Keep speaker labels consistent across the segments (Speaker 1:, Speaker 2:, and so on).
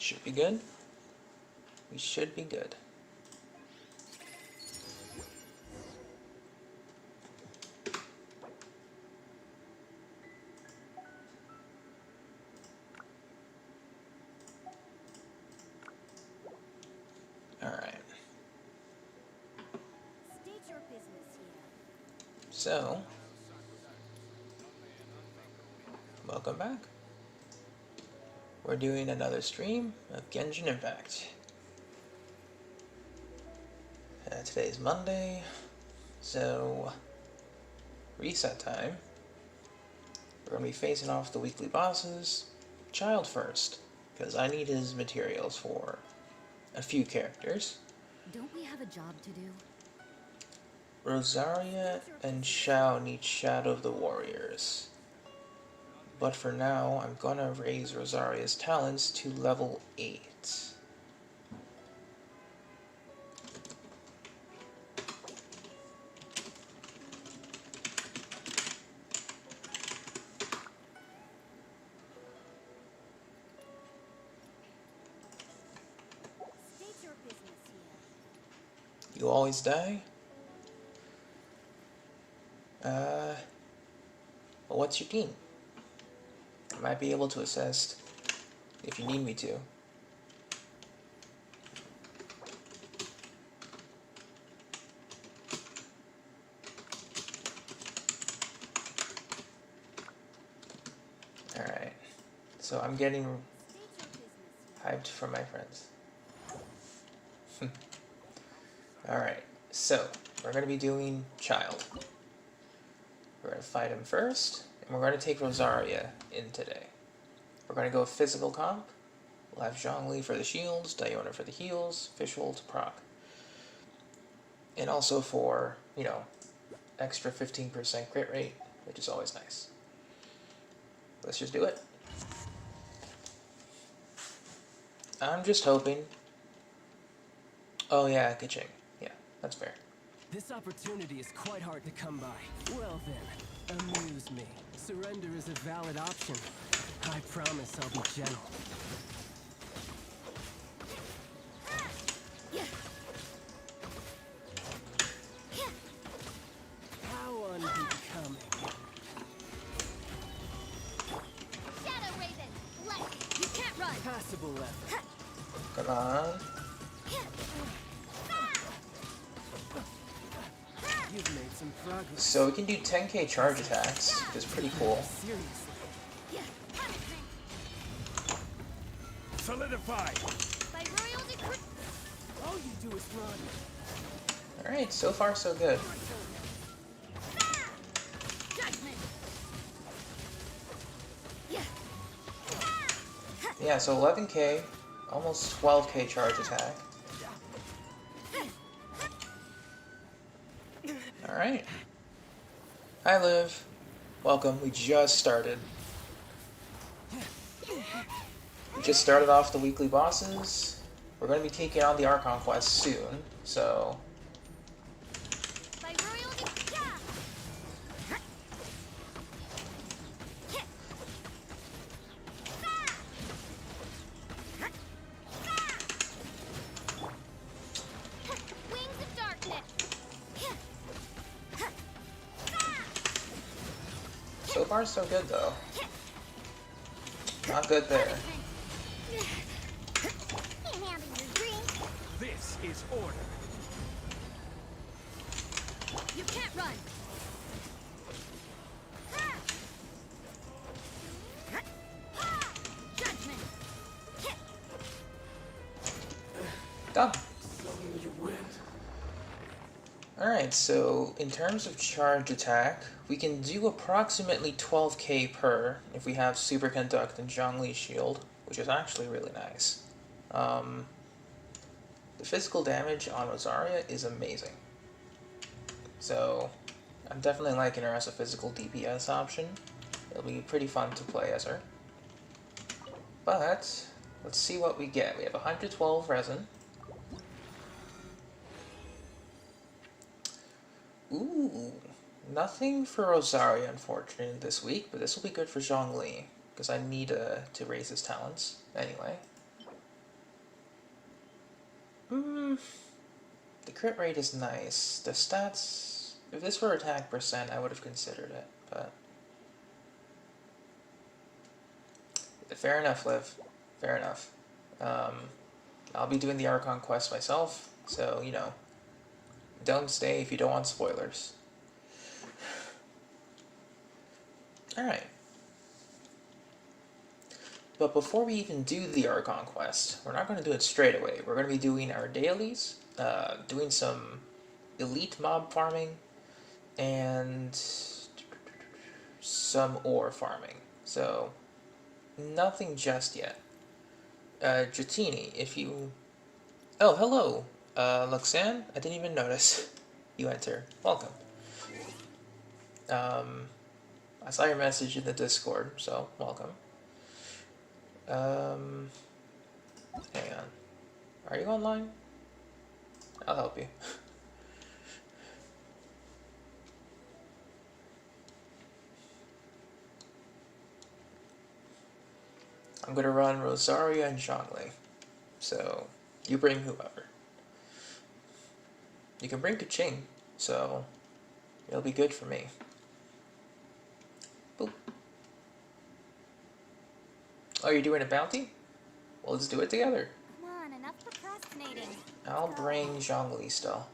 Speaker 1: Should be good. We should be good. Alright.
Speaker 2: State your business here.
Speaker 1: So, welcome back. We're doing another stream of Genshin Impact. Today's Monday, so reset time. We're going to be facing off the weekly bosses. Child first, because I need his materials for a few characters.
Speaker 2: Don't we have a job to do?
Speaker 1: Rosaria and Xiao need Shadow of the Warriors. But for now, I'm gonna raise Rosaria's talents to level 8.
Speaker 2: State your business here.
Speaker 1: You always die? Well, what's your team? I might be able to assist if you need me to. Alright, so I'm getting hyped for my friends. Alright, so we're going to be doing Child. We're going to fight him first, and we're going to take Rosaria in today. We're going to go physical comp. We'll have Zhongli for the shields, Diona for the heals, Fishhole to proc. And also for, you know, extra 15% crit rate, which is always nice. Let's just do it. I'm just hoping. Oh yeah, Kaching. Yeah, that's fair.
Speaker 3: This opportunity is quite hard to come by. Well then, amuse me. Surrender is a valid option. I promise I'll be gentle. How unbecoming.
Speaker 2: Shadow Raven, left. You can't run.
Speaker 3: Passable left.
Speaker 1: Come on.
Speaker 3: You've made some progress.
Speaker 1: So we can do 10k charge attacks, which is pretty cool.
Speaker 3: Seriously.
Speaker 4: Solidify!
Speaker 2: By royal decree.
Speaker 3: All you do is run.
Speaker 1: Alright, so far so good.
Speaker 2: Judgment.
Speaker 1: Yeah, so 11k, almost 12k charge attack. Alright. Hi Liv. Welcome, we just started. We just started off the weekly bosses. We're going to be taking on the Archon quest soon, so...
Speaker 2: By royalty, yeah. Wings of darkness.
Speaker 1: So far, so good, though. Not good there.
Speaker 2: Can't handle your drink.
Speaker 3: This is order.
Speaker 2: You can't run. Judgment.
Speaker 1: Done. Alright, so in terms of charge attack, we can do approximately 12k per if we have Superconduct and Zhongli Shield, which is actually really nice. The physical damage on Rosaria is amazing. So, I'm definitely liking her as a physical DPS option. It'll be pretty fun to play as her. But, let's see what we get. We have 112 resin. Ooh, nothing for Rosaria, unfortunately, this week, but this will be good for Zhongli, because I need to raise his talents, anyway. The crit rate is nice. The stats, if this were attack percent, I would have considered it, but... Fair enough, Liv. Fair enough. I'll be doing the Archon quest myself, so, you know, don't stay if you don't want spoilers. Alright. But before we even do the Archon quest, we're not going to do it straight away. We're going to be doing our dailies, doing some elite mob farming, and some ore farming. So, nothing just yet. Dratini, if you... Oh, hello! Luxanne? I didn't even notice you enter. Welcome. I saw your message in the Discord, so welcome. Hang on. Are you online? I'll help you. I'm gonna run Rosaria and Zhongli. So, you bring whoever. You can bring Kaching, so it'll be good for me. Boop. Oh, you're doing a bounty? Well, let's do it together.
Speaker 2: Come on, enough procrastinating.
Speaker 1: I'll bring Zhongli still.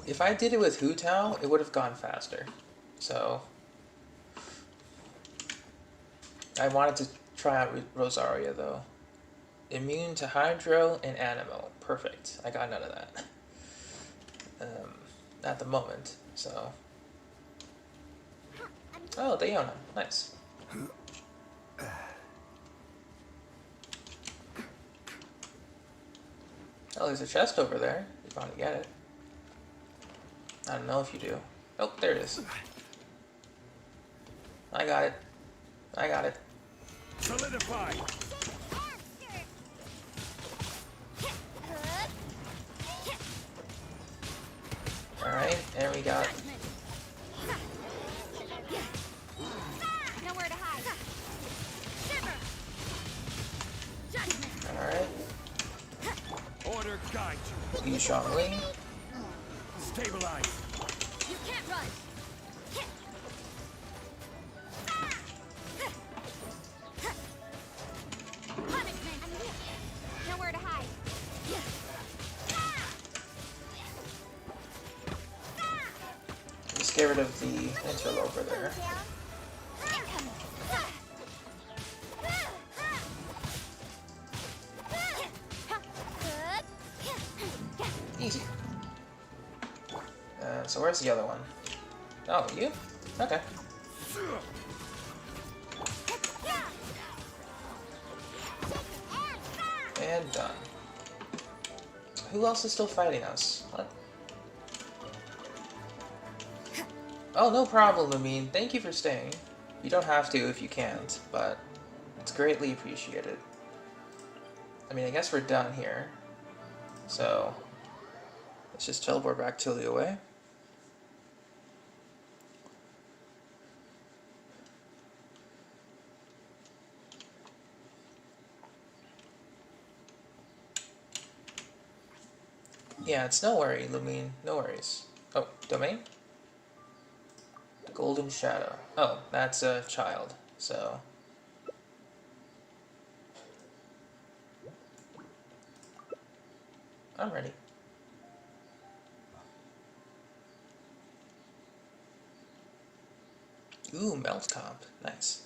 Speaker 1: If I did it with Hu Tao, it would have gone faster. So, I wanted to try out Rosaria though. Immune to Hydro and Animo. Perfect. I got none of that. At the moment, so... Oh, Dayona. Nice. Oh, there's a chest over there. You want to get it. I don't know if you do. Oh, there it is. I got it. I got it.
Speaker 3: Solidify.
Speaker 1: Alright, and we got...
Speaker 2: Nowhere to hide. Shiver. Judgment.
Speaker 1: Alright.
Speaker 3: Order guide you.
Speaker 1: Use Zhongli.
Speaker 3: Stabilize.
Speaker 2: You can't run. Punishment. Nowhere to hide.
Speaker 1: Just get rid of the interloper there. Easy. So where's the other one? Oh, you? Okay. And done. Who else is still fighting us? What? Oh, no problem, I mean, thank you for staying. You don't have to if you can't, but it's greatly appreciated. I mean, I guess we're done here. So, let's just teleport back to the away. Yeah, it's no worry, Lumine. No worries. Oh, domain? The Golden Shadow. Oh, that's a child, so... I'm ready. Ooh, melt comp. Nice.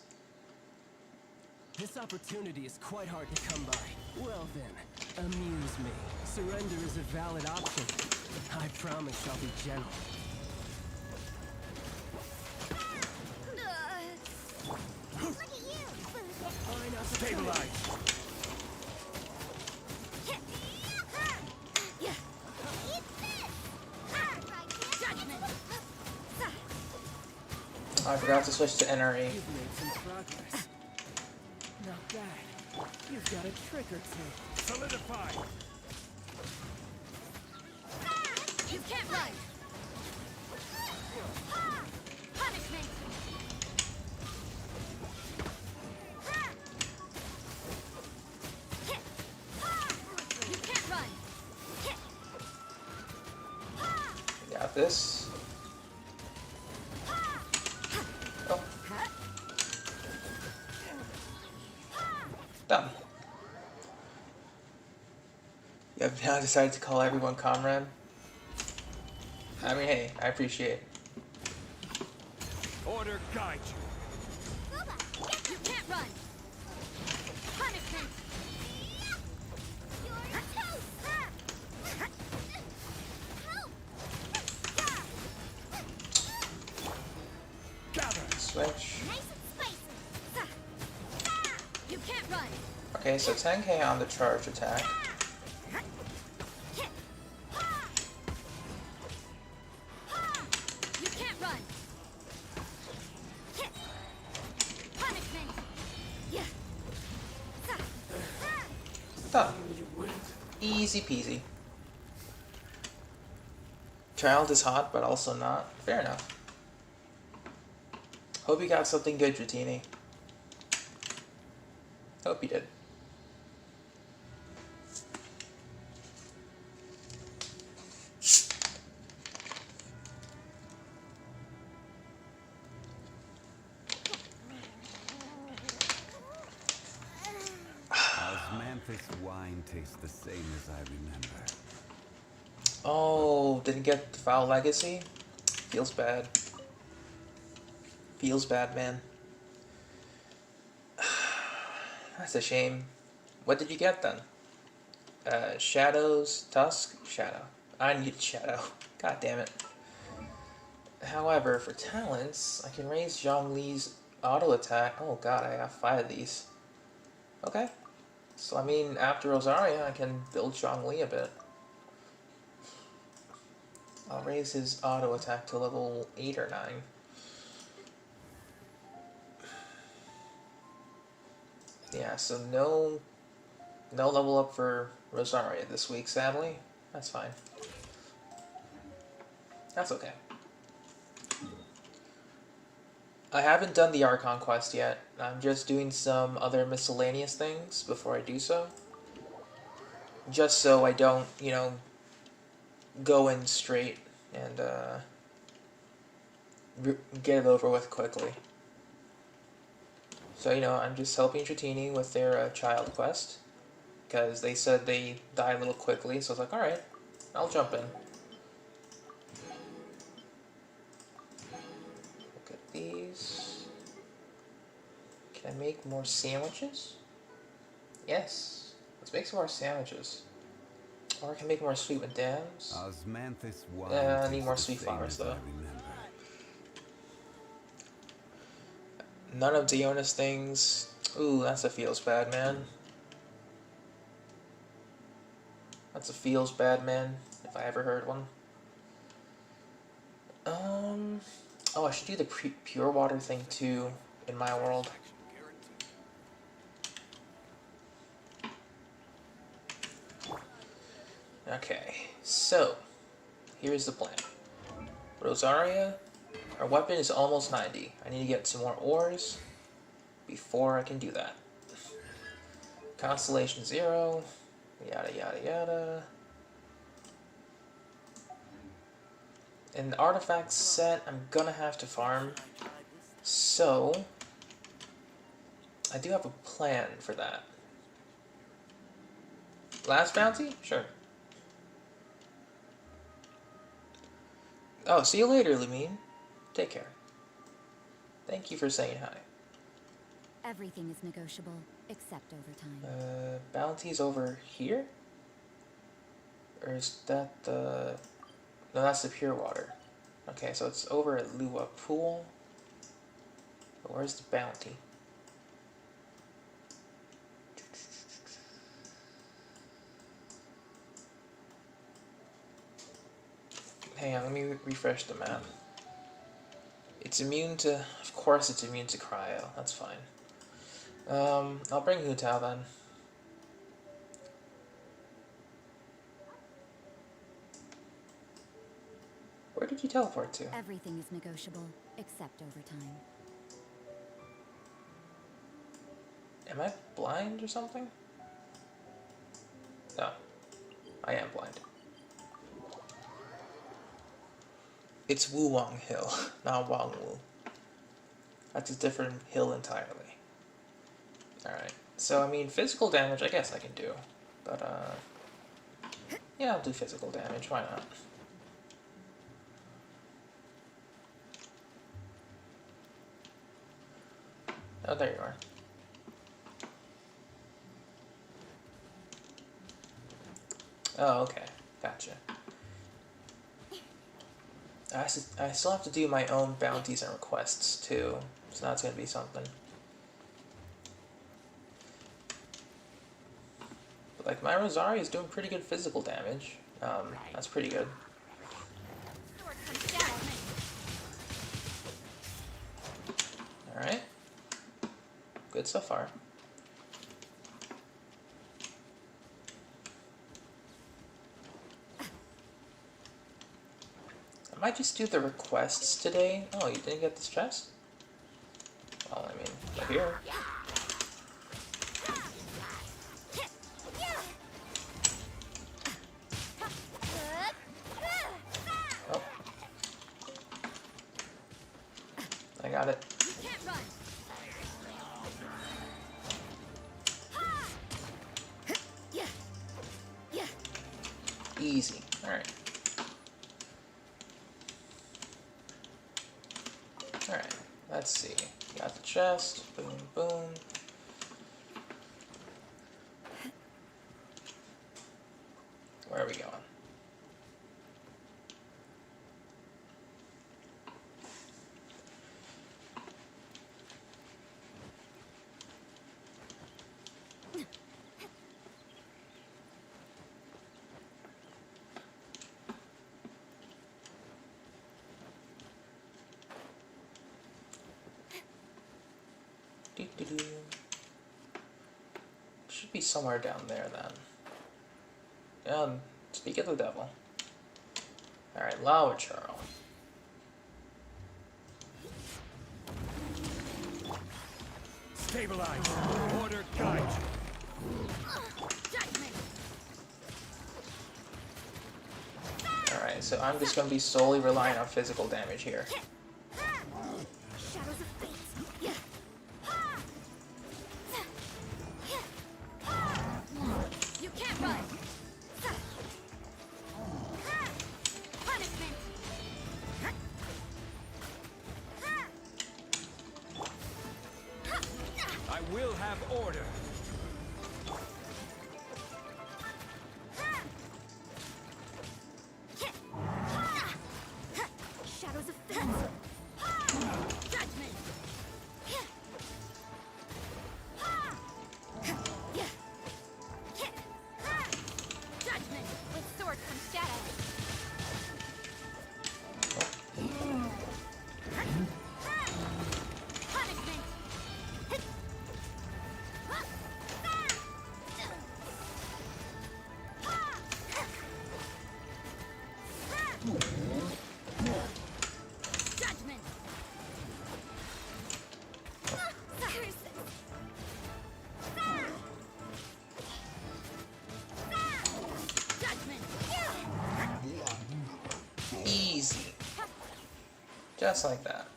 Speaker 3: This opportunity is quite hard to come by. Well then, amuse me. Surrender is a valid option. I promise I'll be gentle.
Speaker 2: Look at you!
Speaker 3: Fine, I'll
Speaker 4: Stabilize.
Speaker 2: Yeah. Eat this! Judgment!
Speaker 1: Oh, I forgot to switch to NRE.
Speaker 3: You've made some progress. Not bad. You've got a trick or two.
Speaker 4: Solidify.
Speaker 2: You can't run! Punishment! You can't run!
Speaker 1: Got this. Oh. Done. You have now decided to call everyone comrade? I mean, hey, I appreciate it.
Speaker 4: Order guide you.
Speaker 2: You can't run! Punishment! You're toast! Help!
Speaker 4: Gather.
Speaker 1: Switch.
Speaker 2: Nice and spicy! You can't run!
Speaker 1: Okay, so 10k on the charge attack.
Speaker 2: You can't run! Punishment! Yeah.
Speaker 1: Done. Easy peasy. Child is hot, but also not. Fair enough. Hope you got something good, Dratini. Hope you did.
Speaker 5: Osmanthus wine tastes the same as I remember.
Speaker 1: Oh, didn't get the foul legacy? Feels bad. Feels bad, man. That's a shame. What did you get then? Shadows, Tusk, Shadow. I need Shadow. God damn it. However, for talents, I can raise Zhongli's auto attack. Oh god, I have 5 of these. Okay. So I mean, after Rosaria, I can build Zhongli a bit. I'll raise his auto attack to level 8 or 9. Yeah, so no level up for Rosaria this week, sadly. That's fine. That's okay. I haven't done the Archon quest yet. I'm just doing some other miscellaneous things before I do so. Just so I don't, you know, go in straight and get it over with quickly. So, you know, I'm just helping Dratini with their child quest. Because they said they die a little quickly, so I was like, alright, I'll jump in. Look at these. Can I make more sandwiches? Yes. Let's make some more sandwiches. Or I can make more sweet madams.
Speaker 5: Osmanthus wine
Speaker 1: I need
Speaker 5: tastes
Speaker 1: more
Speaker 5: the
Speaker 1: sweet
Speaker 5: same
Speaker 1: flowers,
Speaker 5: as
Speaker 1: though.
Speaker 5: I remember.
Speaker 1: None of Diona's things. Ooh, that's a feels bad, man. That's a feels bad, man, if I ever heard one. Oh, I should do the pure water thing too in my world. Okay, so here's the plan. Rosaria, our weapon is almost 90. I need to get some more ores before I can do that. Constellation 0, yada yada yada. And the artifact set, I'm gonna have to farm. So, I do have a plan for that. Last bounty? Sure. Oh, see you later, Lumine. Take care. Thank you for saying hi.
Speaker 2: Everything is negotiable, except overtime.
Speaker 1: Bounty's over here? Or is that the... No, that's the pure water. Okay, so it's over at Lua Pool. But where's the bounty? Hang on, let me refresh the map. It's immune to... Of course it's immune to cryo. That's fine. I'll bring Hu Tao then. Where did you teleport to?
Speaker 2: Everything is negotiable, except overtime.
Speaker 1: Am I blind or something? No. I am blind. It's Wu Wang Hill, not Wang Wu. That's a different hill entirely. Alright, so I mean, physical damage I guess I can do. But, yeah, I'll do physical damage, why not? Oh, there you are. Oh, okay. Gotcha. I still have to do my own bounties and requests, too. So that's gonna be something. But, like, my Rosaria is doing pretty good physical damage. That's pretty good. Alright. Good so far. I might just do the requests today. Oh, you didn't get this chest? Well, I mean, they're here. Oh. I got it. Easy. Alright. Alright, let's see. Got the chest. Boom, boom. Where are we going? Doo-doo-doo. Should be somewhere down there then. Speak of the devil. Alright, Lao Charles.
Speaker 4: Stabilize. Order guide
Speaker 1: Alright, so I'm just gonna be solely relying on physical damage here.
Speaker 2: Shadows of fate. You can't run. Punishment.
Speaker 4: I will have order.
Speaker 2: Shadows of fate. Judgment. Judgment. With sword comes shadow.
Speaker 1: Just like that.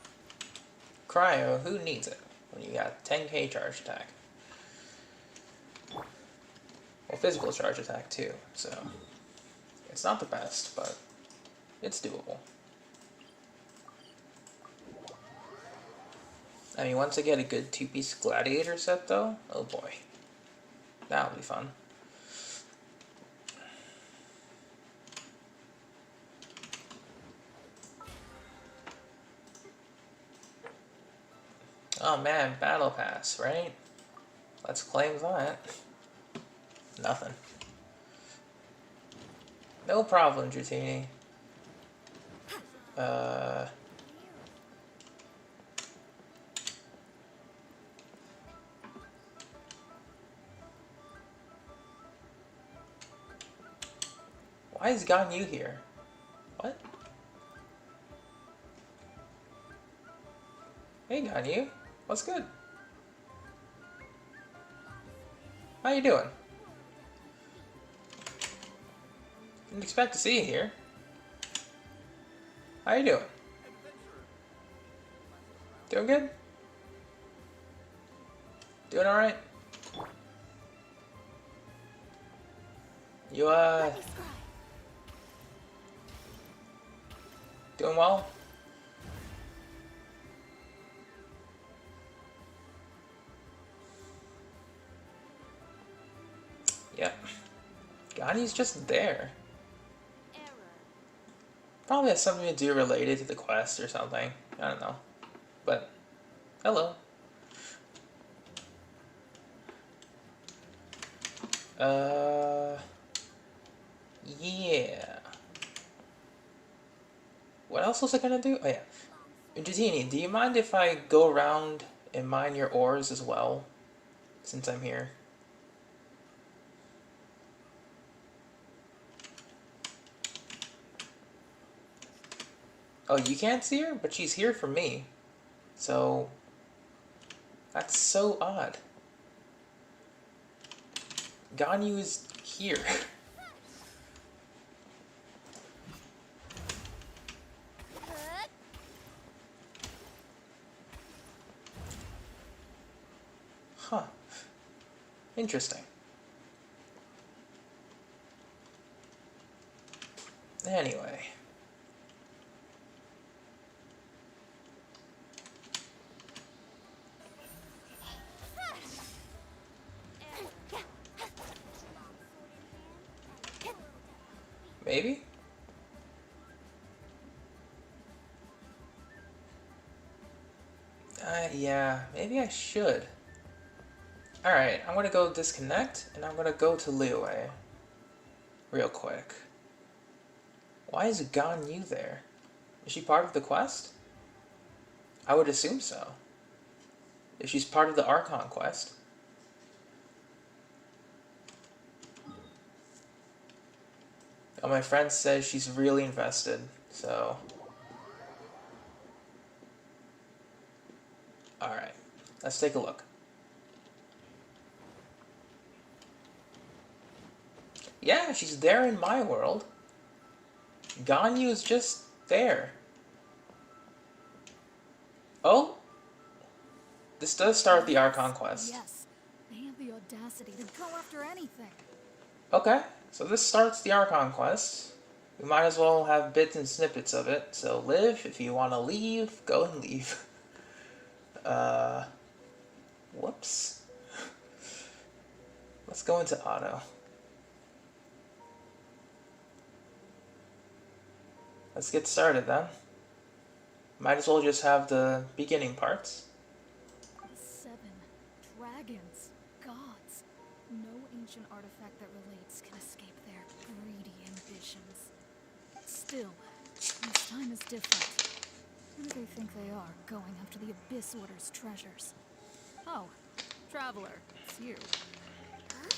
Speaker 1: Cryo, who needs it when you got 10k charge attack? Well, physical charge attack too, so it's not the best, but it's doable. I mean, once I get a good 2-piece gladiator set though, oh boy. That'll be fun. Oh man, battle pass, right? Let's claim that. Nothing. No problem, Dratini. Why is Ganyu here? What? Hey Ganyu, what's good? How you doing? Didn't expect to see you here. How you doing? Doing good? Doing alright? You, doing well? Yep. Gani's just there. Probably has something to do related to the quest or something. I don't know. But, hello. Yeah. What else was I gonna do? Oh yeah. Dratini, do you mind if I go around and mine your ores as well? Since I'm here. Oh, you can't see her? But she's here for me. So... that's so odd. Ganyu is here. Huh. Interesting. Anyway. Maybe? Yeah, maybe I should. Alright, I'm gonna go disconnect, and I'm gonna go to Liyue. Real quick. Why is Ganyu there? Is she part of the quest? I would assume so. If she's part of the Archon quest. Oh, my friend says she's really invested, so... Alright, let's take a look. Yeah, she's there in my world. Ganyu is just there. Oh? This does start the Archon quest.
Speaker 2: Yes, they have the audacity to go after anything.
Speaker 1: Okay, so this starts the Archon quest. We might as well have bits and snippets of it. So Liv, if you want to leave, go and leave. Whoops. Let's go into auto. Let's get started then. Might as well just have the beginning parts.
Speaker 2: 7 dragons, gods. No ancient artifact that relates can escape their greedy ambitions. Still, this time is different. Who do they think they are, going after the Abyss Order's treasures? Oh, Traveler, it's you.
Speaker 6: Huh?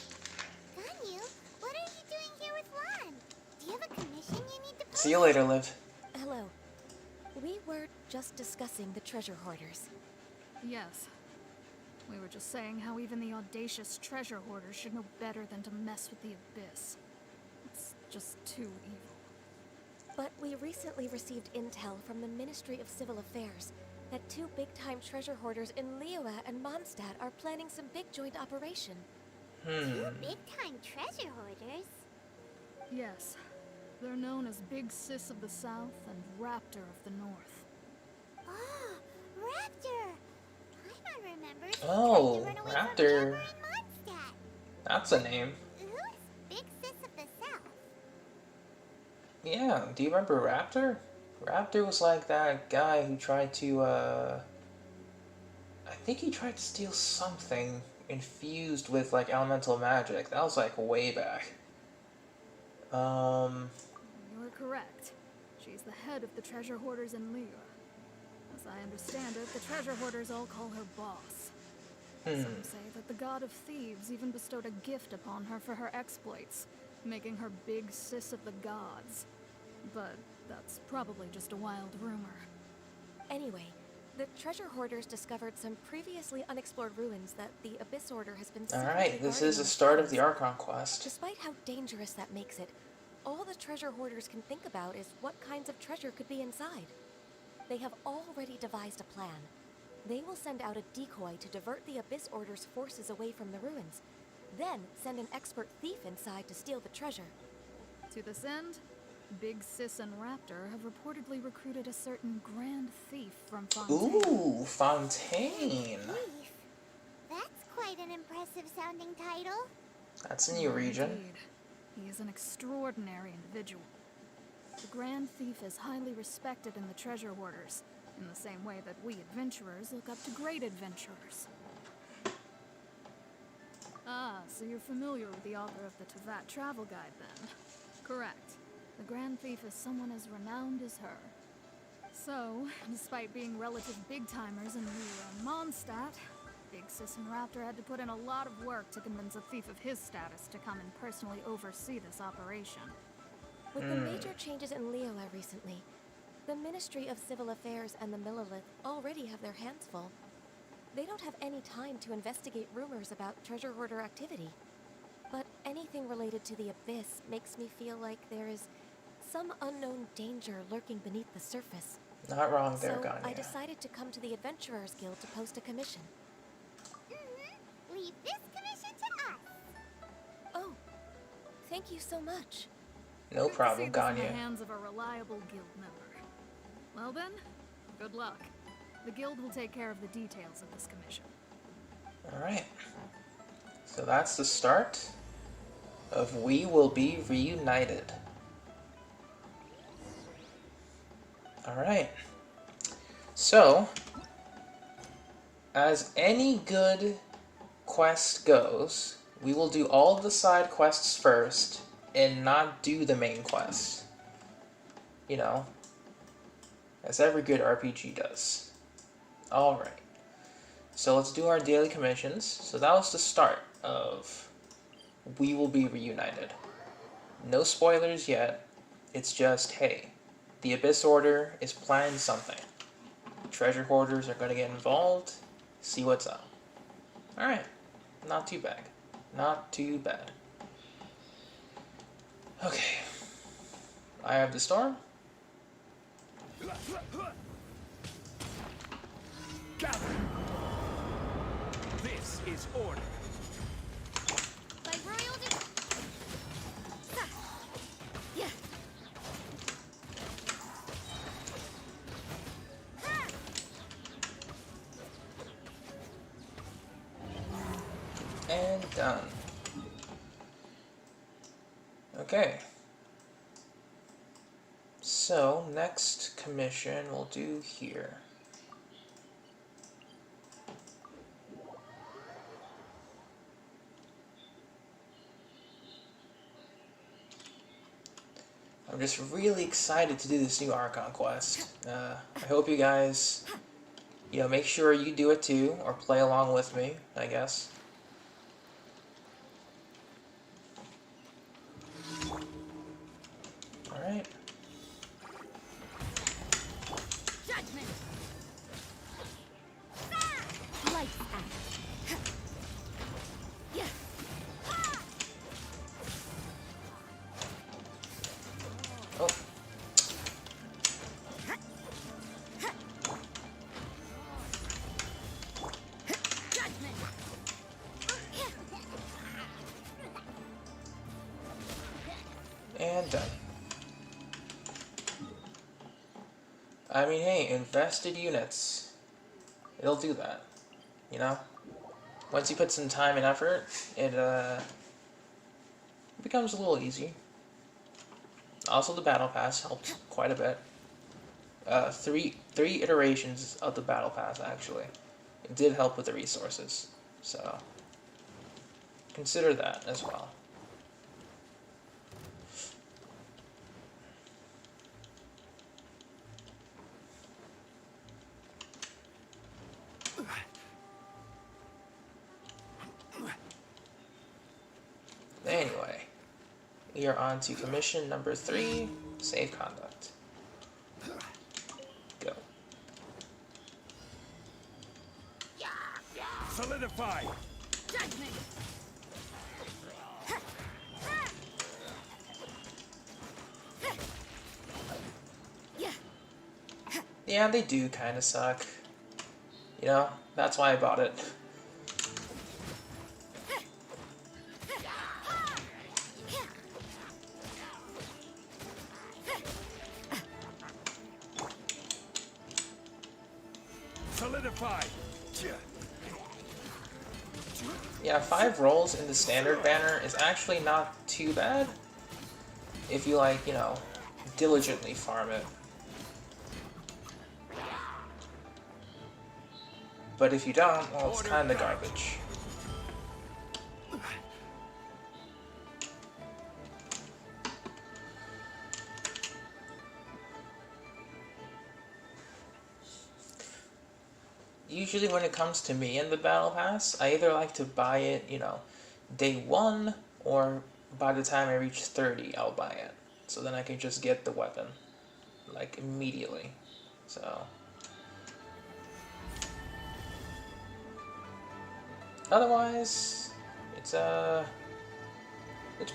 Speaker 6: Ganyu, what are you doing here with Lan? Do you have a commission you need to
Speaker 1: See you later, Liv.
Speaker 7: Hello. We were just discussing the treasure hoarders.
Speaker 2: Yes. We were just saying how even the audacious treasure hoarders should know better than to mess with the Abyss. It's just too evil.
Speaker 7: But we recently received intel from the Ministry of Civil Affairs that two big-time treasure hoarders in Liyue and Mondstadt are planning some big joint operation.
Speaker 6: Two big-time treasure hoarders?
Speaker 2: Yes. They're known as Big Sis of the South and Raptor of the North.
Speaker 6: Oh, Raptor! Paimon remembers he
Speaker 1: Oh,
Speaker 6: tried to run away
Speaker 1: Raptor.
Speaker 6: from Amber and Mondstadt.
Speaker 1: That's a name.
Speaker 6: Who is Big Sis of the South?
Speaker 1: Yeah, do you remember Raptor? Raptor was like that guy who tried to, I think he tried to steal something infused with, like, elemental magic. That was, like, way back.
Speaker 2: You're correct. She's the head of the treasure hoarders in Liyue. As I understand it, the treasure hoarders all call her boss. Some say that the god of thieves even bestowed a gift upon her for her exploits, making her Big Sis of the gods. But that's probably just a wild rumor.
Speaker 7: Anyway, the treasure hoarders discovered some previously unexplored ruins that the Abyss Order has been secretly
Speaker 1: Alright, this
Speaker 7: guarding
Speaker 1: is the
Speaker 7: in
Speaker 1: start of the
Speaker 7: shadows.
Speaker 1: Archon quest.
Speaker 7: Despite how dangerous that makes it, all the treasure hoarders can think about is what kinds of treasure could be inside. They have already devised a plan. They will send out a decoy to divert the Abyss Order's forces away from the ruins, then send an expert thief inside to steal the treasure.
Speaker 2: To this end, Big Sis and Raptor have reportedly recruited a certain Grand Thief from Fontaine.
Speaker 1: Ooh, Fontaine.
Speaker 6: Thief. That's quite an impressive sounding title.
Speaker 1: That's a new region.
Speaker 2: Indeed. He is an extraordinary individual. The Grand Thief is highly respected in the treasure hoarders, in the same way that we adventurers look up to great adventurers. Ah, so you're familiar with the author of the Tevat travel guide, then? Correct. The Grand Thief is someone as renowned as her. So, despite being relative big-timers in Liyue and Mondstadt, Big Sis and Raptor had to put in a lot of work to convince a thief of his status to come and personally oversee this operation.
Speaker 7: With the major changes in Liyue recently, the Ministry of Civil Affairs and the Millelith already have their hands full. They don't have any time to investigate rumors about treasure hoarder activity. But anything related to the Abyss makes me feel like there is some unknown danger lurking beneath the surface.
Speaker 1: Not wrong there,
Speaker 7: So I
Speaker 1: Ganya.
Speaker 7: decided to come to the Adventurers Guild to post a commission.
Speaker 6: Leave this commission to us.
Speaker 7: Oh, thank you so much.
Speaker 1: No
Speaker 2: Good to
Speaker 1: problem,
Speaker 2: see this in the
Speaker 1: Ganya.
Speaker 2: hands of a reliable guild member. Well then, good luck. The guild will take care of the details of this commission.
Speaker 1: Alright. So that's the start of We Will Be Reunited. Alright. So, as any good quest goes, we will do all of the side quests first and not do the main quest. You know, as every good RPG does. Alright. So let's do our daily commissions. So that was the start of We Will Be Reunited. No spoilers yet. It's just, hey, the Abyss Order is planning something. Treasure hoarders are going to get involved. See what's up. Alright. Not too bad. Not too bad. Okay. I have the storm.
Speaker 4: Gather! This is order.
Speaker 6: By royal
Speaker 7: Yeah.
Speaker 1: And done. Okay. So, next commission we'll do here. I'm just really excited to do this new Archon quest. I hope you guys, make sure you do it too, or play along with me, I guess. Alright.
Speaker 6: judgment.
Speaker 7: Lights out. Yeah.
Speaker 1: Oh. done. I mean, hey, invested units. It'll do that. You know? Once you put some time and effort, it becomes a little easy. Also, the battle pass helped quite a bit. Three iterations of the battle pass, actually. It did help with the resources. So, consider that as well. Anyway, we are on to commission number 3, safe conduct. Go.
Speaker 4: Solidify!
Speaker 1: Yeah, they do kind of suck. You know, that's why I bought it.
Speaker 4: Solidify!
Speaker 1: Yeah, 5 rolls in the standard banner is actually not too bad. If you, like, you know, diligently farm it. But if you don't, well, it's kinda garbage. Usually when it comes to me and the battle pass, I either like to buy it, you know, day 1, or by the time I reach 30, I'll buy it. So then I can just get the weapon, like, immediately. So otherwise, it's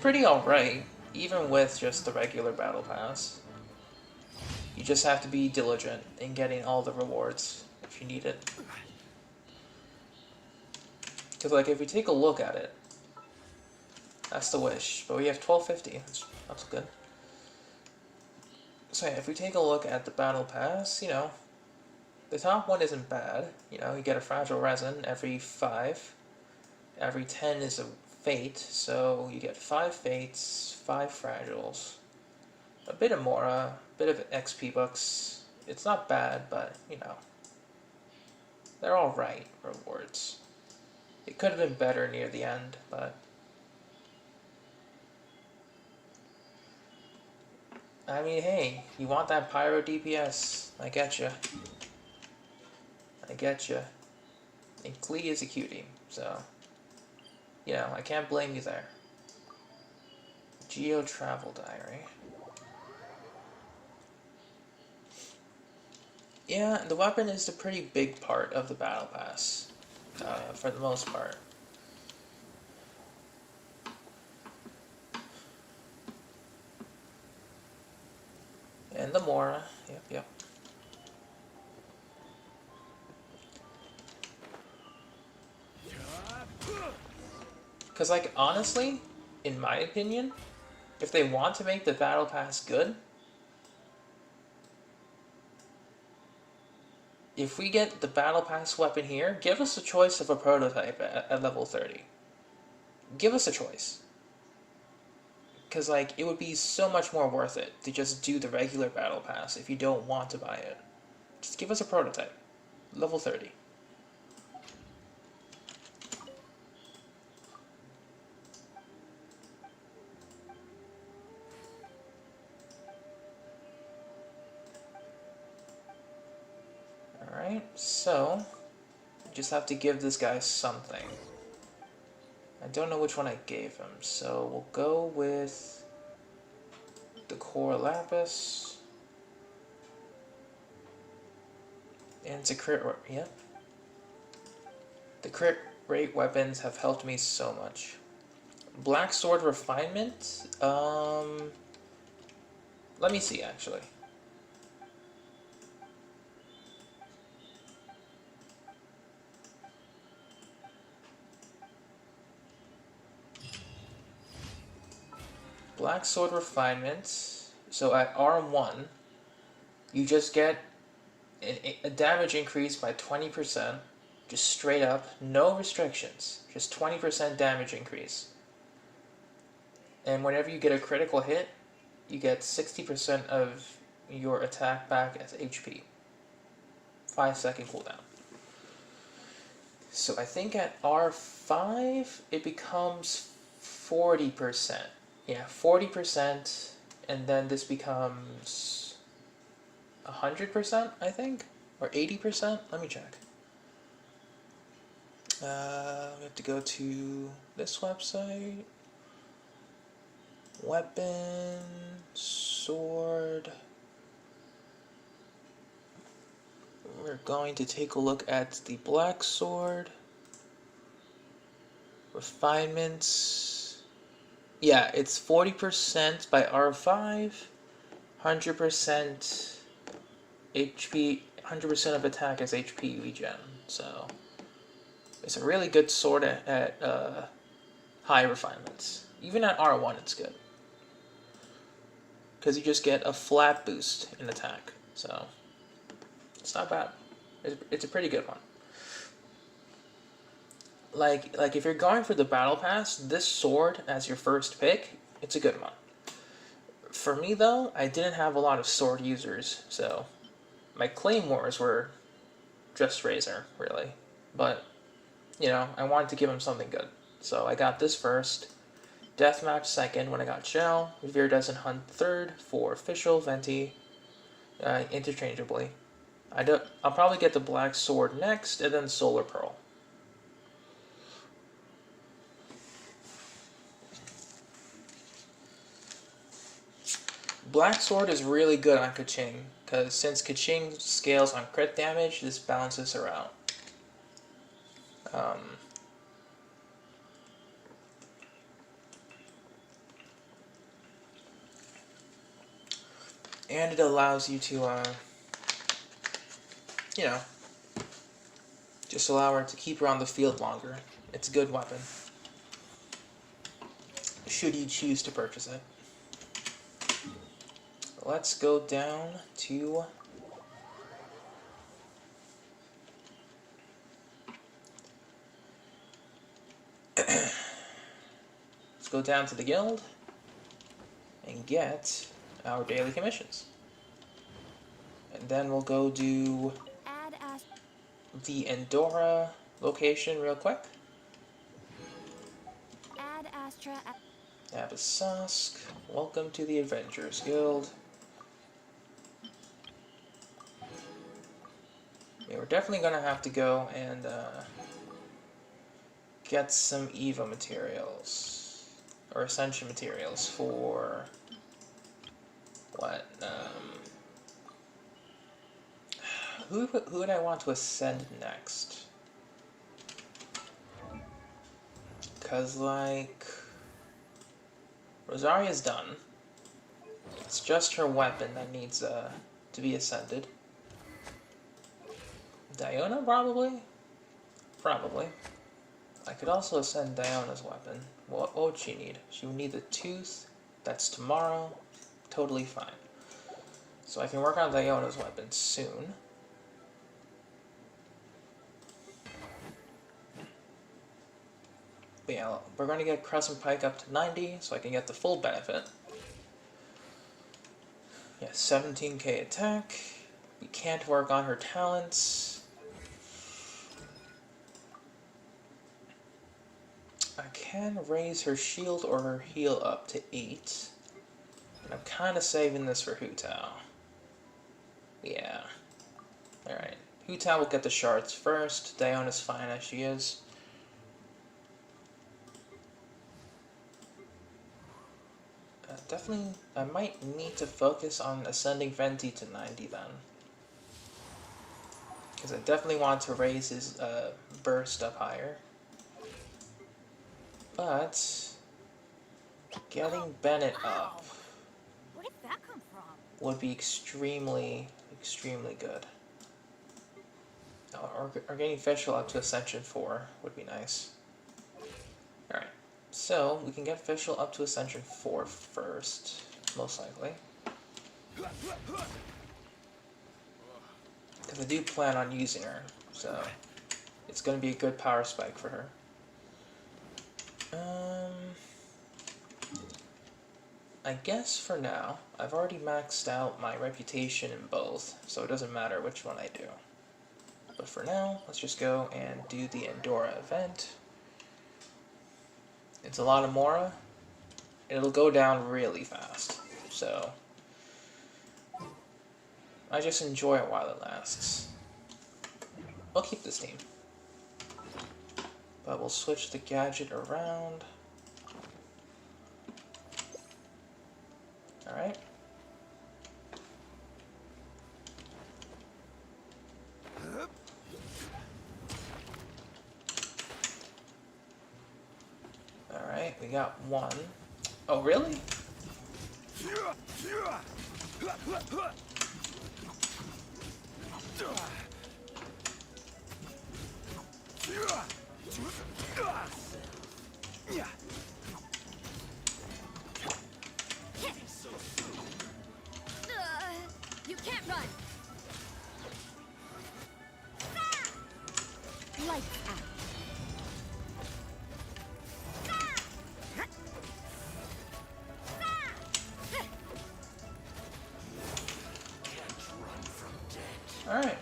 Speaker 1: pretty alright, even with just the regular battle pass. You just have to be diligent in getting all the rewards if you need it. Because, like, if you take a look at it, that's the wish, but we have 1250, that's good. So yeah, if we take a look at the battle pass, you know, the top one isn't bad. You know, you get a fragile resin every 5. Every 10 is a fate, so you get 5 fates, 5 fragiles, a bit of Mora, a bit of XP books. It's not bad, but, you know, they're alright rewards. It could have been better near the end, but I mean, hey, you want that pyro DPS? I get you. I get you. And Klee is a cutie, so you know, I can't blame you there. Geo Travel Diary. Yeah, the weapon is a pretty big part of the battle pass, for the most part. And the Mora, yep. Because, like, honestly, in my opinion, if they want to make the battle pass good, if we get the battle pass weapon here, give us a choice of a prototype at level 30. Give us a choice. Because, like, it would be so much more worth it to just do the regular battle pass if you don't want to buy it. Just give us a prototype. Level 30. Alright, so just have to give this guy something. I don't know which one I gave him, so we'll go with the Core Lapis. And it's a crit rate, yep. The crit rate weapons have helped me so much. Black Sword Refinement, let me see actually. Black Sword Refinement. So at R1, you just get a damage increase by 20%, just straight up, no restrictions, just 20% damage increase. And whenever you get a critical hit, you get 60% of your attack back as HP. 5-second cooldown. So I think at R5, it becomes 40%. Yeah, 40%, and then this becomes 100%, I think? Or 80%? Let me check. We have to go to this website. Weapon, sword. We're going to take a look at the black sword. Refinements. Yeah, it's 40% by R5, 100% HP, 100% of attack as HP regen. So it's a really good sword at high refinements. Even at R1, it's good. Because you just get a flat boost in attack. So it's not bad. It's a pretty good one. Like if you're going for the battle pass, this sword as your first pick, it's a good one. For me though, I didn't have a lot of sword users, so my claymores were just Razor, really. But, you know, I wanted to give him something good. So I got this first, Deathmatch second when I got Shell, Viridescent Hunt third for Official, Venti, interchangeably. I'll probably get the Black Sword next, and then Solar Pearl. Black Sword is really good on Kaching, because since Kaching scales on crit damage, this balances her out. And it allows you to, you know, just allow her to keep her on the field longer. It's a good weapon, should you choose to purchase it. Let's go down to let's go down to the guild and get our daily commissions. And then we'll go do the Endora location real quick.
Speaker 6: Add Astra.
Speaker 1: Abyssosque, welcome to the Adventurers Guild. Yeah, we're definitely gonna have to go and get some EVA materials, or Ascension materials for what? Who would I want to ascend next? Cause like Rosaria's done. It's just her weapon that needs to be ascended. Diona, probably? Probably. I could also ascend Diona's weapon. What would she need? She would need the tooth. That's tomorrow. Totally fine. So I can work on Diona's weapon soon. But yeah, we're going to get Crescent Pike up to 90, so I can get the full benefit. Yeah, 17k attack. We can't work on her talents. I can raise her shield or her heal up to 8. And I'm kind of saving this for Hu Tao. Yeah. Alright. Hu Tao will get the shards first. Diona's fine as she is. Definitely, I might need to focus on ascending Venti to 90 then. Because I definitely want to raise his burst up higher. But getting Bennett up
Speaker 6: Where did that come from?
Speaker 1: would be extremely, extremely good. Or getting Fischl up to Ascension 4 would be nice. Alright, So, we can get Fischl up to Ascension 4 first, most likely. Because I do plan on using her, so it's going to be a good power spike for her. I guess for now, I've already maxed out my reputation in both, so it doesn't matter which one I do. But for now, let's just go and do the Andorra event. It's a lot of Mora. It'll go down really fast, so I just enjoy it while it lasts. I'll keep this team, but we'll switch the gadget around. Alright. Alright, we got one. Oh, really?
Speaker 2: You can't run! Lights out.
Speaker 1: Alright.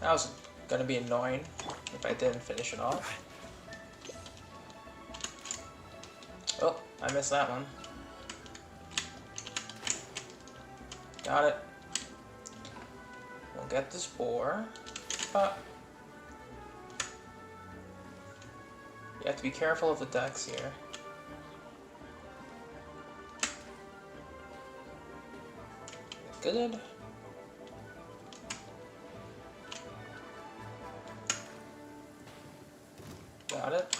Speaker 1: That was gonna be annoying if I didn't finish it off. Oh, I missed that one. Got it. We'll get this boar. But you have to be careful of the ducks here. Good. Got it.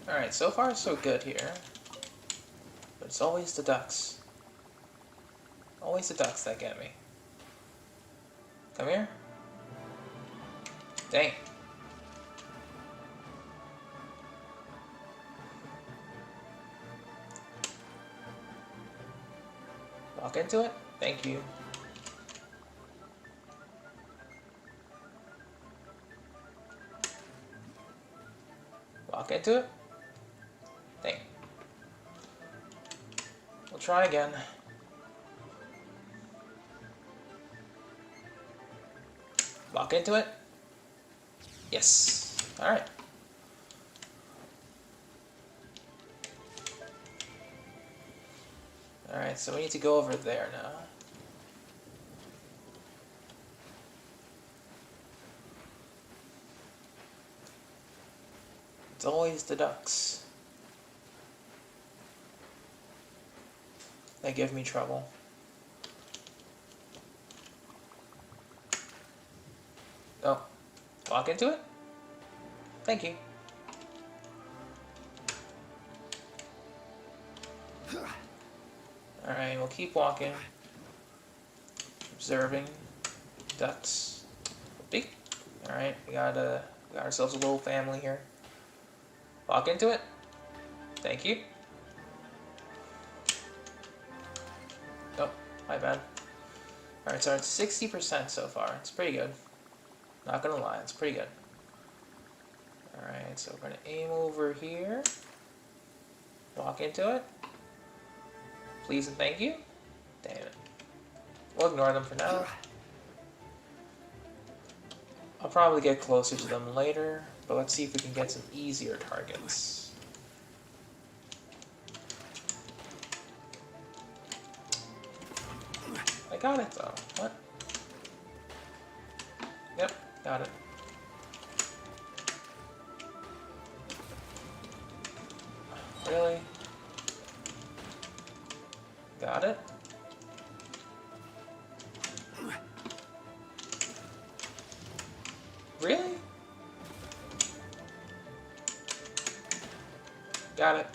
Speaker 1: Alright, so far so good here. But it's always the ducks. Always the ducks that get me. Come here. Dang. Walk into it. Thank you. Walk into it. Dang. We'll try again. Walk into it. Yes. Alright. Alright, so we need to go over there now. It's always the ducks that give me trouble. Oh, walk into it? Thank you. Alright, we'll keep walking. Observing. Ducks. Beak. Alright, we got ourselves a little family here. Walk into it. Thank you. Oh, my bad. Alright, so it's 60% so far. It's pretty good. Not gonna lie, it's pretty good. Alright, so we're gonna aim over here. Walk into it. Please and thank you. Damn it. We'll ignore them for now. I'll probably get closer to them later, but let's see if we can get some easier targets. I got it though. What? Yep, got it. Really? Got it? Really? Got it.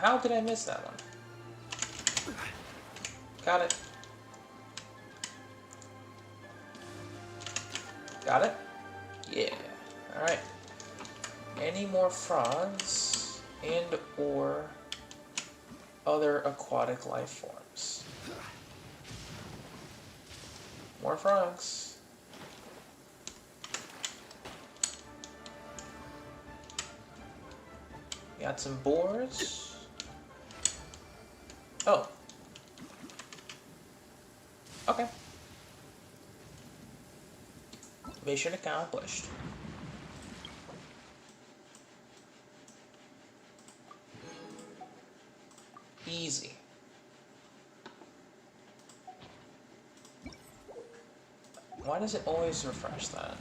Speaker 1: How did I miss that one? Got it. Got it? Yeah. Alright. Any more frogs and or other aquatic life forms? More frogs. Got some boars. Oh. Okay. Mission accomplished. Easy. Why does it always refresh that?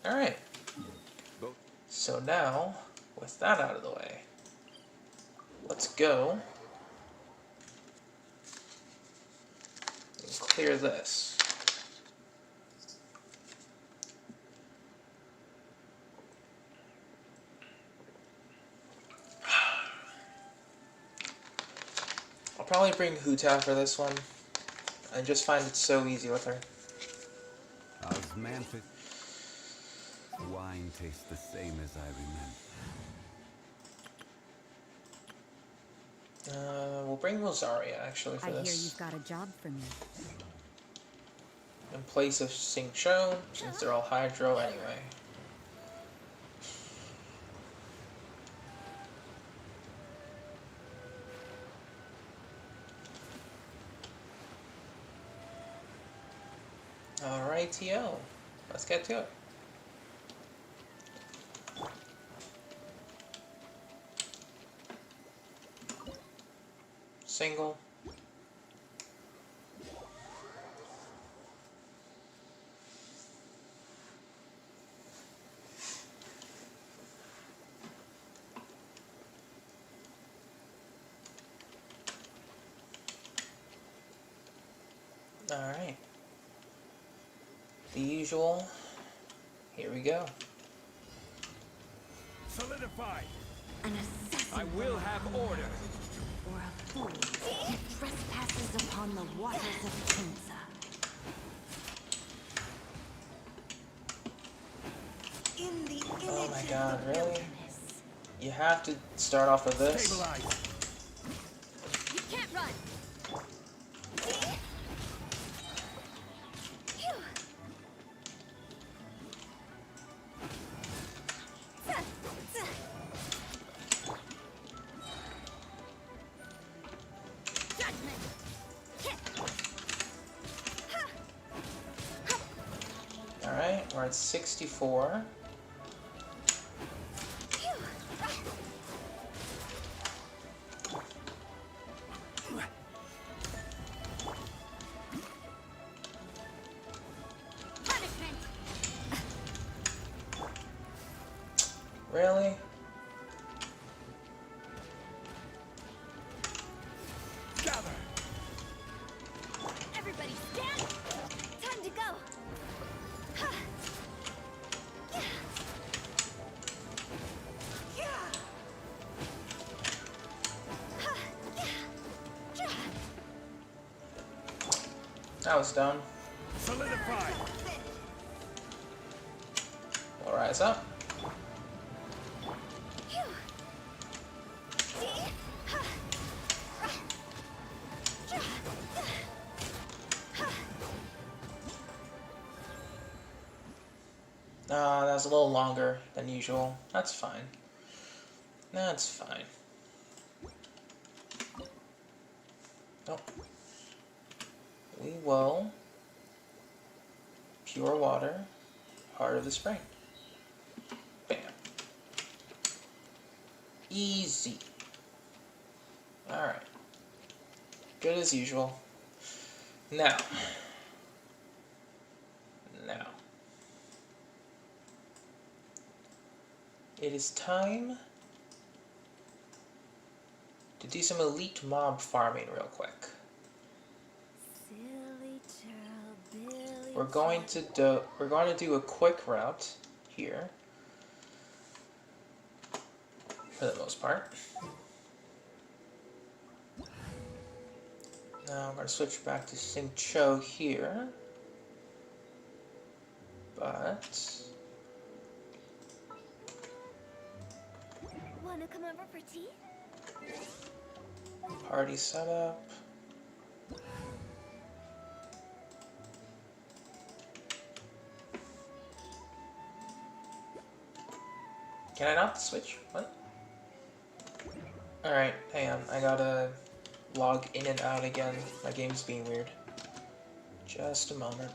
Speaker 1: Alright. So now, with that out of the way, let's go and clear this. I'll probably bring Huta for this one. I just find it so easy with her.
Speaker 5: Osmanthus wine tastes the same as I remember.
Speaker 1: We'll bring Rosaria actually for
Speaker 8: I hear
Speaker 1: this.
Speaker 8: you've got a job for me.
Speaker 1: In place of Xingqiu, since they're all Hydro anyway. Alright-o. Let's get to it. Single. Alright. The usual. Here we go.
Speaker 4: Solidify.
Speaker 9: An assassin
Speaker 4: I will have order.
Speaker 9: or a fool that trespasses upon the waters of Kinza. In the image
Speaker 1: Oh my
Speaker 9: of
Speaker 1: god,
Speaker 9: the
Speaker 1: really?
Speaker 9: wilderness.
Speaker 1: You have to start off with this.
Speaker 4: Stabilize.
Speaker 2: You can't run!
Speaker 1: Alright, we're at 64. Really?
Speaker 4: Gather.
Speaker 2: Everybody stand! Time to go!
Speaker 1: That was done.
Speaker 4: Solidify.
Speaker 1: We'll rise up. That was a little longer than usual. That's fine. That's fine. Nope. We will pure water, heart of the spring. Bam. Easy. Alright. Good as usual. Now. It is time to do some elite mob farming real quick.
Speaker 7: Silly churl, Billy.
Speaker 1: We're going to do a quick route here for the most part. Now I'm going to switch back to Sing Cho here. But...
Speaker 6: Wanna come over for tea?
Speaker 1: Party setup. Can I not switch? What? Alright, hang on. I gotta log in and out again. My game's being weird. Just a moment.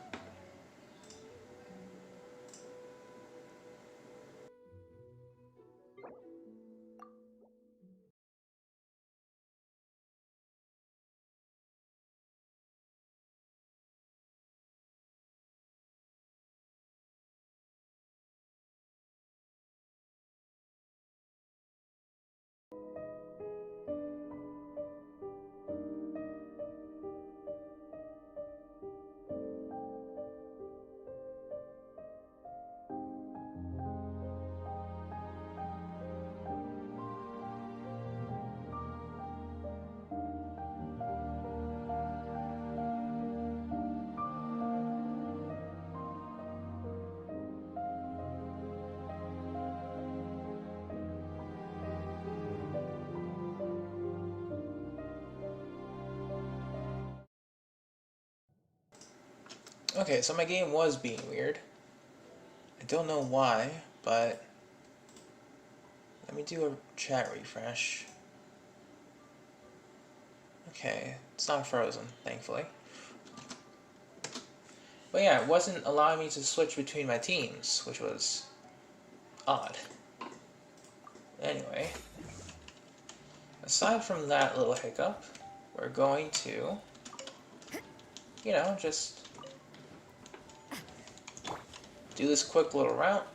Speaker 1: Okay, so my game was being weird. I don't know why, but let me do a chat refresh. Okay, it's not frozen, thankfully. But yeah, it wasn't allowing me to switch between my teams, which was odd. Anyway, aside from that little hiccup, we're going to, you know, just do this quick little route.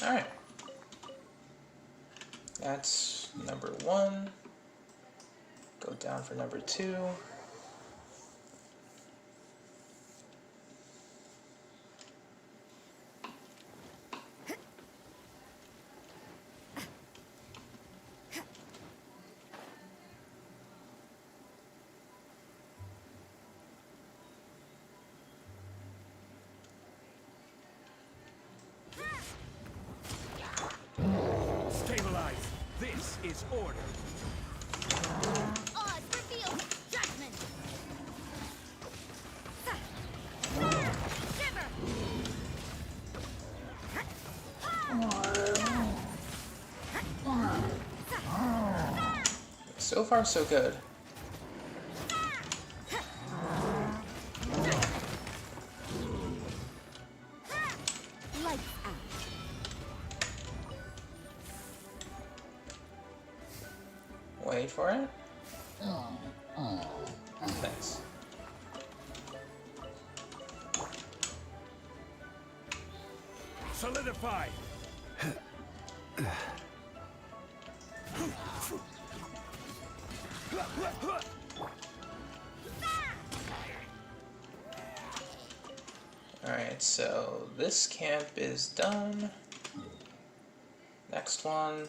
Speaker 1: Alright. That's number 1. Go down for number 2.
Speaker 4: Stabilize. This is order.
Speaker 6: Odds revealed. Judgment. Shiver.
Speaker 1: So far, so good.
Speaker 9: Lights out.
Speaker 1: Wait for it. Thanks.
Speaker 4: Solidify.
Speaker 1: Alright, so this camp is done. Next one.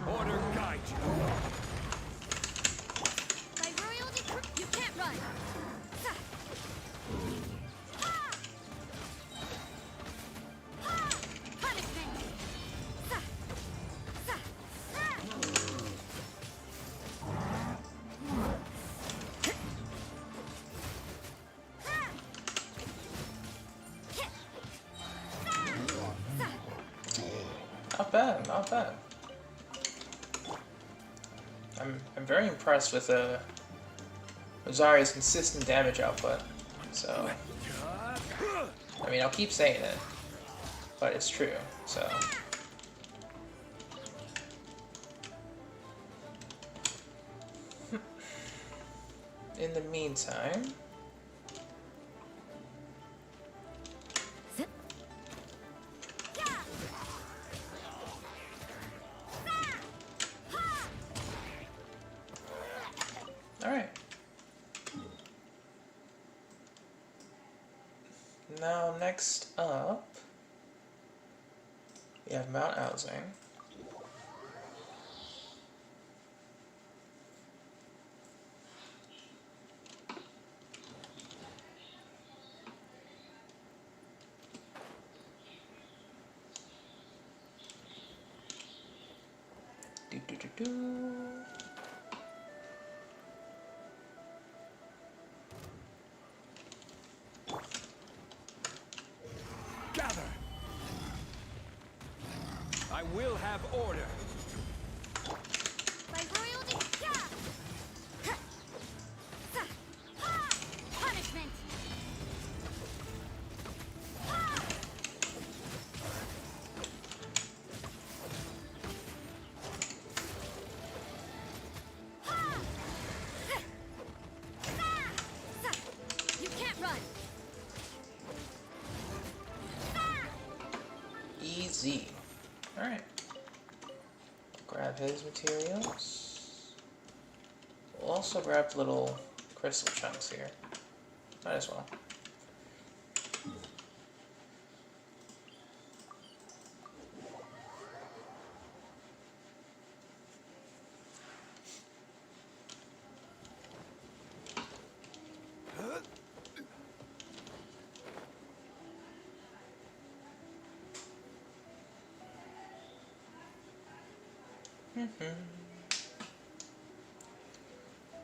Speaker 4: Order guides
Speaker 1: bad, not bad. I'm very impressed with Rosaria's consistent damage output. So, I mean, I'll keep saying it, but it's true. So, in the meantime, all right. Now, next up, we have Mount Housing. Do do do do.
Speaker 4: Gather! I will have order.
Speaker 6: By royalty, punishment. You can't run.
Speaker 1: Easy. Alright. Grab his materials. We'll also grab little crystal chunks here. Might as well.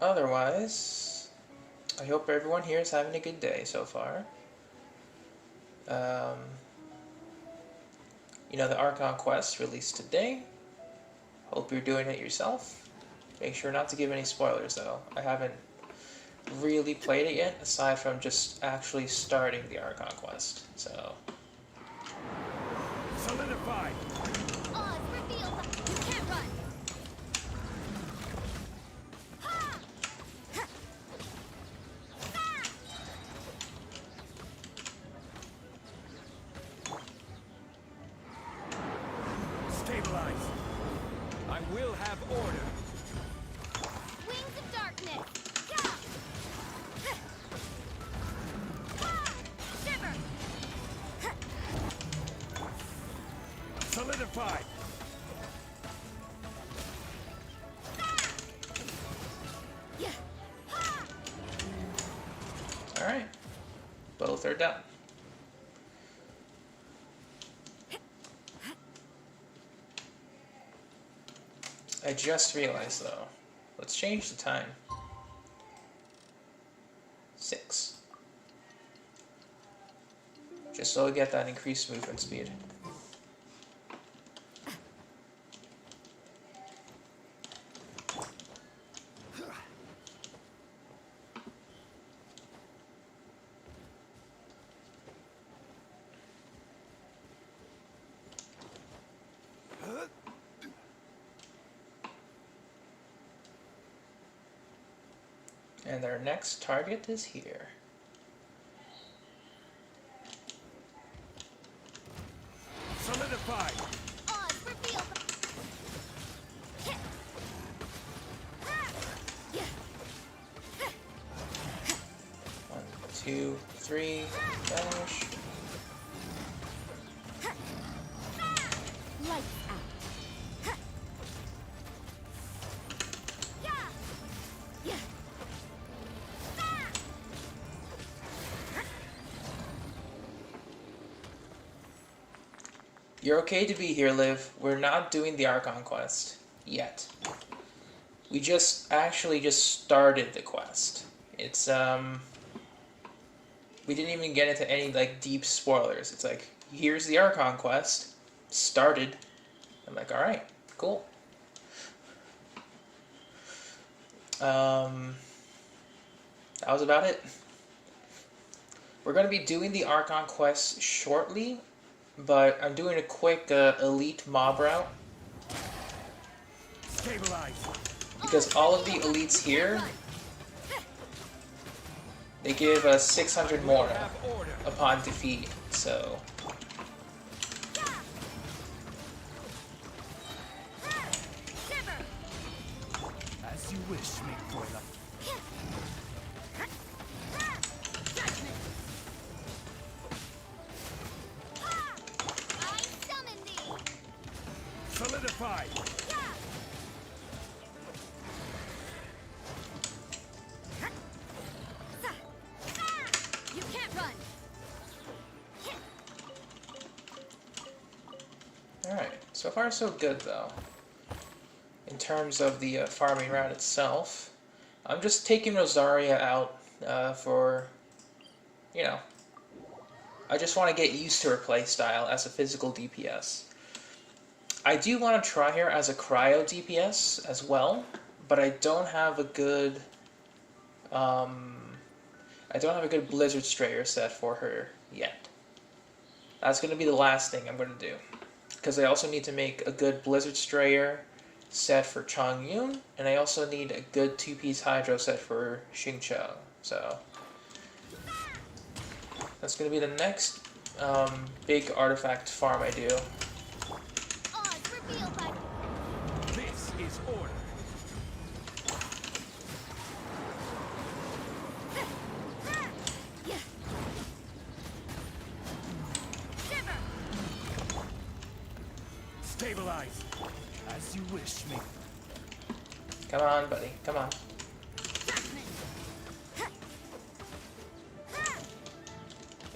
Speaker 1: Otherwise, I hope everyone here is having a good day so far. You know, the Archon quest released today. Hope you're doing it yourself. Make sure not to give any spoilers though. I haven't really played it yet, aside from just actually starting the Archon quest. So,
Speaker 4: Solidify!
Speaker 6: Oz, revealed. You can't run.
Speaker 4: Stabilize! I will have order.
Speaker 6: Wings of darkness. Shiver.
Speaker 4: Solidify!
Speaker 1: alright. Both are done. I just realized though, let's change the time. 6. Just so we get that increased movement speed. And our next target is here.
Speaker 4: Solidify!
Speaker 6: Oz, revealed.
Speaker 1: 1, 2, 3, dash.
Speaker 9: Lights out.
Speaker 1: You're okay to be here, Liv. We're not doing the Archon quest yet. We just started the quest. It's we didn't even get into any like deep spoilers. It's like, here's the Archon quest, started, I'm like, alright, cool. That was about it. We're going to be doing the Archon quest shortly, but I'm doing a quick elite mob route.
Speaker 4: Stabilize.
Speaker 1: Because all of the elites here, they give us 600 more
Speaker 4: Have order.
Speaker 1: upon defeat, so...
Speaker 3: As you wish, Mikvoila.
Speaker 6: I summon thee!
Speaker 4: Solidify.
Speaker 6: You can't run!
Speaker 1: Alright, so far so good though. In terms of the farming route itself, I'm just taking Rosaria out for, you know, I just want to get used to her playstyle as a physical DPS. I do want to try her as a cryo DPS as well, but I don't have a good Blizzard Strayer set for her yet. That's going to be the last thing I'm going to do, because I also need to make a good Blizzard Strayer set for Chongyun, and I also need a good 2-piece Hydro set for Xingqiu. So that's going to be the next big artifact farm I do.
Speaker 6: Odds revealed by
Speaker 4: This is order. Stabilize.
Speaker 3: As you wish, Mik.
Speaker 1: Come on, buddy. Come on.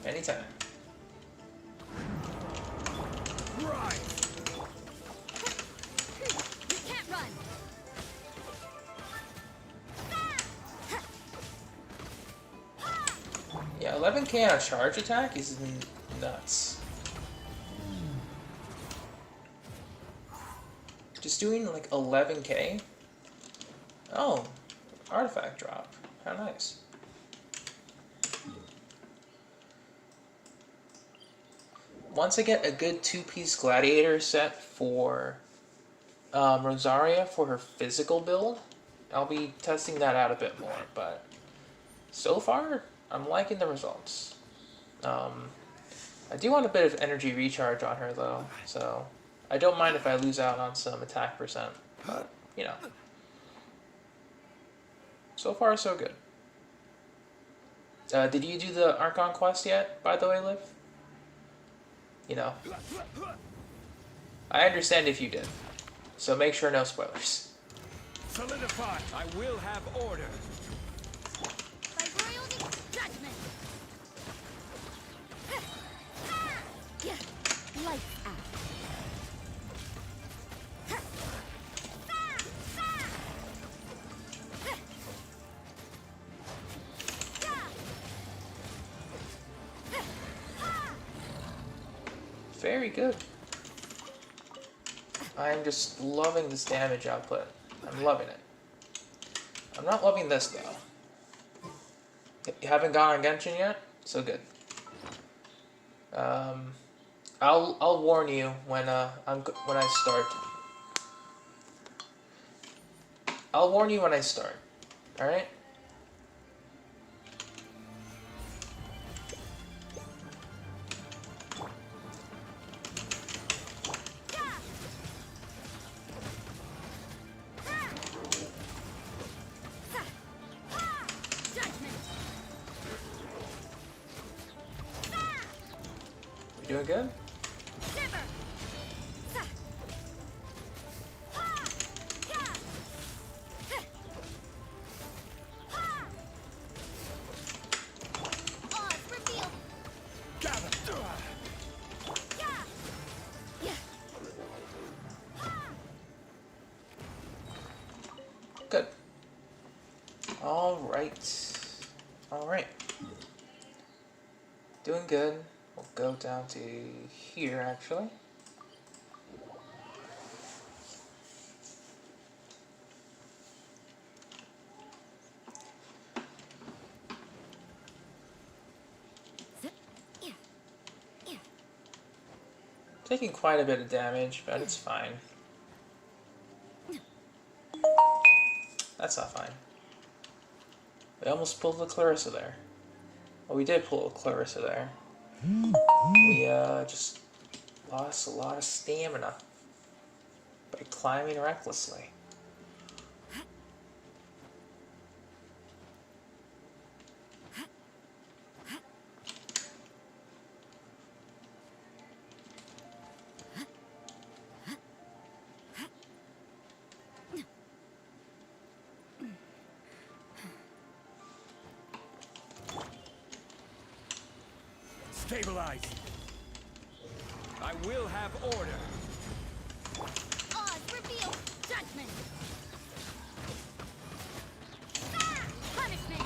Speaker 1: Anytime.
Speaker 4: Right.
Speaker 6: You can't run!
Speaker 1: Yeah, 11k on a charge attack is nuts. Just doing like 11k? Oh, artifact drop. How nice. Once I get a good 2-piece gladiator set for Rosaria for her physical build, I'll be testing that out a bit more, but so far, I'm liking the results. I do want a bit of energy recharge on her though, so I don't mind if I lose out on some attack percent, but, you know. So far, so good. Did you do the Archon quest yet, by the way, Liv? You know. I understand if you did, so make sure no spoilers.
Speaker 4: Solidify. I will have order.
Speaker 6: By royal judgment!
Speaker 9: Lights out.
Speaker 1: Very good. I'm just loving this damage output. I'm loving it. I'm not loving this though. You haven't gone on Genshin yet? So good. I'll warn you when I start. I'll warn you when I start. All right? You doing good? Good. Alright. Doing good. We'll go down to here, actually. Taking quite a bit of damage, but it's fine. That's not fine. We almost pulled the Clarissa there. Well, we did pull a Clarissa there. We just lost a lot of stamina by climbing recklessly.
Speaker 4: Stabilize. I will have order.
Speaker 6: Oz, reveal judgment. Ah! Punishment.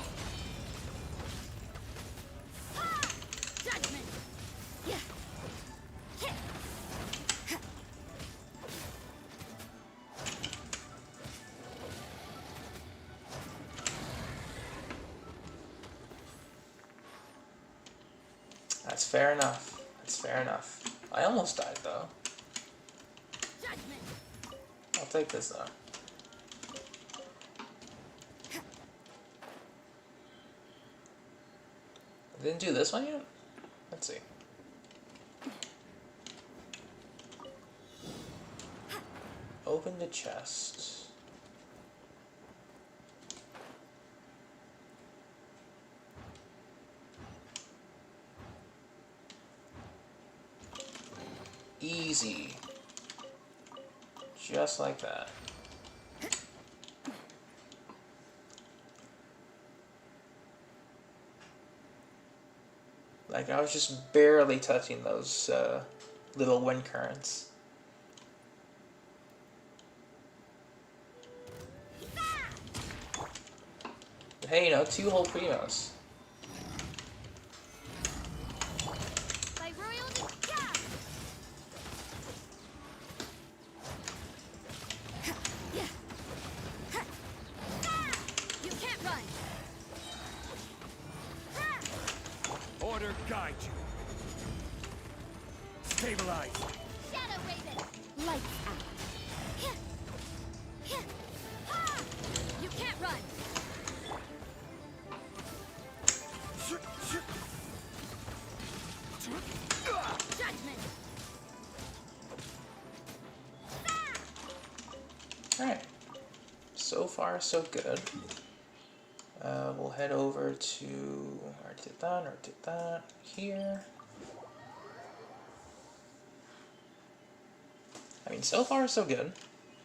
Speaker 6: Ah! Judgment. Yeah. Hit.
Speaker 1: That's fair enough. That's fair enough. I almost died though.
Speaker 6: Judgment.
Speaker 1: I'll take this though. I didn't do this one yet? Let's see. Open the chest. Easy. Just like that. Like I was just barely touching those little wind currents. But hey, you know, 2 whole primos.
Speaker 6: By royal decree. You can't run.
Speaker 4: Order guide you. Stabilize.
Speaker 6: Shadow Raven.
Speaker 9: Lights out.
Speaker 6: You can't run. Judgment.
Speaker 1: Alright. So far, so good. We'll head over to Artitan here. I mean, so far, so good.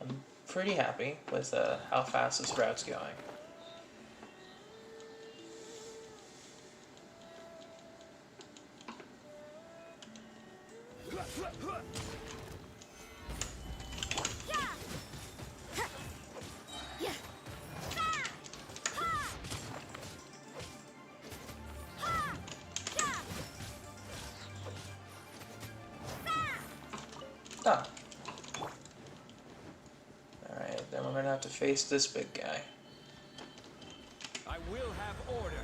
Speaker 1: I'm pretty happy with how fast this route's going. Ah. Alright, then we're gonna have to face this big guy.
Speaker 4: I will have order.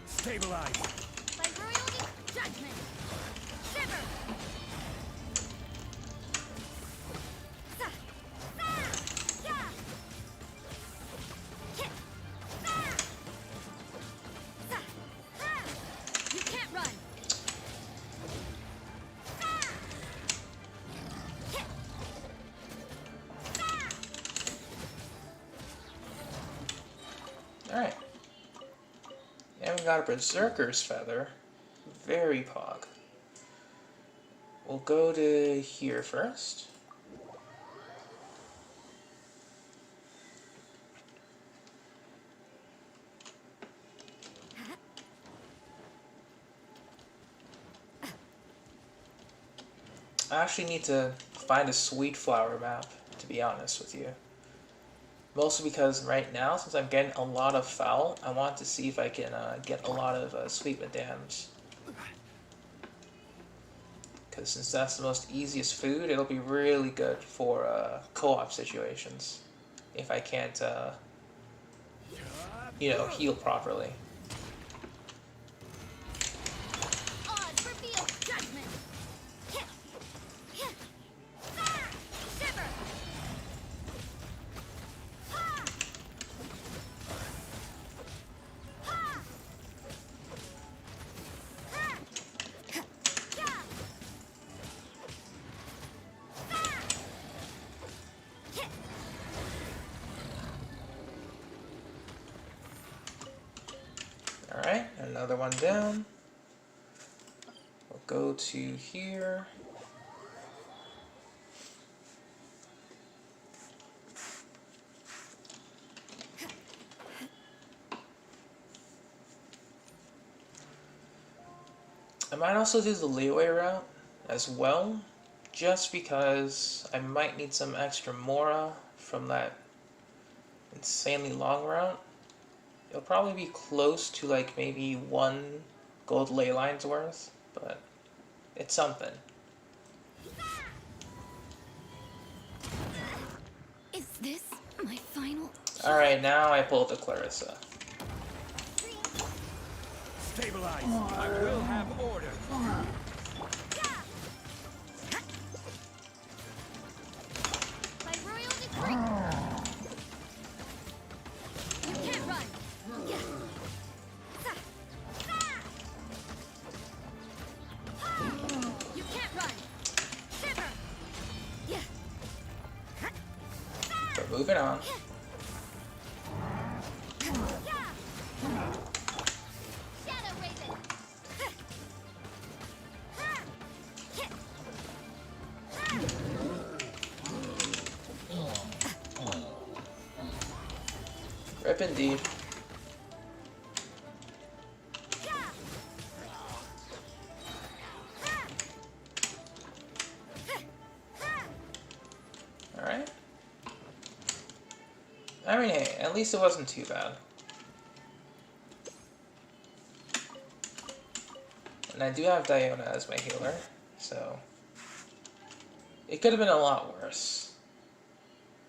Speaker 4: Stabilize.
Speaker 6: By royal judgment. Shiver. You can't run.
Speaker 1: Alright. And we got a Berserker's Feather. Very pog. We'll go to here first. I actually need to find a sweet flower map, to be honest with you. Mostly because right now, since I'm getting a lot of foul, I want to see if I can get a lot of sweet madams. Because since that's the most easiest food, it'll be really good for co-op situations. If I can't, you know, heal properly.
Speaker 6: Oz, reveal judgment.
Speaker 1: another one down. We'll go to here. I might also do the leeway route as well, just because I might need some extra Mora from that insanely long route. It'll probably be close to like maybe 1 gold ley line's worth, but it's something.
Speaker 2: Is this my final?
Speaker 1: Alright, now I pull the Clarissa.
Speaker 4: Stabilize. I will have order.
Speaker 6: By royal decree. You can't run. You can't run. Shiver.
Speaker 1: We're moving on.
Speaker 6: Shadow Raven.
Speaker 1: Rip indeed. Alright. I mean, hey, at least it wasn't too bad. And I do have Diona as my healer, so it could have been a lot worse.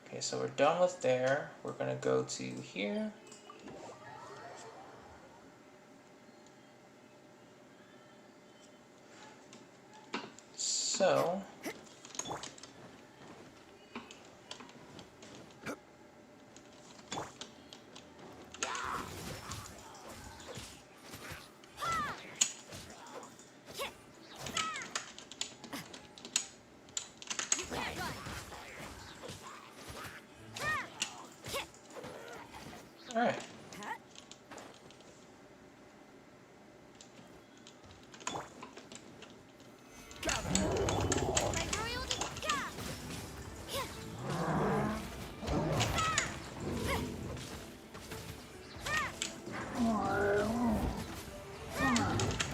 Speaker 1: Okay, so we're done with there. We're gonna go to here. So alright.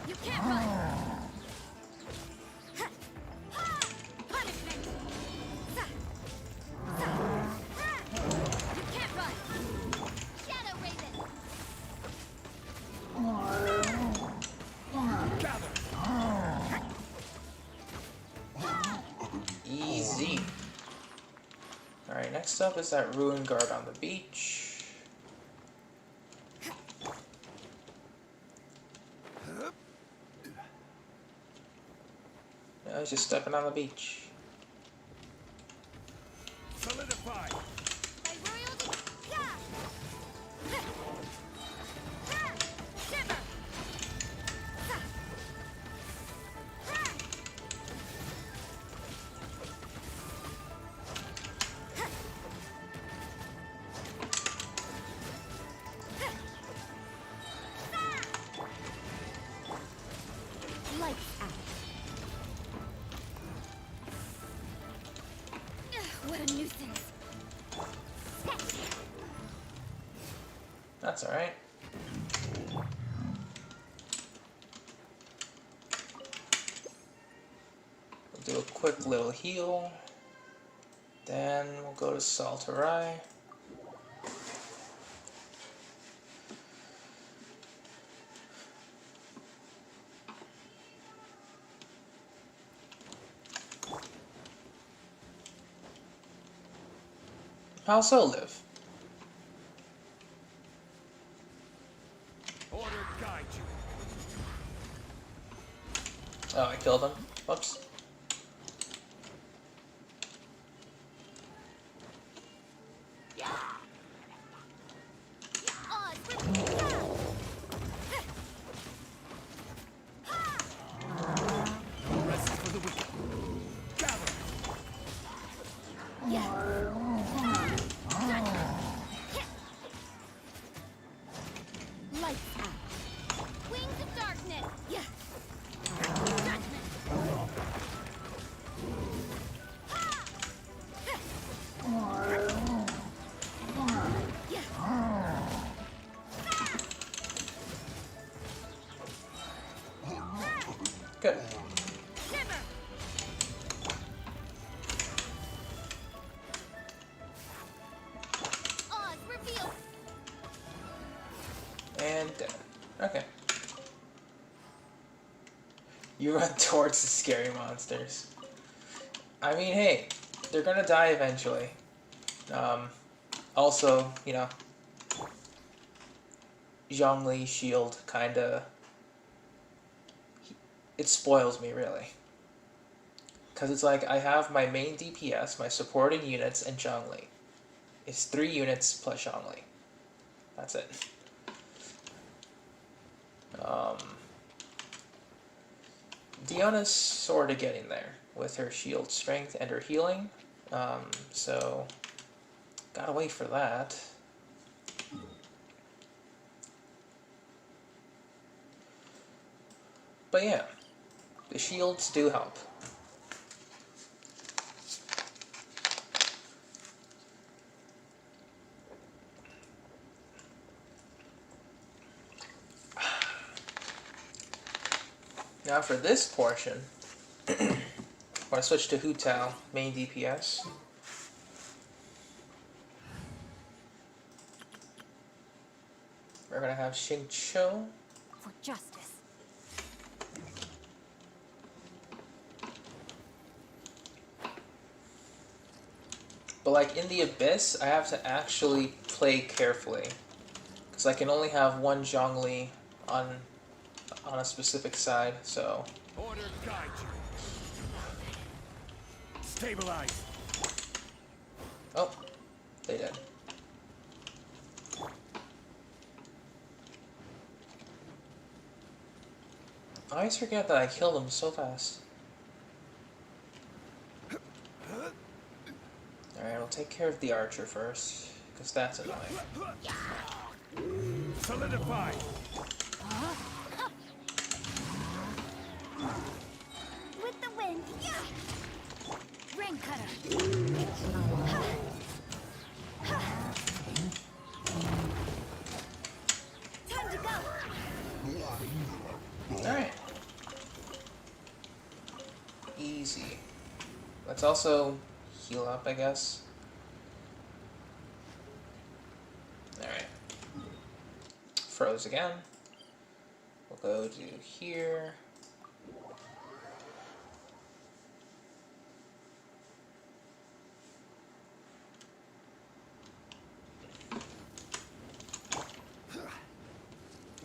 Speaker 6: You can't run. Punishment. You can't run. Shadow Raven.
Speaker 1: Easy. Alright, next up is that ruin guard on the beach. I was just stepping on the beach.
Speaker 4: Solidify.
Speaker 6: By royal Shiver.
Speaker 9: Lights out.
Speaker 2: What a nuisance.
Speaker 1: That's alright. We'll do a quick little heal. Then we'll go to Saltarai. I'll also live.
Speaker 4: Order guide you.
Speaker 1: Oh, I killed him. Whoops.
Speaker 4: Rest is for the weak. Gather.
Speaker 9: Lights out.
Speaker 6: Wings
Speaker 1: Good.
Speaker 6: Shimmer. Oz, reveal.
Speaker 1: And dead. Okay. You run towards the scary monsters. I mean, hey, they're gonna die eventually. Also, you know, Zhongli's shield kinda... It spoils me, really. Because it's like, I have my main DPS, my supporting units, and Zhongli. It's 3 units plus Zhongli. That's it. Diona's sort of getting there with her shield strength and her healing. So, gotta wait for that. But yeah, the shields do help. Now for this portion, I'm going to switch to Hu Tao, main DPS. We're going to have Xing Qiu.
Speaker 9: For justice.
Speaker 1: But like in the Abyss, I have to actually play carefully. Because I can only have one Zhongli on a specific side, so...
Speaker 4: Order guide you. Stabilize.
Speaker 1: Oh, they did. I always forget that I killed them so fast. Alright, we'll take care of the archer first, because that's annoying.
Speaker 4: Solidify.
Speaker 6: With the wind.
Speaker 2: Rain cutter.
Speaker 6: Time to go.
Speaker 1: Alright. Easy. Let's also heal up, I guess. Alright. Froze again. We'll go to here.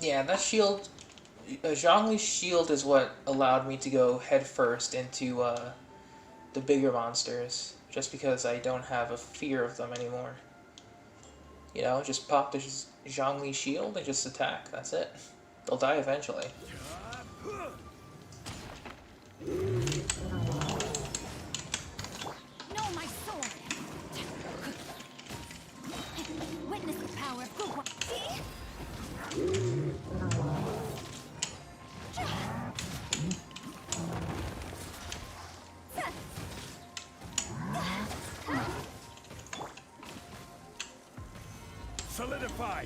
Speaker 1: Yeah, that shield... Zhongli's shield is what allowed me to go headfirst into the bigger monsters, just because I don't have a fear of them anymore. You know, just pop the Zhongli shield and just attack, that's it. They'll die eventually.
Speaker 2: No, my sword. Witness the power of good one.
Speaker 4: Solidify.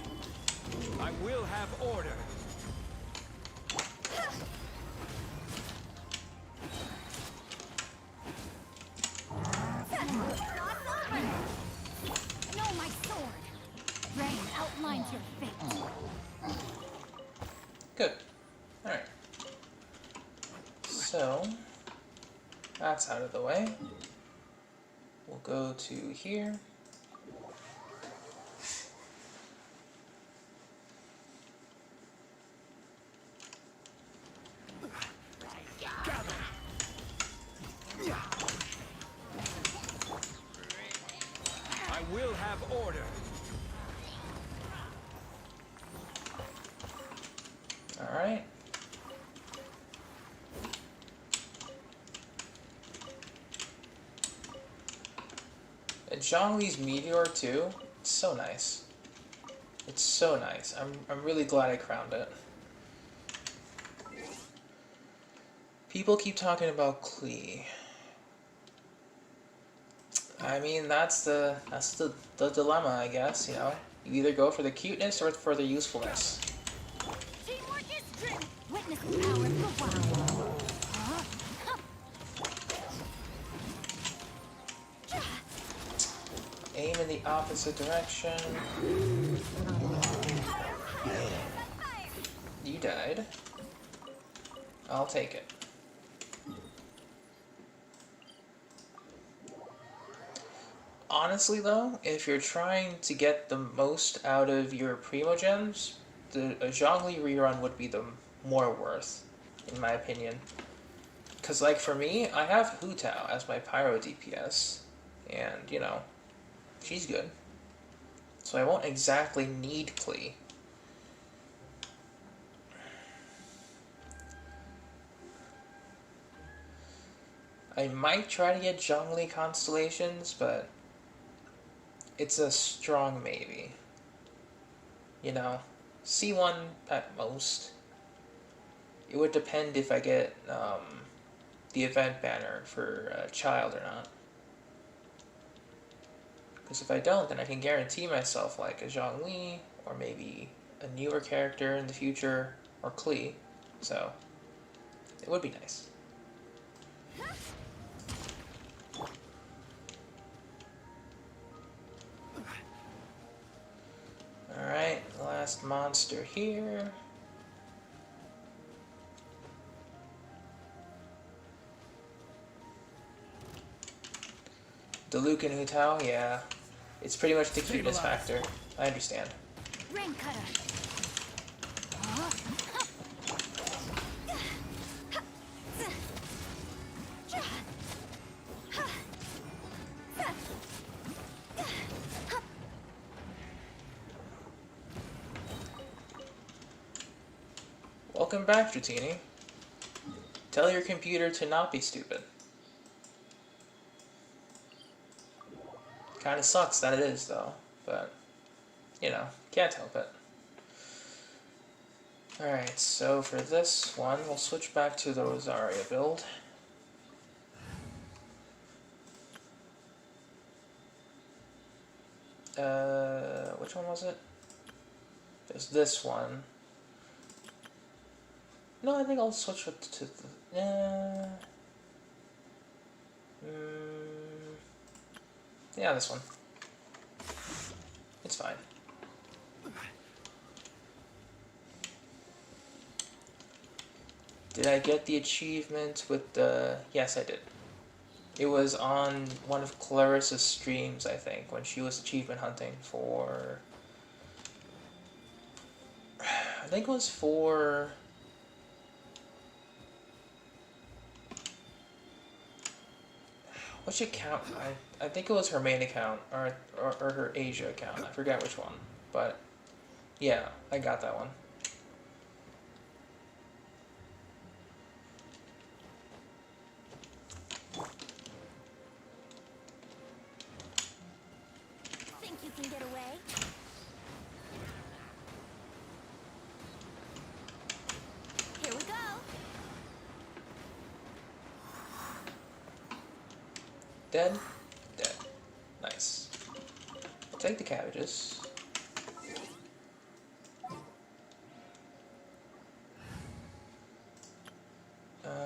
Speaker 4: I will have order.
Speaker 2: No, my sword. Rain outlines your fate.
Speaker 1: Good. Alright. So, that's out of the way. We'll go to here.
Speaker 4: I will have order.
Speaker 1: Alright. And Zhongli's meteor too. It's so nice. It's so nice. I'm really glad I crowned it. People keep talking about Klee. I mean, that's the dilemma, I guess, you know? You either go for the cuteness or for the usefulness.
Speaker 2: Teamwork is dream. Witness the power of good one.
Speaker 1: opposite direction. You died. I'll take it. Honestly though, if you're trying to get the most out of your Primogems, a Zhongli rerun would be the more worth, in my opinion. Because, like, for me, I have Hu Tao as my Pyro DPS, and, you know, she's good. So I won't exactly need Klee. I might try to get Zhongli constellations, but it's a strong maybe. You know, C1 at most. It would depend if I get the event banner for Child or not. Because if I don't, then I can guarantee myself like a Zhongli, or maybe a newer character in the future, or Klee. So, it would be nice. Alright, last monster here. The Luke and Hu Tao, yeah. It's pretty much the cuteness factor. I understand.
Speaker 2: Rain cutter.
Speaker 1: Welcome back, Dratini. Tell your computer to not be stupid. Kinda sucks that it is, though. But, you know, can't help it. Alright, so for this one, we'll switch back to the Rosaria build. Which one was it? There's this one. No, I think I'll switch it to the... yeah, this one. It's fine. Did I get the achievement with the... Yes, I did. It was on one of Clarissa's streams, I think, when she was achievement hunting for... I think it was for... Which account? I think it was her main account, or her Asia account. I forget which one. But, yeah, I got that one.
Speaker 6: Think you can get away? Here we go.
Speaker 1: Dead? Dead. Nice. I'll take the cabbages.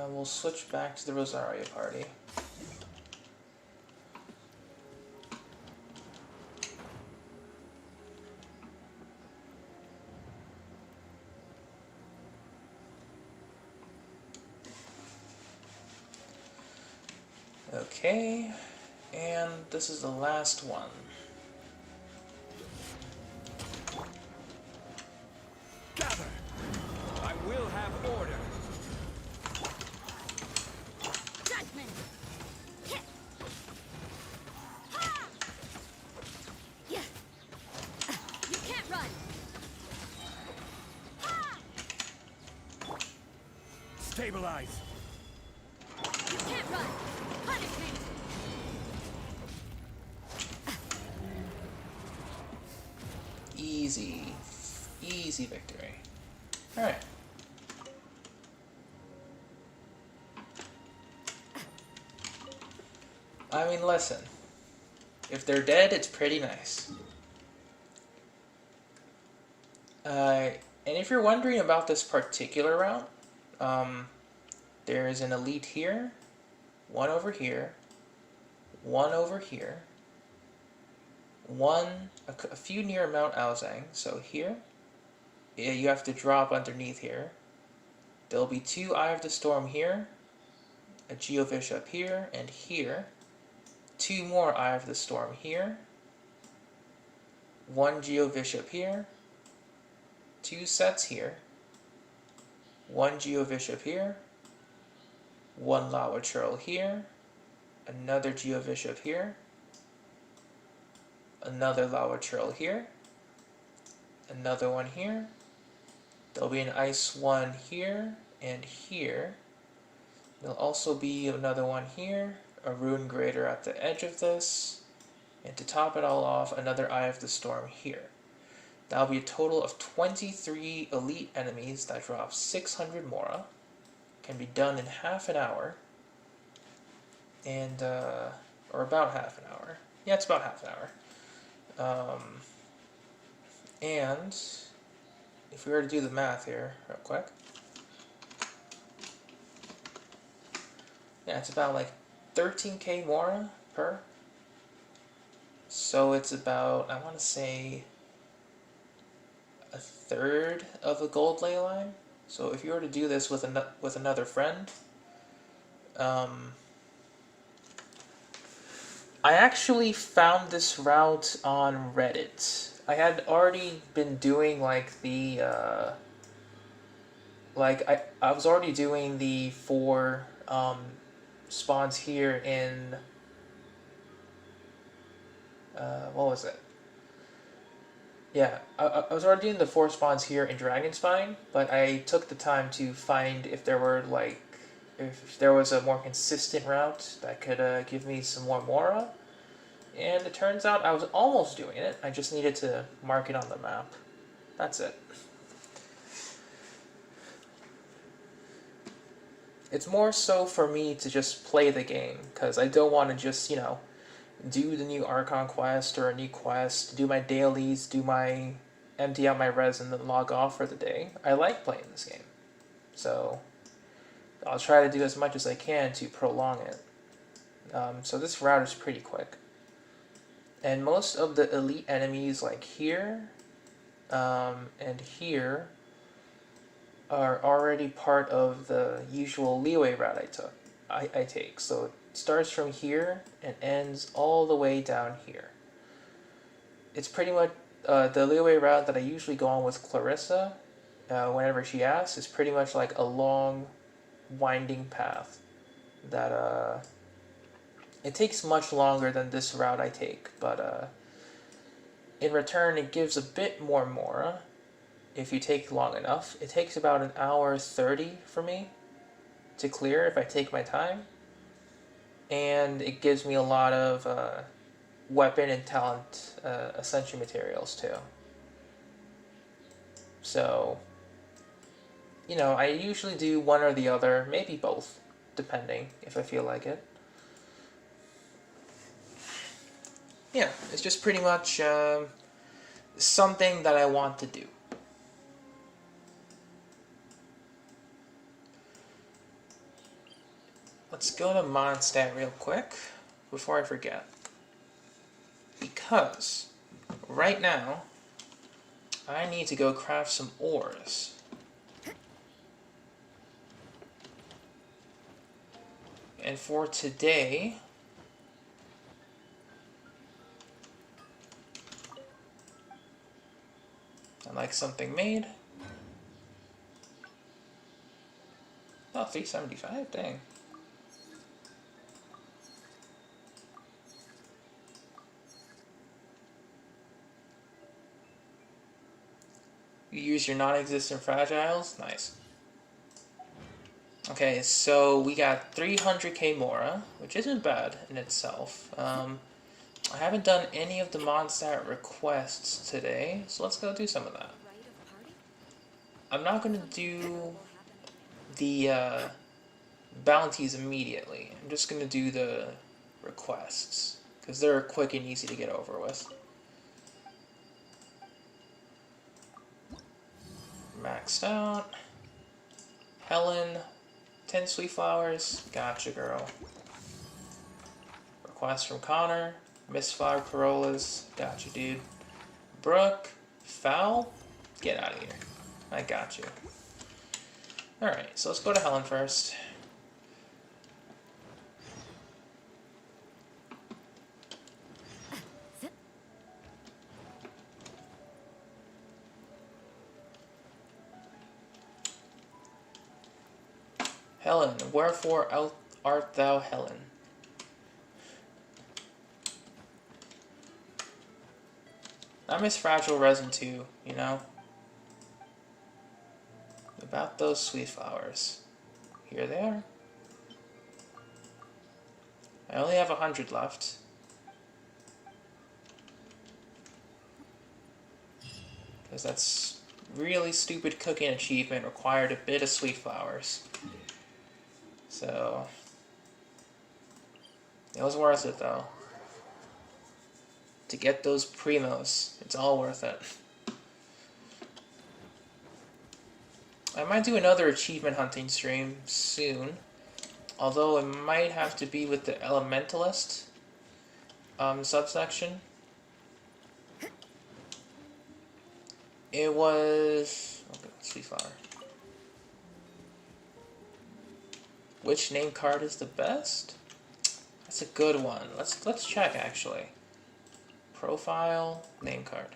Speaker 1: We'll switch back to the Rosaria party. Okay, and this is the last one.
Speaker 4: Gather! I will have order.
Speaker 6: Judgment. Hit. Yeah. You can't run.
Speaker 4: Stabilize.
Speaker 6: You can't run. Punishment.
Speaker 1: Easy. Easy victory. Alright. I mean, listen. If they're dead, it's pretty nice. And if you're wondering about this particular route, there is an elite here, one over here, one over here, a few near Mount Aozang. So here, yeah, you have to drop underneath here. There'll be 2 Eye of the Storm here, a Geofish up here, and here. 2 more Eye of the Storm here. 1 Geofish up here. 2 sets here. 1 Geofish up here. 1 Lava Churl here. Another Geofish up here. Another Lava Churl here. Another one here. There'll be an Ice one here and here. There'll also be another one here, a Rune Grader at the edge of this, and to top it all off, another Eye of the Storm here. That'll be a total of 23 elite enemies that drop 600 Mora. Can be done in half an hour, and or about half an hour. Yeah, it's about half an hour. And if we were to do the math here real quick, yeah, it's about like 13k Mora per. So it's about, I want to say, a third of a gold ley line. So if you were to do this with another friend, I actually found this route on Reddit. I had already been doing like the I was already doing the 4 spawns here in what was it? Yeah, I was already doing the 4 spawns here in Dragonspine, but I took the time to find if there were like if there was a more consistent route that could give me some more Mora. And it turns out I was almost doing it. I just needed to mark it on the map. That's it. It's more so for me to just play the game, because I don't want to just, you know, do the new Archon quest or a new quest, do my dailies, empty out my res and then log off for the day. I like playing this game. So I'll try to do as much as I can to prolong it. So this route is pretty quick. And most of the elite enemies like here and here are already part of the usual leeway route I take. So it starts from here and ends all the way down here. It's pretty much the leeway route that I usually go on with Clarissa whenever she asks is pretty much like a long winding path that it takes much longer than this route I take, but in return it gives a bit more Mora if you take long enough. It takes about an hour 30 for me to clear if I take my time, and it gives me a lot of weapon and talent ascension materials too. So, you know, I usually do one or the other, maybe both, depending if I feel like it. Yeah, it's just pretty much something that I want to do. Let's go to Mondstadt real quick before I forget. Because right now I need to go craft some ores. And for today, I'd like something made. Oh, 375, dang. You use your non-existent fragiles? Nice. Okay, so we got 300k Mora, which isn't bad in itself. I haven't done any of the Mondstadt requests today, so let's go do some of that. I'm not going to do the bounties immediately. I'm just going to do the requests, because they're quick and easy to get over with. Maxed out. Helen, 10 sweet flowers. Gotcha, girl. Request from Connor. Mistflower Corollas. Gotcha, dude. Brooke. Foul? Get out of here. I got you. Alright, so let's go to Helen first. Helen, wherefore art thou Helen? I miss Fragile Resin too, you know? About those sweet flowers. Here they are. I only have 100 left. Because that's really stupid cooking achievement required a bit of sweet flowers. So it was worth it though. To get those primos, it's all worth it. I might do another achievement hunting stream soon, although it might have to be with the Elementalist subsection. It was... okay, sweet flower. Which name card is the best? That's a good one. Let's check actually. Profile, name card.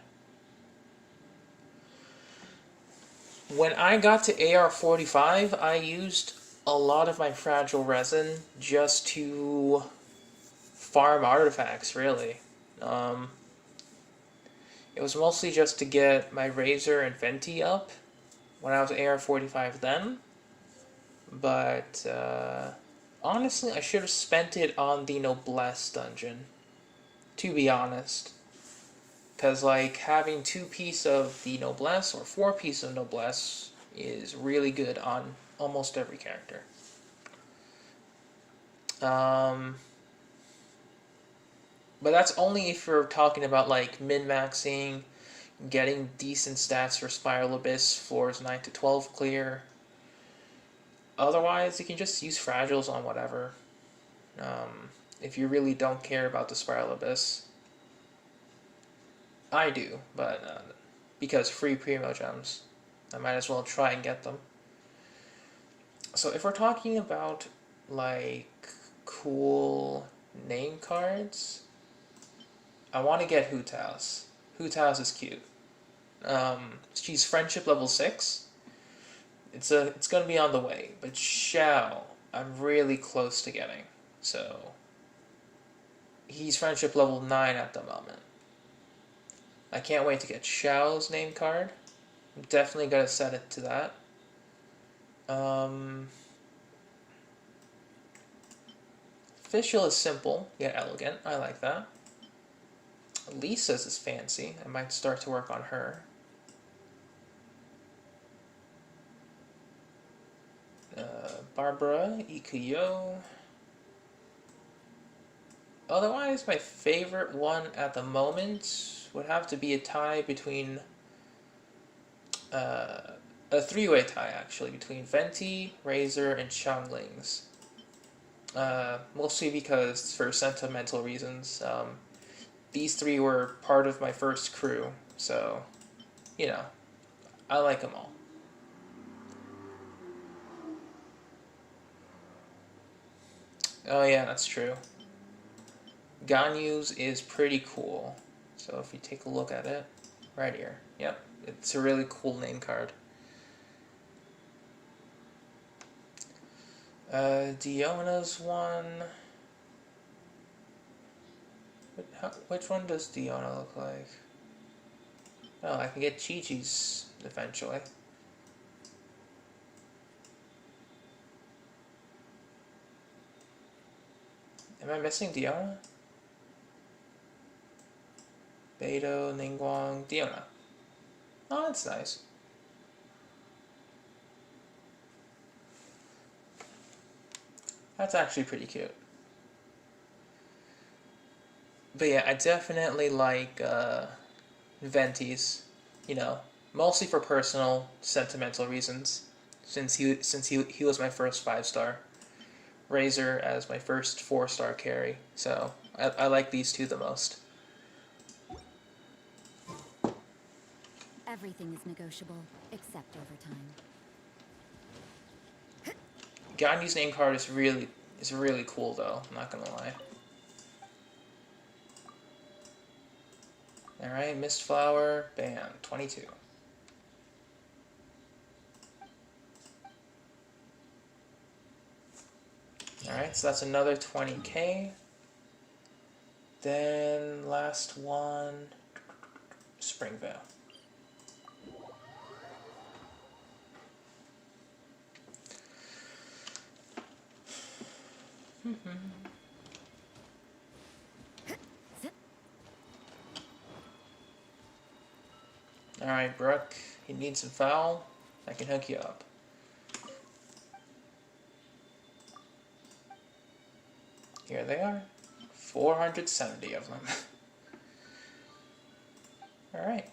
Speaker 1: When I got to AR-45, I used a lot of my Fragile Resin just to farm artifacts, really. It was mostly just to get my Razor and Venti up when I was AR-45 then. But honestly, I should have spent it on the Noblesse dungeon, to be honest. Because, like, having 2-piece of the Noblesse or 4-piece of Noblesse is really good on almost every character. But that's only if you're talking about, like, min-maxing, getting decent stats for Spiral Abyss floors 9 to 12 clear. Otherwise, you can just use Fragiles on whatever. If you really don't care about the Spiral Abyss. I do, but because free Primo Gems, I might as well try and get them. So if we're talking about, like, cool name cards, I want to get Hoot House. Hoot House is cute. She's Friendship level 6. It's going to be on the way, but Xiao, I'm really close to getting. So he's Friendship level 9 at the moment. I can't wait to get Xiao's name card. I'm definitely going to set it to that. Official is simple, yet elegant. I like that. Lisa's is fancy. I might start to work on her. Barbara, Ikuyo. Otherwise, my favorite one at the moment would have to be a tie between... a 3-way tie, actually, between Venti, Razor, and Xianglings. Mostly because, for sentimental reasons, these 3 were part of my first crew, so, you know, I like them all. Oh yeah, that's true. Ganyu's is pretty cool. So if you take a look at it, right here. Yep, it's a really cool name card. Diona's one. Which one does Diona look like? Oh, I can get Chi-Chi's eventually. Am I missing Diona? Beidou, Ningguang, Diona. Oh, that's nice. That's actually pretty cute. But yeah, I definitely like Venti's, you know, mostly for personal, sentimental reasons, since he was my first 5-star. Razor as my first 4-star carry, so I like these two the most.
Speaker 9: Everything is negotiable, except overtime.
Speaker 1: Ganyu's name card is really cool though, I'm not gonna lie. Alright, Mistflower, bam, 22. Alright, so that's another 20k. Then last one, Springvale. Alright, Brooke, you need some foul? I can hook you up. Here they are. 470 of them. Alright.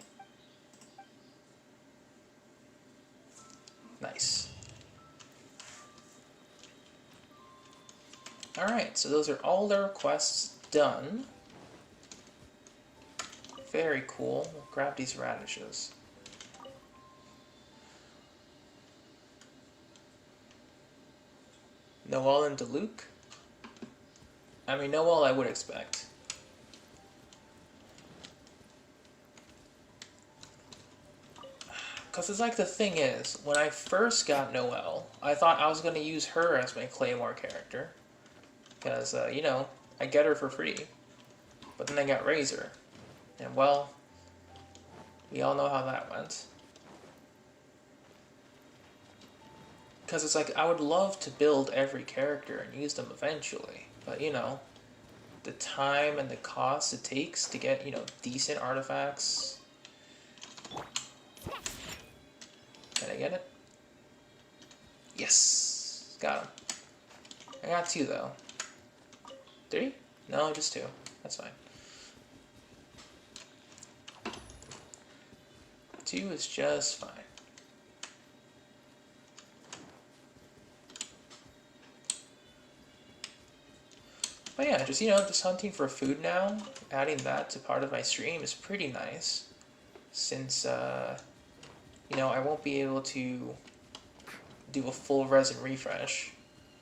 Speaker 1: Nice. Alright, so those are all the requests done. Very cool. We'll grab these radishes. Noel and Diluc? I mean, Noel I would expect. Because it's like the thing is, when I first got Noel, I thought I was going to use her as my Claymore character. Because, you know, I get her for free. But then I got Razor. And well, we all know how that went. Because it's like, I would love to build every character and use them eventually. But, you know, the time and the cost it takes to get, you know, decent artifacts. Can I get it? Yes! Got him. I got 2 though. 3? No, just 2. That's fine. 2 is just fine. But yeah, just, you know, just hunting for food now, adding that to part of my stream is pretty nice. Since, you know, I won't be able to do a full resin refresh.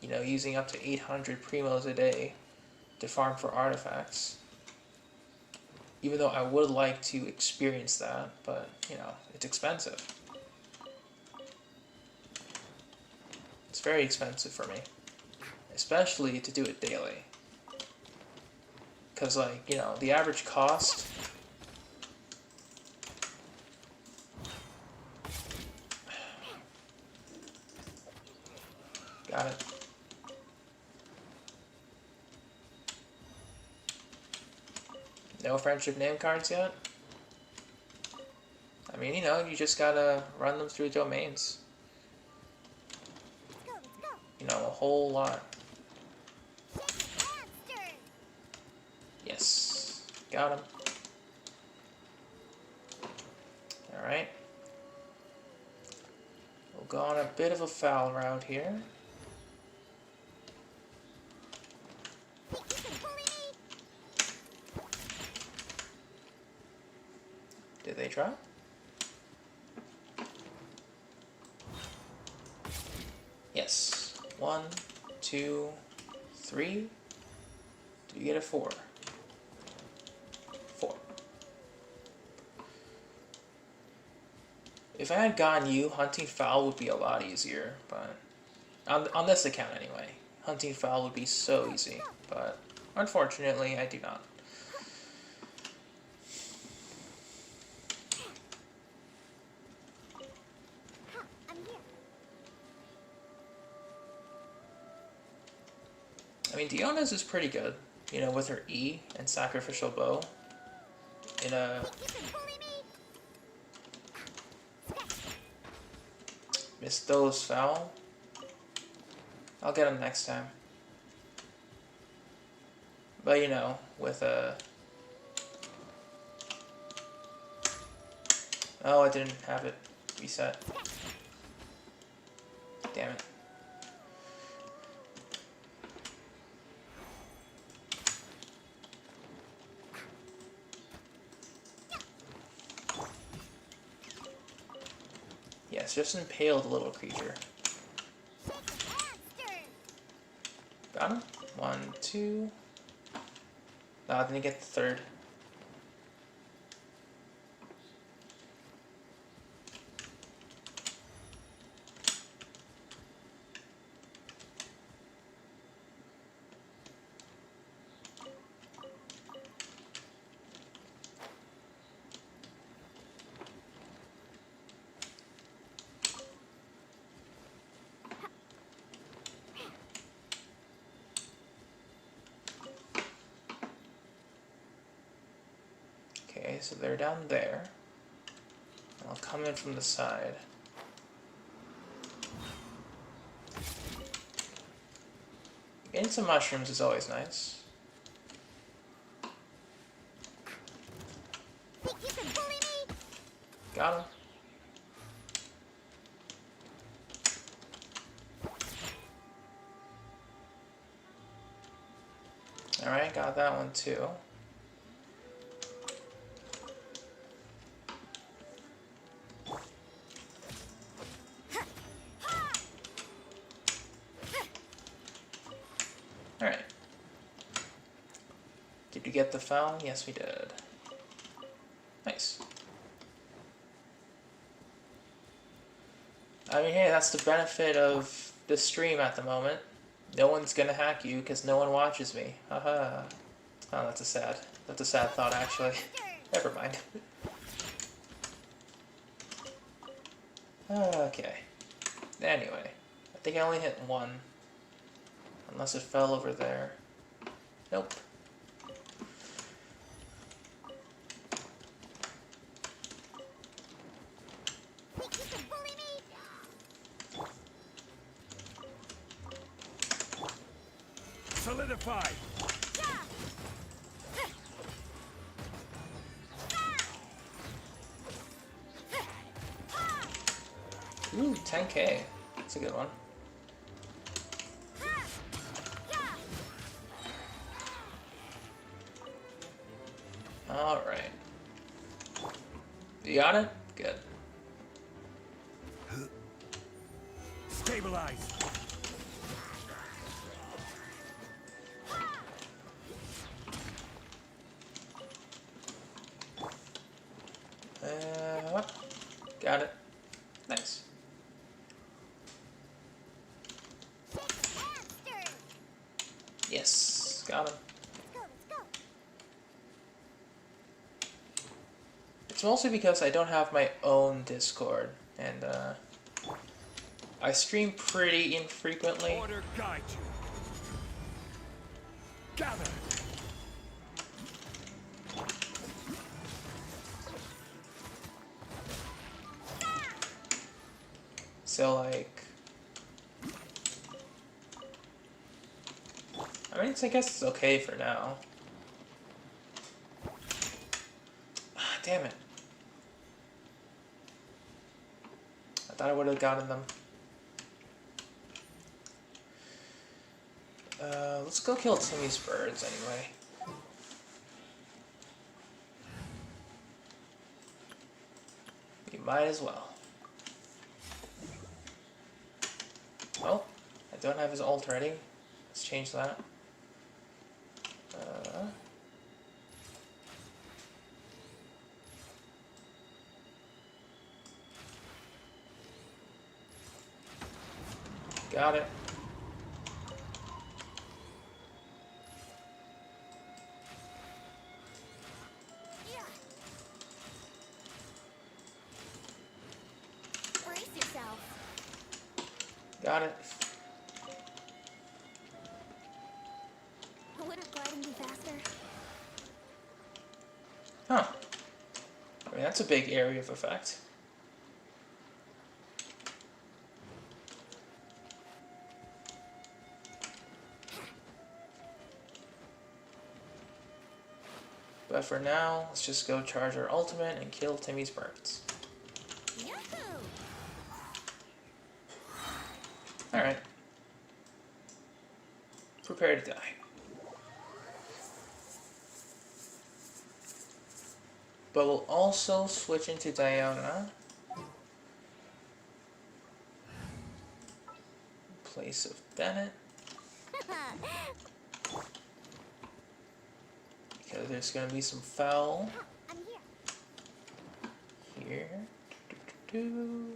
Speaker 1: You know, using up to 800 primos a day to farm for artifacts. Even though I would like to experience that, but, you know, it's expensive. It's very expensive for me. Especially to do it daily. Because, like, you know, the average cost... Got it. No friendship name cards yet? I mean, you know, you just gotta run them through domains. You know, a whole lot. Yes. Got him. Alright. We'll go on a bit of a foul route here. Did they drop? Yes. 1, 2, 3. Did you get a 4? 4. If I had gotten you, hunting fowl would be a lot easier, but on this account anyway. Hunting fowl would be so easy, but unfortunately I do not. I mean, Diona's is pretty good, you know, with her E and Sacrificial Bow. In a... Missed those foul. I'll get them next time. But, you know, with a... Oh, I didn't have it reset. Damn it. Nice, just impaled a little creature. Got him? 1, 2. No, didn't get the third. Okay, so they're down there. I'll come in from the side. Getting some mushrooms is always nice.
Speaker 6: Think you can bully me?
Speaker 1: Got him. Alright, got that one too. Alright. Did you get the foul? Yes, we did. Nice. I mean, hey, that's the benefit of the stream at the moment. No one's gonna hack you because no one watches me. Haha. Oh, that's a sad thought, actually. Never mind. Okay. Anyway, I think I only hit one. Unless it fell over there. Nope.
Speaker 6: Think you can bully me?
Speaker 4: Solidify!
Speaker 1: Ooh, 10k. That's a good one. Alright. You got it? Good.
Speaker 4: Stabilize!
Speaker 1: Got it. Nice. Yes, got him.
Speaker 6: Let's go.
Speaker 1: It's mostly because I don't have my own Discord, and I stream pretty infrequently.
Speaker 4: Order guide you. Gather!
Speaker 1: So like, I mean, I guess it's okay for now. Ah, damn it. I thought I would have gotten them. Let's go kill Timmy's birds anyway. We might as well. Oh, I don't have his ult ready. Let's change that. Got it.
Speaker 6: Brace yourself.
Speaker 1: Got it.
Speaker 6: Wouldn't gliding be faster?
Speaker 1: Huh. I mean, that's a big area of effect. But for now, let's just go charge our ultimate and kill Timmy's birds.
Speaker 6: Yahoo!
Speaker 1: Alright. Prepare to die. But we'll also switch into Diona. place of Bennett. Because there's going to be some foul
Speaker 6: I'm here.
Speaker 1: here. Do-do-do.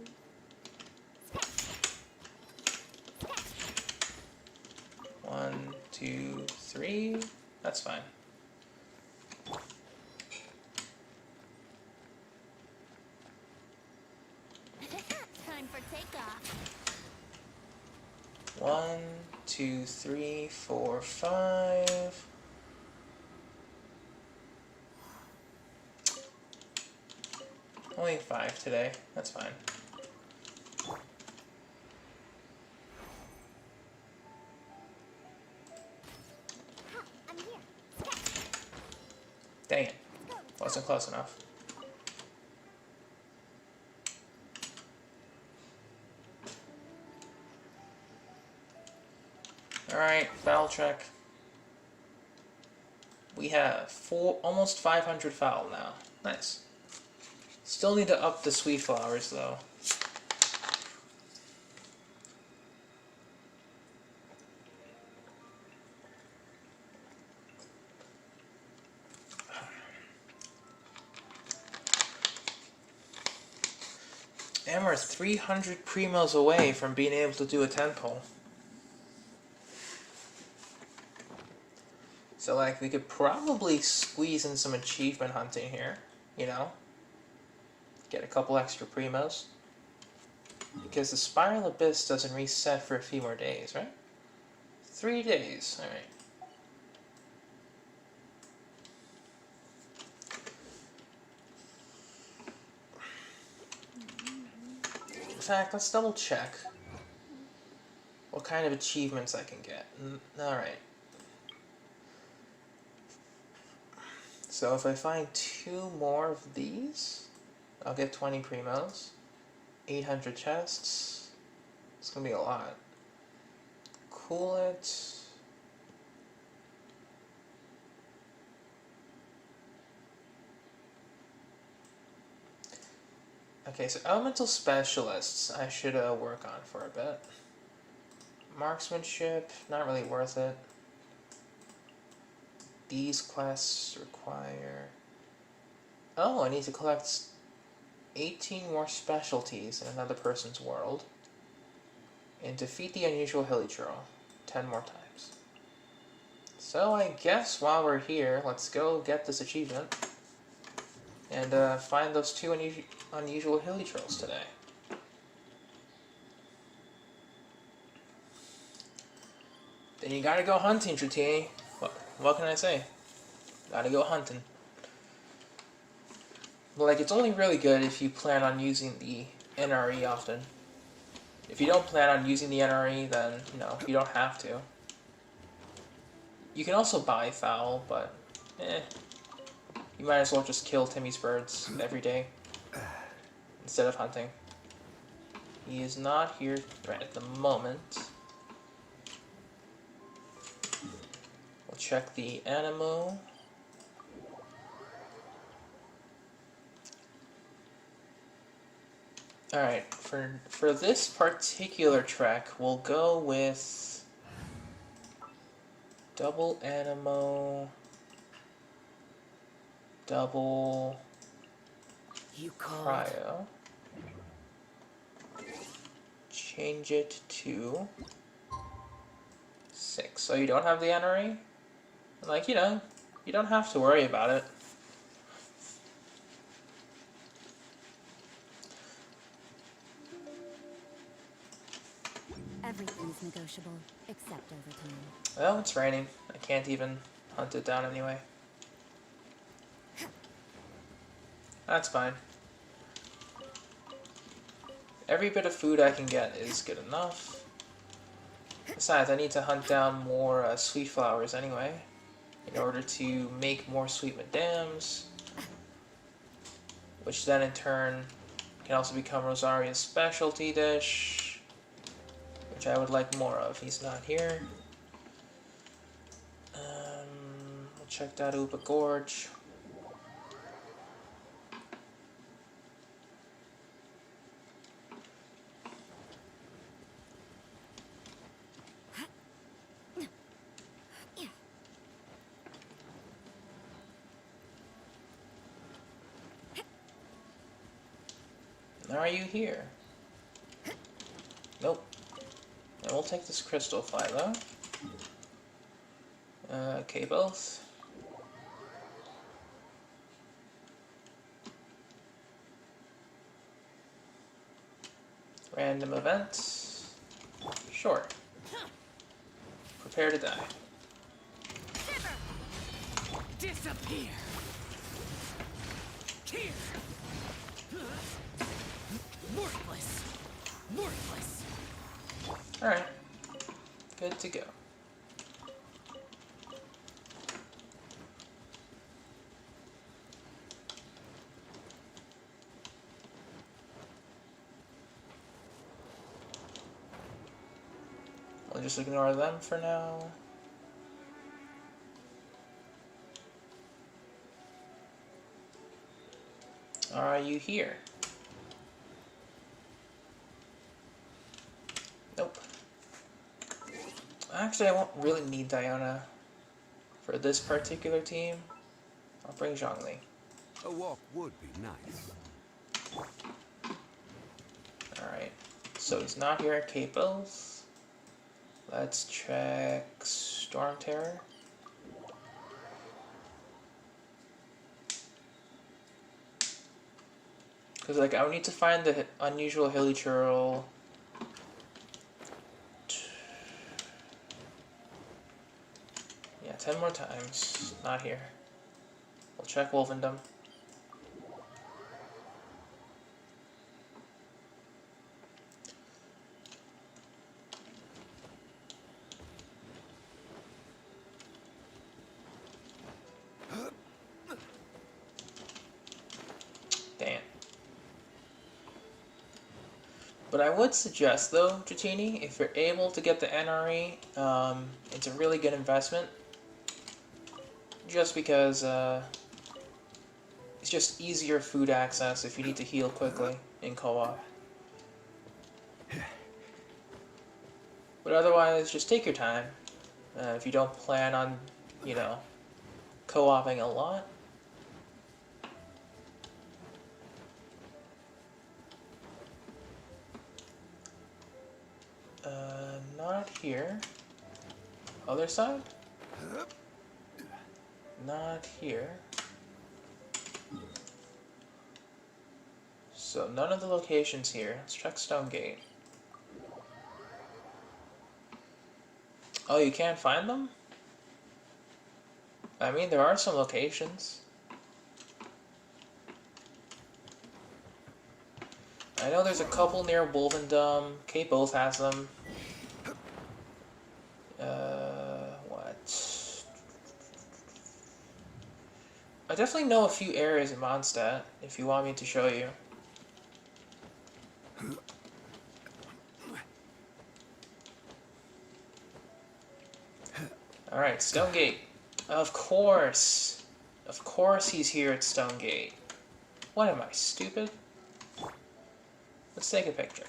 Speaker 1: One, two, three. That's fine.
Speaker 6: Time for takeoff.
Speaker 1: 1, 2, 3, 4, 5. Only 5 today. That's fine.
Speaker 6: I'm here.
Speaker 1: Dang it. Wasn't close enough. Alright, foul check. We have almost 500 foul now. Nice. Still need to up the sweet flowers though. And we're 300 primos away from being able to do a 10 pull. So like we could probably squeeze in some achievement hunting here, you know? Get a couple extra primos. Because the Spiral Abyss doesn't reset for a few more days, right? 3 days, alright. In fact, let's double check what kind of achievements I can get. Alright. So if I find 2 more of these, I'll get 20 primos. 800 chests. It's gonna be a lot. Cool it. Okay, so elemental specialists I should work on for a bit. Marksmanship, not really worth it. These quests require... Oh, I need to collect 18 more specialties in another person's world. And defeat the unusual Hilichurl 10 more times. So I guess while we're here, let's go get this achievement. And find those 2 unusual Hilichurls today. Then you gotta go hunting, Dratini. What can I say? Gotta go hunting. Like, it's only really good if you plan on using the NRE often. If you don't plan on using the NRE, then, you know, you don't have to. You can also buy foul, but, you might as well just kill Timmy's birds every day instead of hunting. He is not here right at the moment. We'll check the Anemo. Alright, for this particular trek, we'll go with double Anemo, double cryo. Change it to 6. So you don't have the NRE? Like, you know, you don't have to worry about it.
Speaker 9: Everything's negotiable, except overtime.
Speaker 1: Well, it's raining. I can't even hunt it down anyway. That's fine. Every bit of food I can get is good enough. Besides, I need to hunt down more sweet flowers anyway, in order to make more sweet madams, which then in turn can also become Rosaria's specialty dish, which I would like more of. He's not here. We'll check that Upa Gorge. Are you here? Nope. And we'll take this crystal fly though. Cables. Random events. Short. Prepare to die.
Speaker 3: Disappear. Here. Worthless. Worthless.
Speaker 1: Alright. Good to go. We'll just ignore them for now. Are you here? Nope. Actually, I won't really need Diana for this particular team. I'll bring Zhongli.
Speaker 5: A walk would be nice.
Speaker 1: Alright. So he's not here at Capos. Let's check Storm Terror. Because, like, I would need to find the unusual hilly churl. Yeah, 10 more times. Not here. We'll check Wolvendom. Damn. But I would suggest, though, Dratini, if you're able to get the NRE, it's a really good investment. Just because it's just easier food access if you need to heal quickly in co-op. But otherwise, just take your time. If you don't plan on, you know, co-oping a lot. Not here. Other side? Not here. So none of the locations here. Let's check Stonegate. Oh, you can't find them? I mean, there are some locations. I know there's a couple near Wolvendom. Kate both has them. What? I definitely know a few areas in Mondstadt, if you want me to show you. Alright, Stonegate. Of course! Of course he's here at Stonegate. What am I, stupid? Let's take a picture.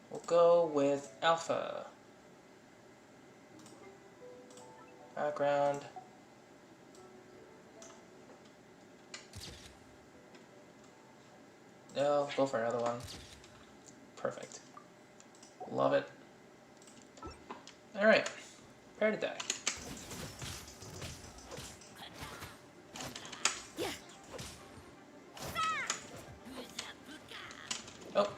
Speaker 1: We'll go with Alpha. Background. No, go for another one. Perfect. Love it. Alright. Prepare to die. Oh.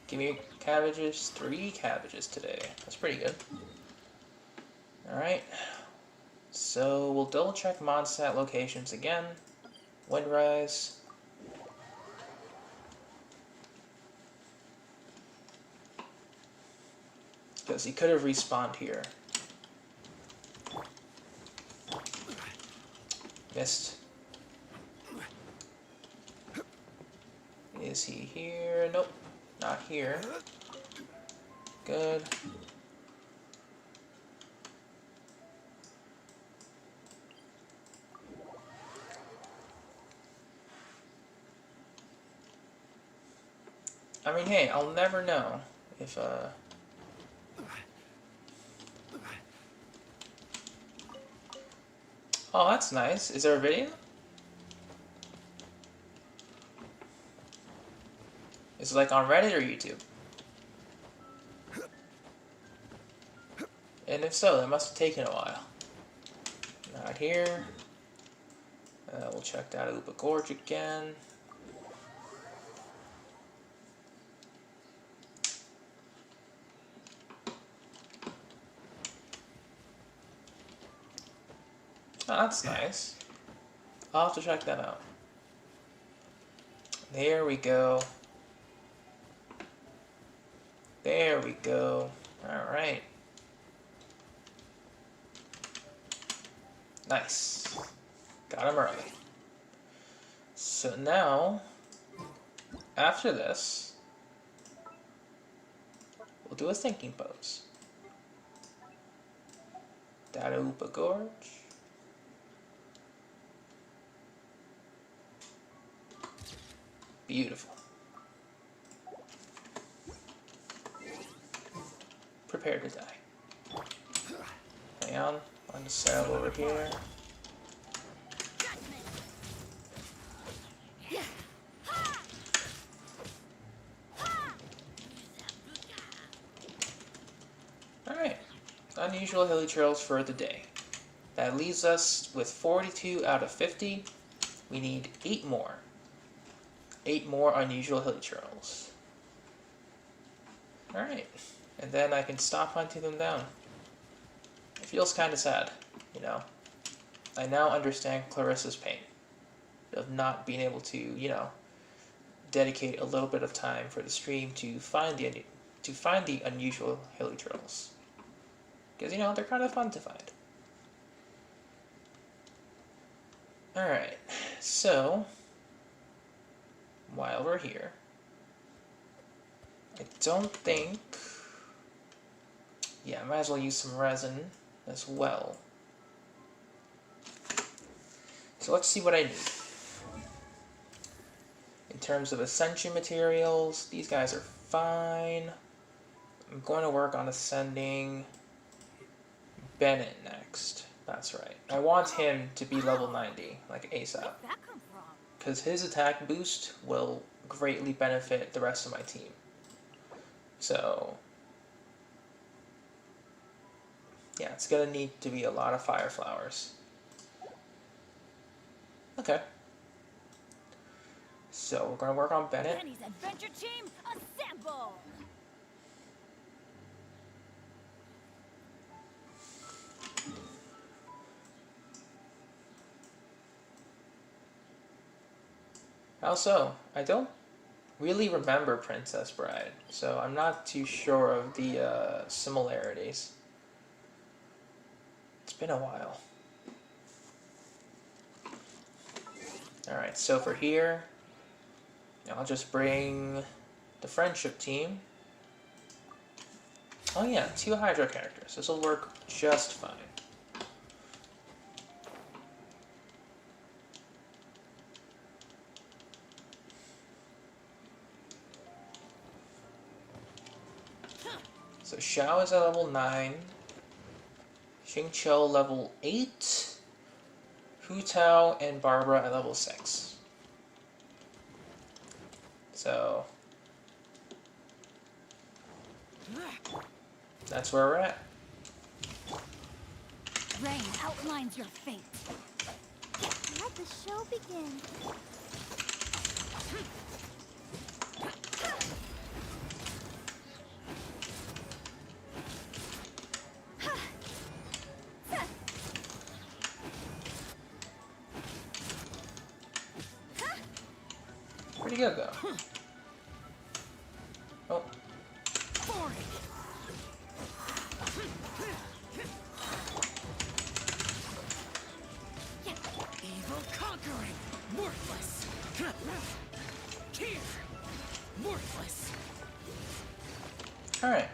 Speaker 1: Give me cabbages. 3 cabbages today. That's pretty good. Alright. So we'll double check Mondstadt locations again. Windrise. Because he could have respawned here. Missed. Is he here? Nope. Not here. Good. I mean, hey, I'll never know if, Oh, that's nice. Is there a video? Is it like on Reddit or YouTube? And if so, that must have taken a while. Not here. We'll check out Upa Gorge again. Oh, that's nice. I'll have to check that out. There we go. There we go. Alright. Nice. Got him early. So now, after this, we'll do a thinking pose. Upa Gorge. Beautiful. Prepare to die. Hang on. I'm just set over here. Alright. Unusual hilly trails for the day. That leaves us with 42 out of 50. We need 8 more. 8 more unusual hilly trails. Alright. And then I can stop hunting them down. It feels kind of sad, you know. I now understand Clarissa's pain of not being able to, you know, dedicate a little bit of time for the stream to find the unusual hilly trails. Because, you know, they're kind of fun to find. Alright, so while we're here, I don't think... Yeah, I might as well use some resin as well. So let's see what I need. In terms of ascension materials, these guys are fine. I'm going to work on ascending Bennett next. That's right. I want him to be level 90, like ASAP. Because his attack boost will greatly benefit the rest of my team. So... yeah, it's gonna need to be a lot of fire flowers. Okay. So we're gonna work on Bennett.
Speaker 2: Penny's adventure team, assemble!
Speaker 1: Also, I don't really remember Princess Bride, so I'm not too sure of the similarities. It's been a while. Alright, so for here, I'll just bring the friendship team. Oh yeah, 2 Hydra characters. This will work just fine. So Xiao is at level 9. Xingqiu level 8. Hu Tao and Barbara at level 6. So that's where we're at.
Speaker 2: Rain outlines your fate.
Speaker 6: Let the show begin.
Speaker 1: Pretty good though. Oh.
Speaker 3: Evil conquering, worthless. Here, worthless.
Speaker 1: All right.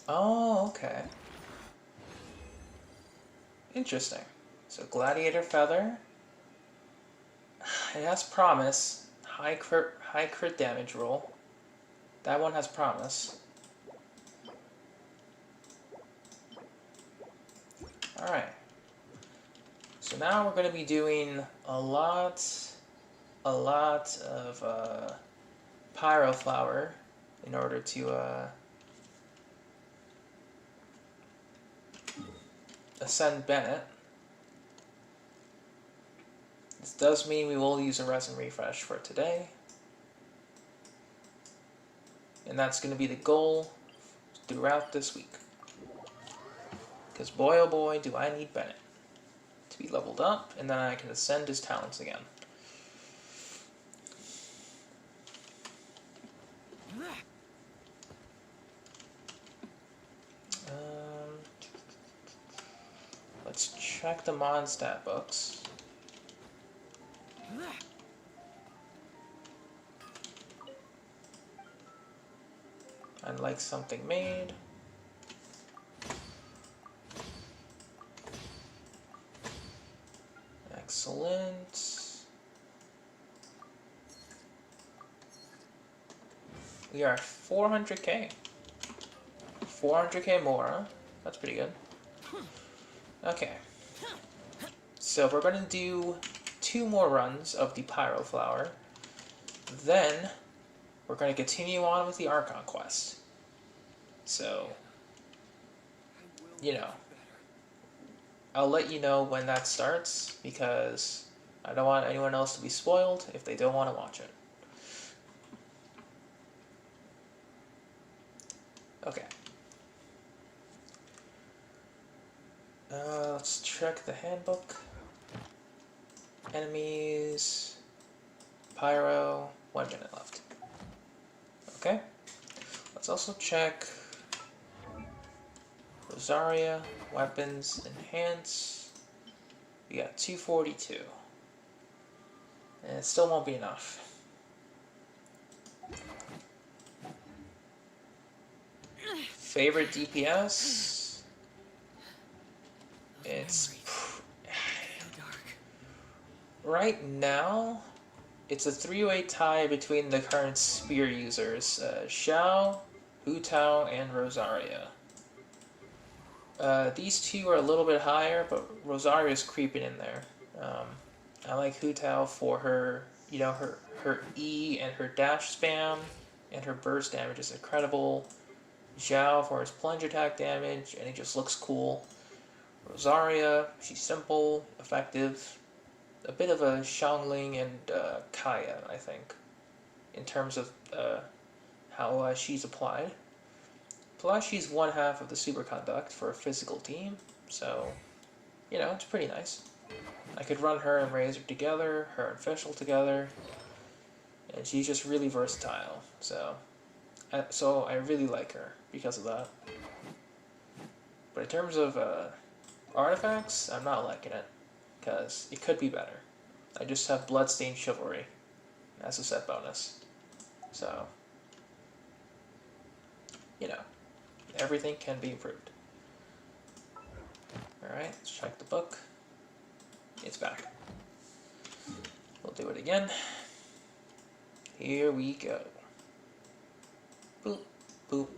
Speaker 1: Oh, okay. Interesting. So Gladiator Feather. It has promise. High crit damage roll. That one has promise. Alright. So So now we're going to be doing a lot of pyro flower in order to ascend Bennett. This does mean we will use a resin refresh for today. And that's going to be the goal throughout this week. Because boy oh boy do I need Bennett to be leveled up, and then I can ascend his talents again. Let's check the mod stat books. I'd like something made. Excellent. We are 400k. 400k more, huh? That's pretty good. Okay. So we're going to do 2 more runs of the Pyro Flower. Then we're going to continue on with the Archon quest. So, you know, I'll let you know when that starts, because I don't want anyone else to be spoiled if they don't want to watch it. Okay. Let's check the handbook. Enemies. Pyro. 1 minute left. Okay. Let's also check Rosaria. Weapons. Enhance. We got 242. And it still won't be enough. Favorite DPS? It's right now. It's a 3-way tie between the current spear users: Xiao, Hu Tao, and Rosaria. These 2 are a little bit higher, but Rosaria is creeping in there. I like Hu Tao for her, you know, her E and her dash spam, and her burst damage is incredible. Xiao for his plunge attack damage, and he just looks cool. Rosaria, she's simple, effective, a bit of a Xiangling and Kaya, I think, in terms of how she's applied. Plus, she's 1/2 of the superconduct for a physical team, so, you know, it's pretty nice. I could run her and Razor together, her and Fischl together, and she's just really versatile, so I really like her because of that. But in terms of artifacts, I'm not liking it, because it could be better. I just have Bloodstained Chivalry as a set bonus. So, you know, everything can be improved. Alright, let's check the book. It's back. We'll do it again. Here we go. Boop, boop.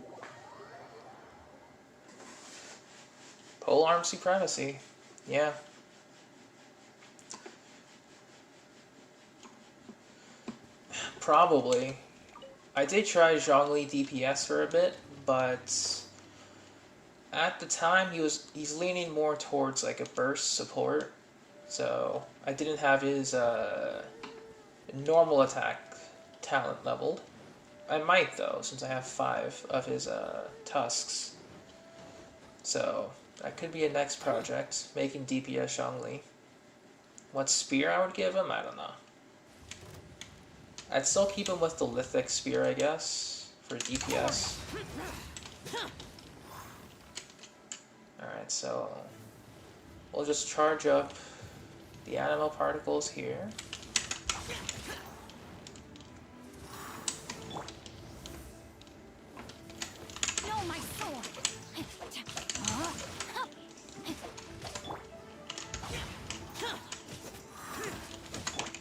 Speaker 1: Polearm Supremacy. Yeah. Probably. I did try Zhongli DPS for a bit, but at the time he's leaning more towards like a burst support, so I didn't have his normal attack talent leveled. I might though, since I have 5 of his tusks. So that could be a next project, making DPS Zhongli. What spear I would give him, I don't know. I'd still keep him with the Lithic spear, I guess, for DPS. Alright, so we'll just charge up the animal particles here.
Speaker 9: No, my sword!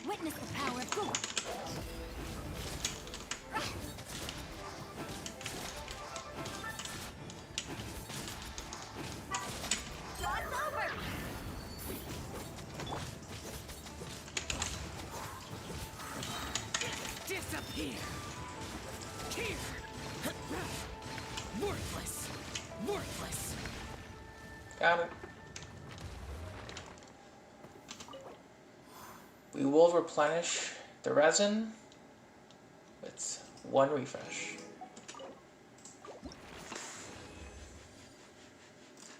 Speaker 9: Witness the power of God. Disappear. Here. Worthless. Worthless.
Speaker 1: Got it. We will replenish the resin with 1 refresh.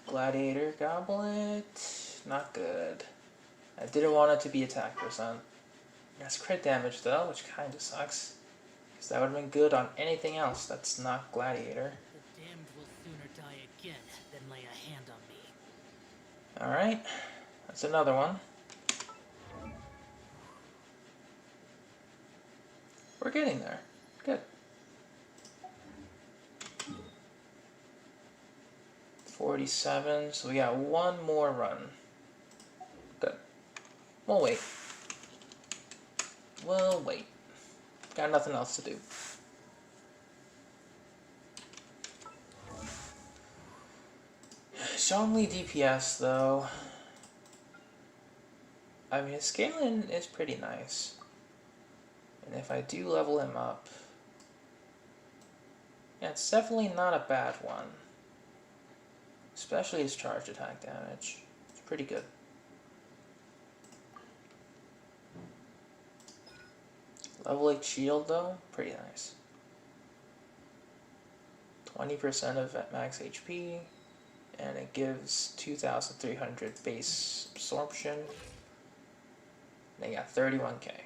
Speaker 1: Gladiator Goblet, not good. I didn't want it to be attack percent. That's crit damage though, which kind of sucks. Because that would have been good on anything else that's not Gladiator.
Speaker 9: The damned will sooner die again than lay a hand on me.
Speaker 1: Alright, that's another one. We're getting there. Good. 47, so we got 1 more run. Good. We'll wait. We'll wait. Got nothing else to do. Zhongli DPS though. I mean, his scaling is pretty nice. And if I do level him up, yeah, it's definitely not a bad one. Especially his charge attack damage. It's pretty good. Level 8 shield though, pretty nice. 20% of max HP, and it gives 2,300 base absorption. They got 31k.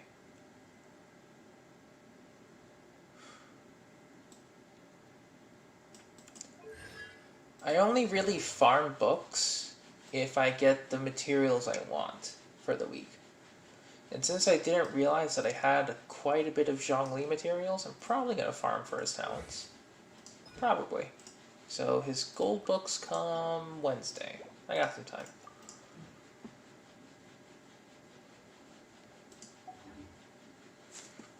Speaker 1: I only really farm books if I get the materials I want for the week. And since I didn't realize that I had quite a bit of Zhongli materials, I'm probably going to farm for his talents. Probably. So his gold books come Wednesday. I got some time.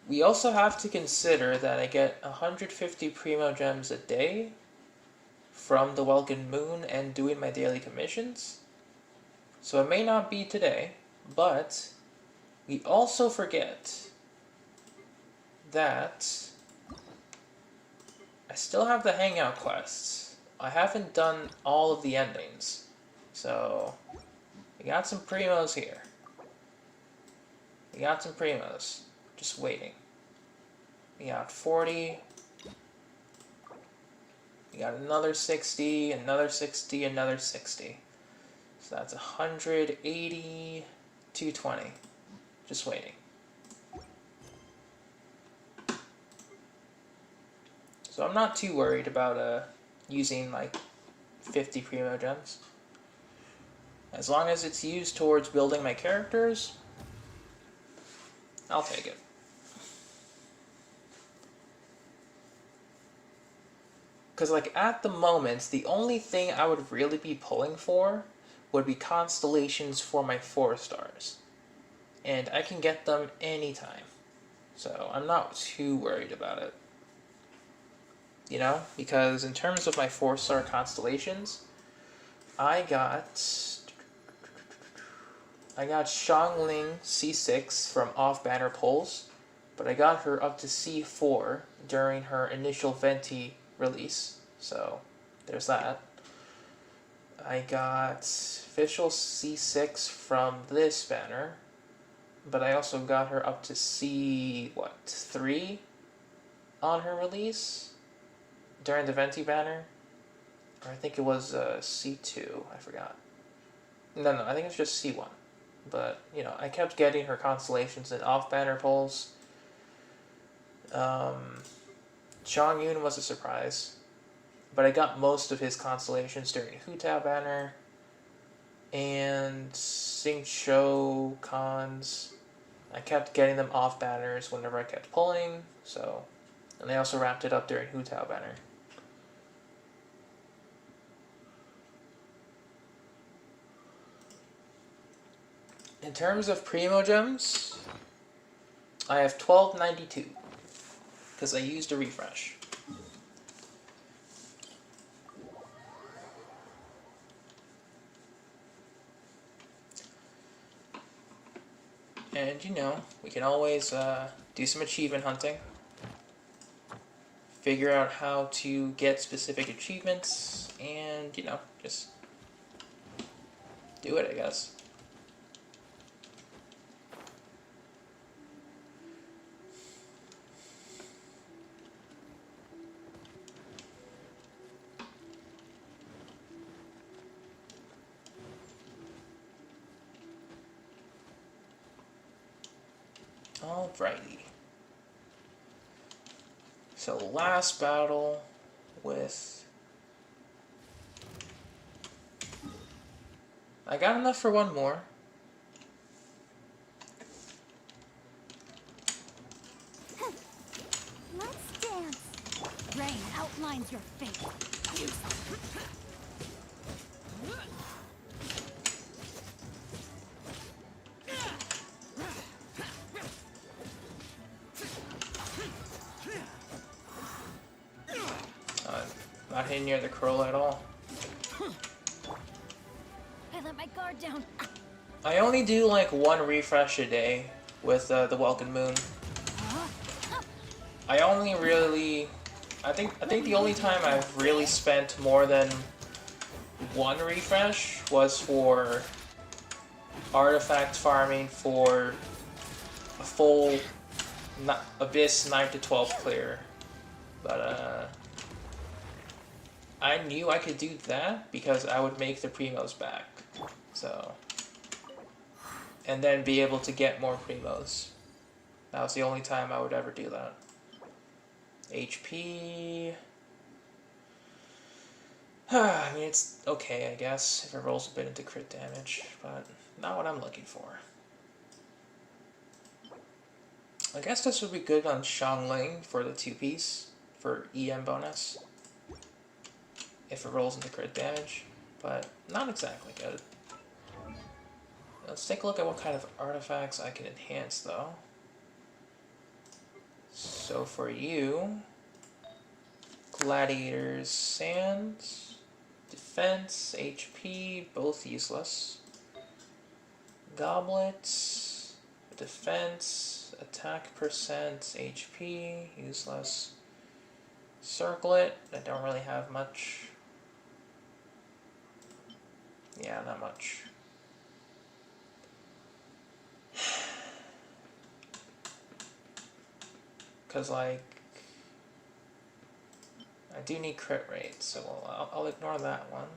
Speaker 1: We also have to consider that I get 150 Primo Gems a day from the Welkin Moon and doing my daily commissions. So it may not be today, but we also forget that I still have the hangout quests. I haven't done all of the endings. So we got some primos here. We got some primos. Just waiting. We got 40. We got another 60, another 60, another 60. So that's 180, 220. Just waiting. So I'm not too worried about using like 50 Primo Gems. As long as it's used towards building my characters, I'll take it. Because like at the moment, the only thing I would really be pulling for would be constellations for my 4 stars. And I can get them anytime. So I'm not too worried about it. You know? Because in terms of my 4-star constellations, I got Xiangling C6 from off-banner pulls, but I got her up to C4 during her initial Venti release, so there's that. I got official C6 from this banner, but I also got her up to C3 on her release during the Venti banner, or I think it was C2. I forgot. No, I think it's just C1. But you know, I kept getting her constellations in off-banner pulls. Chong Yun was a surprise, but I got most of his constellations during Hu Tao banner and Xing Shou cons. I kept getting them off banners whenever I kept pulling, so, and they also wrapped it up during Hu Tao banner. In terms of Primo Gems, I have 1292. Because I used a refresh. And you know, we can always do some achievement hunting. figure out how to get specific achievements, and you know, just do it, I guess. Alrighty. So last battle with... I got enough for one more.
Speaker 6: Let's dance.
Speaker 2: Rain outlines your fate.
Speaker 1: Not hitting near the curl at all.
Speaker 2: I let my guard down.
Speaker 1: I only do like one refresh a day with the Welcome Moon. I only really... I think the only time I've really spent more than one refresh was for artifact farming for a full Abyss 9 to 12 clear. But I knew I could do that because I would make the Primos back. So, and then be able to get more Primos. That was the only time I would ever do that. HP... I mean, it's okay, I guess, if it rolls a bit into crit damage, but not what I'm looking for. I guess this would be good on Xiangling for the 2-piece, for EM bonus. If it rolls into crit damage, but not exactly good. Let's take a look at what kind of artifacts I can enhance, though. So for you, Gladiator's Sands, Defense, HP, both useless. Goblets, Defense, Attack percent, HP, useless. Circlet, I don't really have much. Yeah, not much. Because, like, I do need crit rate, so I'll ignore that one.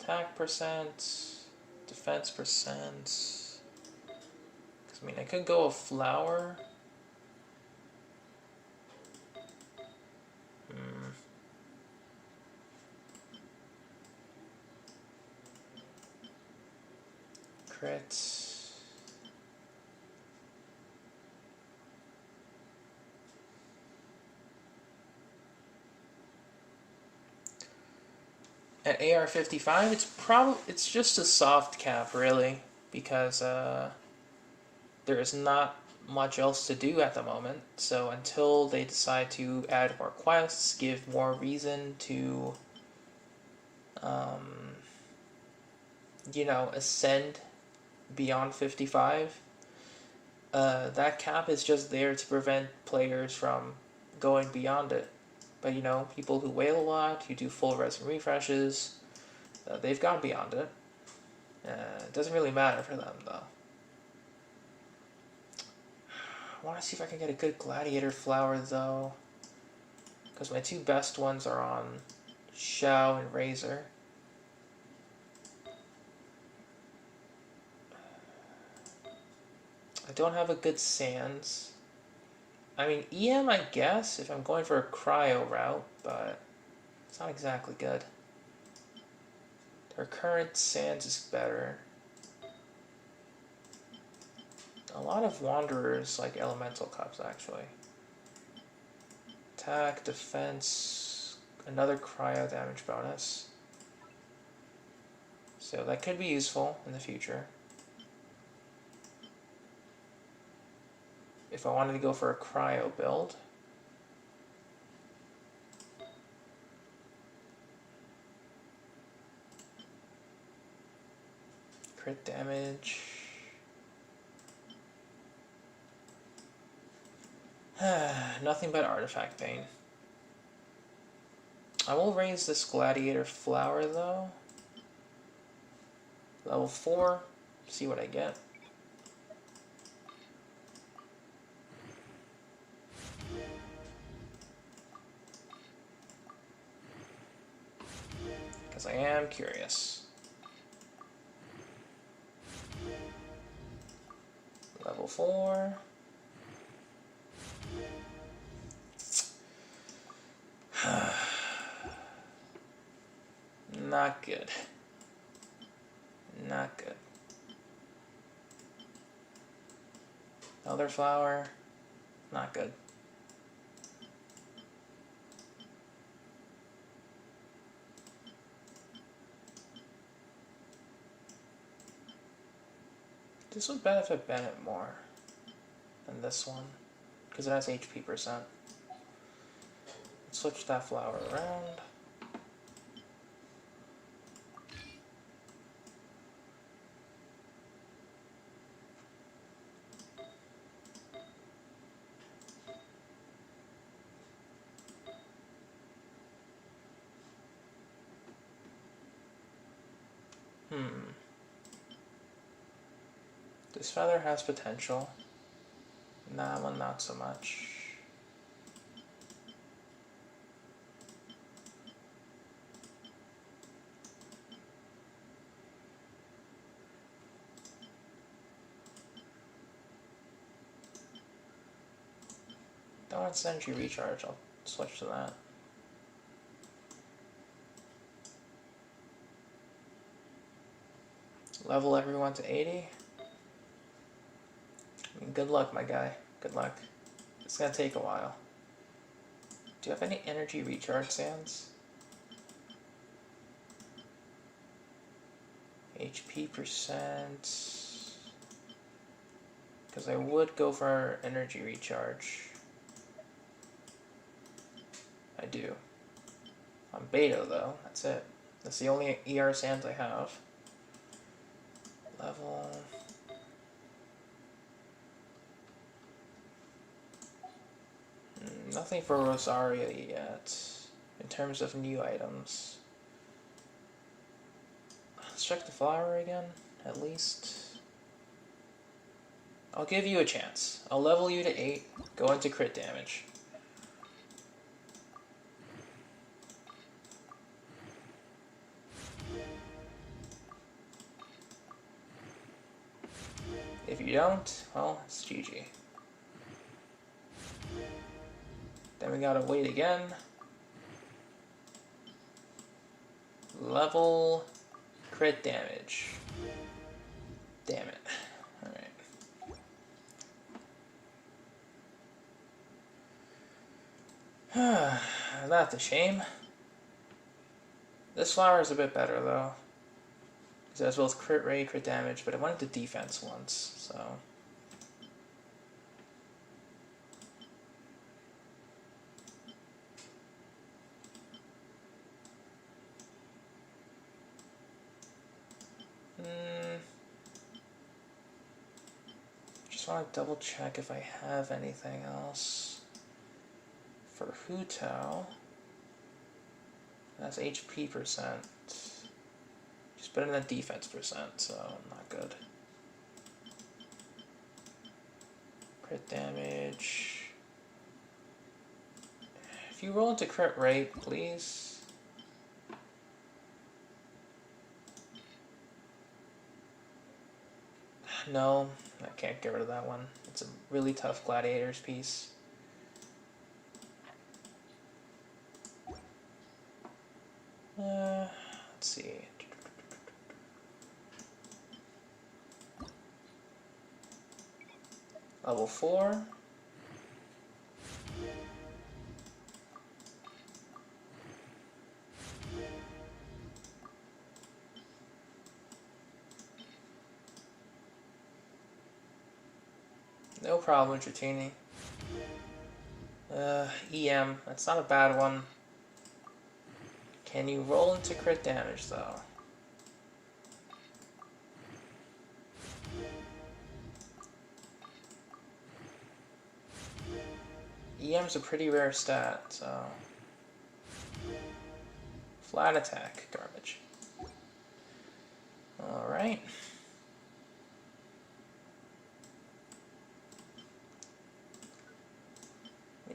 Speaker 1: Attack percent, defense percent. I mean, I could go a flower. Crit. At AR-55, it's just a soft cap, really, because there is not much else to do at the moment. So until they decide to add more quests, give more reason to, you know, ascend beyond 55, that cap is just there to prevent players from going beyond it. But, you know, people who whale a lot, who do full res and refreshes, they've gone beyond it. It doesn't really matter for them, though. I want to see if I can get a good gladiator flower, though. Because my two best ones are on Xiao and Razor. I don't have a good Sands. I mean, EM, I guess, if I'm going for a cryo route, but it's not exactly good. Their current Sands is better. A lot of Wanderers like Elemental Cups, actually. Attack, defense, another cryo damage bonus. So that could be useful in the future. If I wanted to go for a cryo build. Crit damage. Nothing but artifact pain. I will raise this gladiator flower though. Level 4. See what I get. Because I am curious. Level 4. Not good. Not good. Another flower. Not good. This would benefit Bennett more than this one, because it has HP percent. Let's switch that flower around. This feather has potential. That one not so much. Don't want energy recharge, I'll switch to that. Level everyone to 80. I mean, good luck, my guy. Good luck. It's gonna take a while. Do you have any energy recharge sands? HP percent. Because I would go for energy recharge. I do. On beta though, that's it. That's the only ER sands I have. Level. Nothing for Rosaria yet, in terms of new items. Let's check the flower again, at least. I'll give you a chance. I'll level you to 8, go into crit damage. If you don't, well, it's GG. Then we gotta wait again. Level crit damage. Damn it. Alright. That's a shame. This flower is a bit better though. Because it has both crit rate, crit damage, but I wanted the defense once, so. Just want to double check if I have anything else. For Hutao, that's HP percent. Just better than defense percent, so not good. Crit damage. If you roll into crit rate, please. No, I can't get rid of that one. It's a really tough gladiator's piece. Let's see. Level 4. No problem, Dratini. EM, that's not a bad one. Can you roll into crit damage though? EM's a pretty rare stat, so... Flat attack, garbage. Alright.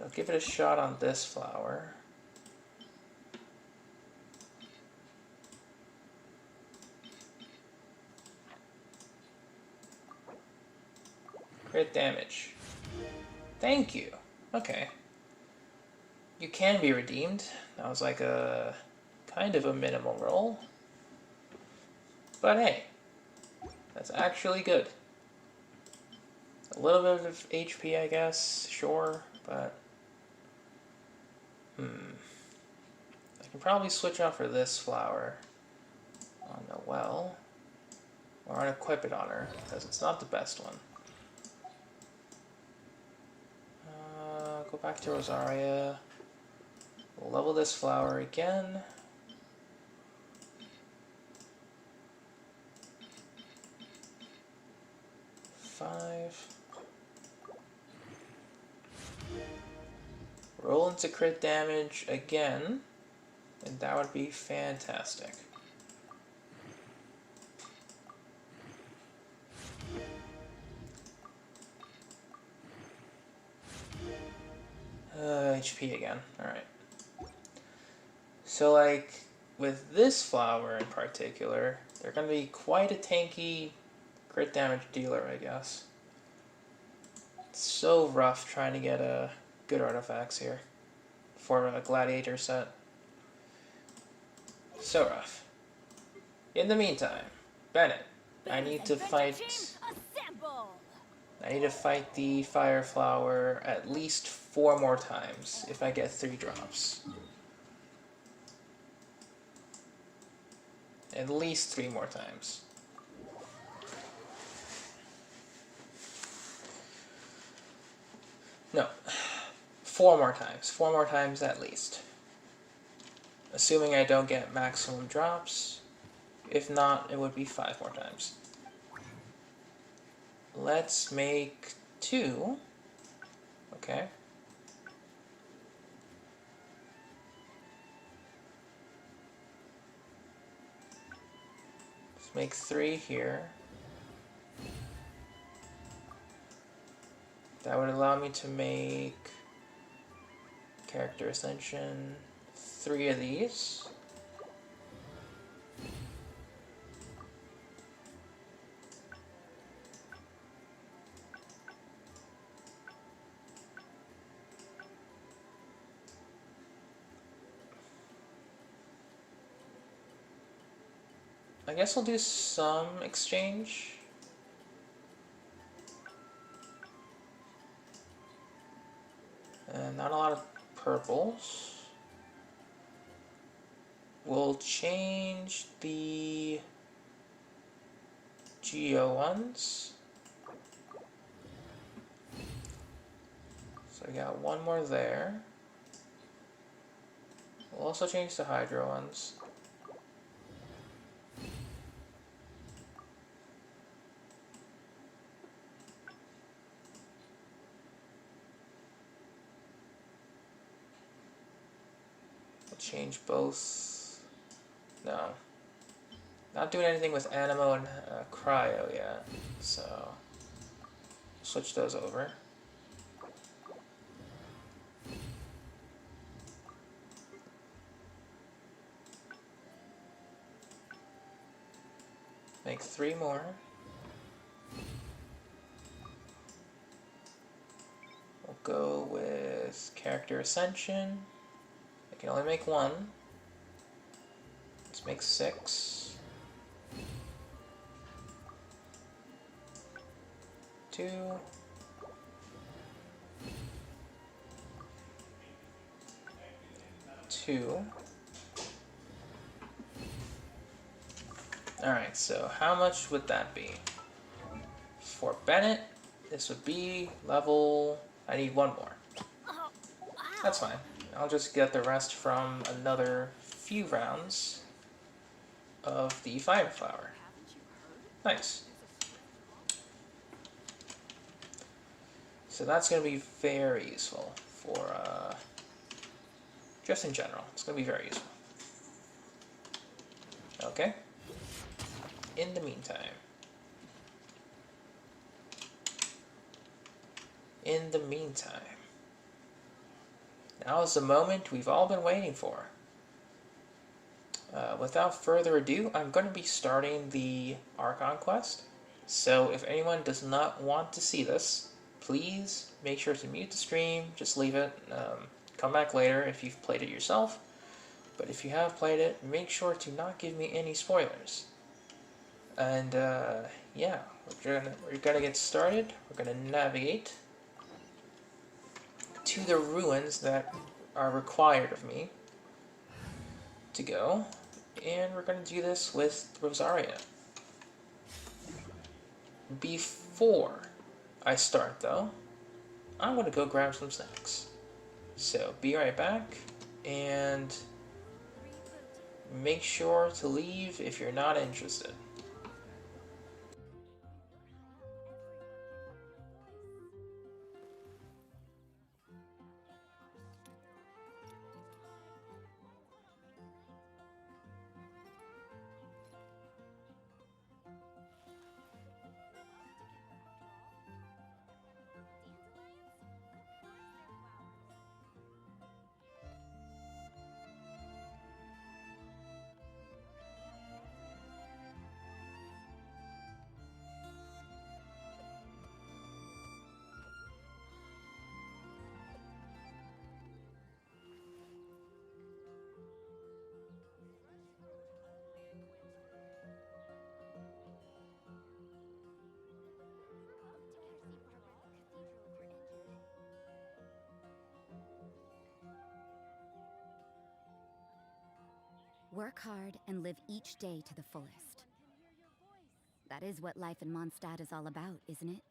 Speaker 1: I'll give it a shot on this flower. Crit damage. Thank you. Okay. You can be redeemed. That was like a kind of a minimal roll. But hey, that's actually good. A little bit of HP, I guess, sure, but... I can probably switch out for this flower on Noelle. Or unequip it on her, because it's not the best one. Go back to Rosaria. We'll level this flower again. Five. Roll into crit damage again, and that would be fantastic. HP again. Alright. So, like, with this flower in particular, they're going to be quite a tanky crit damage dealer, I guess. It's so rough trying to get good artifacts here for a gladiator set. So rough. In the meantime, Bennett, I need to fight the fire flower at least 4 more times if I get 3 drops. At least 3 more times. No, 4 more times. 4 more times at least. Assuming I don't get maximum drops. If not, it would be 5 more times. Let's make 2. Okay. Let's make 3 here. That would allow me to make character ascension 3 of these. I guess I'll do some exchange. And not a lot of purples. We'll change the Geo ones. So I got 1 more there. We'll also change the Hydro ones. Change both. No. Not doing anything with Animo and Cryo yet, so switch those over. Make 3 more. We'll go with Character Ascension. I can only make 1. Let's make 6. 2. 2. Alright, so how much would that be? For Bennett, this would be level... I need 1 more. That's fine. I'll just get the rest from another few rounds of the Fire Flower. Nice. So that's going to be very useful for just in general. It's going to be very useful. Okay. In the meantime, now is the moment we've all been waiting for. Without further ado, I'm going to be starting the Archon quest. So if anyone does not want to see this, please make sure to mute the stream, just leave it, come back later if you've played it yourself. But if you have played it, make sure to not give me any spoilers. And yeah, we're gonna get started. We're gonna navigate to the ruins that are required of me to go, and we're gonna do this with Rosaria. Before I start though, I'm gonna go grab some snacks. So be right back, and make sure to leave if you're not interested.
Speaker 9: Work hard and live each day to the fullest. That is what life in Mondstadt is all about, isn't it?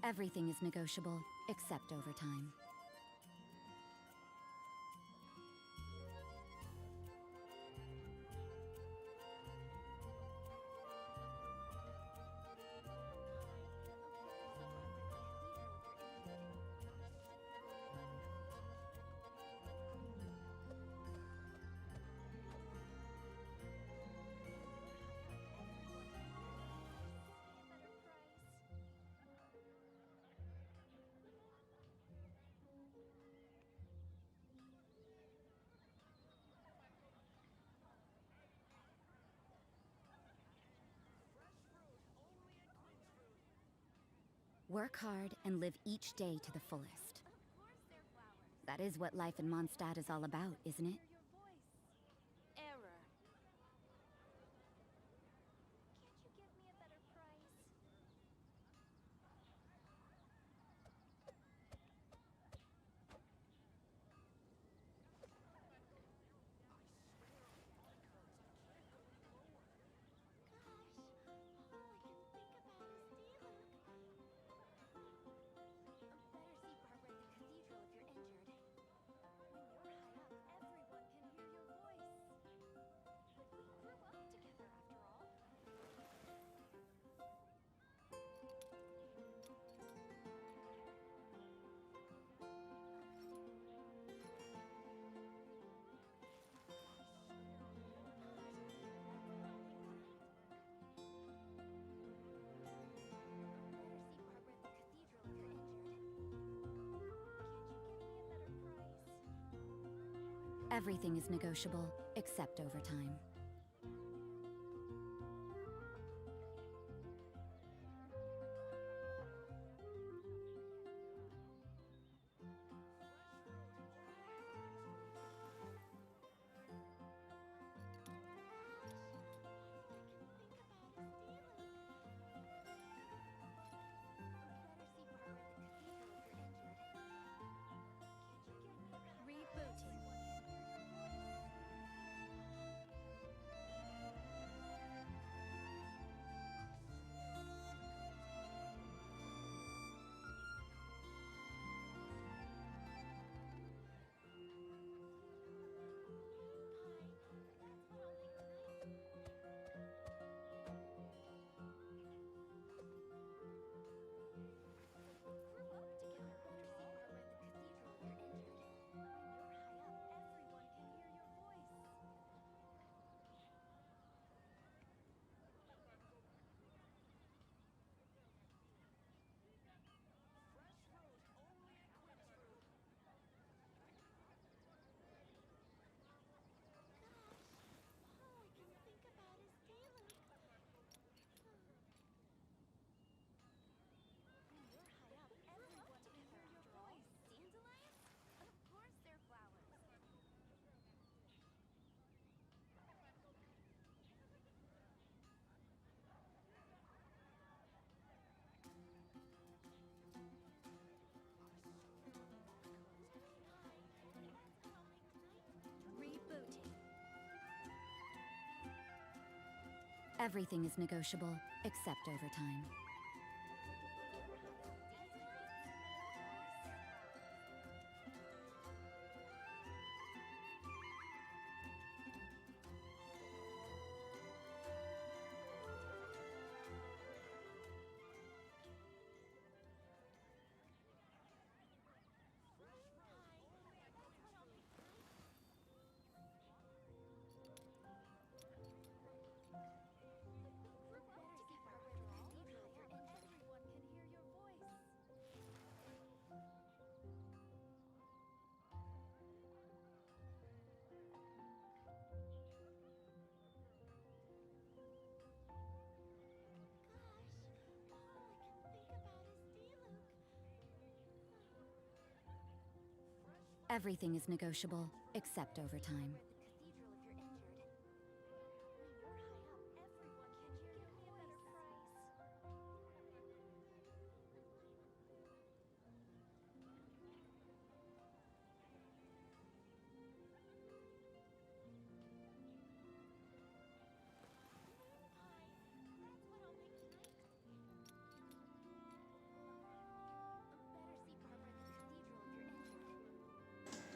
Speaker 9: Everything is negotiable, except overtime. Work hard and live each day to the fullest. That is what life in Mondstadt is all about, isn't it?
Speaker 7: Error.
Speaker 6: Can't you give me a better price?
Speaker 9: Everything is negotiable, except overtime. Everything is negotiable, except overtime. Everything is negotiable, except overtime.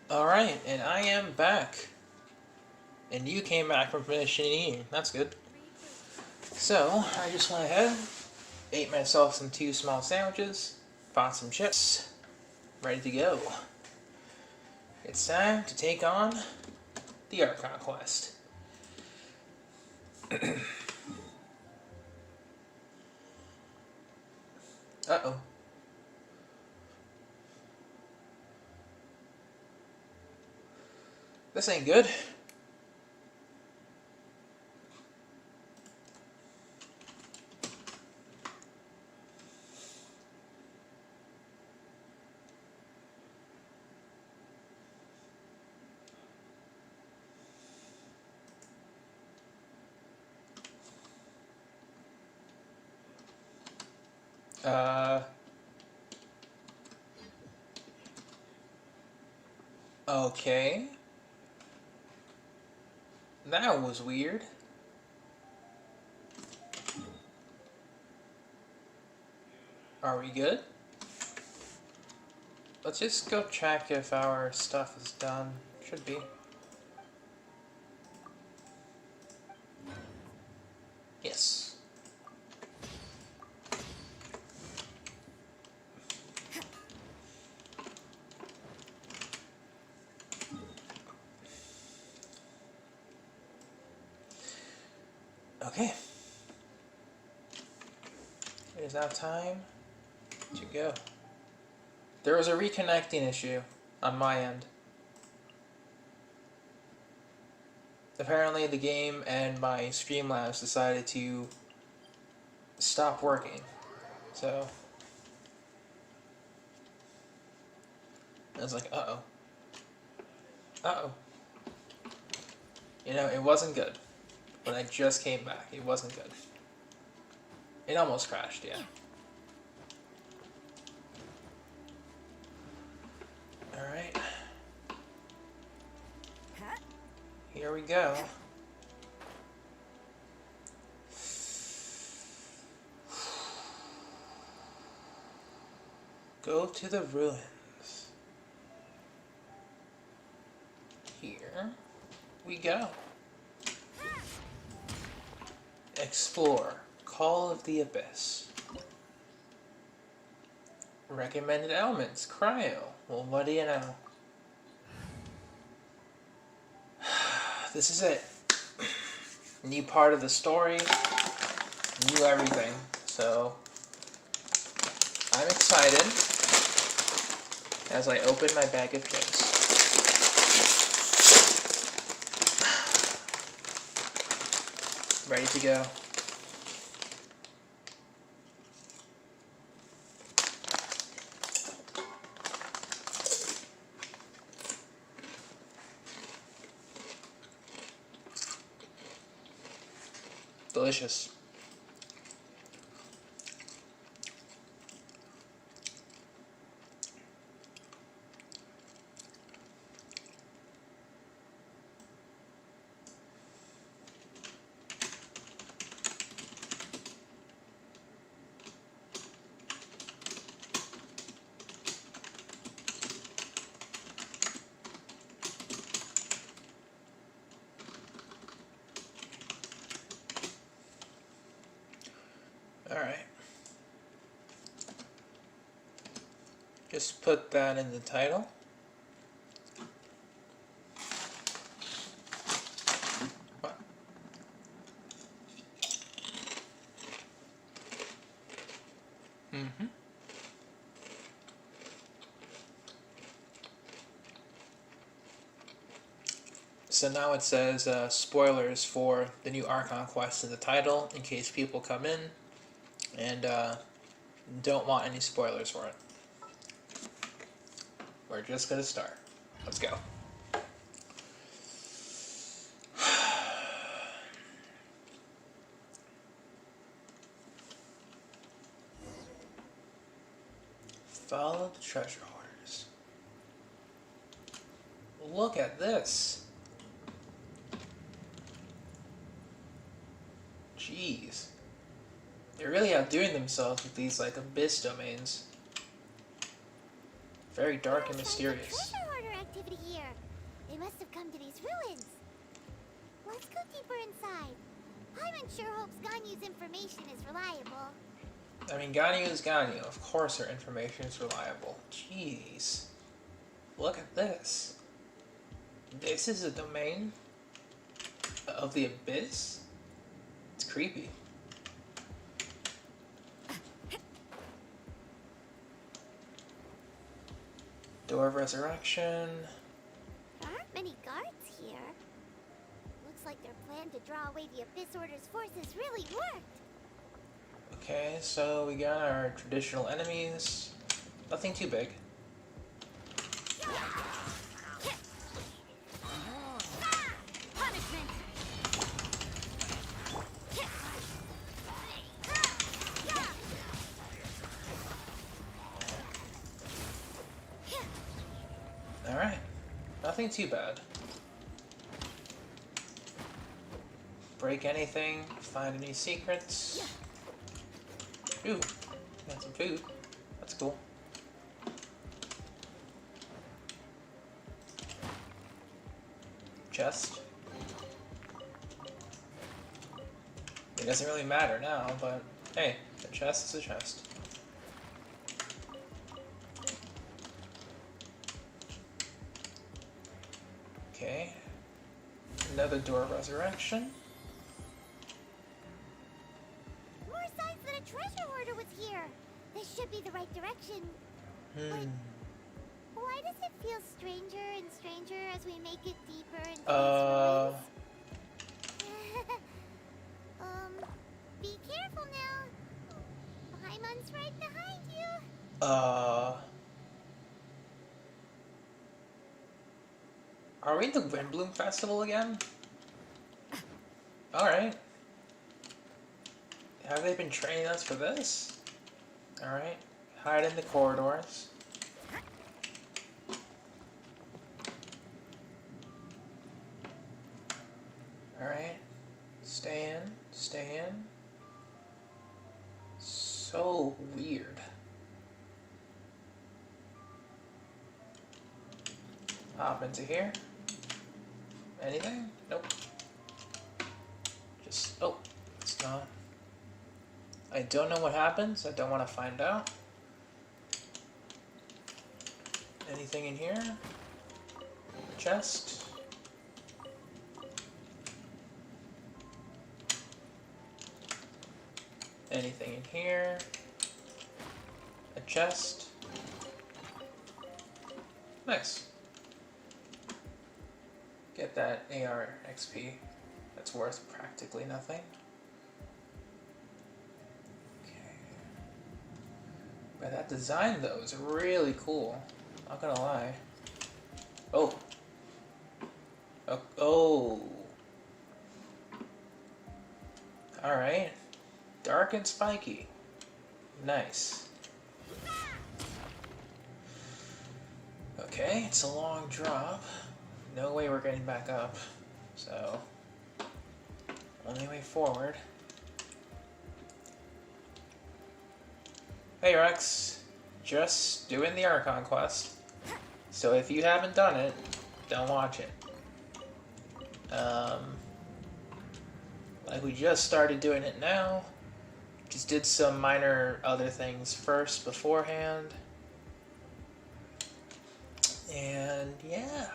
Speaker 1: Alright, and I am back. And you came back from finishing eating. That's good. So, I just went ahead, ate myself some 2 small sandwiches, bought some chips, ready to go. It's time to take on the Archon quest. Uh-oh. This ain't good. Okay. That was weird. Are we good? Let's just go check if our stuff is done. Should be. Yes. Okay. It is now time to go. There was a reconnecting issue on my end. Apparently the game and my Streamlabs decided to stop working. So I was like, uh-oh. Uh-oh. You know, it wasn't good. When I just came back, it wasn't good. It almost crashed, yeah. Alright. Here we go. Go to the ruins. Here we go. Explore. Call of the Abyss. Recommended elements. Cryo. Well, what do you know? This is it. New part of the story. New everything. So, I'm excited as I open my bag of chips. Ready to go. Delicious. Alright. Just put that in the title. What? Mm-hmm. So now it says spoilers for the new Archon quest in the title, in case people come in and don't want any spoilers for it. We're just gonna start. Let's go. Follow the treasure hoarders. Look at this. Jeez. They're really outdoing themselves with these, like, abyss domains. Very dark and mysterious.
Speaker 6: Treasure hoarder activity here. They must have come to these ruins. Let's go deeper inside. Paimon sure hopes Ganyu's information is reliable.
Speaker 1: I mean, Ganyu is Ganyu. Of course her information is reliable. Jeez. Look at this. This is a domain of the abyss? It's creepy. Door of Resurrection.
Speaker 6: There aren't many guards here. Looks like their plan to draw away the Abyss Order's forces really worked.
Speaker 1: Okay, so we got our traditional enemies. Nothing too big.
Speaker 6: Punishment!
Speaker 1: Alright. Nothing too bad. Break anything, find any secrets. Ooh, got some food. That's cool. Chest. It doesn't really matter now, but hey, a chest is a chest. Okay. Another door of resurrection.
Speaker 6: More signs that a treasure hoarder was here. This should be the right direction. But why does it feel stranger and stranger as we make it deeper into these ruins? Be careful now. Paimon's right behind you.
Speaker 1: Are we in the Windbloom Festival again? Alright. Have they been training us for this? Alright. Hide in the corridors. Alright. Stay in. Stay in. So weird. Hop into here. Anything? Nope. Just, oh, it's not. I don't know what happens. I don't want to find out. Anything in here? Chest? Anything in here? A chest? Nice. Get that AR XP. That's worth practically nothing. Okay. But that design though is really cool. Not gonna lie. Oh. Oh. Alright. Dark and spiky. Nice. Okay, it's a long drop. No way we're getting back up. So, only way forward. Hey Rex, just doing the Archon quest. So if you haven't done it, don't watch it. Like we just started doing it now. Just did some minor other things first beforehand. And yeah.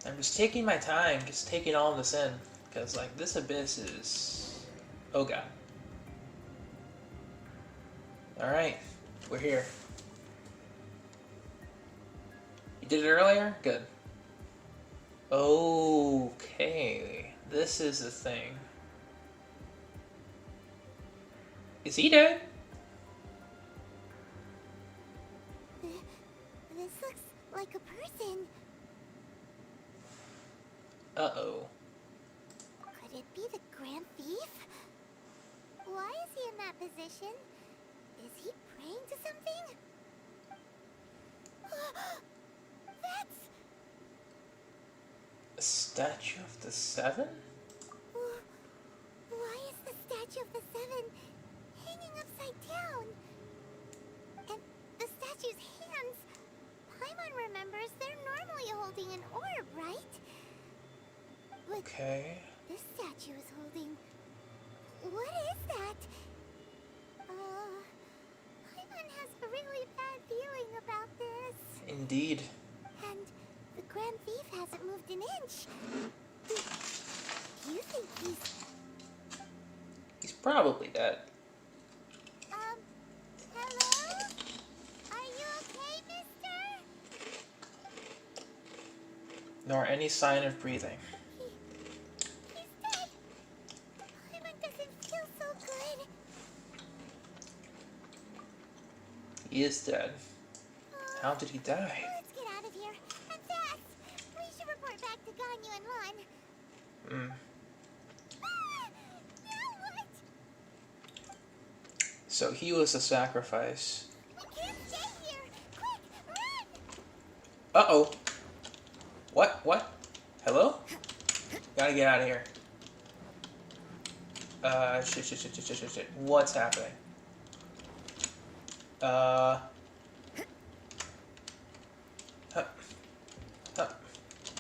Speaker 1: I'm just taking my time, just taking all this in. Because like this abyss is... oh god. Alright, we're here. You did it earlier? Good. Okay, this is the thing. Is he dead?
Speaker 6: This looks like a person.
Speaker 1: Uh-oh.
Speaker 6: Could it be the Grand Thief? Why is he in that position? Is he praying to something? That's...
Speaker 1: A statue of the Seven?
Speaker 6: Why is the statue of the Seven hanging upside down? And the statue's hands... Paimon remembers they're normally holding an orb, right? But
Speaker 1: Okay.
Speaker 6: this statue is holding... What is that? Paimon has a really bad feeling about this.
Speaker 1: Indeed.
Speaker 6: And the Grand Thief hasn't moved an inch. Do you think
Speaker 1: He's probably dead.
Speaker 6: hello? Are you okay, mister?
Speaker 1: Nor any sign of breathing.
Speaker 6: He's dead. Paimon doesn't feel so good.
Speaker 1: He is dead. How did he die?
Speaker 6: Let's get out of here. And fast. We should report back to Ganyu and Lon. Now what?
Speaker 1: So he was a sacrifice.
Speaker 6: We can't stay here.
Speaker 1: Uh-oh. What? What? Hello? Gotta get out of here. Shit. What's happening? Huh. Huh.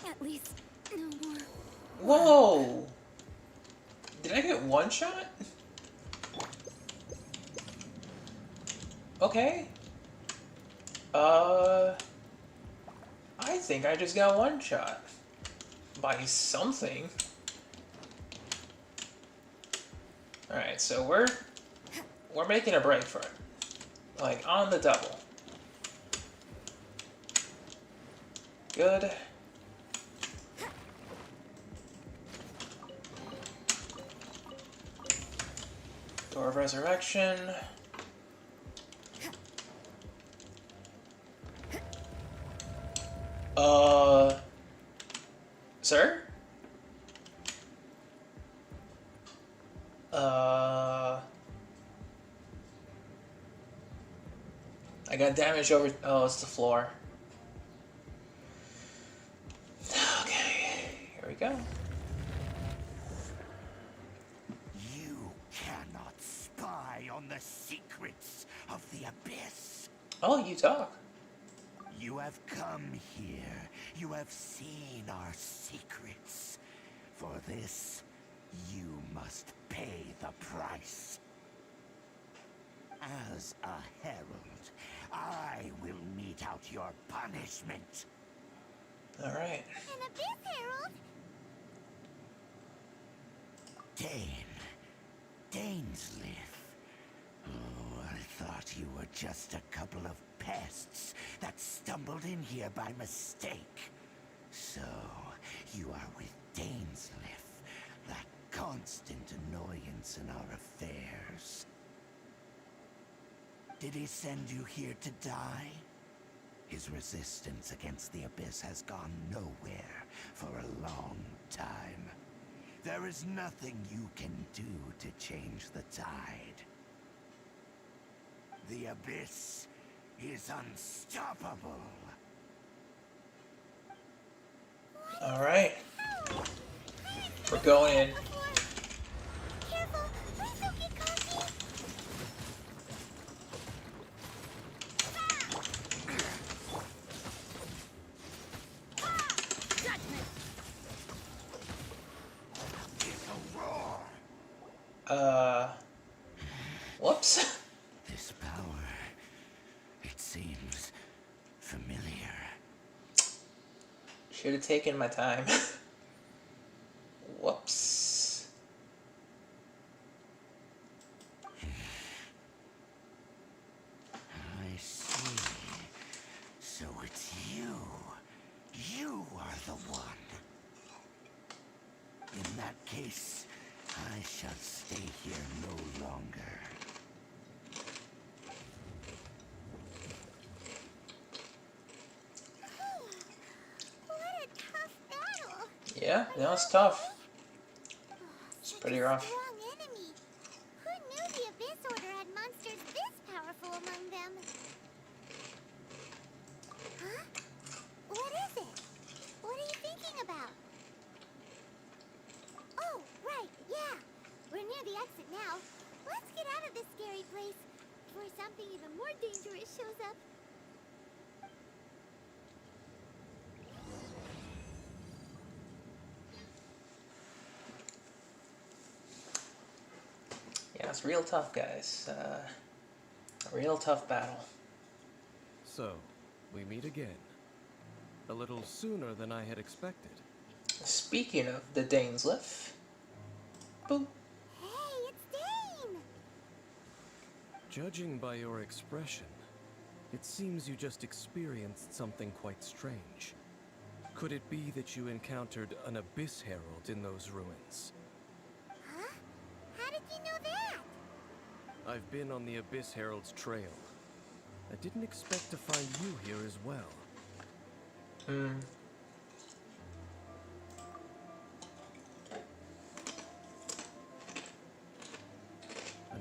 Speaker 2: At least no more.
Speaker 1: Whoa! Did I get one shot? Okay. I think I just got one shot. By something. Alright, so we're making a break for it. Like, on the double. Good. Door of Resurrection. Sir? I got damage over... Oh, it's the floor. Okay, here we go.
Speaker 8: You cannot spy on the secrets of the Abyss.
Speaker 1: Oh, you talk.
Speaker 8: You have come here. You have seen our secrets. For this, you must pay the price. As a herald, I will mete out your punishment.
Speaker 1: Alright.
Speaker 6: An Abyss Herald?
Speaker 8: Dainsleif. Oh, I thought you were just a couple of pests that stumbled in here by mistake. So, you are with Dainsleif, that constant annoyance in our affairs. Did he send you here to die? His resistance against the Abyss has gone nowhere for a long time. There is nothing you can do to change the tide. The Abyss is unstoppable.
Speaker 1: Alright. We're going in.
Speaker 6: Careful, please don't get cocky.
Speaker 1: Whoops.
Speaker 8: This power, it seems familiar.
Speaker 1: Should have taken my time. Whoops.
Speaker 8: I see. So it's you. You are the one. In that case, I shall stay here no longer.
Speaker 6: What a tough battle.
Speaker 1: Yeah, no, it's tough. It's
Speaker 6: Such
Speaker 1: pretty
Speaker 6: a
Speaker 1: rough.
Speaker 6: strong enemy. Who knew the Abyss Order had monsters this powerful among them? Huh? What is it? What are you thinking about? Oh, right, yeah. We're near the exit now. Let's get out of this scary place before something even more dangerous shows up.
Speaker 1: Yeah, it's real tough, guys. A real tough battle.
Speaker 3: So, we meet again. A little sooner than I had expected.
Speaker 1: Speaking of the Dainsleif. Boop.
Speaker 6: Hey, it's Dane!
Speaker 3: Judging by your expression, it seems you just experienced something quite strange. Could it be that you encountered an Abyss Herald in those ruins?
Speaker 6: Huh? How did you know that?
Speaker 3: I've been on the Abyss Herald's trail. I didn't expect to find you here as well. An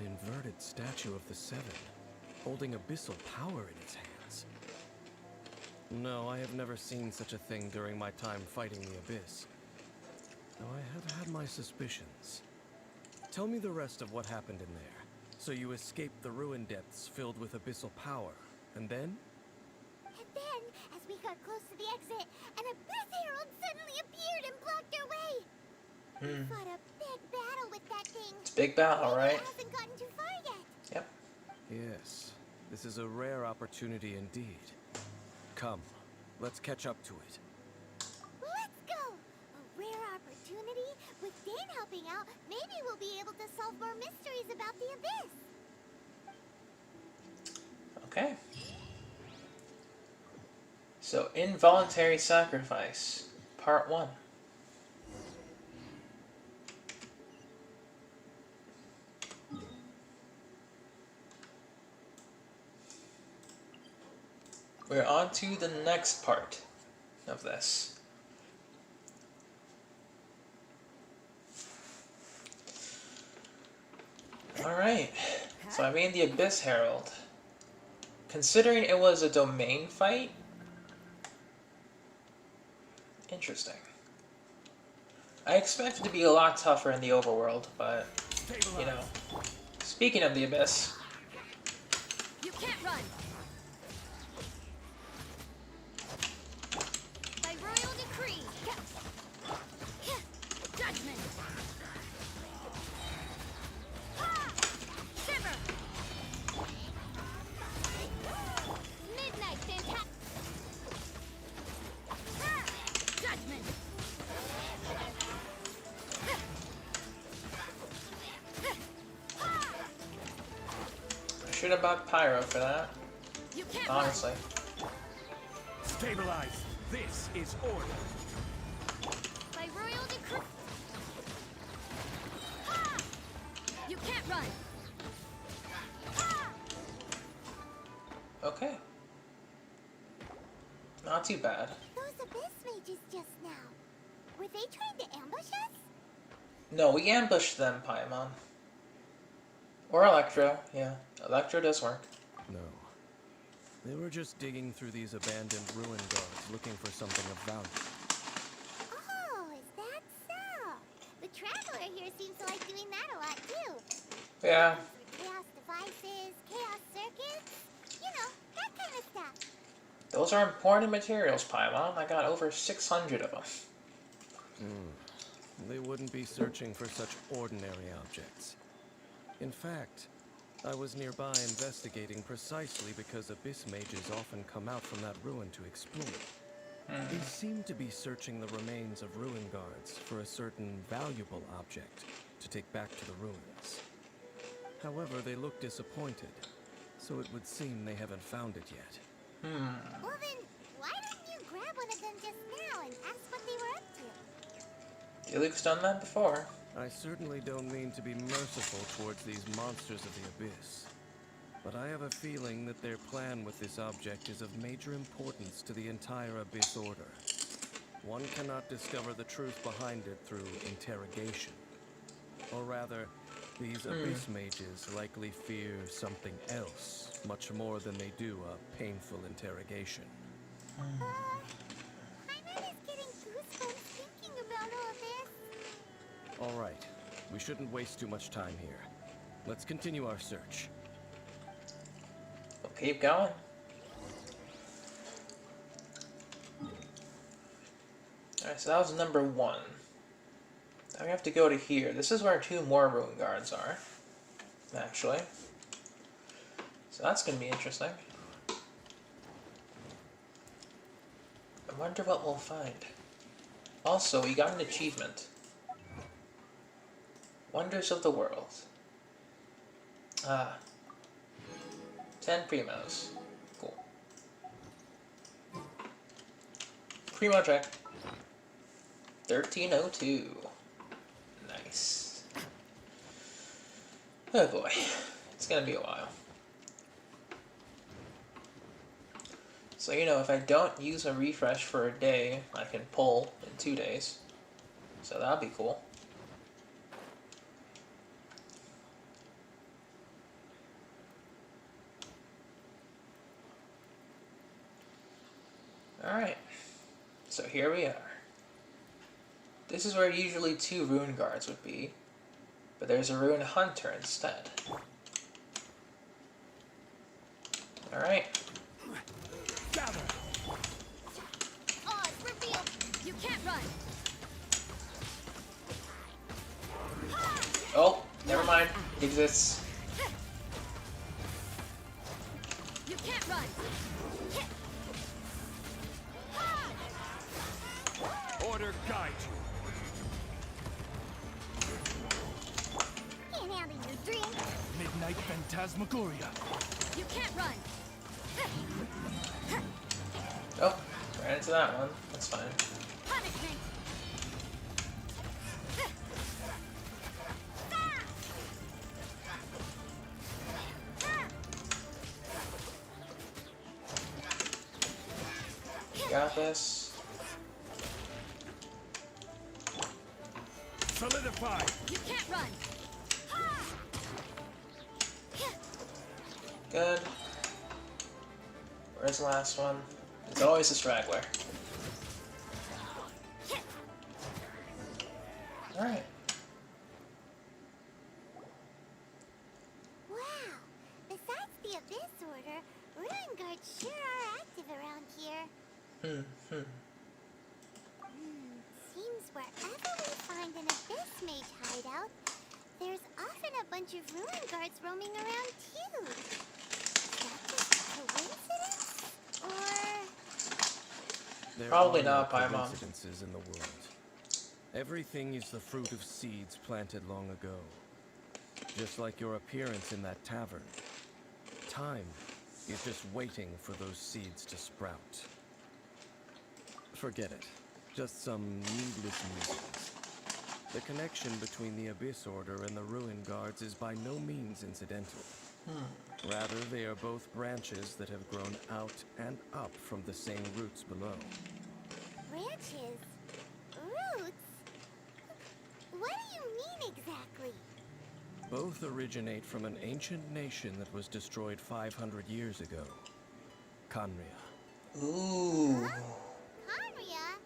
Speaker 3: inverted statue of the Seven, holding abyssal power in its hands. No, I have never seen such a thing during my time fighting the Abyss. Though I have had my suspicions. Tell me the rest of what happened in there. So you escaped the ruin depths filled with abyssal power, and then?
Speaker 6: And then, as we got close to the exit, an Abyss Herald suddenly appeared and blocked our way. We fought a big battle with that thing.
Speaker 1: It's a big battle,
Speaker 6: Maybe
Speaker 1: right?
Speaker 6: it hasn't gotten too far yet.
Speaker 1: Yep.
Speaker 3: Yes, this is a rare opportunity indeed. Come, let's catch up to it.
Speaker 6: Let's go! A rare opportunity? With Dan helping out, maybe we'll be able to solve more mysteries about the Abyss.
Speaker 1: Okay. So, involuntary sacrifice, part 1. We're on to the next part of this. Alright, so I made the Abyss Herald. Considering it was a domain fight, interesting. I expect it to be a lot tougher in the overworld, but, you know, speaking of the Abyss,
Speaker 2: You can't run! By royal decree! Judgment! Ha! Shiver! Midnight fantastic! Judgment!
Speaker 1: I should have bought Pyro for that,
Speaker 2: You can't
Speaker 1: honestly.
Speaker 4: Stabilize. This is order.
Speaker 2: run! By royal decree! Ha! You can't run! Ha!
Speaker 1: Okay. Not too bad.
Speaker 6: Those Abyss mages just now. Were they trying to ambush us?
Speaker 1: No, we ambushed them, Paimon. Or Electro, yeah. Electro does work.
Speaker 3: No. They were just digging through these abandoned ruin guards looking for something of value.
Speaker 6: Oh, is that so? The Traveler here seems to like doing that a lot too.
Speaker 1: Yeah.
Speaker 6: Chaos devices, chaos circuits, you know, that kind of stuff.
Speaker 1: Those are important materials, Paimon. I got over 600 of them.
Speaker 3: They wouldn't be searching for such ordinary objects. In fact, I was nearby investigating precisely because Abyss mages often come out from that ruin to explore. They seem to be searching the remains of ruin guards for a certain valuable object to take back to the ruins. However, they look disappointed, so it would seem they haven't found it yet.
Speaker 6: Well then, why didn't you grab one of them just now and ask what they were up to?
Speaker 1: Luke's done that before.
Speaker 3: I certainly don't mean to be merciful towards these monsters of the Abyss, but I have a feeling that their plan with this object is of major importance to the entire Abyss Order. One cannot discover the truth behind it through interrogation. Or rather, these Abyss mages likely fear something else, much more than they do a painful interrogation.
Speaker 6: Paimon is getting goosebumps thinking about all this.
Speaker 3: All right, we shouldn't waste too much time here. Let's continue our search.
Speaker 1: We'll keep going. Alright, so that was number 1. Now we have to go to here. This is where 2 more ruin guards are, actually. So that's going to be interesting. I wonder what we'll find. Also, we got an achievement. Wonders of the World. 10 primos. Cool. Primo check. 1302. Nice. Oh boy. It's gonna be a while. So, you know, if I don't use a refresh for a day, I can pull in 2 days. So that'll be cool. Alright, so here we are. This is where usually 2 ruin guards would be, but there's a ruin hunter instead. Alright.
Speaker 4: Gather.
Speaker 2: Oz, reveal! You can't run!
Speaker 1: Oh, never mind. It exists.
Speaker 2: You can't run!
Speaker 4: Order guide you.
Speaker 6: Can't handle your drink.
Speaker 4: Midnight Phantasmagoria.
Speaker 2: You can't run!
Speaker 1: Oh, ran into that one. That's fine.
Speaker 2: Punishment!
Speaker 1: Got this.
Speaker 4: Solidify.
Speaker 2: You can't run!
Speaker 1: Good. Where's the last one? It's always a straggler. Alright.
Speaker 6: Wow. Besides the Abyss Order, Ruin Guards sure are active around here. Seems wherever we find an Abyss Mage hideout, there's often a bunch of Ruin Guards roaming around too. Is that just coincidence? Or...
Speaker 3: There
Speaker 1: Probably
Speaker 3: are
Speaker 1: not,
Speaker 3: no
Speaker 1: Paimon.
Speaker 3: coincidences in the world. Everything is the fruit of seeds planted long ago. Just like your appearance in that tavern. Time is just waiting for those seeds to sprout. Forget it. Just some needless musings. The connection between the Abyss Order and the Ruin Guards is by no means incidental. Rather, they are both branches that have grown out and up from the same roots below.
Speaker 6: branches? Roots? What do you mean exactly?
Speaker 3: Both originate from an ancient nation that was destroyed 500 years ago. Khaenri'ah.
Speaker 1: Ooh.
Speaker 6: Conria?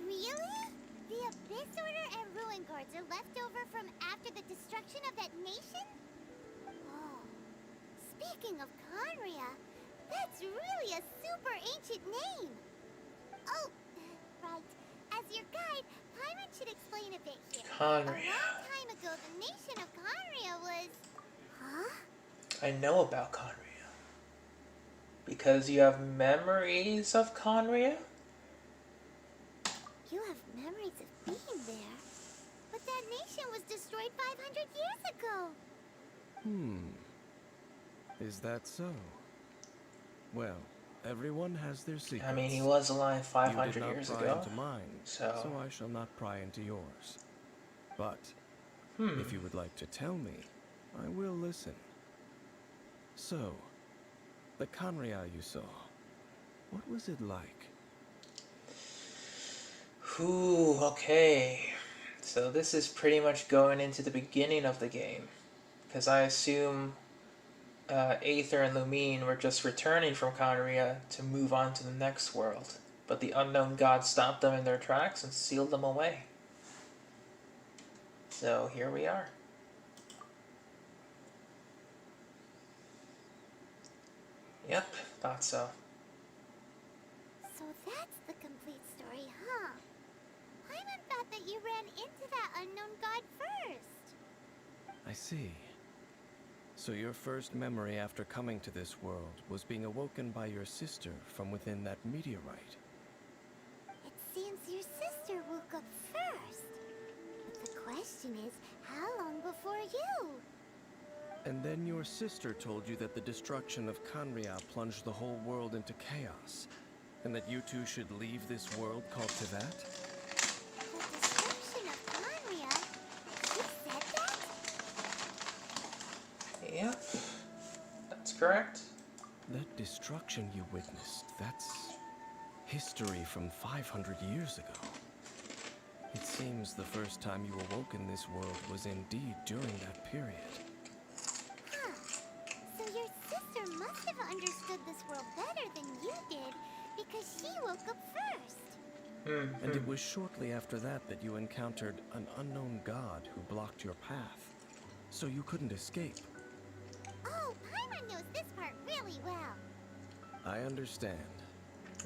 Speaker 6: Really? The Abyss Order and Ruin Guards are left over from after the destruction of that nation? Oh. Speaking of Conria, that's really a super ancient name. Oh, right. As your guide, Paimon should explain a bit here. A long
Speaker 1: Conria.
Speaker 6: time ago, the nation of Conria was... Huh?
Speaker 1: I know about Conria. Because you have memories of Conria?
Speaker 6: You have memories of being there. But that nation was destroyed 500 years ago.
Speaker 3: Is that so? Well, everyone has their secrets.
Speaker 1: I mean, he was alive
Speaker 3: You
Speaker 1: 500
Speaker 3: did not
Speaker 1: years
Speaker 3: pry
Speaker 1: ago.
Speaker 3: into mine,
Speaker 1: so-
Speaker 3: I shall not pry into yours. But if you would like to tell me, I will listen. So, the Khaenri'ah you saw, what was it like?
Speaker 1: Ooh, okay. So this is pretty much going into the beginning of the game. Because I assume Aether and Lumine were just returning from Conria to move on to the next world. But the unknown god stopped them in their tracks and sealed them away. So here we are. Yep, thought so.
Speaker 6: So that's the complete story, huh? Paimon thought that you ran into that unknown god first.
Speaker 3: I see. So your first memory after coming to this world was being awoken by your sister from within that meteorite.
Speaker 6: It seems your sister woke up first. But the question is, how long before you?
Speaker 3: And then your sister told you that the destruction of Khaenri'ah plunged the whole world into chaos, and that you two should leave this world called Tevat?
Speaker 6: The destruction of Conria? She said that?
Speaker 1: Yep, that's correct.
Speaker 3: That destruction you witnessed, that's history from 500 years ago. It seems the first time you awoke in this world was indeed during that period.
Speaker 6: Huh. So your sister must have understood this world better than you did, because she woke up first.
Speaker 3: And it was shortly after that that you encountered an unknown god who blocked your path, so you couldn't escape.
Speaker 6: Oh, Paimon knows this part really well.
Speaker 3: I understand.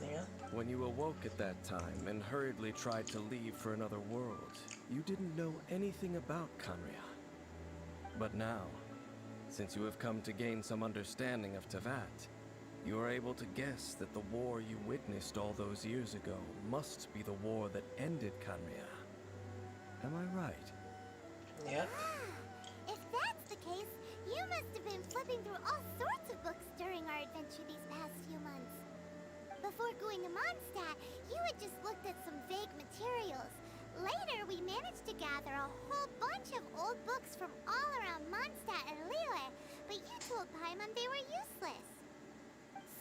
Speaker 1: Yeah.
Speaker 3: When you awoke at that time and hurriedly tried to leave for another world, you didn't know anything about Khaenri'ah. But now, since you have come to gain some understanding of Teyvat, you are able to guess that the war you witnessed all those years ago must be the war that ended Khaenri'ah. Am I right?
Speaker 1: Yeah.
Speaker 6: If that's the case, you must have been flipping through all sorts of books during our adventure these past few months. Before going to Mondstadt, you had just looked at some vague materials. Later, we managed to gather a whole bunch of old books from all around Mondstadt and Liyue, but you told Paimon they were useless.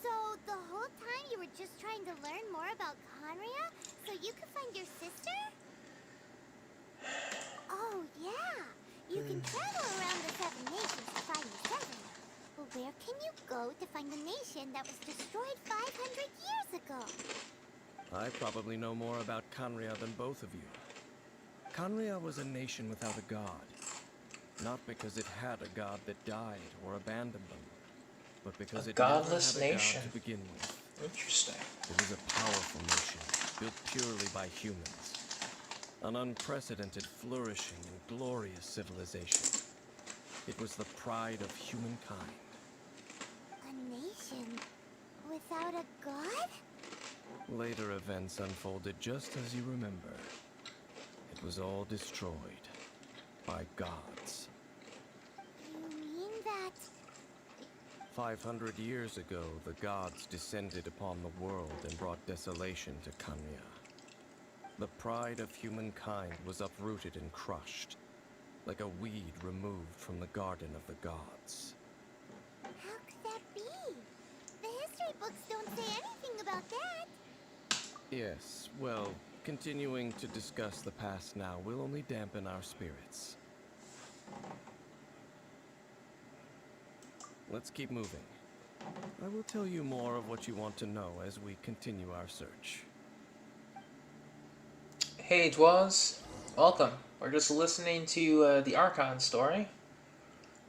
Speaker 6: So, the whole time you were just trying to learn more about Khaenri'ah so you could find your sister? Oh, yeah. You can travel around the 7 nations to find the 7. But where can you go to find the nation that was destroyed 500 years ago?
Speaker 3: I probably know more about Khaenri'ah than both of you. Khaenri'ah was a nation without a god. Not because it had a god that died or abandoned them, but because it never had
Speaker 1: godless
Speaker 3: a
Speaker 1: nation.
Speaker 3: god to begin with.
Speaker 1: Interesting.
Speaker 3: It was a powerful nation, built purely by humans. An unprecedented, flourishing, and glorious civilization. It was the pride of humankind.
Speaker 6: A nation without a god?
Speaker 3: Later events unfolded just as you remember. It was all destroyed by gods.
Speaker 6: You mean that...
Speaker 3: 500 years ago, the gods descended upon the world and brought desolation to Khaenri'ah. The pride of humankind was uprooted and crushed, like a weed removed from the garden of the gods.
Speaker 6: How could that be? The history books don't say anything about that.
Speaker 3: Yes, well, continuing to discuss the past now will only dampen our spirits. Let's keep moving. I will tell you more of what you want to know as we continue our search.
Speaker 1: Hey, Dwaz. Welcome. We're just listening to the Archon story.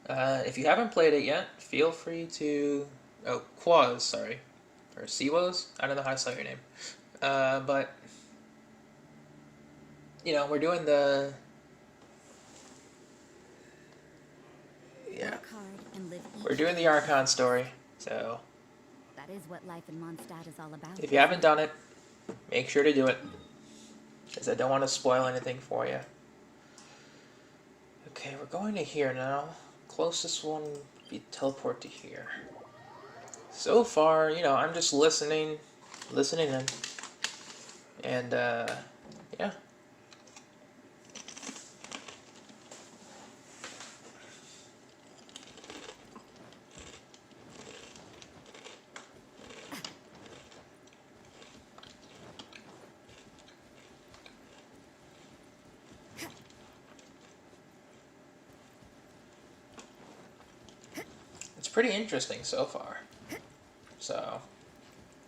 Speaker 1: If you haven't played it yet, feel free to... Oh, Quaz, sorry. Or Siwoz? I don't know how to say your name. But, you know, we're doing the... Yeah.
Speaker 9: Work hard and live each
Speaker 1: We're doing the
Speaker 9: day.
Speaker 1: Archon story, so...
Speaker 9: That is what life in Mondstadt is all about.
Speaker 1: If you haven't done it, make sure to do it. Because I don't want to spoil anything for you. Okay, we're going to here now. Closest one would be teleport to here. So far, you know, I'm just listening in. And, yeah. It's pretty interesting so far. So,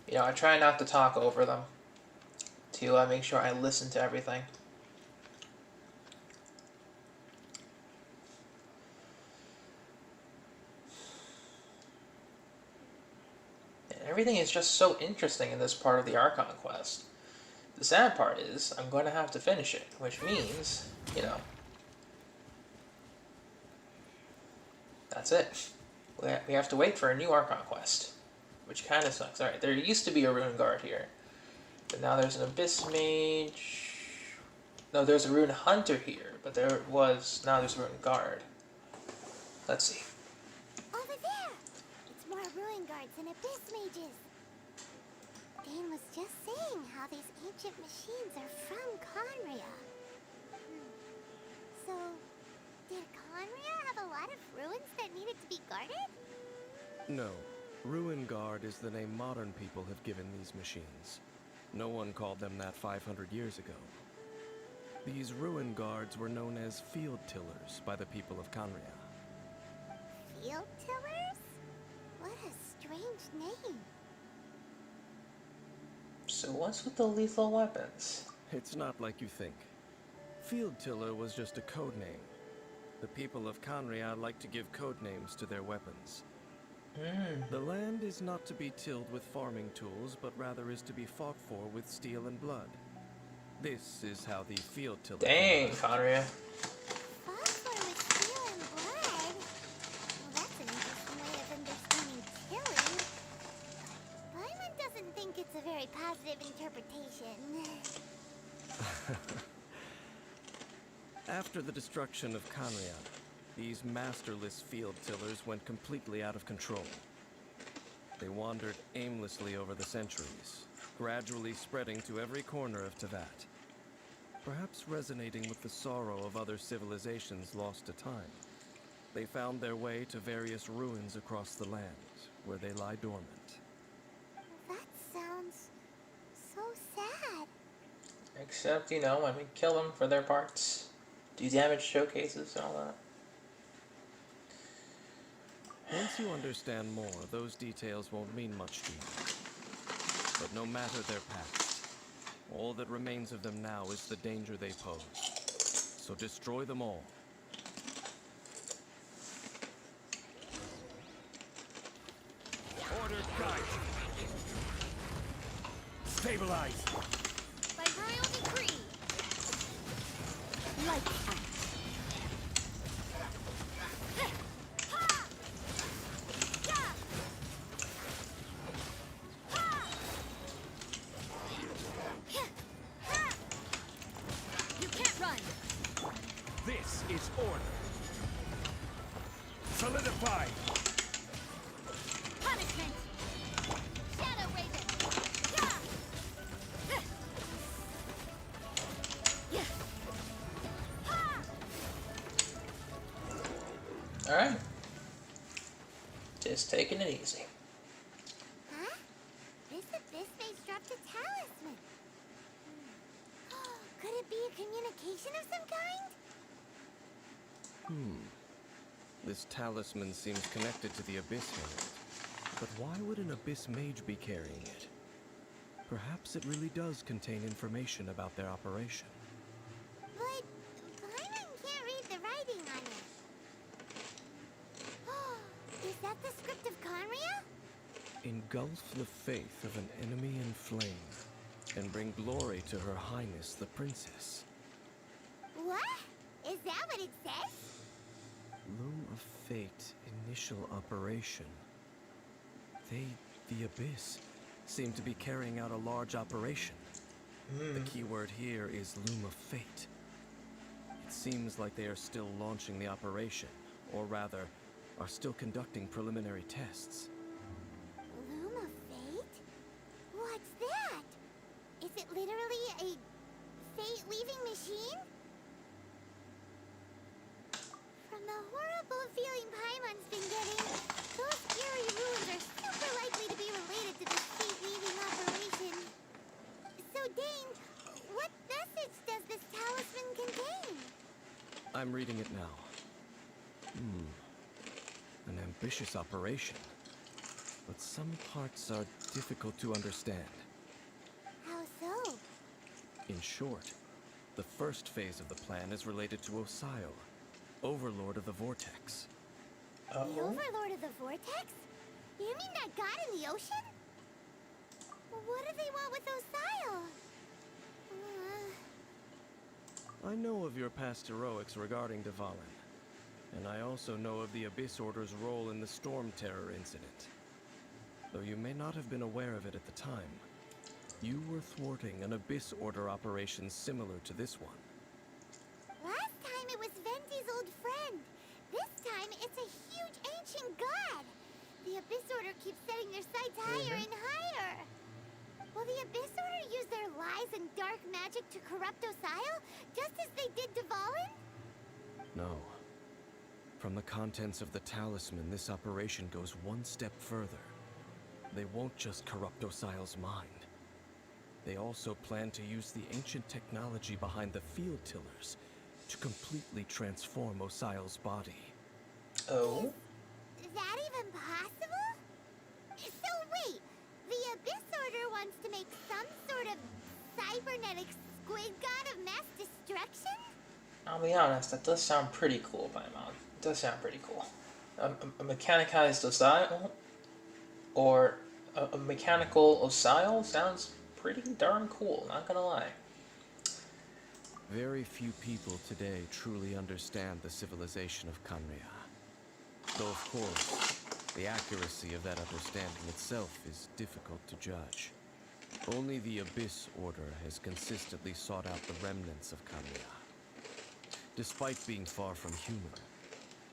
Speaker 1: you know, I try not to talk over them to make sure I listen to everything. And everything is just so interesting in this part of the Archon quest. The sad part is, I'm going to have to finish it, which means, you know, that's it. We have to wait for a new Archon quest, which kind of sucks. Alright, there used to be a Rune Guard here, but now there's an Abyss Mage. No, there's a Rune Hunter here, but now there's a Rune Guard. Let's see.
Speaker 6: Over there! It's more ruin guards and abyss mages. Dane was just saying how these ancient machines are from Khaenri'ah. So, did Khaenri'ah have a lot of ruins that needed to be guarded?
Speaker 3: No. Ruin Guard is the name modern people have given these machines. No one called them that 500 years ago. These Ruin Guards were known as Field Tillers by the people of Khaenri'ah.
Speaker 6: Field tillers? What a strange name.
Speaker 1: So what's with the lethal weapons?
Speaker 3: It's not like you think. Field Tiller was just a code name. The people of Conria like to give code names to their weapons. The land is not to be tilled with farming tools, but rather is to be fought for with steel and blood. This is how the Field Tiller...
Speaker 1: Dang, Conria.
Speaker 6: Phosphor with steel and blood? Well, that's an interesting way of understanding killing. Paimon doesn't think it's a very positive interpretation.
Speaker 3: After the destruction of Conria, these masterless field tillers went completely out of control. They wandered aimlessly over the centuries, gradually spreading to every corner of Teyvat. Perhaps resonating with the sorrow of other civilizations lost to time, they found their way to various ruins across the land, where they lie dormant.
Speaker 6: That sounds so sad.
Speaker 1: Except, you know, when we kill them for their parts, do damage showcases and all that.
Speaker 3: Once you understand more, those details won't mean much to you. But no matter their past, all that remains of them now is the danger they pose. So destroy them all.
Speaker 4: Order guide. Stabilize.
Speaker 2: By royal decree.
Speaker 9: Light out.
Speaker 2: You can't run.
Speaker 4: This is order. Solidify.
Speaker 2: Punishment. Shadow Raven.
Speaker 1: Alright. Just taking it easy.
Speaker 6: Huh? This abyss mage dropped a talisman. Could it be a communication of some kind?
Speaker 3: This talisman seems connected to the Abyss Herald. But why would an Abyss Mage be carrying it? Perhaps it really does contain information about their operation.
Speaker 6: But Paimon can't read the writing on it. Is that the script of Conria?
Speaker 3: Engulf the faith of an enemy in flame, and bring glory to Her Highness the Princess.
Speaker 6: What? Is that what it says?
Speaker 3: Loom of Fate, initial operation. They, the Abyss, seem to be carrying out a large operation. The key word here is Loom of Fate. It seems like they are still launching the operation, or rather, are still conducting preliminary tests.
Speaker 6: Loom of Fate? What's that? Is it literally a fate-weaving machine? From the horrible feeling Paimon's been getting, those scary ruins are super likely to be related to this fate-weaving operation. So, Dane, what message does this talisman contain?
Speaker 3: I'm reading it now. An ambitious operation. But some parts are difficult to understand.
Speaker 6: How so?
Speaker 3: In short, the first phase of the plan is related to Osial, Overlord of the Vortex.
Speaker 6: The Overlord of the Vortex? You mean that god in the ocean? What do they want with Osial?
Speaker 3: I know of your past heroics regarding Dvalin, and I also know of the Abyss Order's role in the Storm Terror incident. Though you may not have been aware of it at the time, you were thwarting an Abyss Order operation similar to this one.
Speaker 6: Last time it was Venti's old friend. This time it's a huge ancient god. The Abyss Order keeps setting their sights higher and higher. Will the Abyss Order use their lies and dark magic to corrupt Osial, just as they did Dvalin?
Speaker 3: No. From the contents of the talisman, this operation goes one step further. They won't just corrupt Osial's mind. They also plan to use the ancient technology behind the field tillers to completely transform Osial's body.
Speaker 1: Oh?
Speaker 6: Is that even possible? So wait, the Abyss Order wants to make some sort
Speaker 1: I'll be honest, that does sound pretty cool, Paimon. It does sound pretty cool. A mechanized Osile, or a mechanical Osile sounds pretty darn cool, not gonna lie.
Speaker 3: Very few people today truly understand the civilization of Kanria. Though, of course, the accuracy of that understanding itself is difficult to judge. Only the Abyss Order has consistently sought out the remnants of Kanria. Despite being far from human,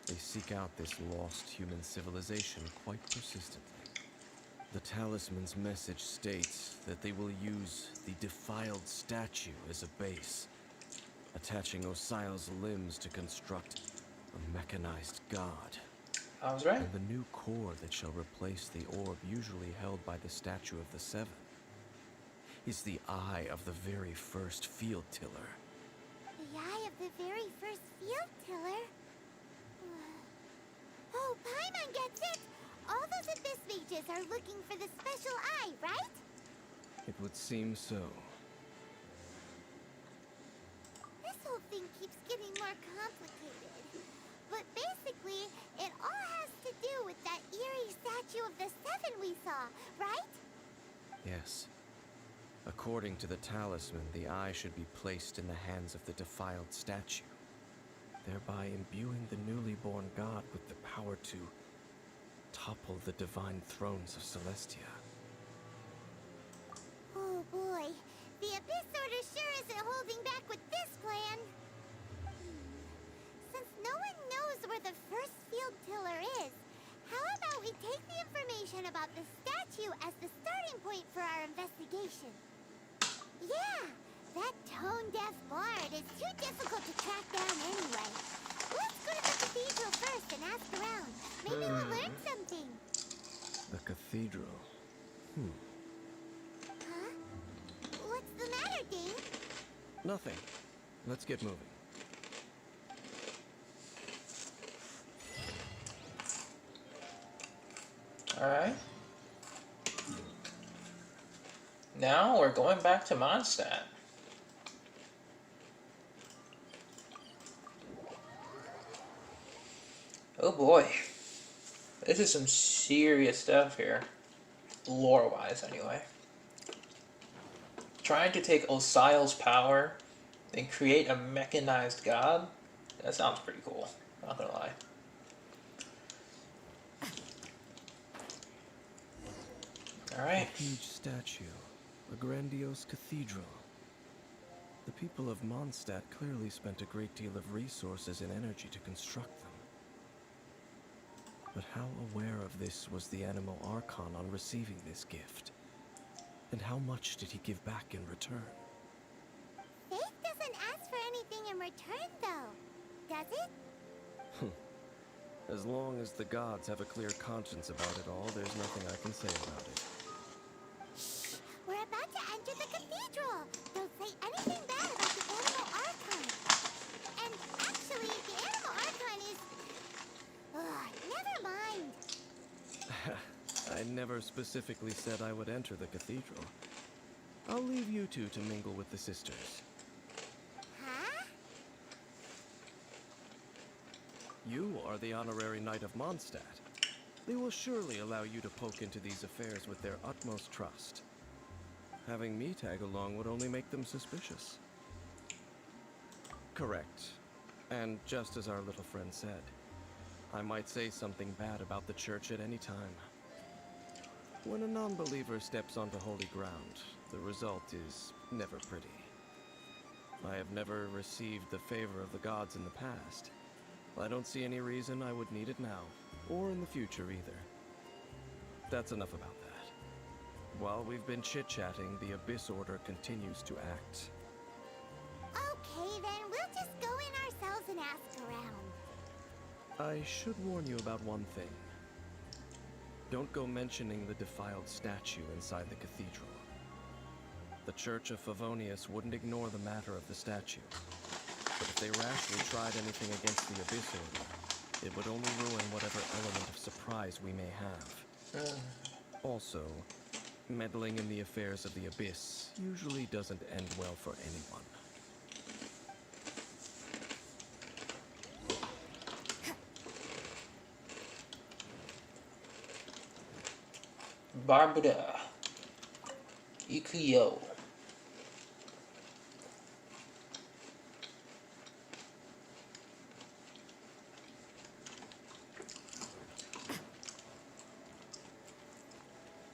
Speaker 3: they seek out this lost human civilization quite persistently. The talisman's message states that they will use the defiled statue as a base, attaching Osile's limbs to construct a mechanized god.
Speaker 1: I was right.
Speaker 3: And the new core that shall replace the orb usually held by the statue of the Seven is the eye of the very first field tiller.
Speaker 6: The eye of the very first field tiller? Oh, Paimon gets it! All those Abyss mages are looking for the special eye, right?
Speaker 3: It would seem so.
Speaker 6: This whole thing keeps getting more complicated. But basically, it all has to do with that eerie statue of the Seven we saw, right?
Speaker 3: Yes. According to the talisman, the eye should be placed in the hands of the defiled statue, thereby imbuing the newly born god with the power to topple the divine thrones of Celestia.
Speaker 6: Oh boy, the Abyss Order sure isn't holding back with this plan. Since no one knows where the first field tiller is, how about we take the information about the statue as the starting point for our investigation? Yeah, that tone-deaf bard is too difficult to track down anyway. Let's go to the cathedral first and ask around. Maybe we'll learn something.
Speaker 3: The cathedral.
Speaker 6: Huh? What's the matter, Dane?
Speaker 3: Nothing. Let's get moving.
Speaker 1: Alright. Now we're going back to Mondstadt. Oh boy. This is some serious stuff here. Lore-wise, anyway. Trying to take Osile's power and create a mechanized god? That sounds pretty cool. Not gonna lie. Alright.
Speaker 3: A huge statue. A grandiose cathedral. The people of Mondstadt clearly spent a great deal of resources and energy to construct them. But how aware of this was the Animal Archon on receiving this gift? And how much did he give back in return?
Speaker 6: Faith doesn't ask for anything in return, though. Does it?
Speaker 3: As long as the gods have a clear conscience about it all, there's nothing I can say about it.
Speaker 6: Shh! We're about to enter the cathedral! Don't say anything bad about the Animal Archon! And actually, the Animal Archon is... never mind!
Speaker 3: I never specifically said I would enter the cathedral. I'll leave you two to mingle with the sisters.
Speaker 6: Huh?
Speaker 3: You are the honorary knight of Mondstadt. They will surely allow you to poke into these affairs with their utmost trust. Having me tag along would only make them suspicious. Correct. And just as our little friend said, I might say something bad about the church at any time. When a non-believer steps onto holy ground, the result is never pretty. I have never received the favor of the gods in the past. I don't see any reason I would need it now, or in the future either. That's enough about that. While we've been chit-chatting, the Abyss Order continues to act.
Speaker 6: Okay, then we'll just go in ourselves and ask around.
Speaker 3: I should warn you about one thing. Don't go mentioning the defiled statue inside the cathedral. The Church of Favonius wouldn't ignore the matter of the statue. But if they rashly tried anything against the Abyss Order, it would only ruin whatever element of surprise we may have. Also, meddling in the affairs of the Abyss usually doesn't end well for anyone.
Speaker 1: Barbara. Ikuyo.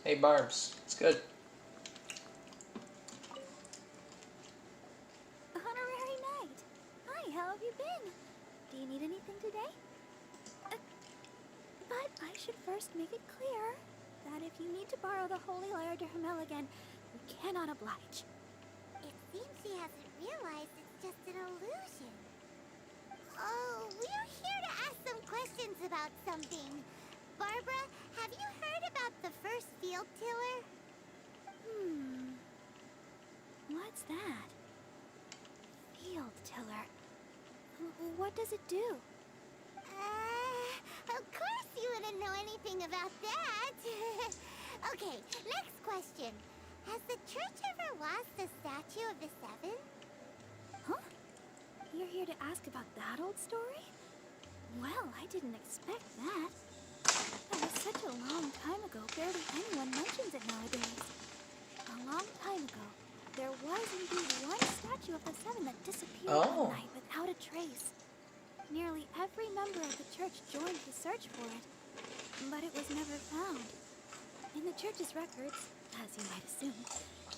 Speaker 1: Hey Barbs, it's good.
Speaker 6: Honorary Knight. Hi, how have you been? Do you need anything today? But I should first make it clear that if you need to borrow the Holy Lyre de Hermel again, we cannot oblige. It seems she hasn't realized it's just an illusion. Oh, we're here to ask some questions about something. Barbara, have you heard about the first field tiller? What's that? Field tiller. What does it do? Of course you wouldn't know anything about that. Okay, next question. Has the church ever lost a statue of the Seven? Huh? You're here to ask about that old story? Well, I didn't expect that. That was such a long time ago, barely anyone mentions it nowadays. A long time ago, there was indeed one statue of the Seven that disappeared one night without a trace. Nearly every member of the church joined the search for it, but it was never found. In the church's records, as you might assume,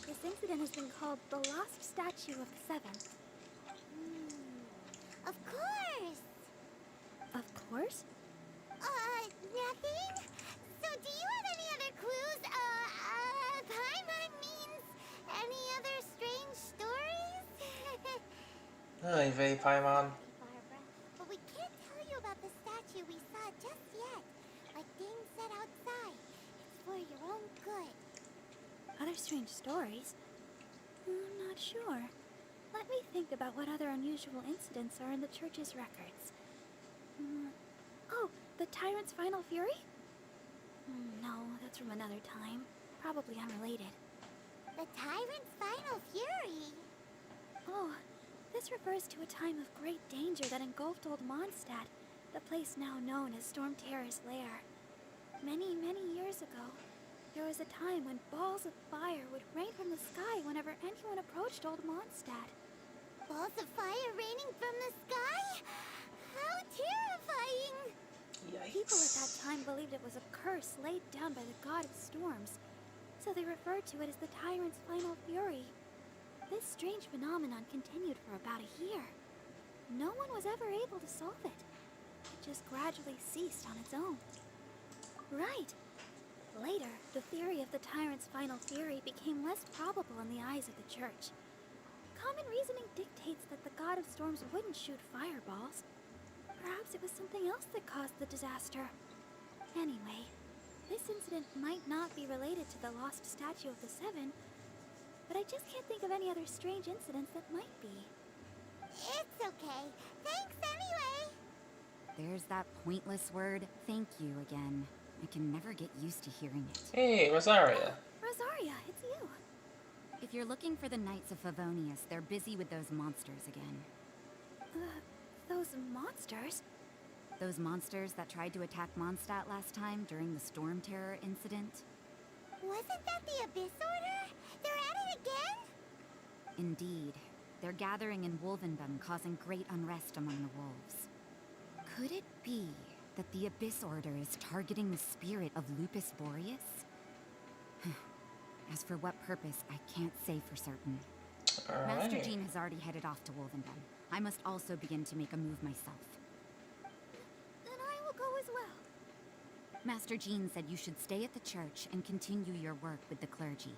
Speaker 6: this incident has been called the Lost Statue of the Seven. Of course! Of course? Nothing? So do you have any other clues? Paimon means any other strange stories?
Speaker 1: Hi, Vey Paimon.
Speaker 6: Barbara, but we can't tell you about the statue we saw just yet. Like Dane said outside, it's for your own good. Other strange stories? I'm not sure. Let me think about what other unusual incidents are in the church's records. Oh, the Tyrant's Final Fury? No, that's from another time. Probably unrelated. The Tyrant's Final Fury? Oh, this refers to a time of great danger that engulfed Old Mondstadt, the place now known as Storm Terror's lair. Many, many years ago, there was a time when balls of fire would rain from the sky whenever anyone approached Old Mondstadt. Balls of fire raining from the sky? How terrifying!
Speaker 1: Yikes.
Speaker 6: People at that time believed it was a curse laid down by the god of storms, so they referred to it as the Tyrant's Final Fury. This strange phenomenon continued for about a year. No one was ever able to solve it. It just gradually ceased on its own. Right. Later, the theory of the Tyrant's Final Fury became less probable in the eyes of the church. Common reasoning dictates that the god of storms wouldn't shoot fireballs. Perhaps it was something else that caused the disaster. Anyway, this incident might not be related to the lost statue of the Seven, but I just can't think of any other strange incidents that might be. It's okay. Thanks anyway.
Speaker 9: There's that pointless word, thank you, again. I can never get used to hearing it.
Speaker 1: Hey, Rosaria.
Speaker 6: Rosaria, it's you.
Speaker 9: If you're looking for the Knights of Favonius, they're busy with those monsters again.
Speaker 6: Those monsters?
Speaker 9: Those monsters that tried to attack Mondstadt last time during the Storm Terror incident?
Speaker 6: Wasn't that the Abyss Order? They're at it again?
Speaker 9: Indeed. They're gathering in Wolvenbem, causing great unrest among the wolves. Could it be that the Abyss Order is targeting the spirit of Lupus Boreas? As for what purpose, I can't say for certain. Master
Speaker 1: Alright.
Speaker 9: Jean has already headed off to Wolvenbem. I must also begin to make a move myself.
Speaker 6: Then I will go as well.
Speaker 9: Master Jean said you should stay at the church and continue your work with the clergy.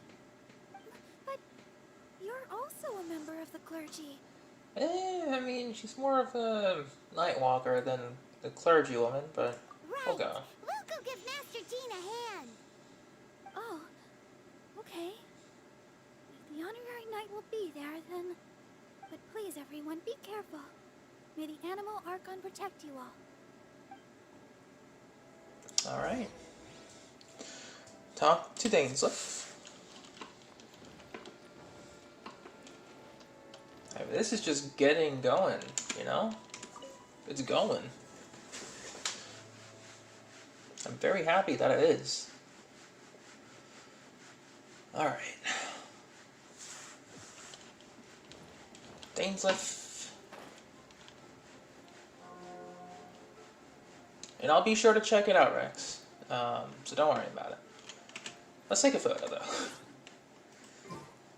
Speaker 6: But you're also a member of the clergy.
Speaker 1: I mean, she's more of a Nightwalker than the clergy woman, but
Speaker 6: Right.
Speaker 1: we'll go.
Speaker 6: We'll go give Master Jean a hand. Oh, okay. If the honorary knight will be there, then... But please, everyone, be careful. May the Animal Archon protect you all.
Speaker 1: Alright. Talk to Dainsleif. I mean, this is just getting going, you know? It's going. I'm very happy that it is. Alright. Dainsliff. And I'll be sure to check it out, Rex. So don't worry about it. Let's take a photo, though.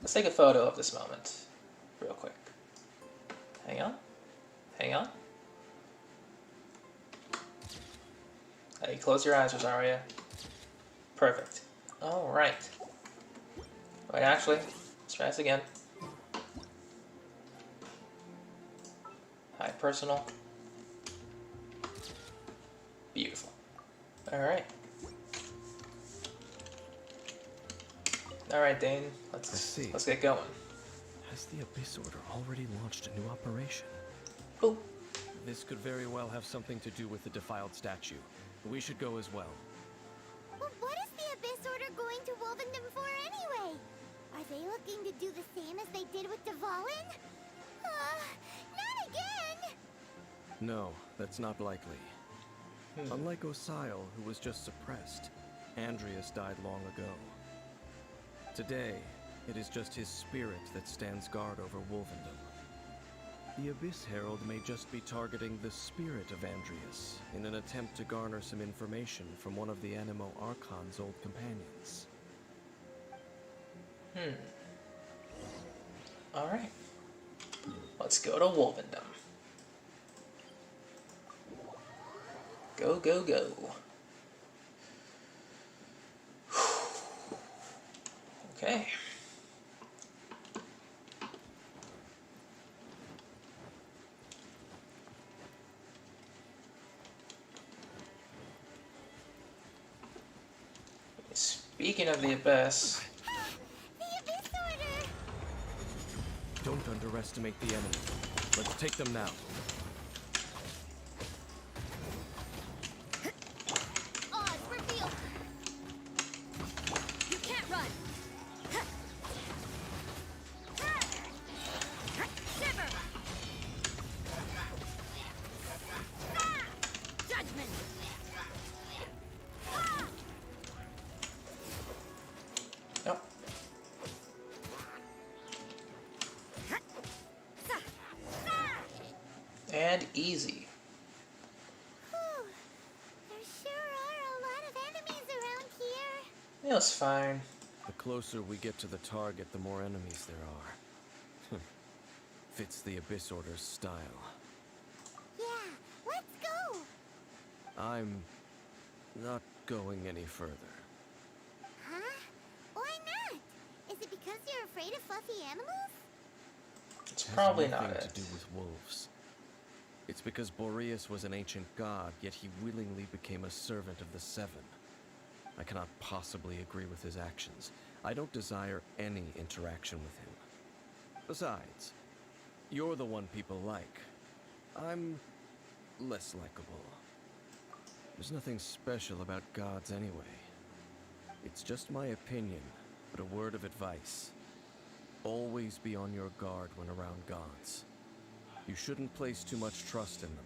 Speaker 1: Let's take a photo of this moment. Real quick. Hang on. Hang on. Hey, close your eyes, Rosaria. Perfect. Alright. Wait, actually, let's try this again. Hi, personal. Beautiful. Alright. Alright, Dane. Let's get going.
Speaker 3: Has the Abyss Order already launched a new operation?
Speaker 1: Oh.
Speaker 3: This could very well have something to do with the defiled statue. We should go as well.
Speaker 6: But what is the Abyss Order going to Wolvendom for anyway? Are they looking to do the same as they did with Dvalin? Not again!
Speaker 3: No, that's not likely. Unlike Osail, who was just suppressed, Andreas died long ago. Today, it is just his spirit that stands guard over Wolvendom. The Abyss Herald may just be targeting the spirit of Andreas in an attempt to garner some information from one of the Animo Archon's old companions.
Speaker 1: Alright. Let's go to Wolvendom. Go, go, go. Okay. Speaking of the Abyss...
Speaker 6: The Abyss Order!
Speaker 3: Don't underestimate the enemy. Let's take them now.
Speaker 2: Oz, reveal! You can't run! Shiver! Judgment!
Speaker 1: Nope. And easy.
Speaker 6: Whew. There sure are a lot of enemies around here.
Speaker 1: It was fine.
Speaker 3: The closer we get to the target, the more enemies there are. Fits the Abyss Order's style.
Speaker 6: Yeah, let's go!
Speaker 3: I'm not going any further.
Speaker 6: Huh? Why not? Is it because you're afraid of fluffy animals?
Speaker 1: It's
Speaker 3: Has
Speaker 1: probably not
Speaker 3: nothing
Speaker 1: it.
Speaker 3: to do with wolves. It's because Boreas was an ancient god, yet he willingly became a servant of the Seven. I cannot possibly agree with his actions. I don't desire any interaction with him. Besides, you're the one people like. I'm less likable. There's nothing special about gods anyway. It's just my opinion, but a word of advice. Always be on your guard when around gods. You shouldn't place too much trust in them.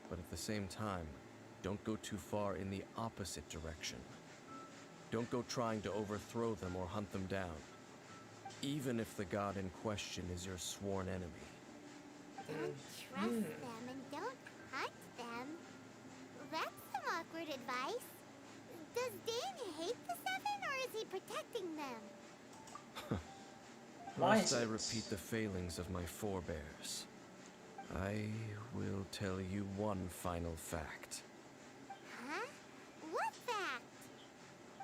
Speaker 3: But at the same time, don't go too far in the opposite direction. Don't go trying to overthrow them or hunt them down. Even if the god in question is your sworn enemy.
Speaker 6: Don't trust them and don't hunt them. That's some awkward advice. Does Dane hate the Seven, or is he protecting them?
Speaker 1: Why
Speaker 3: Must
Speaker 1: is
Speaker 3: I
Speaker 1: it?
Speaker 3: repeat the failings of my forebears? I will tell you one final fact.
Speaker 6: Huh? What fact?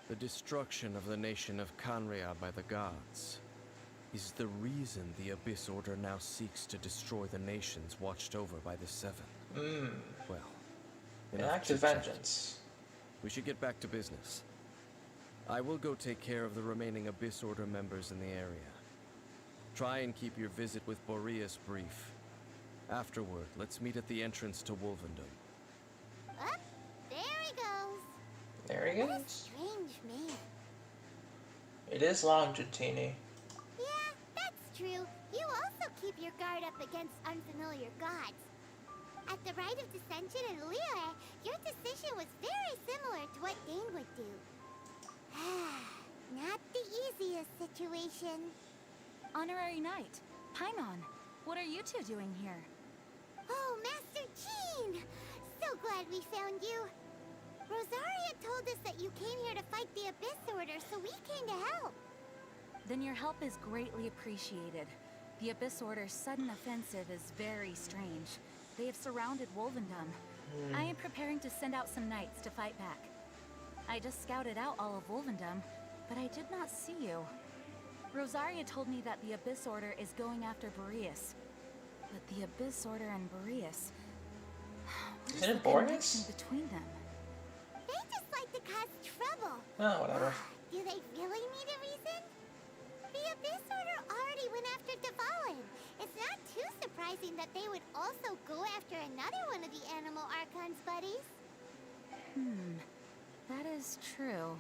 Speaker 3: The destruction of the nation of Canria by the gods is the reason the Abyss Order now seeks to destroy the nations watched over by the Seven. Well,
Speaker 1: An
Speaker 3: enough
Speaker 1: act of
Speaker 3: chit-chat.
Speaker 1: vengeance.
Speaker 3: We should get back to business. I will go take care of the remaining Abyss Order members in the area. Try and keep your visit with Boreas brief. Afterward, let's meet at the entrance to Wolvendom.
Speaker 6: Up, there he goes.
Speaker 1: There he
Speaker 6: What a
Speaker 1: goes.
Speaker 6: strange man.
Speaker 1: It is Longitini.
Speaker 6: Yeah, that's true. You also keep your guard up against unfamiliar gods. At the Rite of Dissension in Liyue, your decision was very similar to what Dane would do. Not the easiest. situation.
Speaker 9: Honorary Knight, Paimon, what are you two doing here?
Speaker 6: Oh, Master Jean! So glad we found you. Rosaria told us that you came here to fight the Abyss Order, so we came to help.
Speaker 9: Then your help is greatly appreciated. The Abyss Order's sudden offensive is very strange. They have surrounded Wolvendom. I am preparing to send out some knights to fight back. I just scouted out all of Wolvendom, but I did not see you. Rosaria told me that the Abyss Order is going after Boreas. But the Abyss Order and Boreas... What is
Speaker 1: Isn't it
Speaker 9: the
Speaker 1: Boreas?
Speaker 9: connection between them?
Speaker 6: They just like to cause trouble.
Speaker 1: Oh, whatever.
Speaker 6: Do they really need a reason? The Abyss Order already went after Devalin. It's not too surprising that they would also go after another one of the Animal Archon's buddies.
Speaker 9: That is true.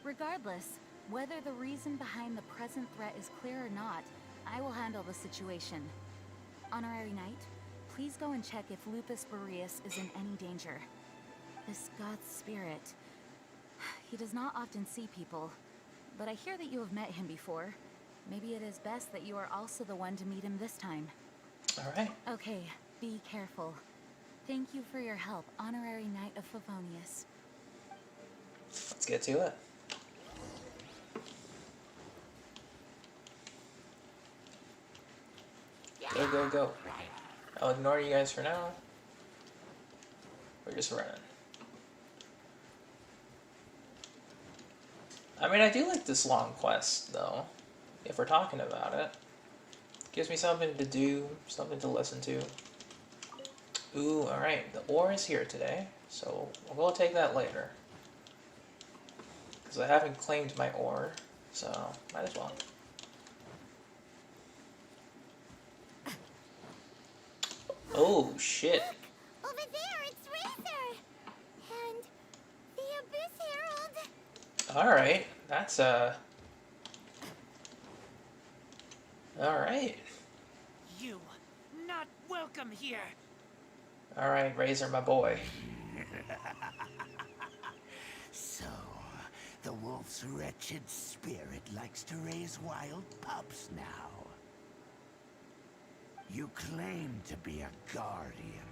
Speaker 9: Regardless, whether the reason behind the present threat is clear or not, I will handle the situation. Honorary Knight, please go and check if Lupus Boreas is in any danger. This god's spirit... He does not often see people, but I hear that you have met him before. Maybe it is best that you are also the one to meet him this time.
Speaker 1: Alright.
Speaker 9: Okay, be careful. Thank you for your help, Honorary Knight of Favonius.
Speaker 1: Let's get to it. Go, go, go. I'll ignore you guys for now. We're just running. I mean, I do like this long quest, though, if we're talking about it. Gives me something to do, something to listen to. Ooh, alright, the ore is here today, so we'll go take that later. Because I haven't claimed my ore, so might as well. Oh, shit.
Speaker 6: Look, over there, it's Razor! And the Abyss Herald!
Speaker 1: Alright, that's, Alright.
Speaker 8: You, not welcome here.
Speaker 1: Alright, Razor, my boy.
Speaker 8: So, the wolf's wretched spirit likes to raise wild pups now. You claim to be a guardian,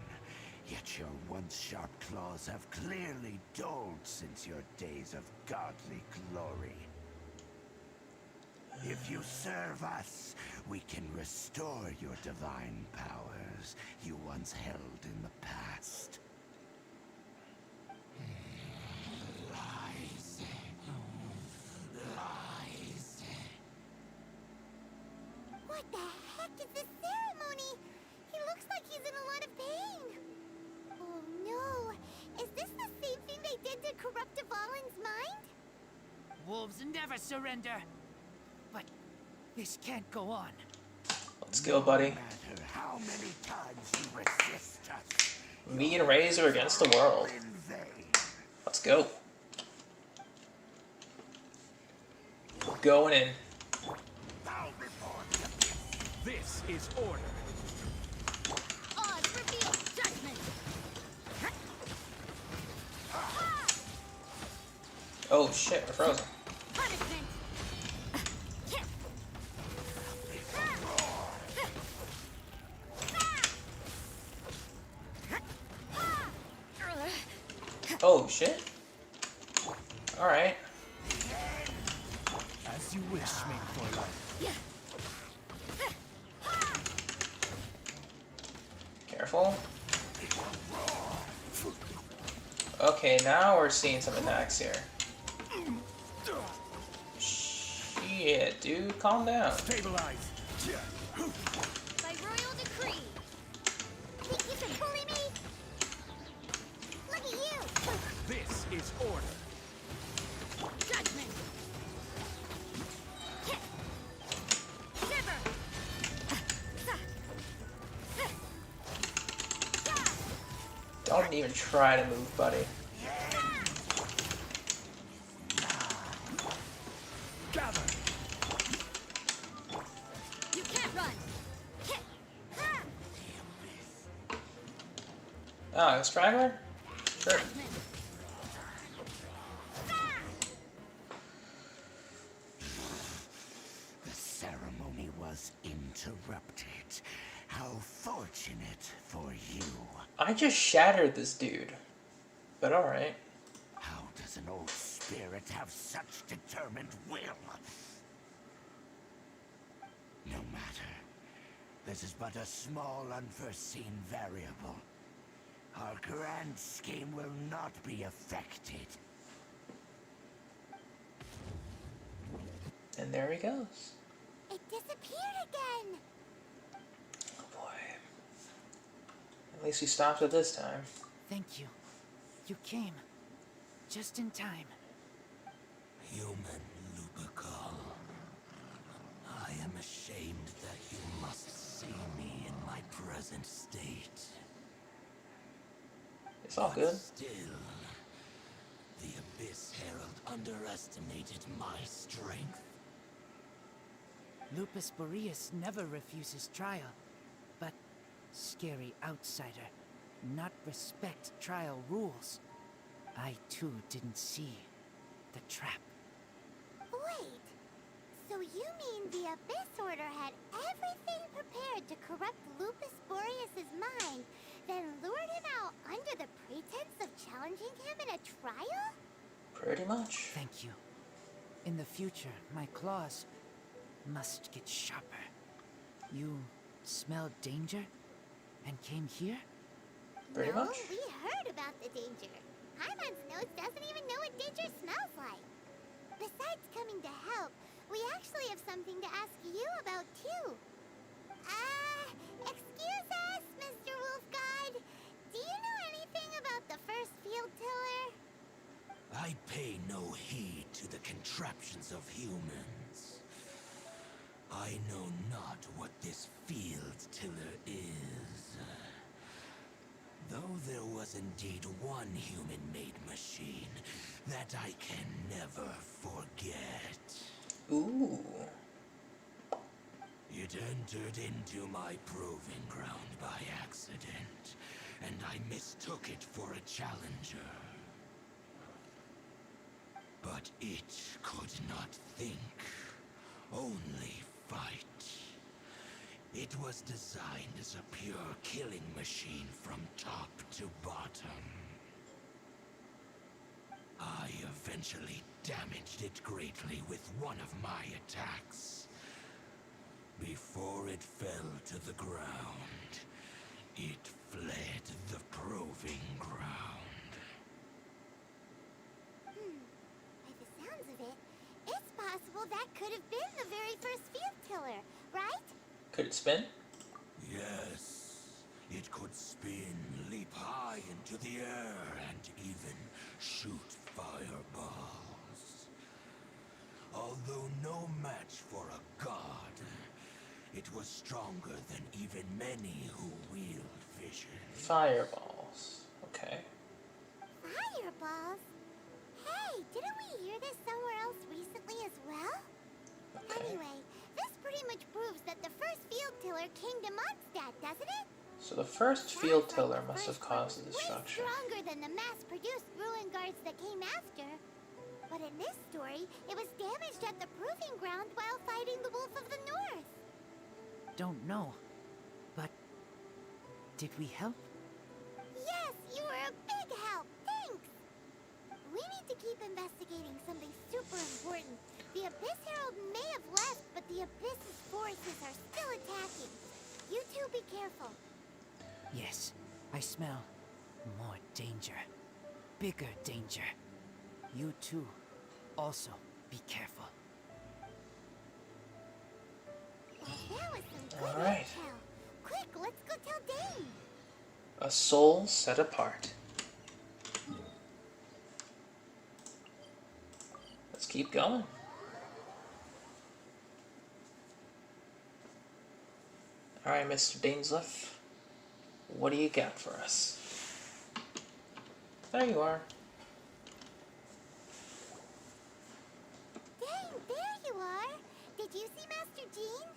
Speaker 8: yet your once sharp claws have clearly dulled since your days of godly glory. If you serve us, we can restore your divine powers you once held in the past. Lies. Lies.
Speaker 6: What the heck is this ceremony? He looks like he's in a lot of pain. Oh no! Is this the same thing they did to corrupt Devalin's mind?
Speaker 8: Wolves never surrender. But this can't go on.
Speaker 1: Let's go, buddy.
Speaker 8: No matter how many times you resist us,
Speaker 1: Me and Razor against the world.
Speaker 8: in vain.
Speaker 1: Let's go. Going in.
Speaker 8: Bow before the abyss.
Speaker 4: This is order.
Speaker 6: Oz reveal judgment!
Speaker 1: Oh shit, we're frozen.
Speaker 6: Punishment!
Speaker 1: Oh shit. Alright.
Speaker 4: As you wish, make for life.
Speaker 1: Careful. Okay, now we're seeing some attacks here. Shit, dude, calm down.
Speaker 4: Stabilize.
Speaker 6: By royal decree! Think you can bully me? Look at you!
Speaker 4: This is order.
Speaker 6: Judgment! Shiver!
Speaker 1: Don't even try to move, buddy.
Speaker 4: Gather.
Speaker 6: You can't run!
Speaker 1: Ah, a straggler? Sure.
Speaker 8: was interrupted. How fortunate for you.
Speaker 1: I just shattered this dude. But alright.
Speaker 8: How does an old spirit have such determined will? No matter. This is but a small unforeseen variable. Our grand scheme will not be affected.
Speaker 1: And there he goes.
Speaker 6: It disappeared again.
Speaker 1: Oh boy. At least he stopped it this time.
Speaker 10: Thank you. You came. Just in time.
Speaker 8: Human Lupercal. I am ashamed that you must see me in my present state.
Speaker 1: It's all
Speaker 8: But
Speaker 1: good.
Speaker 8: still, the Abyss Herald underestimated my strength.
Speaker 10: Lupus Boreas never refuses trial, but scary outsider, not respect trial rules. I too didn't see the trap.
Speaker 6: Wait, so you mean the Abyss Order had everything prepared to corrupt Lupus Boreas' mind, then lured him out under the pretense of challenging him in a trial?
Speaker 1: Pretty much.
Speaker 10: Thank you. In the future, my claws must get sharper. You smelled danger and came here?
Speaker 1: Pretty
Speaker 6: No,
Speaker 1: much.
Speaker 6: we heard about the danger. Paimon's nose doesn't even know what danger smells like. Besides coming to help, we actually have something to ask you about too. Excuse us, Mr. Wolf God. Do you know anything about the first field tiller?
Speaker 8: I pay no heed to the contraptions of humans. I know not what this field tiller is. Though there was indeed one human-made machine that I can never forget.
Speaker 1: Ooh.
Speaker 8: It entered into my proving ground by accident, and I mistook it for a challenger. But it could not think, only fight. It was designed as a pure killing machine from top to bottom. I eventually damaged it greatly with one of my attacks. Before it fell to the ground, it fled the proving ground.
Speaker 6: By the sounds of it, it's possible that could have been the very first field tiller, right?
Speaker 1: Could it spin?
Speaker 8: Yes, it could spin, leap high into the air, and even shoot fireballs. Although no match for a god, it was stronger than even many who wield vision.
Speaker 1: Fireballs. Okay.
Speaker 6: Fireballs? Hey, didn't we hear this somewhere else recently as well?
Speaker 1: Okay.
Speaker 6: Anyway, this pretty much proves that the first field tiller came to Mondstadt, doesn't it?
Speaker 1: So the first
Speaker 6: Sounds
Speaker 1: field
Speaker 6: like
Speaker 1: tiller
Speaker 6: the
Speaker 1: must have
Speaker 6: first one
Speaker 1: caused the
Speaker 6: was
Speaker 1: destruction.
Speaker 6: Way stronger than the mass-produced ruin guards that came after. But in this story, it was damaged at the proving ground while fighting the Wolf of the North.
Speaker 10: Don't know. But did we help?
Speaker 6: Yes, you were a big help. Thanks. We need to keep investigating something super important. The Abyss Herald may have left, but the Abyss's forces are still attacking. You two be careful.
Speaker 10: Yes, I smell more danger. Bigger danger. You too. Also, be careful.
Speaker 6: Well, that was some good
Speaker 1: All right.
Speaker 6: intel. Quick, let's go tell Dane.
Speaker 1: A soul set apart. Let's keep going. Alright, Mr. Dainsleif. What do you got for us? There you are.
Speaker 6: Dane, there you are. Did you see Master Jean?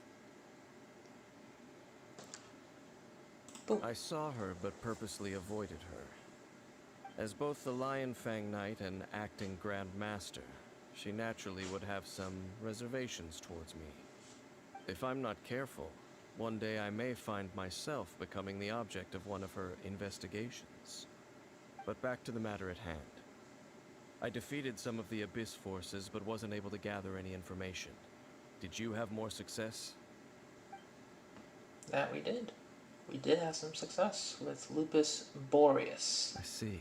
Speaker 3: I saw her, but purposely avoided her. As both the Lion Fang Knight and acting Grand Master, she naturally would have some reservations towards me. If I'm not careful, one day I may find myself becoming the object of one of her investigations. But back to the matter at hand. I defeated some of the Abyss forces, but wasn't able to gather any information. Did you have more success?
Speaker 1: That we did. We did have some success with Lupus Boreas.
Speaker 3: I see.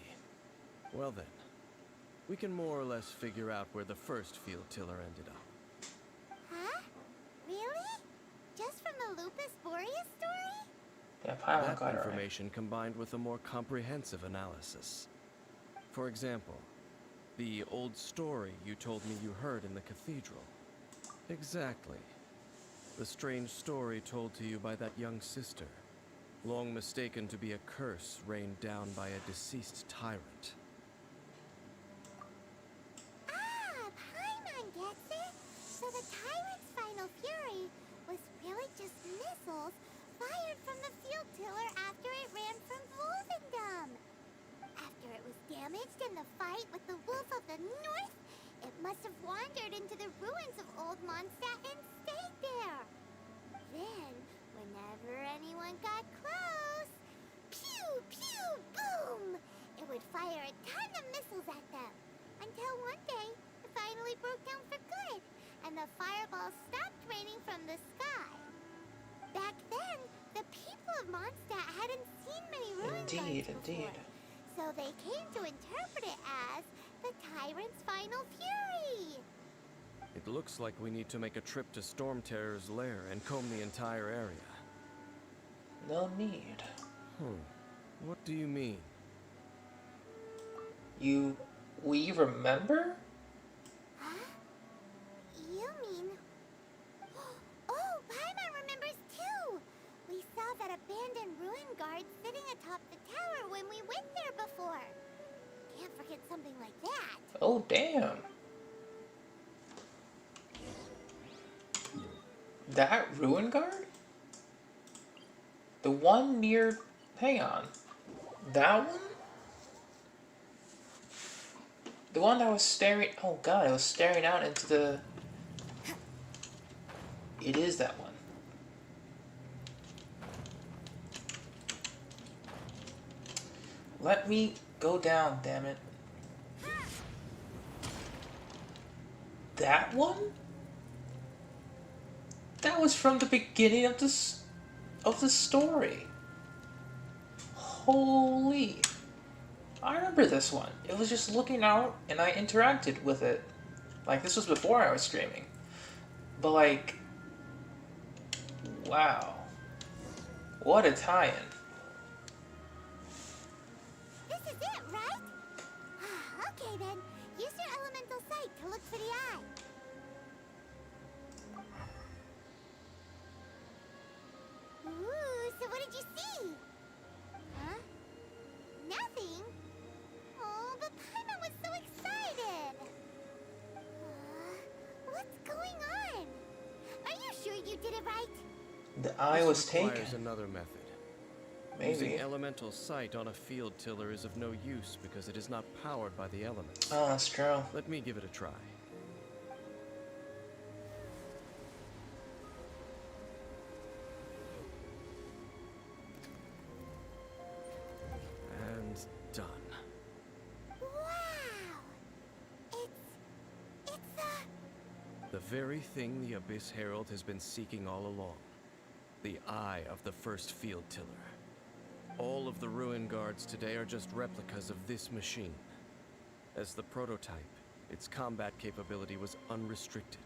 Speaker 3: Well then, we can more or less figure out where the first field tiller ended up.
Speaker 6: Huh? Really? Just from the Lupus Boreas story?
Speaker 1: Yeah, Paimon
Speaker 3: That
Speaker 1: got it right.
Speaker 3: information combined with a more comprehensive analysis. For example, the old story you told me you heard in the cathedral. Exactly. The strange story told to you by that young sister, long mistaken to be a curse rained down by a deceased tyrant.
Speaker 6: Ah, Paimon gets it. So the tyrant's final fury was really just missiles fired from the field tiller after it ran from Wolvendom. After it was damaged in the fight with the Wolf of the North, it must have wandered into the ruins of Old Mondstadt and stayed there. Then, whenever anyone got close, pew, pew, boom! It would fire a ton of missiles at them. Until one day, it finally broke down for good, and the fireballs stopped raining from the sky. Back then, the people of Mondstadt hadn't seen many ruin guards before, so they came to interpret it as the tyrant's final fury.
Speaker 3: It looks like we need to make a trip to Storm Terror's lair and comb the entire area.
Speaker 1: No need.
Speaker 3: What do you mean?
Speaker 1: We remember?
Speaker 6: Huh? You mean... Oh, Paimon remembers too! We saw that abandoned ruin guard sitting atop the tower when we went there before. Can't forget something like that.
Speaker 1: Oh, damn. That ruin guard? The one near... Hang on. That one? The one that was staring... Oh god, it was staring out into the... It is that one. Let me go down, damn it. That one? That was from the beginning of the story. Holy. I remember this one. It was just looking out and I interacted with it. Like, this was before I was streaming. But like, wow. What a tie-in.
Speaker 6: This is it, right? Okay then, use your elemental sight to look for the eye. Ooh, so what did you see? Huh? Nothing? Oh, but Paimon was so excited. What's going on? Are you sure you did it right?
Speaker 1: The eye was taken.
Speaker 3: This requires another method.
Speaker 1: Maybe.
Speaker 3: Using elemental sight on a field tiller is of no use because it is not powered by the elements.
Speaker 1: Oh, that's true.
Speaker 3: Let me give it a try. And done.
Speaker 6: Wow! It's
Speaker 3: The very thing the Abyss Herald has been seeking all along. The eye of the first field tiller. All of the ruin guards today are just replicas of this machine. As the prototype, its combat capability was unrestricted.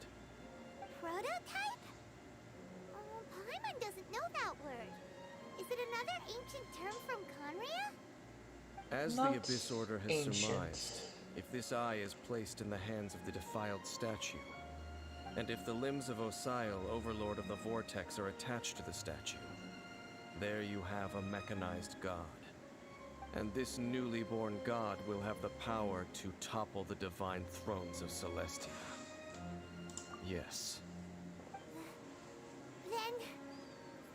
Speaker 6: prototype? Oh, Paimon doesn't know that word. Is it another ancient term from Conria?
Speaker 3: As
Speaker 1: Not
Speaker 3: the Abyss Order has
Speaker 1: ancient.
Speaker 3: surmised, if this eye is placed in the hands of the defiled statue, and if the limbs of Osial, Overlord of the Vortex, are attached to the statue, there you have a mechanized god. And this newly born god will have the power to topple the divine thrones of Celestia. Yes.
Speaker 6: Then,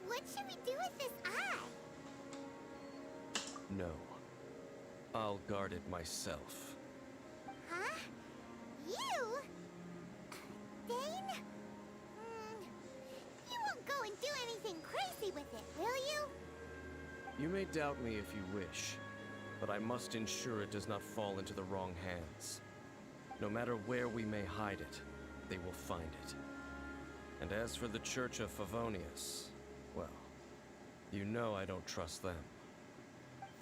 Speaker 6: what should we do with this eye?
Speaker 3: No. I'll guard it myself.
Speaker 6: Huh? You? Dane? You anything crazy with it, will you?
Speaker 3: You may doubt me if you wish, but I must ensure it does not fall into the wrong hands. No matter where we may hide it, they will find it. And as for the Church of Favonius, well, you know I don't trust them.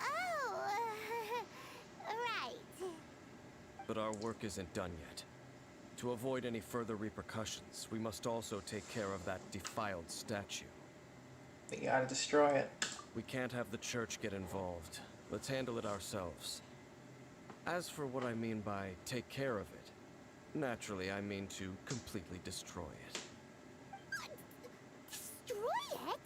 Speaker 6: Oh, right.
Speaker 3: But our work isn't done yet. To avoid any further repercussions, we must also take care of that defiled statue.
Speaker 1: We gotta destroy it.
Speaker 3: We can't have the church get involved. Let's handle it ourselves. As for what I mean by take care of it, naturally I mean to completely destroy it.
Speaker 6: What? Destroy it?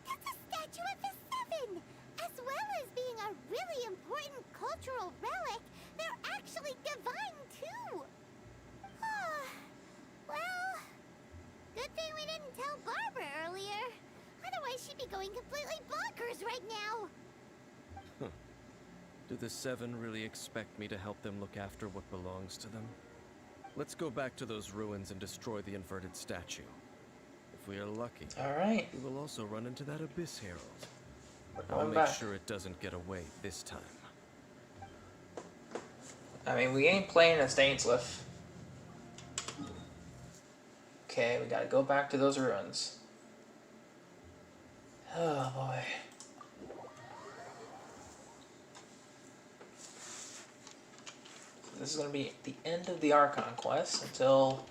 Speaker 6: That's a statue of the Seven! As well as being a really important cultural relic, they're actually divine too! Well, good thing we didn't tell Barbara earlier. Otherwise she'd be going completely bonkers right now!
Speaker 3: Do the Seven really expect me to help them look after what belongs to them? Let's go back to those ruins and destroy the inverted statue. If we are lucky,
Speaker 1: Alright.
Speaker 3: we will also run into that Abyss Herald.
Speaker 1: We're
Speaker 3: I'll
Speaker 1: going
Speaker 3: make
Speaker 1: back.
Speaker 3: sure it doesn't get away this time.
Speaker 1: I mean, we ain't playing as Dainsleif. Okay, we gotta go back to those ruins. Oh boy. This is gonna be the end of the Archon quest until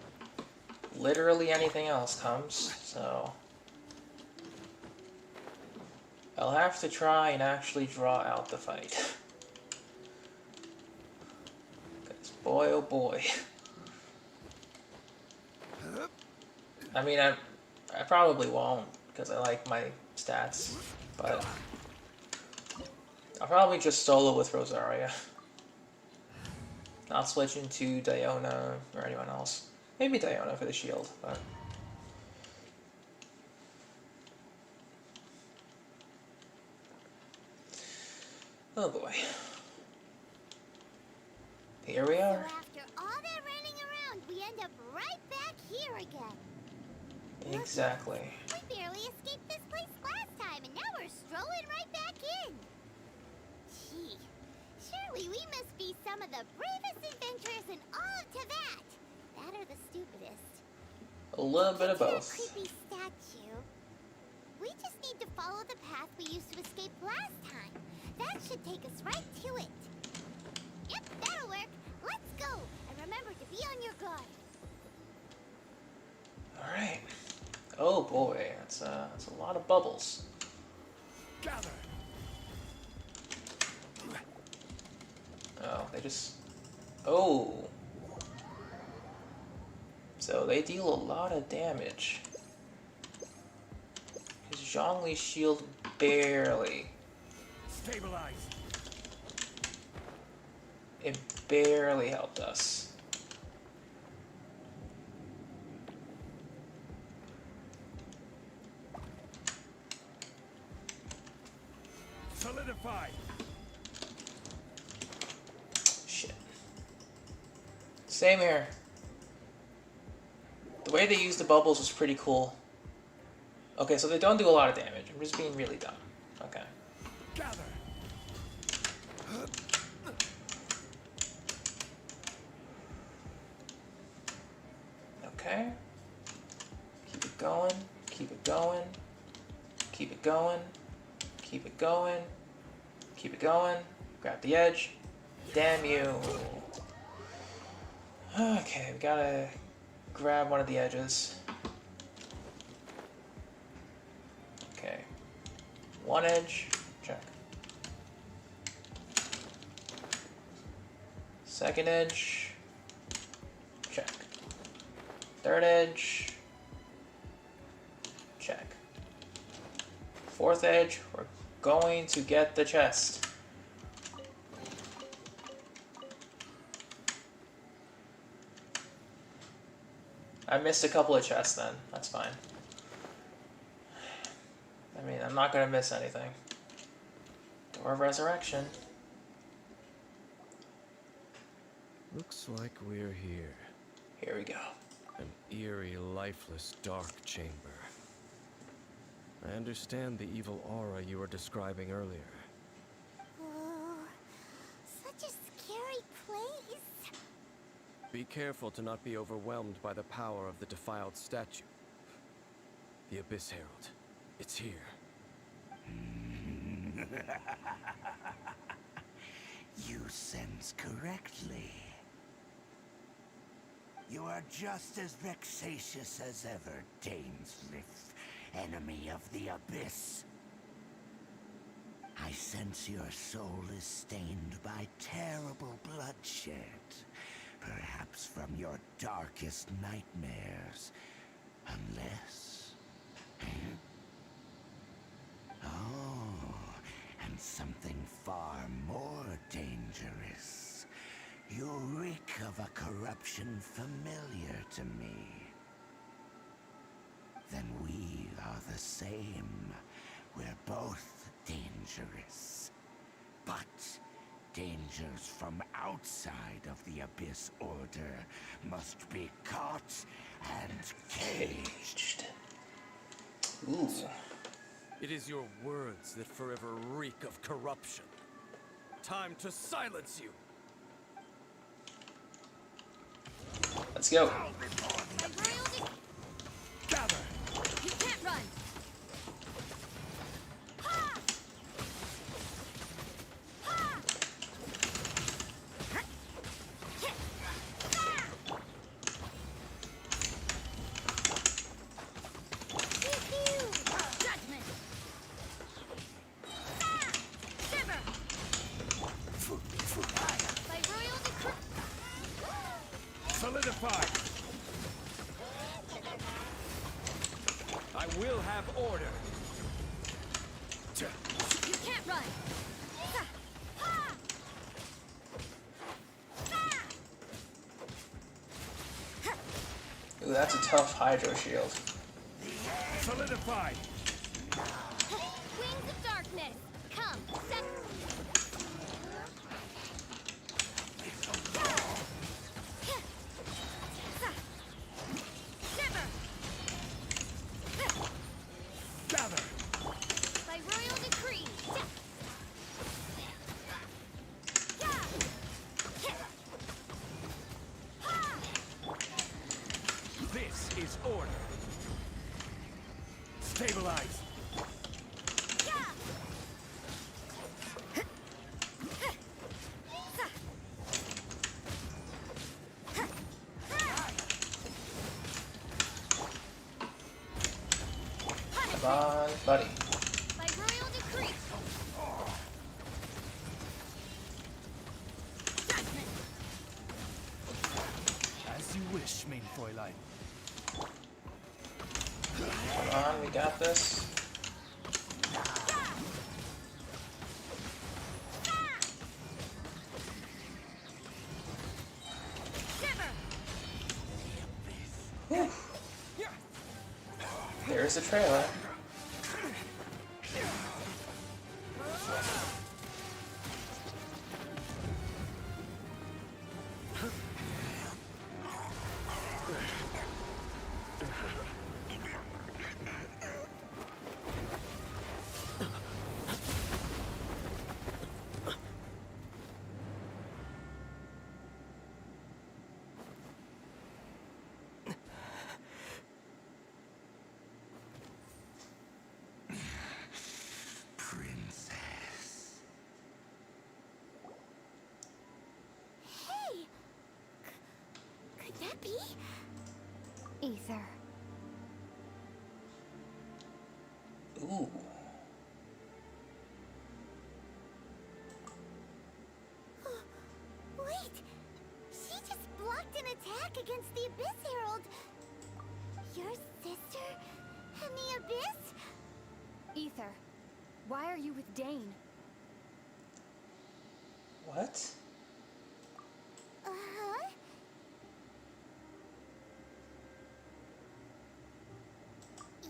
Speaker 1: literally anything else comes, so I'll have to try and actually draw out the fight. 'Cause boy oh boy. I mean, I probably won't, because I like my stats, but I'll probably just solo with Rosaria. Not switch into Diona or anyone else. Maybe Diona for the shield, but... Oh boy. Here we are.
Speaker 6: So after all that running around, we end up right back here again.
Speaker 1: Exactly.
Speaker 6: We barely escaped this place last time, and now we're strolling right back in. Gee, surely we must be some of the bravest adventurers in all of Teyvat. That or the stupidest.
Speaker 1: A little bit of
Speaker 6: That
Speaker 1: both.
Speaker 6: creepy statue. We just need to follow the path we used to escape last time. That should take us right to it. Yep, that'll work. Let's go. And remember to be on your guard.
Speaker 1: Alright. Oh boy, that's a lot of bubbles.
Speaker 4: Gather.
Speaker 1: Oh, they just... Oh! So they deal a lot of damage. His Zhongli's shield barely.
Speaker 4: Stabilize.
Speaker 1: It barely helped us.
Speaker 4: Solidify.
Speaker 1: Shit. Same here. The way they use the bubbles was pretty cool. Okay, so they don't do a lot of damage. I'm just being really dumb. Okay.
Speaker 4: Gather.
Speaker 1: Okay. Keep it going. Keep it going. Keep it going. Keep it going. Keep it going. Grab the edge. Damn you. Okay, we gotta grab one of the edges. Okay. One edge. Check. Second edge. Check. Third edge. Check. Fourth edge. We're going to get the chest. I missed a couple of chests then. That's fine. I mean, I'm not gonna miss anything. Door of Resurrection.
Speaker 3: Looks like we're here.
Speaker 1: Here we go.
Speaker 3: An eerie, lifeless, dark chamber. I understand the evil aura you were describing earlier.
Speaker 6: Oh, such a scary place.
Speaker 3: Be careful to not be overwhelmed by the power of the defiled statue. The Abyss Herald. It's here.
Speaker 8: You sense correctly. You are just as vexatious as ever, Dainsmith, enemy of the Abyss. I sense your soul is stained by terrible bloodshed, perhaps from your darkest nightmares, unless... Oh, and something far more dangerous. You reek of a corruption familiar to me. Then we are the same. We're both dangerous. But dangers from outside of the Abyss Order must be caught and caged.
Speaker 1: Ooh.
Speaker 3: It is your words that forever reek of corruption. Time to silence you!
Speaker 1: Let's go.
Speaker 3: Gather!
Speaker 2: You can't run!
Speaker 4: Solidified! I will have order!
Speaker 2: You can't run!
Speaker 1: Ooh, that's a tough Hydro Shield.
Speaker 4: Solidified!
Speaker 2: Wings of darkness! Come, set...
Speaker 4: Gather!
Speaker 2: By royal decree!
Speaker 4: This is order! Stabilize!
Speaker 1: Come on, buddy.
Speaker 2: By royal decree! Judgment!
Speaker 4: As you wish, main Fräulein.
Speaker 1: Come on, we got this. Whew. There's the trailer.
Speaker 8: Princess.
Speaker 6: Hey! Could that be?
Speaker 9: Ether.
Speaker 1: Ooh.
Speaker 6: Wait! She just blocked an attack against the Abyss Herald! Your sister and the Abyss?
Speaker 9: Ether. Why are you with Dane?
Speaker 1: What?
Speaker 6: Uh-huh.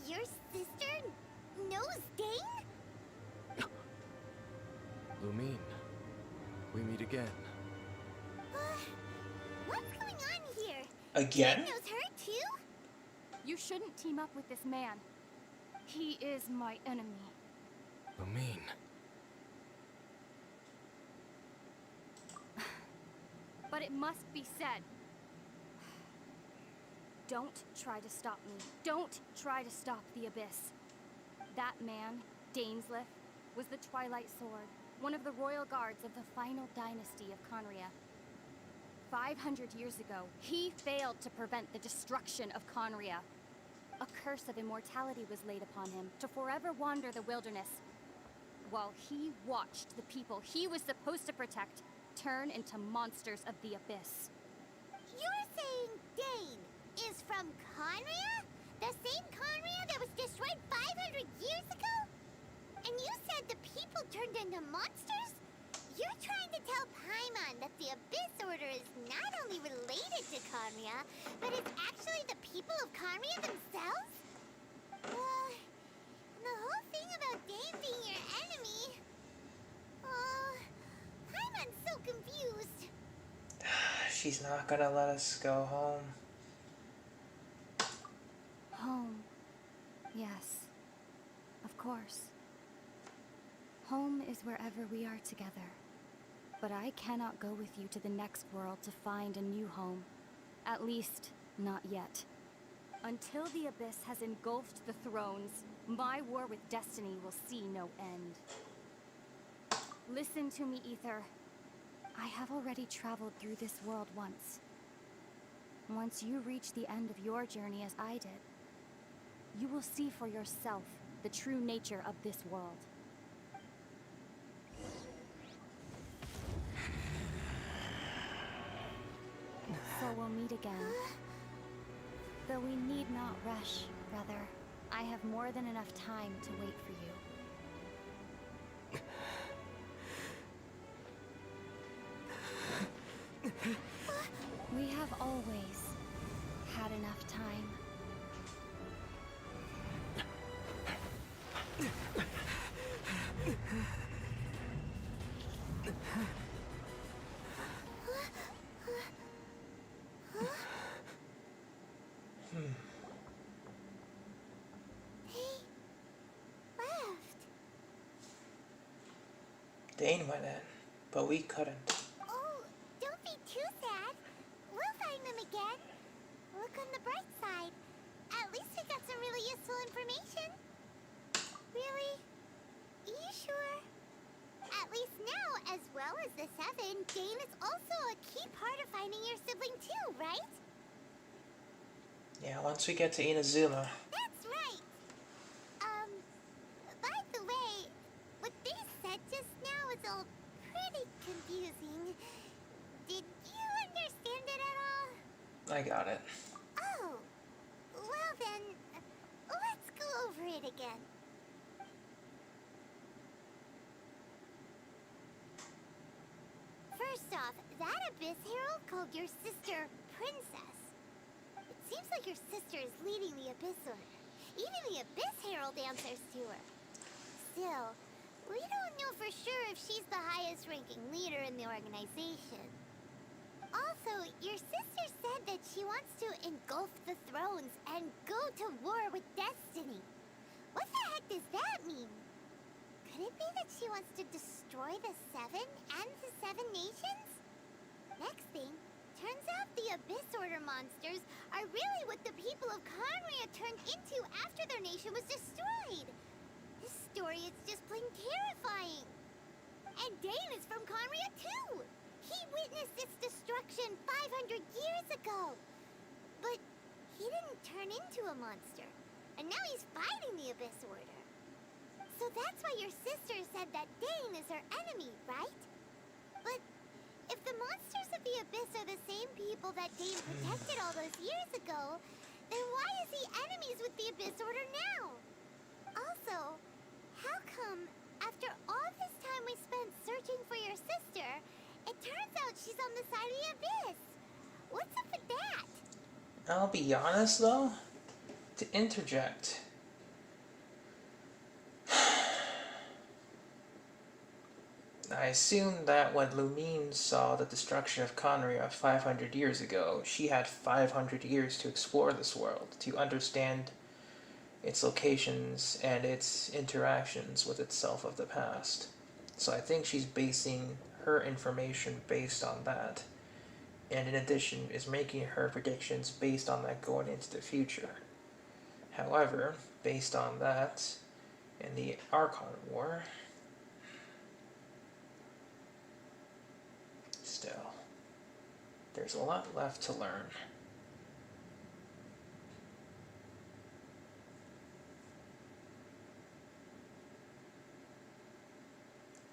Speaker 6: Your sister knows Dane?
Speaker 3: Lumine, we meet again.
Speaker 6: What's going on here?
Speaker 1: Again?
Speaker 6: Dane knows her too?
Speaker 9: You shouldn't team up with this man.
Speaker 2: He is my enemy.
Speaker 3: Lumine.
Speaker 2: But it must be said. Don't try to stop me. Don't try to stop the Abyss. That man, Dainsleif, was the Twilight Sword, one of the royal guards of the final dynasty of Conria. 500 years ago, he failed to prevent the destruction of Conria. A curse of immortality was laid upon him to forever wander the wilderness, while he watched the people he was supposed to protect turn into monsters of the Abyss.
Speaker 6: You're saying Dane is from Conria? The same Conria that was destroyed 500 years ago? And you said the people turned into monsters? You're trying to tell Paimon that the Abyss Order is not only related to Conria, but is actually the people of Conria themselves? The whole thing about Dane being your enemy... Paimon's so confused.
Speaker 1: She's not gonna let us go home.
Speaker 2: Home. Yes. Of course. Home is wherever we are together. But I cannot go with you to the next world to find a new home. At least, not yet. Until the Abyss has engulfed the thrones, my war with destiny will see no end. Listen to me, Ether. I have already traveled through this world once. Once you reach the end of your journey as I did, you will see for yourself the true nature of this world. So we'll meet again. Though we need not rush, brother. I have more than enough time to wait for you. We have always had enough time.
Speaker 1: Dane went in, but we couldn't.
Speaker 6: Oh, don't be too sad. We'll find them again. Look on the bright side. At least we got some really useful information. Really? You sure? At least now, as well as the Seven, Dane is also a key part of finding your sibling too, right?
Speaker 1: Yeah, once we get to Inazuma.
Speaker 6: That's right. By the way, what they said just now is all pretty confusing. Did you understand it at all?
Speaker 1: I got it.
Speaker 6: Oh, well then, let's go over it again. First off, that Abyss Herald called your sister Princess. It seems like your sister is leading the Abyss Order. Even the Abyss Herald answers to her. Still, we don't know for sure if she's the highest-ranking leader in the organization. Also, your sister said that she wants to engulf the thrones and go to war with destiny. What the heck does that mean? Could it be that she wants to destroy the Seven and the Seven Nations? Next thing, turns out the Abyss Order monsters are really what the people of Conria turned into after their nation was destroyed. This story is just plain terrifying. And Dane is from Conria too. He witnessed its destruction 500 years ago. But he didn't turn into a monster. And now he's fighting the Abyss Order. So that's why your sister said that Dane is her enemy, right? But if the monsters of the Abyss are the same people that Dane protected all those years ago, then why is he enemies with the Abyss Order now? Also, how come, after all this time we spent searching for your sister, it turns out she's on the side of the Abyss? What's up with that?
Speaker 1: I'll be honest though, to interject. I assume that when Lumine saw the destruction of Conria 500 years ago, she had 500 years to explore this world, to understand its locations and its interactions with itself of the past. So I think she's basing her information based on that. And in addition, is making her predictions based on that going into the future. However, based on that, in the Archon War, still, there's a lot left to learn.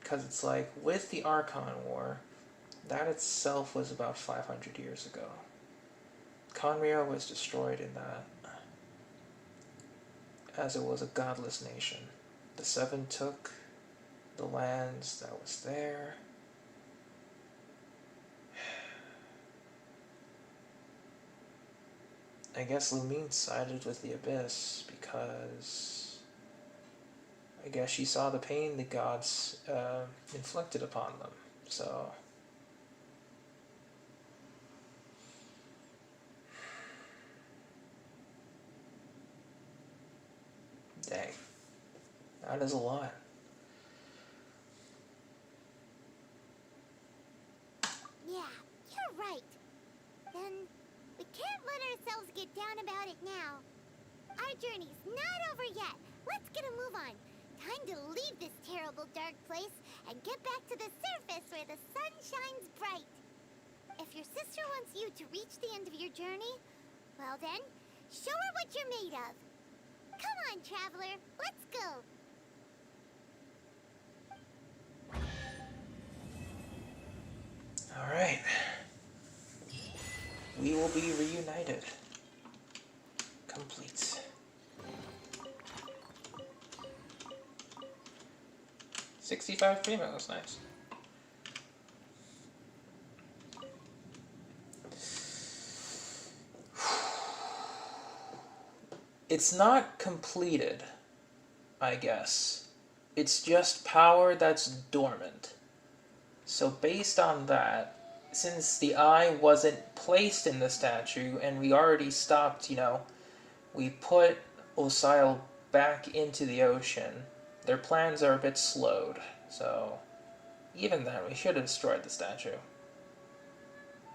Speaker 1: Because it's like, with the Archon War, that itself was about 500 years ago. Conria was destroyed in that, as it was a godless nation. The Seven took the lands that was there. I guess Lumine sided with the Abyss because I guess she saw the pain the gods inflicted upon them. So dang, that is a lot.
Speaker 6: Yeah, you're right. Then we can't let ourselves get down about it now. Our journey's not over yet. Let's get a move on. Time to leave this terrible dark place and get back to the surface where the sun shines bright. If your sister wants you to reach the end of your journey, well then, show her what you're made of. Come on, traveler, let's go.
Speaker 1: All right. We will be reunited. Complete. $65 primos, nice. It's not completed, I guess. It's just power that's dormant. So based on that, since the eye wasn't placed in the statue and we already stopped, we put Osail back into the ocean, their plans are a bit slowed. So even then, we should have destroyed the statue.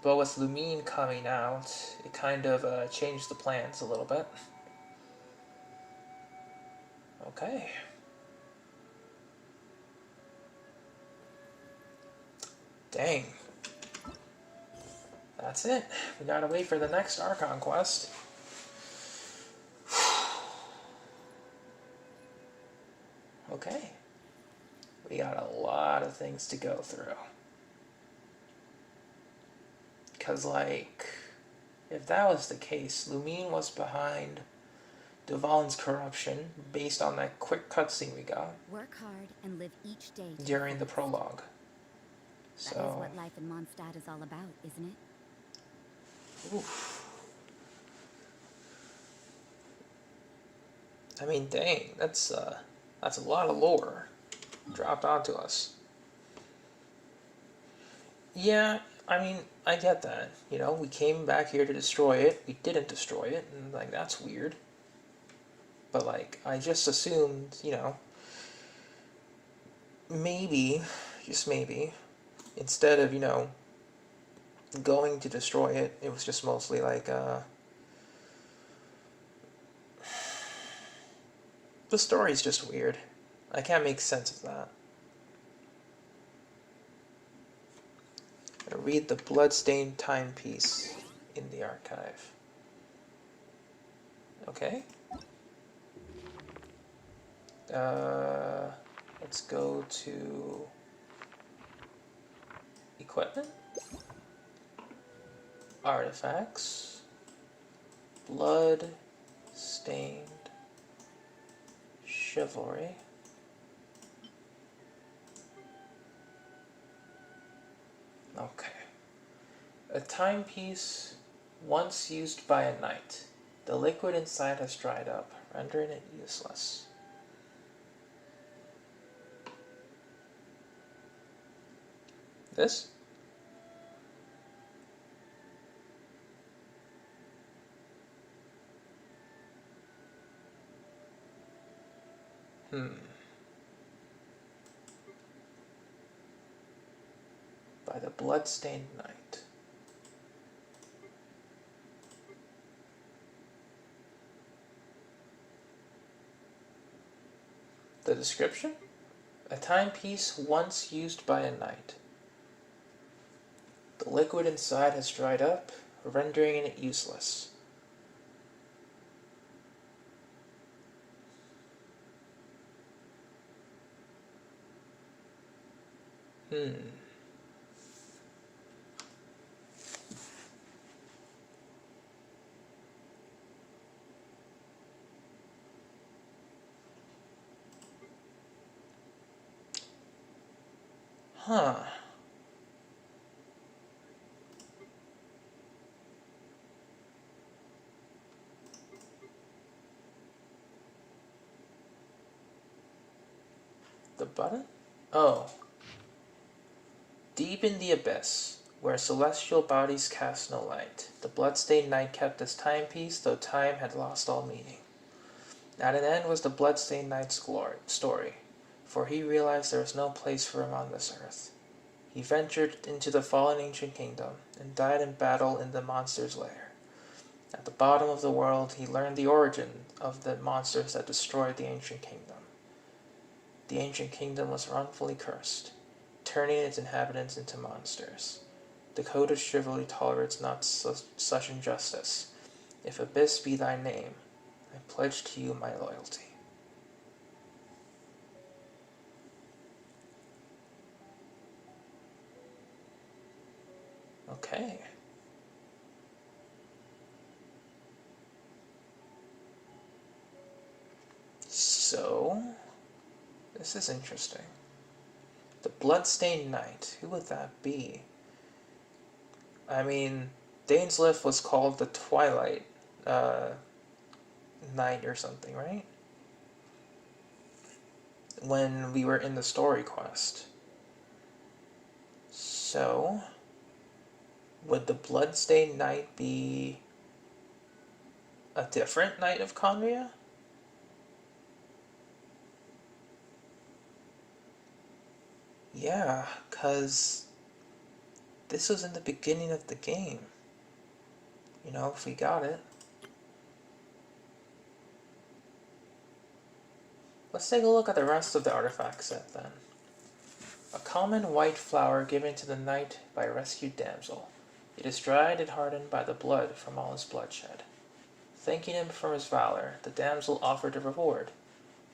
Speaker 1: But with Lumine coming out, it kind of changed the plans a little bit. Okay. Dang. That's it. We gotta wait for the next Archon quest. Okay. We got a lot of things to go through. Because, if that was the case, Lumine was behind Duvalin's corruption based on that quick cutscene we got.
Speaker 9: Work hard and live each day
Speaker 1: during the prologue. So,
Speaker 9: that is what life in Mondstadt is all about, isn't it?
Speaker 1: Oof. I mean, dang, that's a lot of lore dropped onto us. Yeah, I mean, I get that. We came back here to destroy it. We didn't destroy it, and that's weird. But I just assumed, maybe, just maybe, instead of, going to destroy it, it was just mostly the story's just weird. I can't make sense of that. I'm gonna read the bloodstained timepiece in the archive. Okay. Let's go to equipment, artifacts, blood stained chivalry. Okay. A timepiece once used by a knight. The liquid inside has dried up, rendering it useless. This? By the blood-stained knight. The description? A timepiece once used by a knight. The liquid inside has dried up, rendering it useless. Huh. The button? Oh. Deep in the abyss, where celestial bodies cast no light, the bloodstained knight kept his timepiece, though time had lost all meaning. At an end was the bloodstained knight's story, for he realized there was no place for him on this earth. He ventured into the fallen ancient kingdom, and died in battle in the monster's lair. At the bottom of the world, he learned the origin of the monsters that destroyed the ancient kingdom. The ancient kingdom was wrongfully cursed, turning its inhabitants into monsters. The code of chivalry tolerates not such injustice. If Abyss be thy name, I pledge to you my loyalty. Okay. So, this is interesting. The Bloodstained Knight, who would that be? I mean, Dainsleif was called the Twilight Knight or something, right? When we were in the story quest. So, would the Bloodstained Knight be a different Knight of Conria? Yeah, because this was in the beginning of the game. You know, if we got it. Let's take a look at the rest of the artifact set then. A common white flower given to the knight by a rescued damsel. It is dried and hardened by the blood from all his bloodshed. Thanking him for his valor, the damsel offered a reward.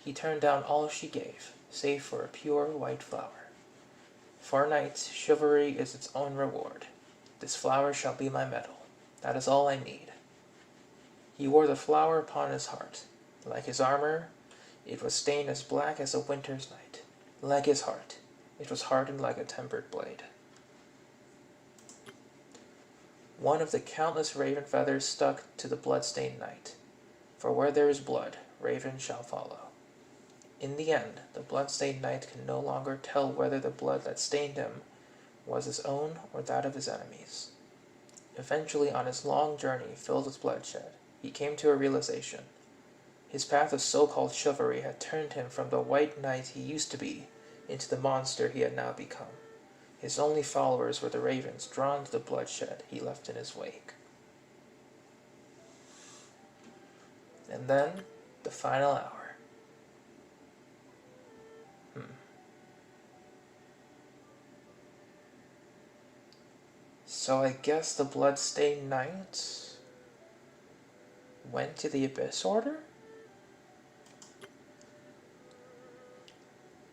Speaker 1: He turned down all she gave, save for a pure white flower. For knights, chivalry is its own reward. This flower shall be my medal. That is all I need. He wore the flower upon his heart. Like his armor, it was stained as black as a winter's night. Like his heart, it was hardened like a tempered blade. One of the countless raven feathers stuck to the bloodstained knight. For where there is blood, raven shall follow. In the end, the bloodstained knight can no longer tell whether the blood that stained him was his own or that of his enemies. Eventually, on his long journey filled with bloodshed, he came to a realization. His path of so-called chivalry had turned him from the white knight he used to be into the monster he had now become. His only followers were the ravens drawn to the bloodshed he left in his wake. And then, the final hour. So I guess the Bloodstained Knight went to the Abyss Order?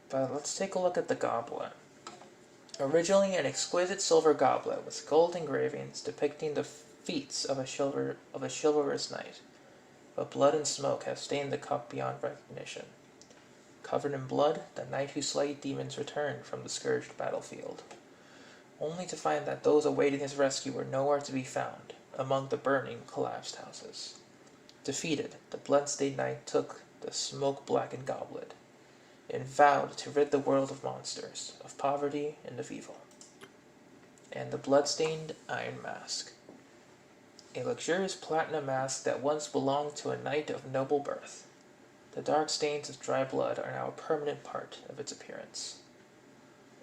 Speaker 1: But let's take a look at the goblet. Originally an exquisite silver goblet with gold engravings depicting the feats of a chivalrous knight, but blood and smoke have stained the cup beyond recognition. Covered in blood, the knight who slayed demons returned from the scourged battlefield, only to find that those awaiting his rescue were nowhere to be found among the burning, collapsed houses. Defeated, the bloodstained knight took the smoke-blackened goblet and vowed to rid the world of monsters, of poverty, and of evil. And the bloodstained iron mask, a luxurious platinum mask that once belonged to a knight of noble birth. The dark stains of dry blood are now a permanent part of its appearance.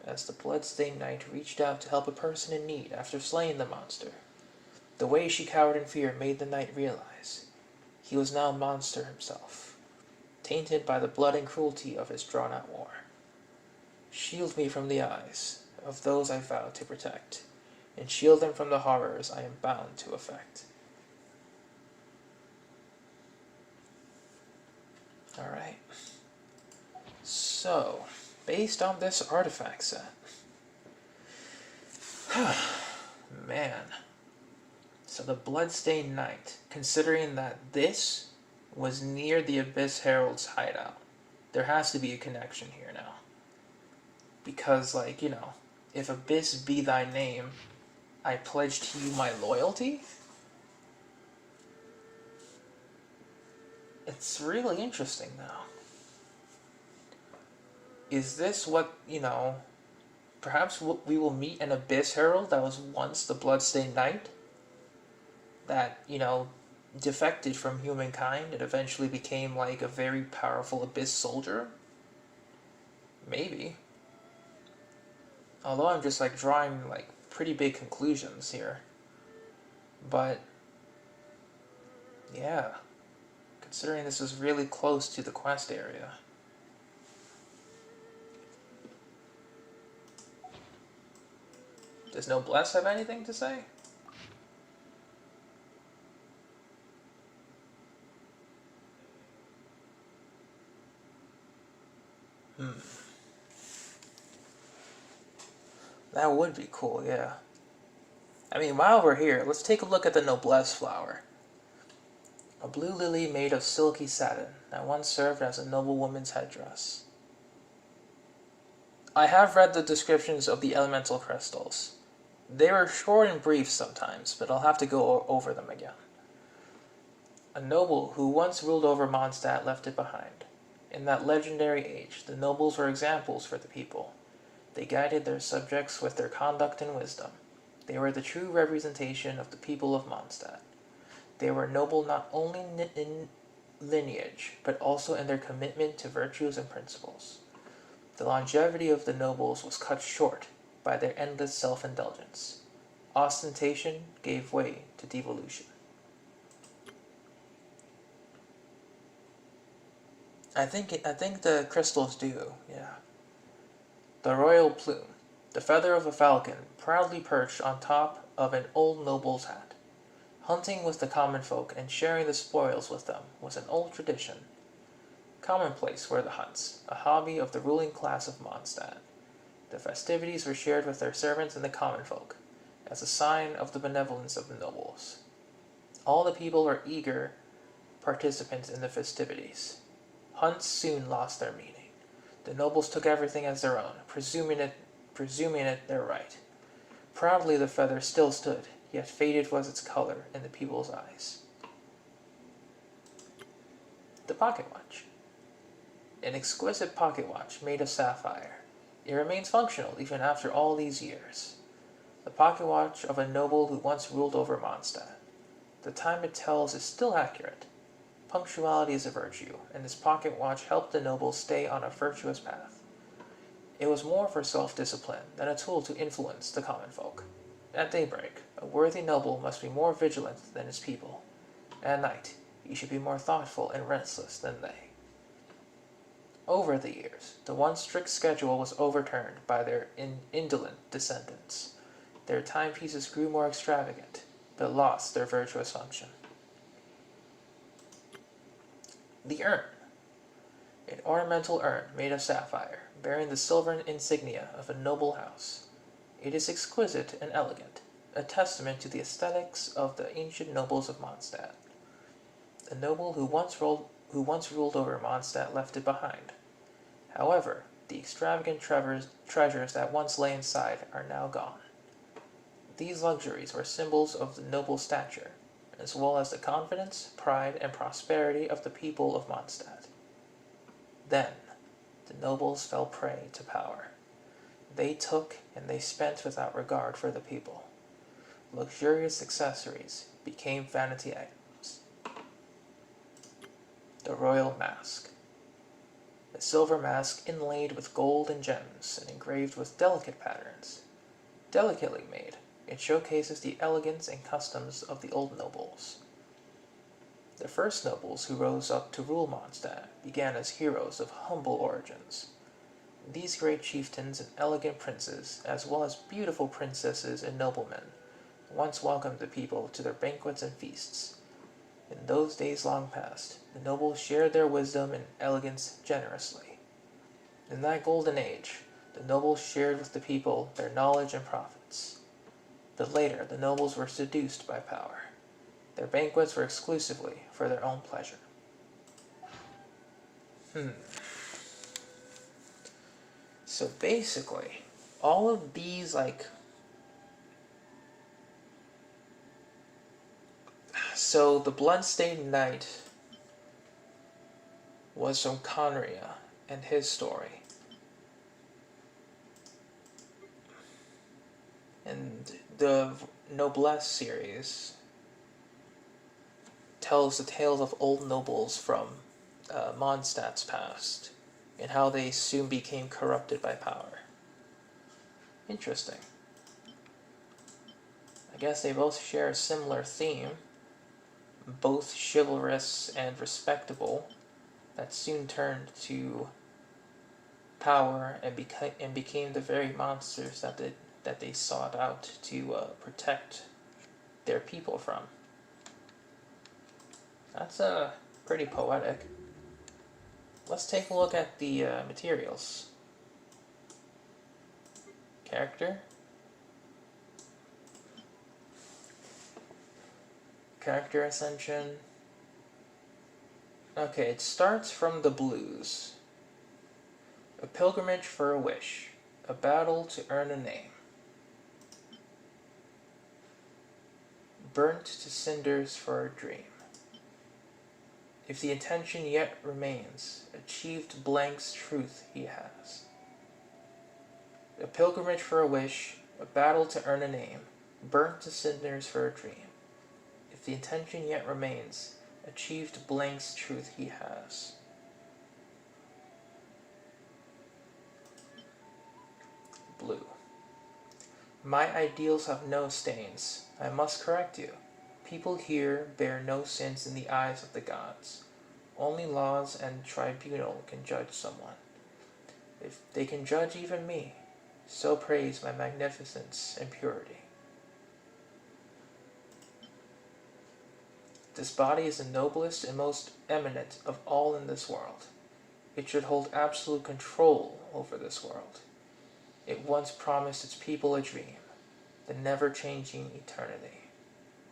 Speaker 1: As the blood-stained knight reached out to help a person in need after slaying the monster, the way she cowered in fear made the knight realize he was now a monster himself, tainted by the blood and cruelty of his drawn-out war. Shield me from the eyes of those I vow to protect, and shield them from the horrors I am bound to effect. Alright. So, based on this artifact set, man. So the Bloodstained Knight, considering that this was near the Abyss Herald's hideout, there has to be a connection here now. Because, like, you know, if Abyss be thy name, I pledge to you my loyalty? It's really interesting now. Is this what, you know, perhaps we will meet an Abyss Herald that was once the Bloodstained Knight? That, you know, defected from humankind and eventually became like a very powerful Abyss soldier? Maybe. Although I'm just like drawing like pretty big conclusions here. But yeah, considering this is really close to the quest area. Does Noblesse have anything to say? That would be cool, yeah. I mean, while we're here, let's take a look at the Noblesse flower. A blue lily made of silky satin that once served as a noblewoman's headdress. I have read the descriptions of the elemental crystals. They were short and brief sometimes, but I'll have to go over them again. A noble who once ruled over Mondstadt left it behind. In that legendary age, the nobles were examples for the people. They guided their subjects with their conduct and wisdom. They were the true representation of the people of Mondstadt. They were noble not only in lineage, but also in their commitment to virtues and principles. The longevity of the nobles was cut short by their endless self-indulgence. Ostentation gave way to devolution. I think the crystals do, yeah. The royal plume, the feather of a falcon, proudly perched on top of an old noble's hat. Hunting with the common folk and sharing the spoils with them was an old tradition. Commonplace were the hunts, a hobby of the ruling class of Mondstadt. The festivities were shared with their servants and the common folk, as a sign of the benevolence of the nobles. All the people were eager participants in the festivities. Hunts soon lost their meaning. The nobles took everything as their own, presuming it their right. Proudly the feather still stood, yet faded was its color in the people's eyes. The pocket watch. An exquisite pocket watch made of sapphire. It remains functional even after all these years. The pocket watch of a noble who once ruled over Mondstadt. The time it tells is still accurate. Punctuality is a virtue, and this pocket watch helped the noble stay on a virtuous path. It was more for self-discipline than a tool to influence the common folk. At daybreak, a worthy noble must be more vigilant than his people. At night, he should be more thoughtful and restless than they. Over the years, the once strict schedule was overturned by their indolent descendants. Their timepieces grew more extravagant, but lost their virtuous function. The urn. An ornamental urn made of sapphire, bearing the silver insignia of a noble house. It is exquisite and elegant, a testament to the aesthetics of the ancient nobles of Mondstadt. The noble who once ruled over Mondstadt left it behind. However, the extravagant treasures that once lay inside are now gone. These luxuries were symbols of the noble stature, as well as the confidence, pride, and prosperity of the people of Mondstadt. Then, the nobles fell prey to power. They took and they spent without regard for the people. Luxurious accessories became vanity items. The royal mask. a silver mask inlaid with gold and gems and engraved with delicate patterns. Delicately made, it showcases the elegance and customs of the old nobles. The first nobles who rose up to rule Mondstadt began as heroes of humble origins. These great chieftains and elegant princes, as well as beautiful princesses and noblemen, once welcomed the people to their banquets and feasts. In those days long past, the nobles shared their wisdom and elegance generously. In that golden age, the nobles shared with the people their knowledge and profits. But later, the nobles were seduced by power. Their banquets were exclusively for their own pleasure. So basically, all of these, so the Bloodstained Knight was from Conria and his story. And the Noblesse series tells the tales of old nobles from Mondstadt's past and how they soon became corrupted by power. Interesting. I guess they both share a similar theme, both chivalrous and respectable, that soon turned to power and became the very monsters that they sought out to protect their people from. That's pretty poetic. Let's take a look at the materials. Character. Character ascension. Okay, it starts from the blues. A pilgrimage for a wish. A battle to earn a name. Burnt to cinders for a dream. If the intention yet remains, achieved blank's truth he has. A pilgrimage for a wish, a battle to earn a name, burnt to cinders for a dream. If the intention yet remains, achieved blank's truth he has. Blue. My ideals have no stains. I must correct you. People here bear no sins in the eyes of the gods. Only laws and tribunal can judge someone. If they can judge even me, so praise my magnificence and purity. This body is the noblest and most eminent of all in this world. It should hold absolute control over this world. It once promised its people a dream, the never-changing eternity.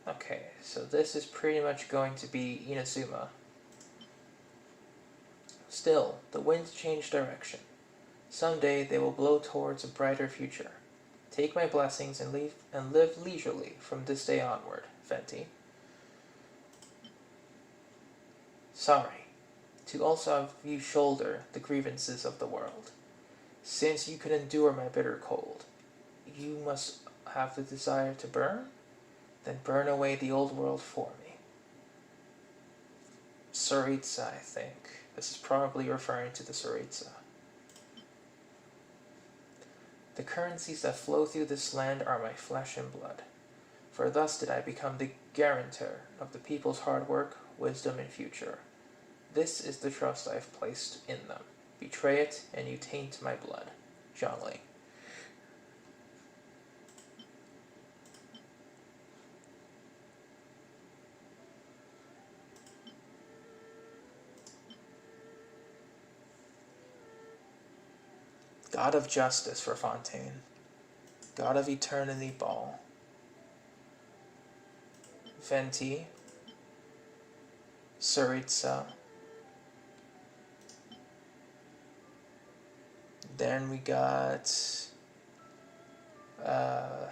Speaker 1: Okay, so this is pretty much going to be Inazuma. Still, the winds change direction. Someday they will blow towards a brighter future. Take my blessings and live leisurely from this day onward, Venti. Sorry, to also have you shoulder the grievances of the world. Since you could endure my bitter cold, you must have the desire to burn? Then burn away the old world for me. Tsaritsa, I think. This is probably referring to the Tsaritsa. The currencies that flow through this land are my flesh and blood. For thus did I become the guarantor of the people's hard work, wisdom, and future. This is the trust I have placed in them. Betray it, and you taint my blood. Zhongli. God of Justice for Fontaine. God of Eternity Ball. Venti. Tsaritsa. Then we got the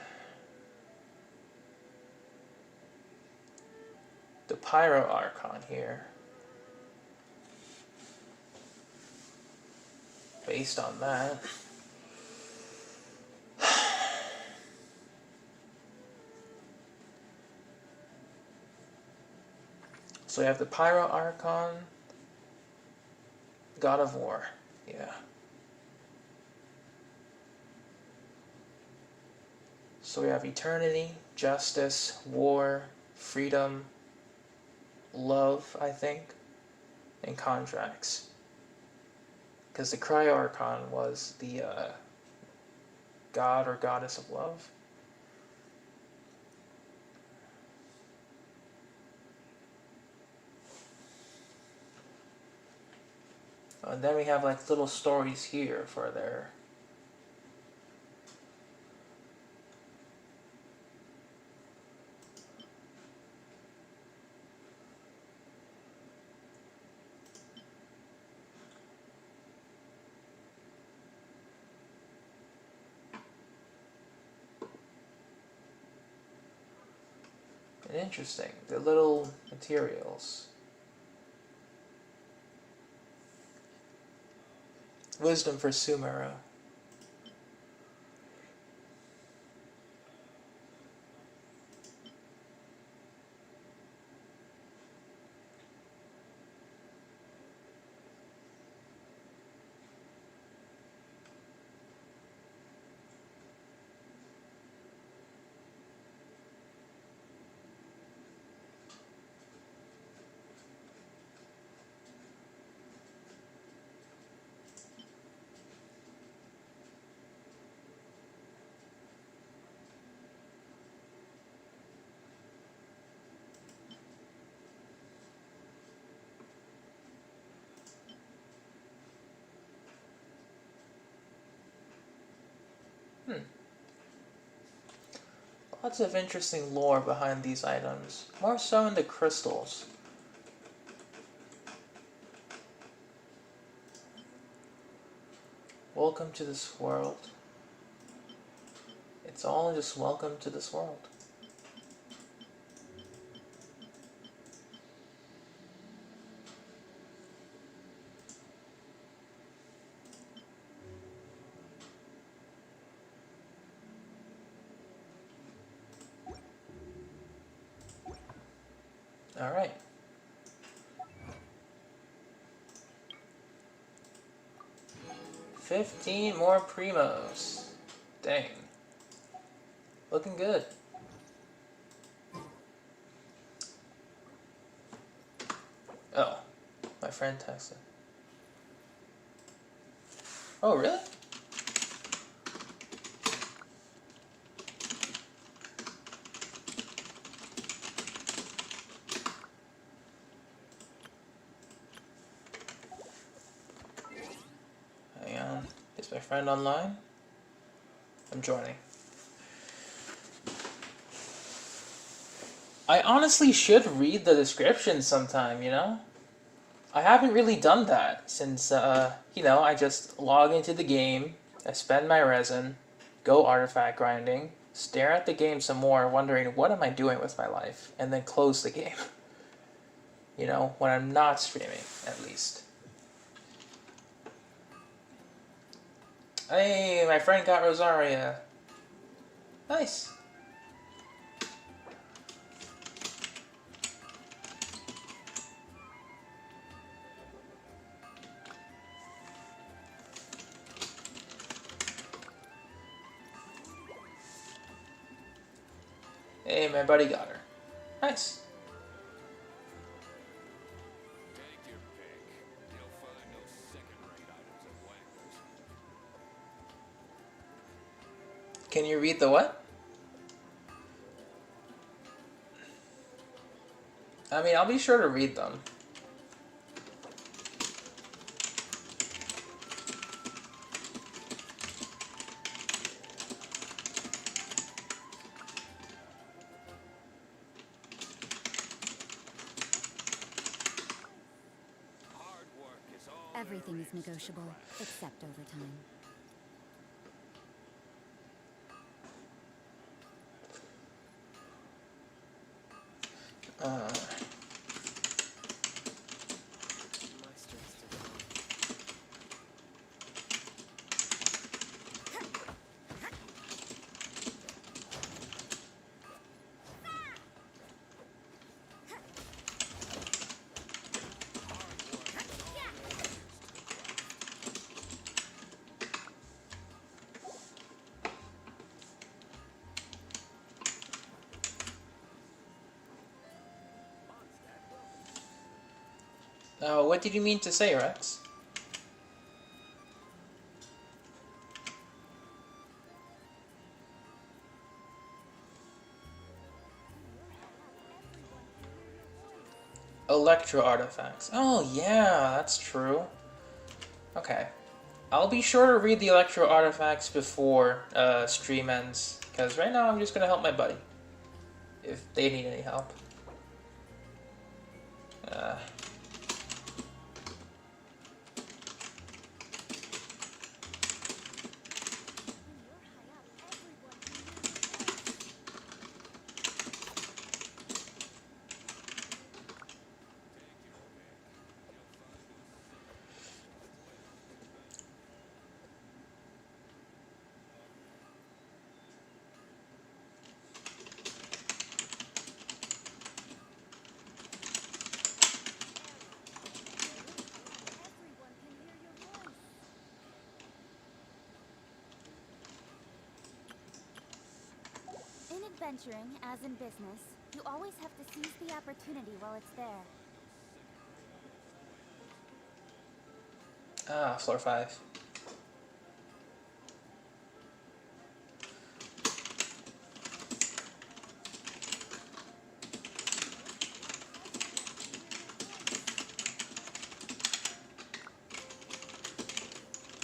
Speaker 1: Pyro Archon here. Based on that. So we have the Pyro Archon, God of War. Yeah. So we have eternity, justice, war, freedom, love, I think, and contracts. Because the Cryo Archon was the god or goddess of love. And then we have like little stories here for their interesting. The little materials. Wisdom for Sumera. Lots of interesting lore behind these items. More so in the crystals. Welcome to this world. It's all just welcome to this world. All right. $15 more primos. Dang. Looking good. Oh, my friend texted. Oh, really? Hang on. Is my friend online? I'm joining. I honestly should read the description sometime, you know? I haven't really done that since, you know, I just log into the game, I spend my resin, go artifact grinding, stare at the game some more, wondering what am I doing with my life, and then close the game. You know, when I'm not streaming, at least. Hey, my friend got Rosaria. Nice. Hey, my buddy got her. Nice.
Speaker 4: Take your pick. You'll find no second-rate items at Wagner's.
Speaker 1: Can you read the what? I mean, I'll be sure to read them.
Speaker 4: Hard work is all
Speaker 9: Everything is negotiable, except overtime.
Speaker 1: What did you mean to say, Rex? Electro artifacts. Oh yeah, that's true. Okay. I'll be sure to read the electro artifacts before stream ends, because right now I'm just gonna help my buddy. If they need any help.
Speaker 6: In adventuring, as in business, you always have to seize the opportunity while it's there.
Speaker 1: Ah, floor 5.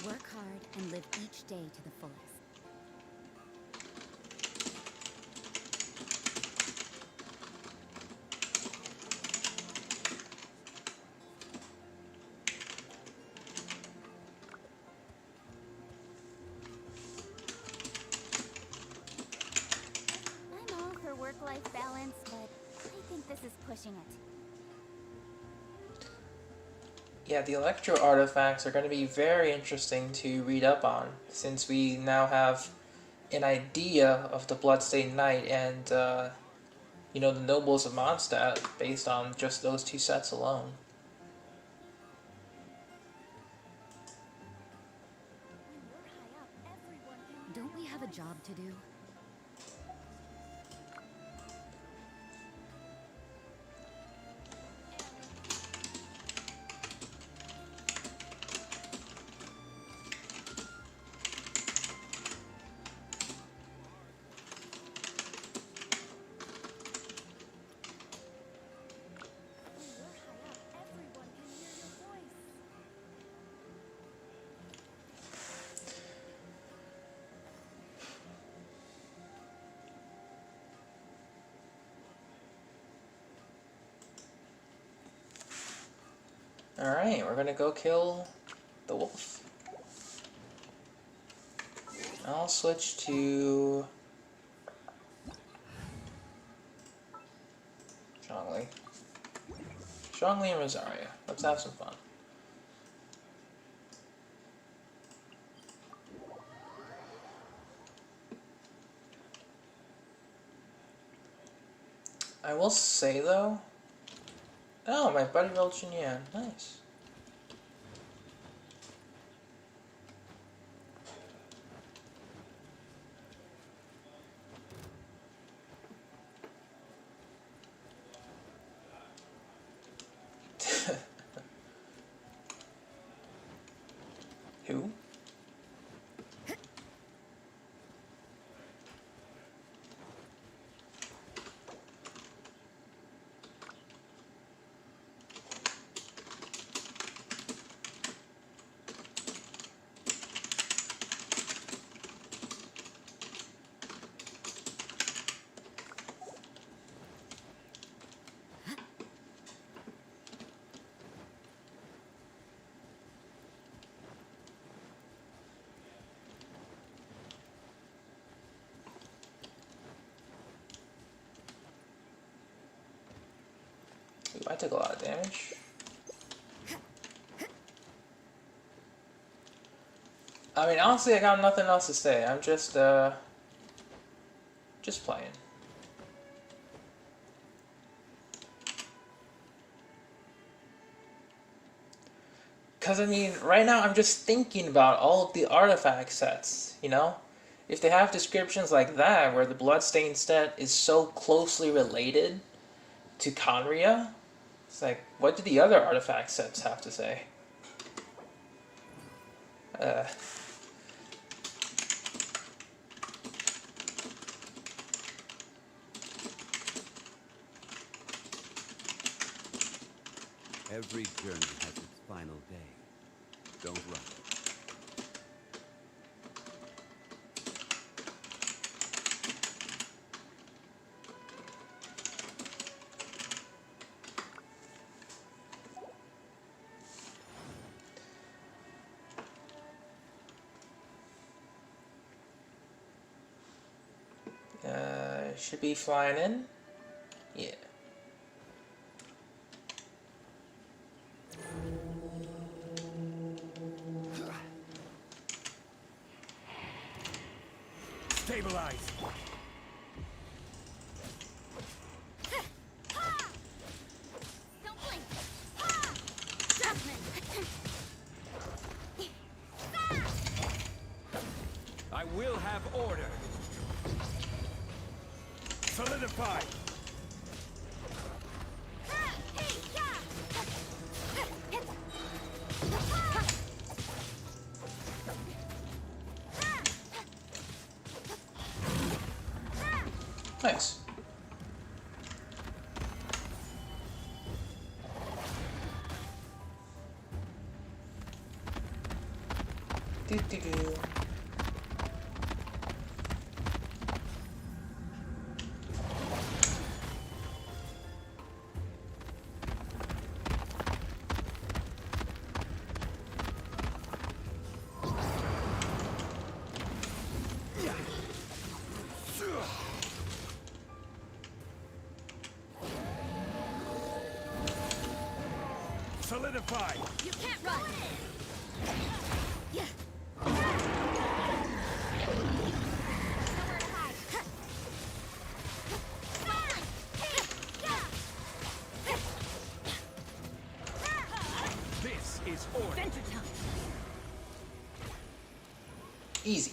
Speaker 9: Work hard and live each day to the fullest.
Speaker 6: I'm all for work-life balance, but I think this is pushing it.
Speaker 1: Yeah, the electro artifacts are going to be very interesting to read up on, since we now have an idea of the Bloodstained Knight and, you know, the Nobles of Mondstadt based on just those 2 sets alone.
Speaker 9: Don't we have a job to do?
Speaker 1: Alright, we're gonna go kill the wolf. I'll switch to Zhongli. Zhongli and Rosaria. Let's have some fun. I will say though, oh, my buddy rolled Xinyan. Nice. Who? Ooh, I took a lot of damage. I mean, honestly, I got nothing else to say. I'm just playing. Because, I mean, right now I'm just thinking about all of the artifact sets, you know? If they have descriptions like that, where the Bloodstained set is so closely related to Conria, It's like, what do the other artifact sets have to say?
Speaker 5: Every journey has its final day. Don't rush.
Speaker 1: Should be flying in. Yeah.
Speaker 3: Stabilize.
Speaker 6: Don't blink.
Speaker 3: I will have order. Solidify.
Speaker 1: Nice. Do do do.
Speaker 3: Solidify.
Speaker 6: You can't run. Yeah. Nowhere to hide.
Speaker 3: This is order.
Speaker 6: Adventure time.
Speaker 1: Easy.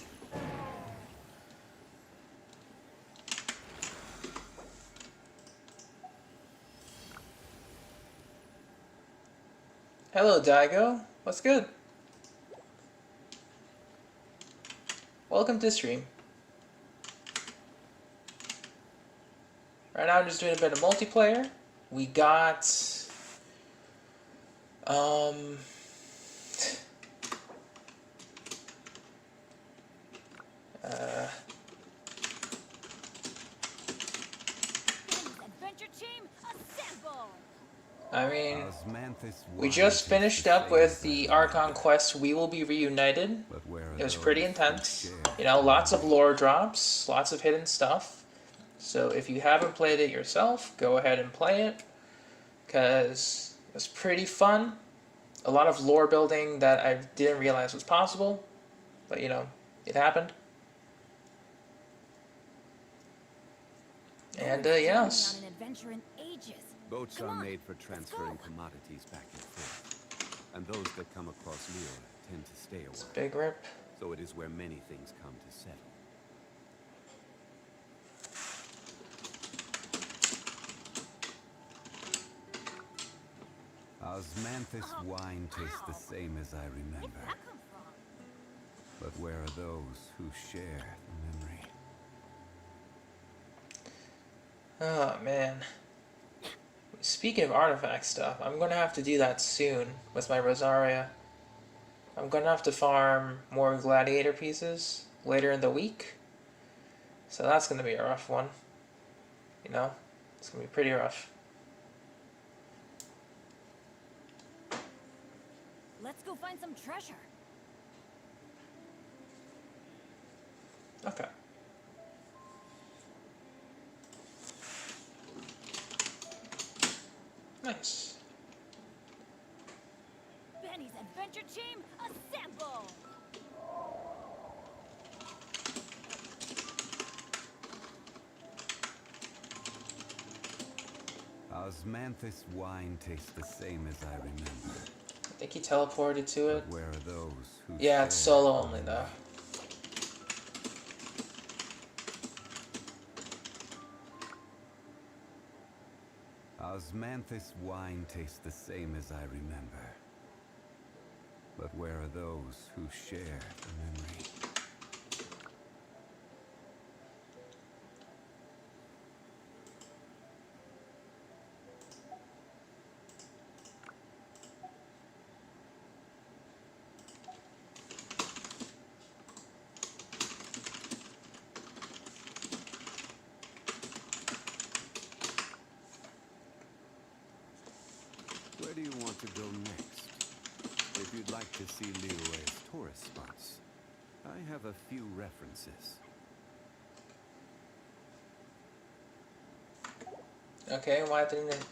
Speaker 1: Hello, Daigo. What's good? Welcome to stream. Right now I'm just doing a bit of multiplayer. We got
Speaker 6: Adventure team, assemble.
Speaker 1: I mean,
Speaker 5: Osmanthus
Speaker 1: we just
Speaker 5: wine
Speaker 1: finished
Speaker 5: tastes the
Speaker 1: up
Speaker 5: same
Speaker 1: with
Speaker 5: as
Speaker 1: the
Speaker 5: I
Speaker 1: Archon quest, We Will Be Reunited.
Speaker 5: But where are
Speaker 1: It was
Speaker 5: those
Speaker 1: pretty
Speaker 5: who
Speaker 1: intense.
Speaker 5: share
Speaker 1: You know,
Speaker 5: the
Speaker 1: lots of
Speaker 5: memory?
Speaker 1: lore drops, lots of hidden stuff. So if you haven't played it yourself, go ahead and play it, because it was pretty fun. A lot of lore building that I didn't realize was possible, but you know, it happened. And yes.
Speaker 9: On an adventure in ages.
Speaker 5: Boats
Speaker 9: Come
Speaker 5: are
Speaker 9: on,
Speaker 5: made for
Speaker 9: let's
Speaker 5: transferring
Speaker 9: go.
Speaker 5: commodities back and forth. And those that come across Leo tend to stay a while.
Speaker 1: Big rip.
Speaker 5: So it is where many things come to settle. Osmanthus wine tastes the same as I remember. But where are those who share the memory?
Speaker 1: Oh man. Speaking of artifact stuff, I'm gonna have to do that soon with my Rosaria. I'm gonna have to farm more gladiator pieces later in the week. So that's gonna be a rough one. You know? It's gonna be pretty rough.
Speaker 9: Let's go find some treasure.
Speaker 1: Okay. Nice.
Speaker 6: Benny's adventure team, assemble.
Speaker 5: Osmanthus wine tastes the same as I remember.
Speaker 1: I think he teleported to it.
Speaker 5: But where are those who
Speaker 1: Yeah, it's
Speaker 5: share
Speaker 1: solo
Speaker 5: the
Speaker 1: only though.
Speaker 5: Osmanthus wine tastes the same as I remember. But where are those who share the memory? Where do you want to go next? If you'd like to see Liyue's tourist spots, I have a few references.
Speaker 1: Okay, why didn't it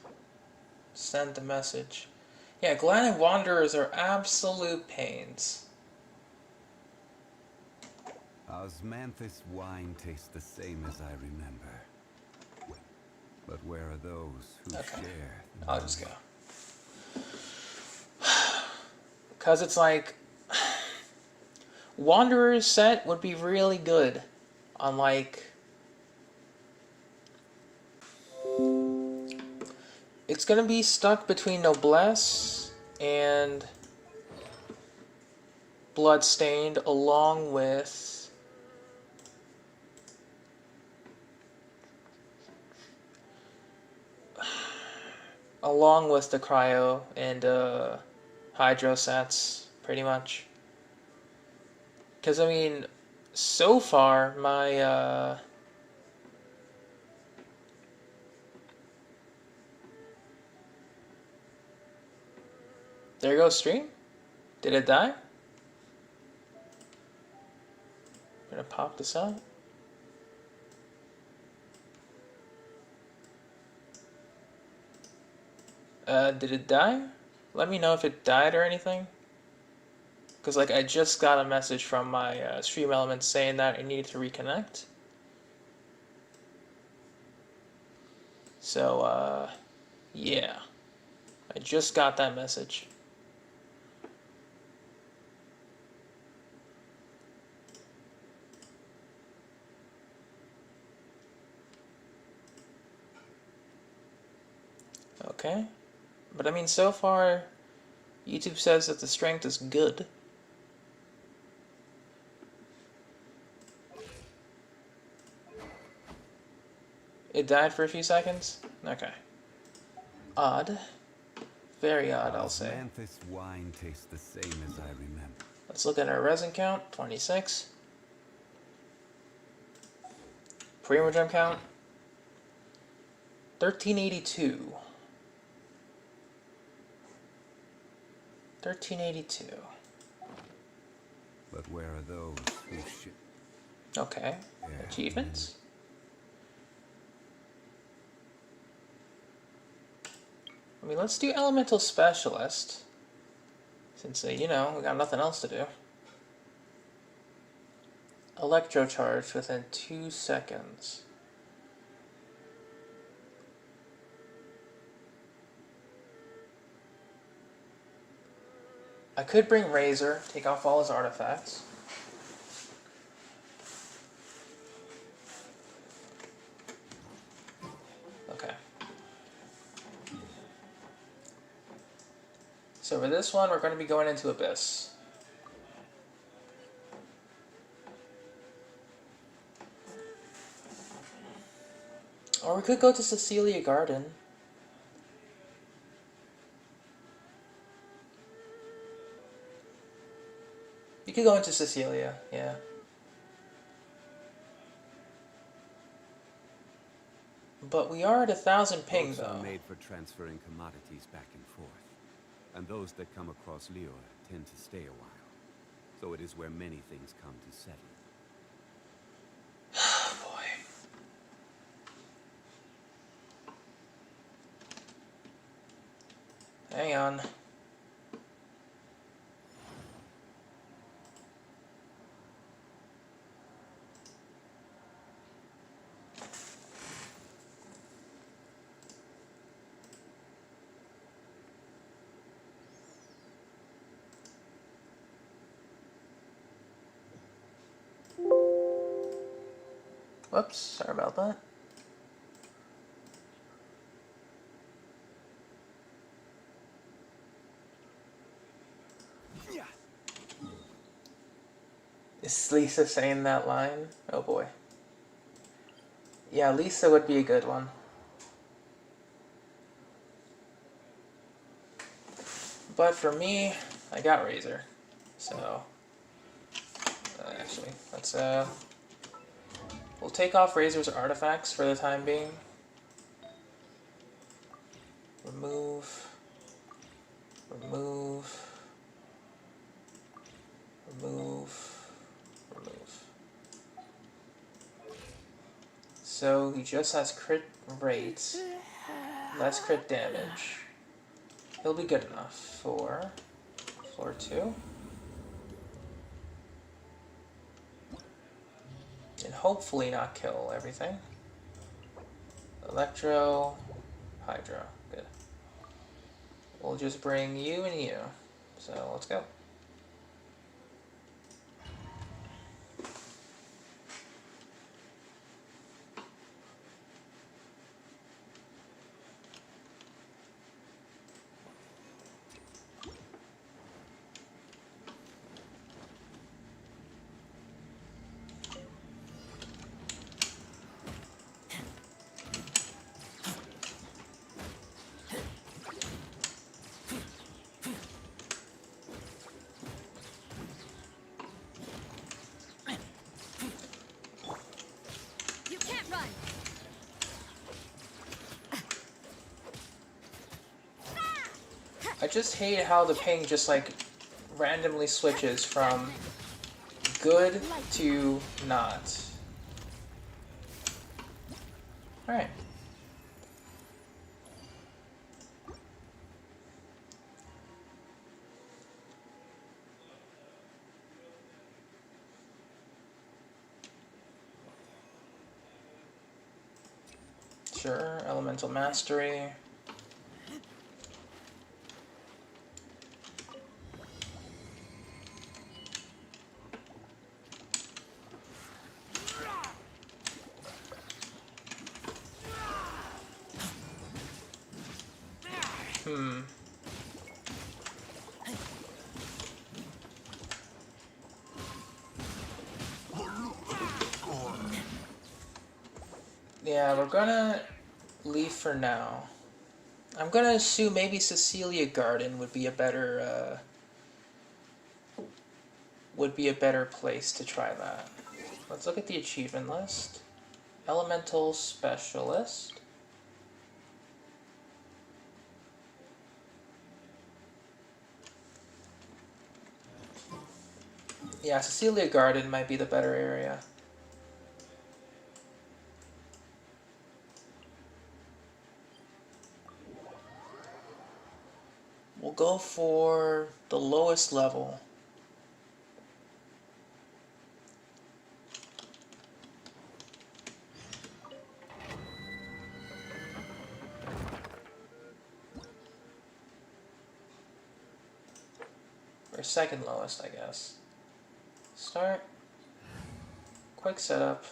Speaker 1: send the message? Yeah, Galactic Wanderers are absolute pains.
Speaker 5: Osmanthus wine tastes the same as I remember. But where are those who share the
Speaker 1: I'll just go.
Speaker 5: memory?
Speaker 1: Because it's like... Wanderers set would be really good on like... It's gonna be stuck between Noblesse and Bloodstained along with... along with the Cryo and Hydro sets, pretty much. Because, I mean, so far, my, There goes stream? Did it die? I'm gonna pop this out. Did it die? Let me know if it died or anything. Because, like, I just got a message from my stream element saying that I needed to reconnect. So, yeah. I just got that message. Okay. But, I mean, so far, YouTube says that the strength is good. It died for a few seconds? Okay. Odd. Very odd, I'll say.
Speaker 5: Osmanthus wine tastes the same as I remember.
Speaker 1: Let's look at our resin count, 26. Primogem count, 1382. 1382.
Speaker 5: But where are those who should...
Speaker 1: Okay. Achievements. I mean, let's do Elemental Specialist. Since, you know, we got nothing else to do. Electrocharge within 2 seconds. I could bring Razor, take off all his artifacts. Okay. So for this one, we're going to be going into Abyss. Or we could go to Cecilia Garden. You could go into Cecilia, yeah. But we are at 1,000 ping,
Speaker 5: Boats
Speaker 1: though.
Speaker 5: are made for transferring commodities back and forth. And those that come across Liyue tend to stay a while. So it is where many things come to settle.
Speaker 1: Boy. Hang on. Whoops, sorry about that. Is Lisa saying that line? Oh boy. Yeah, Lisa would be a good one. But for me, I got Razor. So, actually, let's, we'll take off Razor's artifacts for the time being. Remove. Remove. Remove. Remove. So he just has crit rate, less crit damage. He'll be good enough for floor 2. And hopefully not kill everything. Electro, Hydro, good. We'll just bring you and you. So let's go.
Speaker 2: You can't run!
Speaker 1: I just hate how the ping just like randomly switches from good to not. Alright. Sure, Elemental Mastery. Yeah, we're gonna leave for now. I'm gonna assume maybe Cecilia Garden would be a better place to try that. Let's look at the achievement list. Elemental Specialist. Yeah, Cecilia Garden might be the better area. We'll go for the lowest level. Or second lowest, I guess. Start. Quick setup.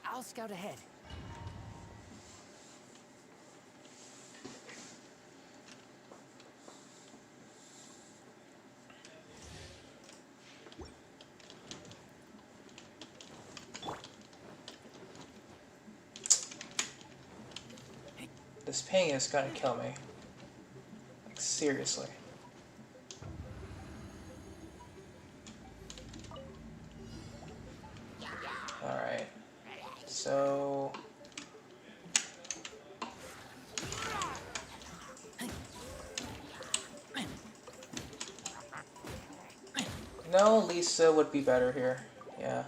Speaker 10: I'll scout ahead.
Speaker 1: This ping is gonna kill me. Like, seriously. Alright. So... No, Lisa would be better here. Yeah.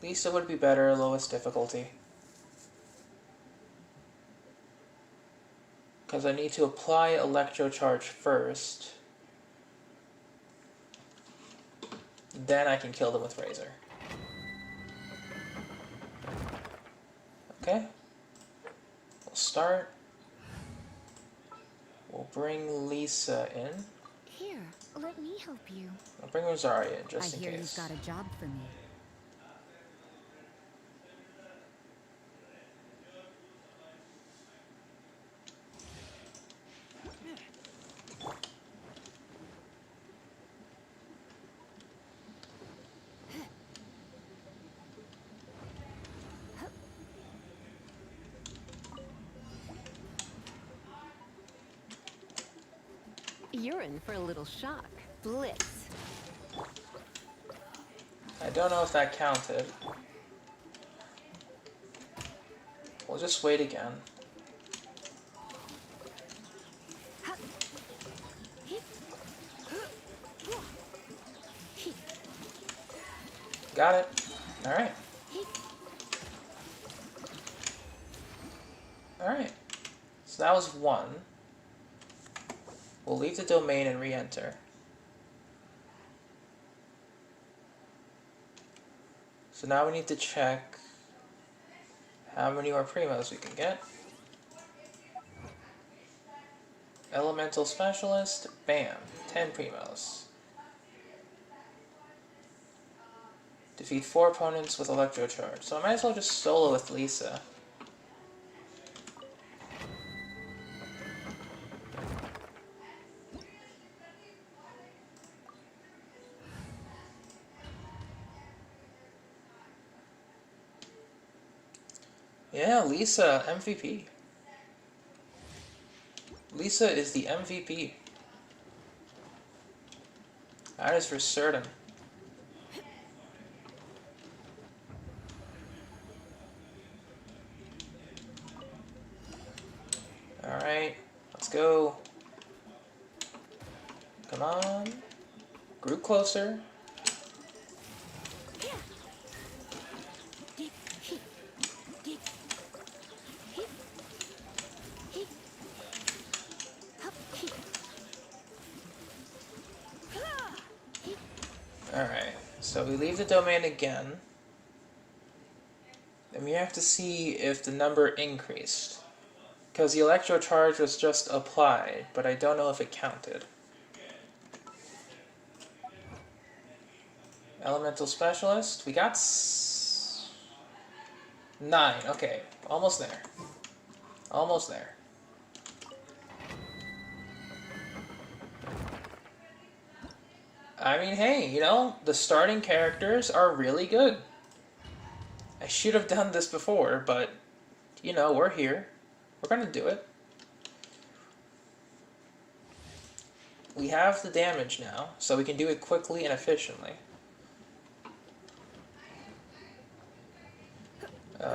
Speaker 1: Lisa would be better, lowest difficulty. Because I need to apply Electro Charge first. Then I can kill them with Razor. Okay. We'll start. We'll bring Lisa in.
Speaker 9: Here, let me help you.
Speaker 1: I'll bring Rosaria in just
Speaker 9: I
Speaker 1: in
Speaker 9: hear
Speaker 1: case.
Speaker 9: you've got a job for me.
Speaker 11: You're in for a little shock. Blitz.
Speaker 1: I don't know if that counted. We'll just wait again. Got it. Alright. Alright. So that was one. We'll leave the domain and re-enter. So now we need to check how many more primos we can get. Elemental Specialist, bam, 10 primos. Defeat 4 opponents with Electro Charge. So I might as well just solo with Lisa. Yeah, Lisa, MVP. Lisa is the MVP. That is for certain. Alright, let's go. Come on. Group closer. Alright, so we leave the domain again. And we have to see if the number increased. Because the electro charge was just applied, but I don't know if it counted. Elemental Specialist, we got 9, okay, almost there. Almost there. I mean, hey, you know, the starting characters are really good. I should have done this before, but, you know, we're here. We're gonna do it. We have the damage now, so we can do it quickly and efficiently.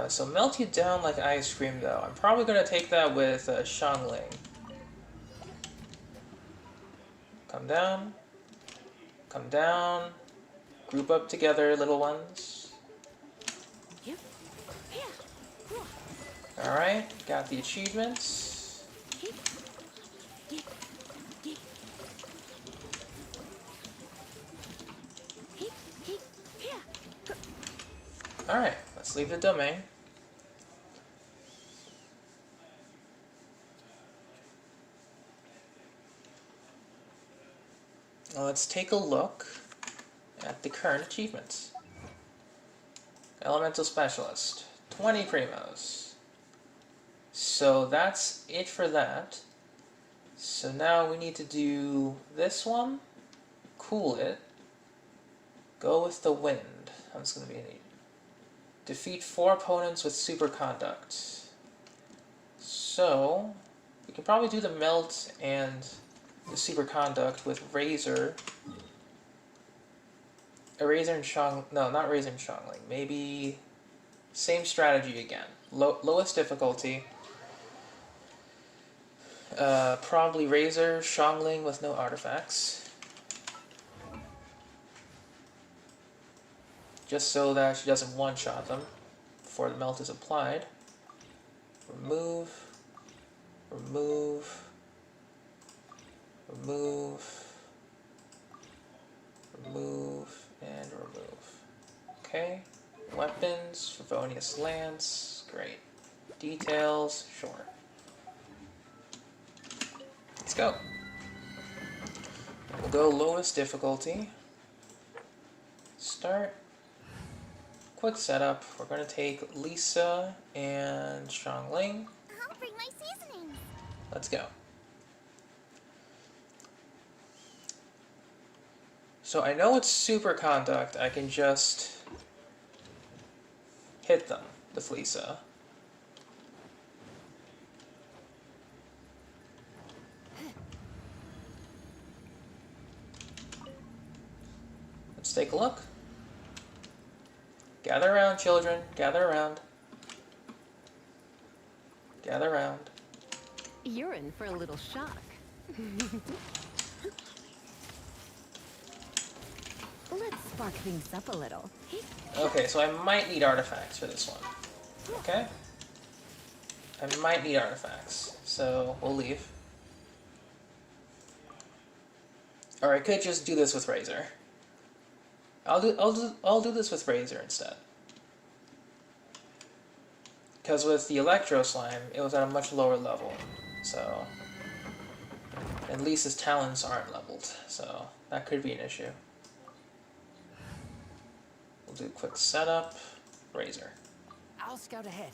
Speaker 1: So melt you down like ice cream, though. I'm probably gonna take that with Xiangling. Come down. Come down. Group up together, little ones. Alright, got the achievements. Alright, let's leave the domain. Now let's take a look at the current achievements. Elemental Specialist, 20 primos. So that's it for that. So now we need to do this one, cool it, go with the wind. That's going to be neat. Defeat 4 opponents with superconduct. So we can probably do the melt and the superconduct with Razor. Razor and Shang... No, not Razor and Xiangling. Maybe same strategy again. Lowest difficulty. Probably Razor, Xiangling with no artifacts. Just so that she doesn't one-shot them before the melt is applied. Remove. Remove. Remove. Remove. And remove. Okay. Weapons. Favonius Lance. Great. Details. Sure. Let's go. We'll go lowest difficulty. Start. Quick setup. We're going to take Lisa and Xiangling.
Speaker 6: I'll bring my seasonings.
Speaker 1: Let's go. So I know it's superconduct. I can just hit them with Lisa. take a look. Gather around, children. Gather around. Gather around.
Speaker 11: You're in for a little shock. Let's spark things up a little.
Speaker 1: Okay, so I might need artifacts for this one. Okay? I might need artifacts, so we'll leave. Or I could just do this with Razor. I'll do this with Razor instead. Because with the Electro Slime, it was at a much lower level, so... And Lisa's talents aren't leveled, so that could be an issue. We'll do a quick setup. Razor.
Speaker 10: I'll scout ahead.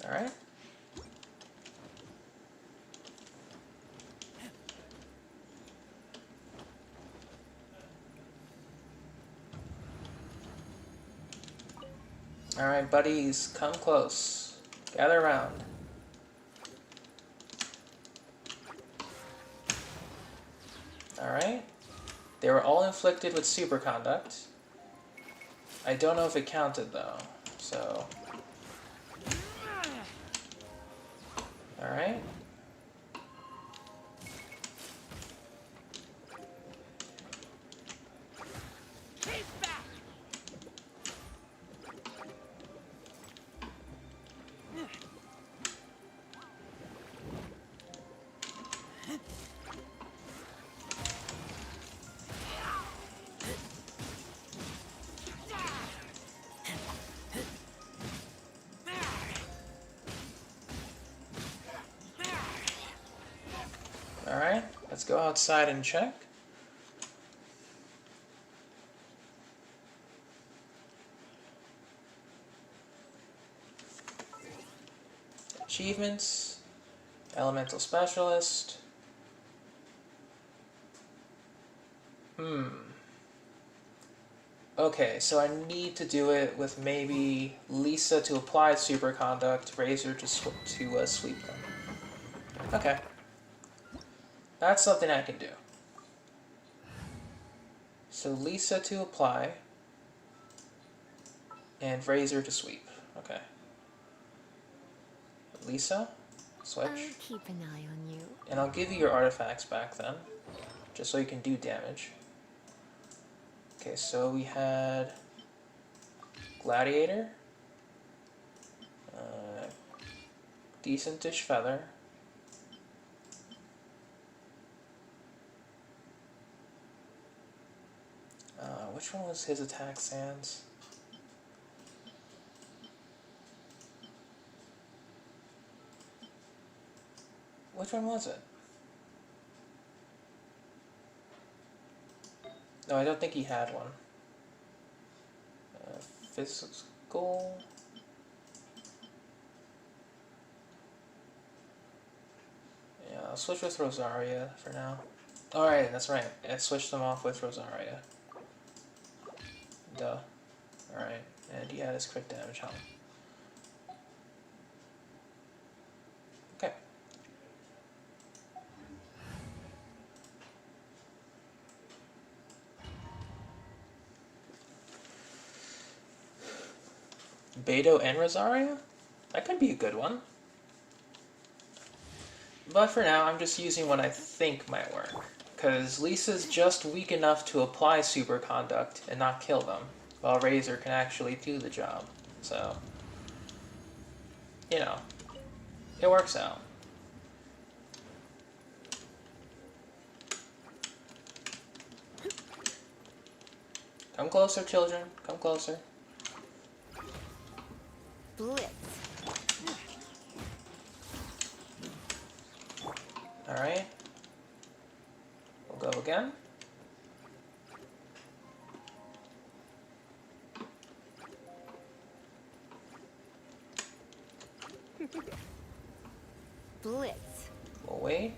Speaker 1: Alright. Alright, buddies, come close. Gather around. Alright. They were all inflicted with superconduct. I don't know if it counted though, so... Alright. Alright, let's go outside and check. Achievements, Elemental Specialist. Okay, so I need to do it with maybe Lisa to apply superconduct, Razor to sweep them. Okay. That's something I can do. So Lisa to apply, and Razor to sweep. Okay. Lisa, switch.
Speaker 11: I'll keep an eye on you.
Speaker 1: And I'll give you your artifacts back then, just so you can do damage. Okay, so we had Gladiator, decentish feather. Which one was his attack sans? Which one was it? No, I don't think he had one. Physical. Yeah, I'll switch with Rosaria for now. Alright, that's right. I switched them off with Rosaria. Duh. Alright, and he had his crit damage on. Okay. Beto and Rosaria? That could be a good one. But for now, I'm just using what I think might work. Because Lisa's just weak enough to apply superconduct and not kill them, while Razor can actually do the job. So, you know, it works out. Come closer, children. Come closer.
Speaker 11: Blitz.
Speaker 1: Alright. We'll go again.
Speaker 11: Blitz.
Speaker 1: We'll wait.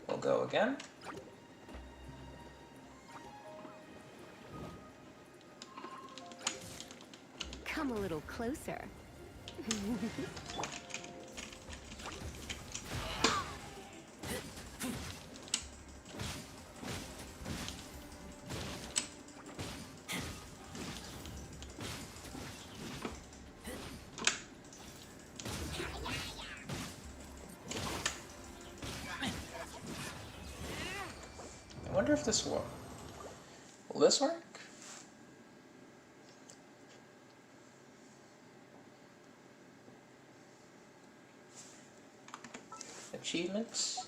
Speaker 1: We'll go again.
Speaker 11: come a little closer.
Speaker 1: I wonder if this will. Will this work? Achievements.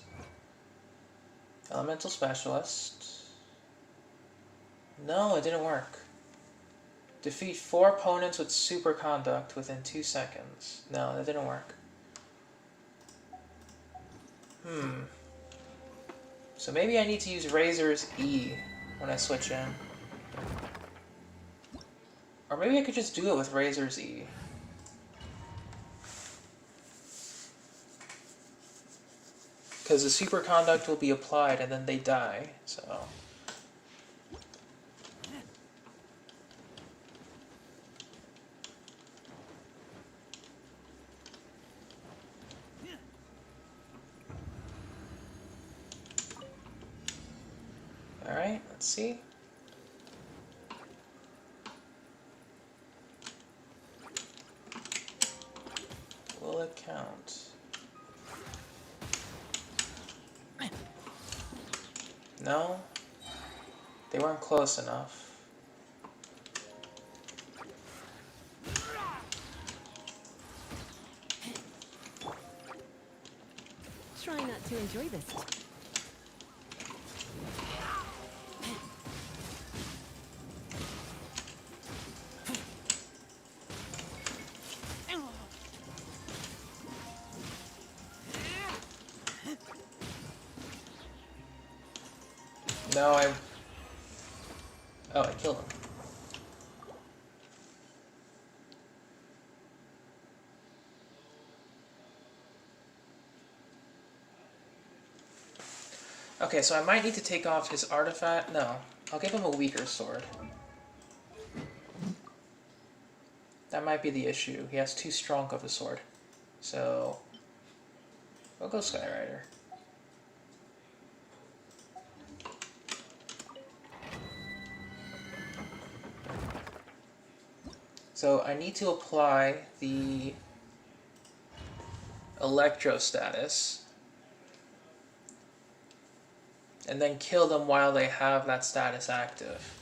Speaker 1: Elemental Specialist. No, it didn't work. Defeat 4 opponents with superconduct within 2 seconds. No, that didn't work. So maybe I need to use Razor's E when I switch in. Or maybe I could just do it with Razor's E. Because the superconduct will be applied and then they die, so... Alright, let's see. Will it count? No? They weren't close enough.
Speaker 11: Try not to enjoy this.
Speaker 1: No, Oh, I killed him. Okay, so I might need to take off his artifact. No, I'll give him a weaker sword. That might be the issue. He has too strong of a sword. So, we'll go Skyrider. So I need to apply the Electro status and then kill them while they have that status active.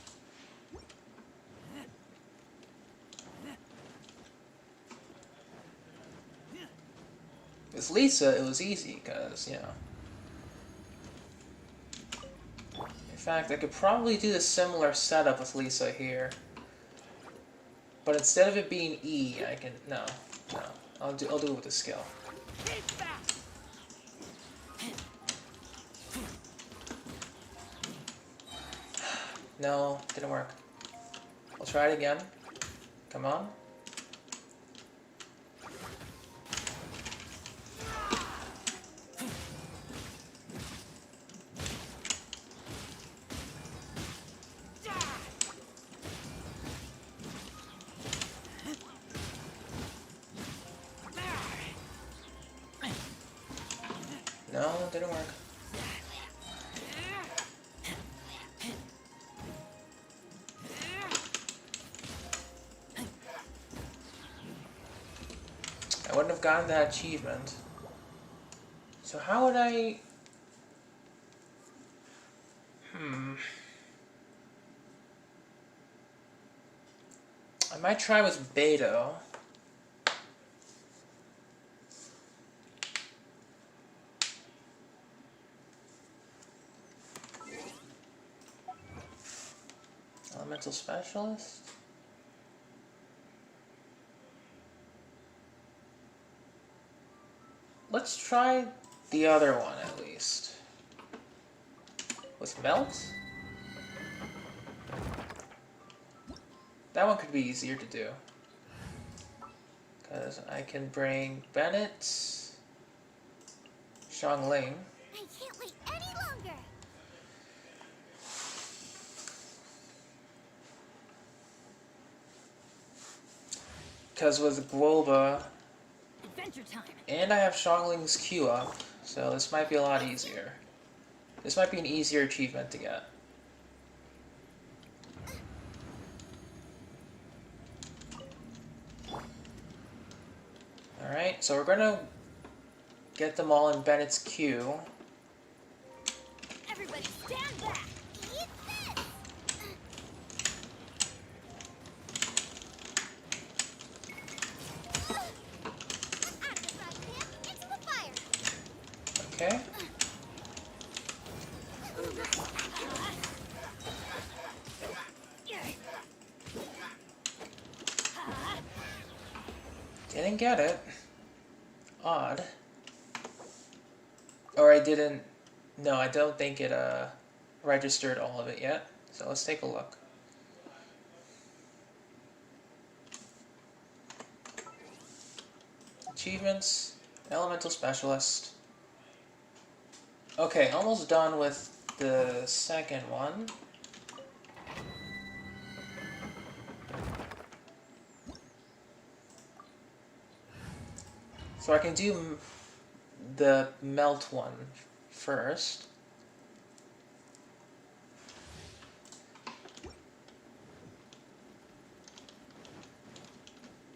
Speaker 1: With Lisa, it was easy because, you know. In fact, I could probably do a similar setup with Lisa here. But instead of it being E, I can... No. I'll do it with a skill. No, didn't work. I'll try it again. Come on. No, didn't work. I wouldn't have gotten that achievement. So how would I... I might try with Beto. Elemental Specialist? Let's try the other one at least. With Melt? That one could be easier to do. Because I can bring Bennett, Xiangling.
Speaker 6: I can't wait any longer.
Speaker 1: Because with Guoba,
Speaker 2: Adventure time.
Speaker 1: and I have Xiangling's Q up, so this might be a lot easier. This might be an easier achievement to get. Alright, so we're gonna get them all in Bennett's queue.
Speaker 2: Everybody stand back.
Speaker 6: Eat this! Out of the frying pan, into the fire!
Speaker 1: Okay. Didn't get it. Odd. Or I didn't... No, I don't think it registered all of it yet. So let's take a look. Achievements. Elemental Specialist. Okay, almost done with the second one. So I can do the melt one first.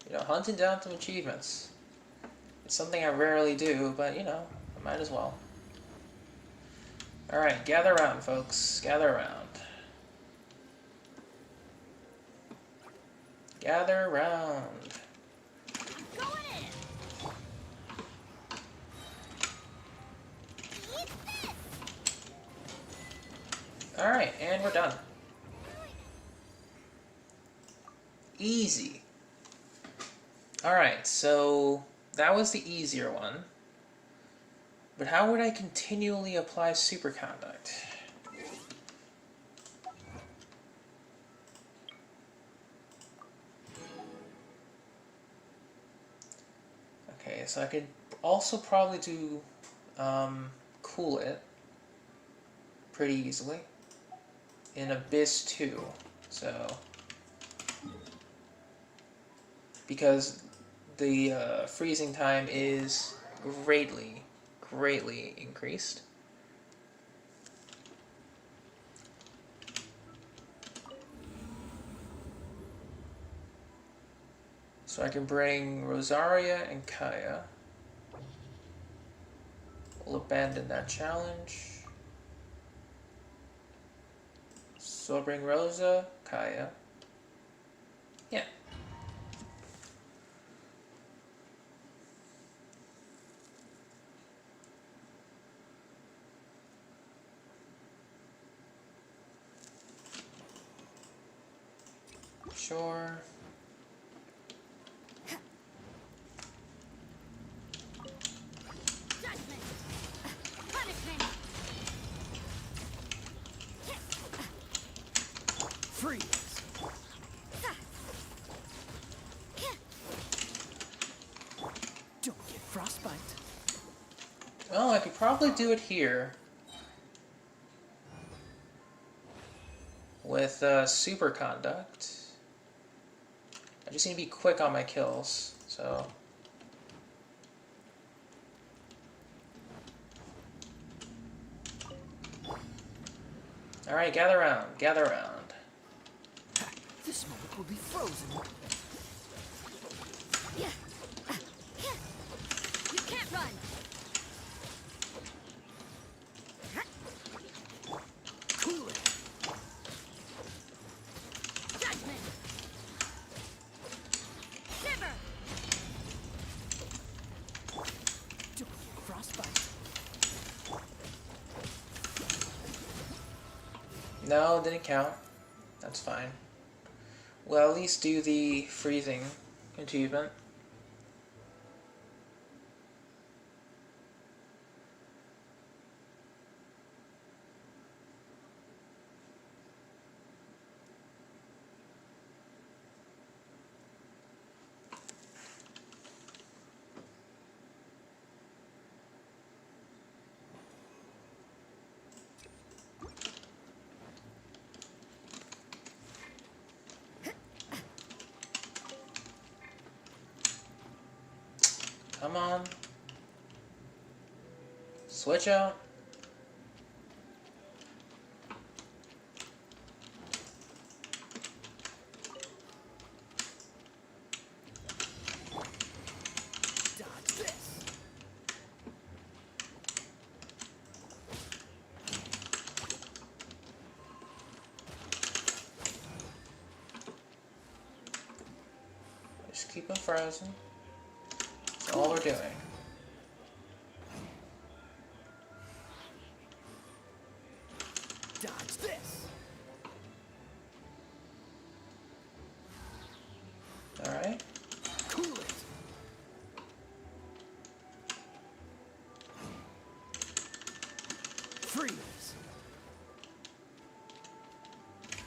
Speaker 1: You know, hunting down some achievements. It's something I rarely do, but you know, I might as well. Alright, gather around, folks. Gather around. Gather around.
Speaker 2: Going in.
Speaker 6: Eat this!
Speaker 1: Alright, and we're done. Easy. Alright, so that was the easier one. But how would I continually apply superconduct? Okay, so I could also probably do cool it pretty easily in Abyss 2. So because the freezing time is greatly increased. So I can bring Rosaria and Kaya. We'll abandon that challenge. So I'll bring Rosa, Kaya. Yeah. Sure.
Speaker 2: Judgment. Punishment.
Speaker 10: Freeze! Don't get frostbite.
Speaker 1: Well, I could probably do it here with superconduct. I just need to be quick on my kills, so. Alright, gather around, gather around.
Speaker 10: This moment will be frozen.
Speaker 2: You can't run.
Speaker 10: Cool it.
Speaker 2: Judgment. Shiver.
Speaker 10: Don't get frostbite.
Speaker 1: No, didn't count. That's fine. We'll at least do the freezing achievement. Come on. Switch out.
Speaker 10: Dodge this.
Speaker 1: Just keep them frozen. That's all we're doing.
Speaker 10: Dodge this.
Speaker 1: Alright.
Speaker 10: Cool it. Freeze.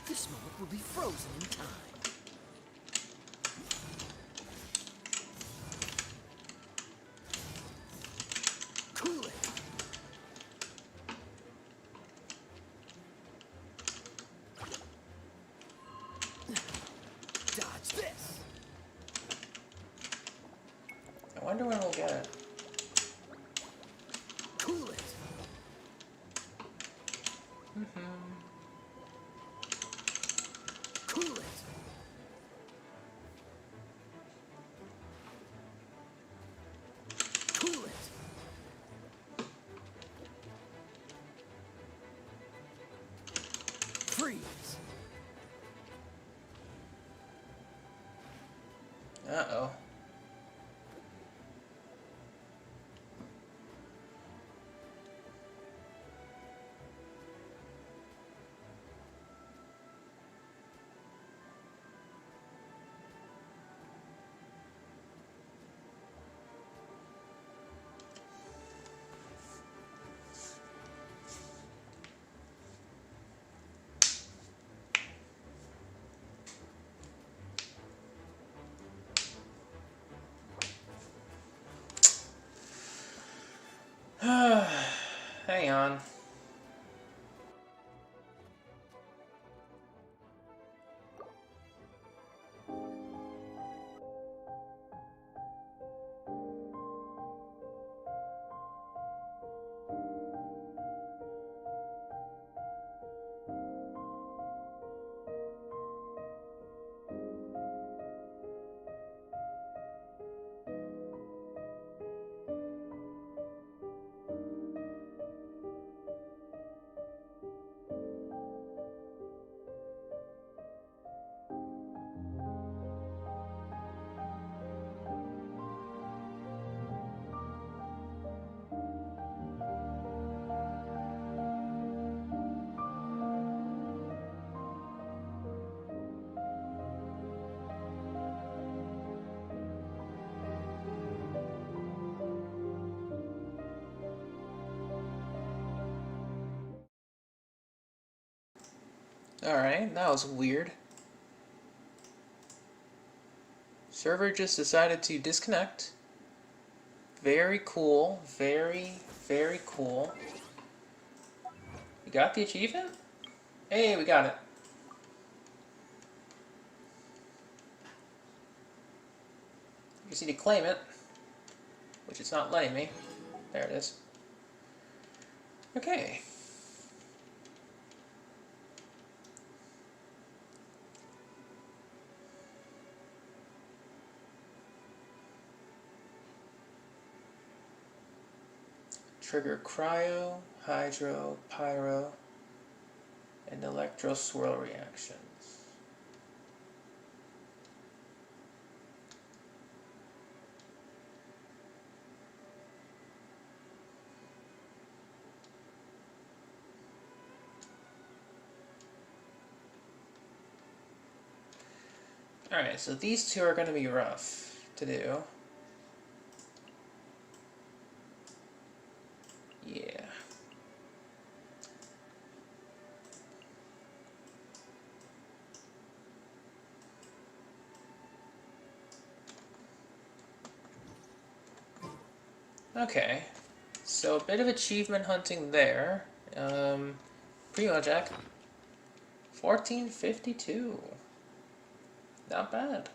Speaker 10: This moment will be frozen in time. Cool it. Dodge this.
Speaker 1: I wonder when we'll get it.
Speaker 10: Cool it. Cool it. Cool it. Freeze.
Speaker 1: Uh-oh. Hang on. Alright, that was weird. Server just decided to disconnect. Very cool. Very, very cool. You got the achievement? Hey, we got it. You just need to claim it, which it's not letting me. There it is. Okay. Trigger cryo, hydro, pyro, and electro swirl reactions. Alright, so these two are going to be rough to do. Yeah. Okay, so a bit of achievement hunting there. Primo Jack. 1452. Not bad.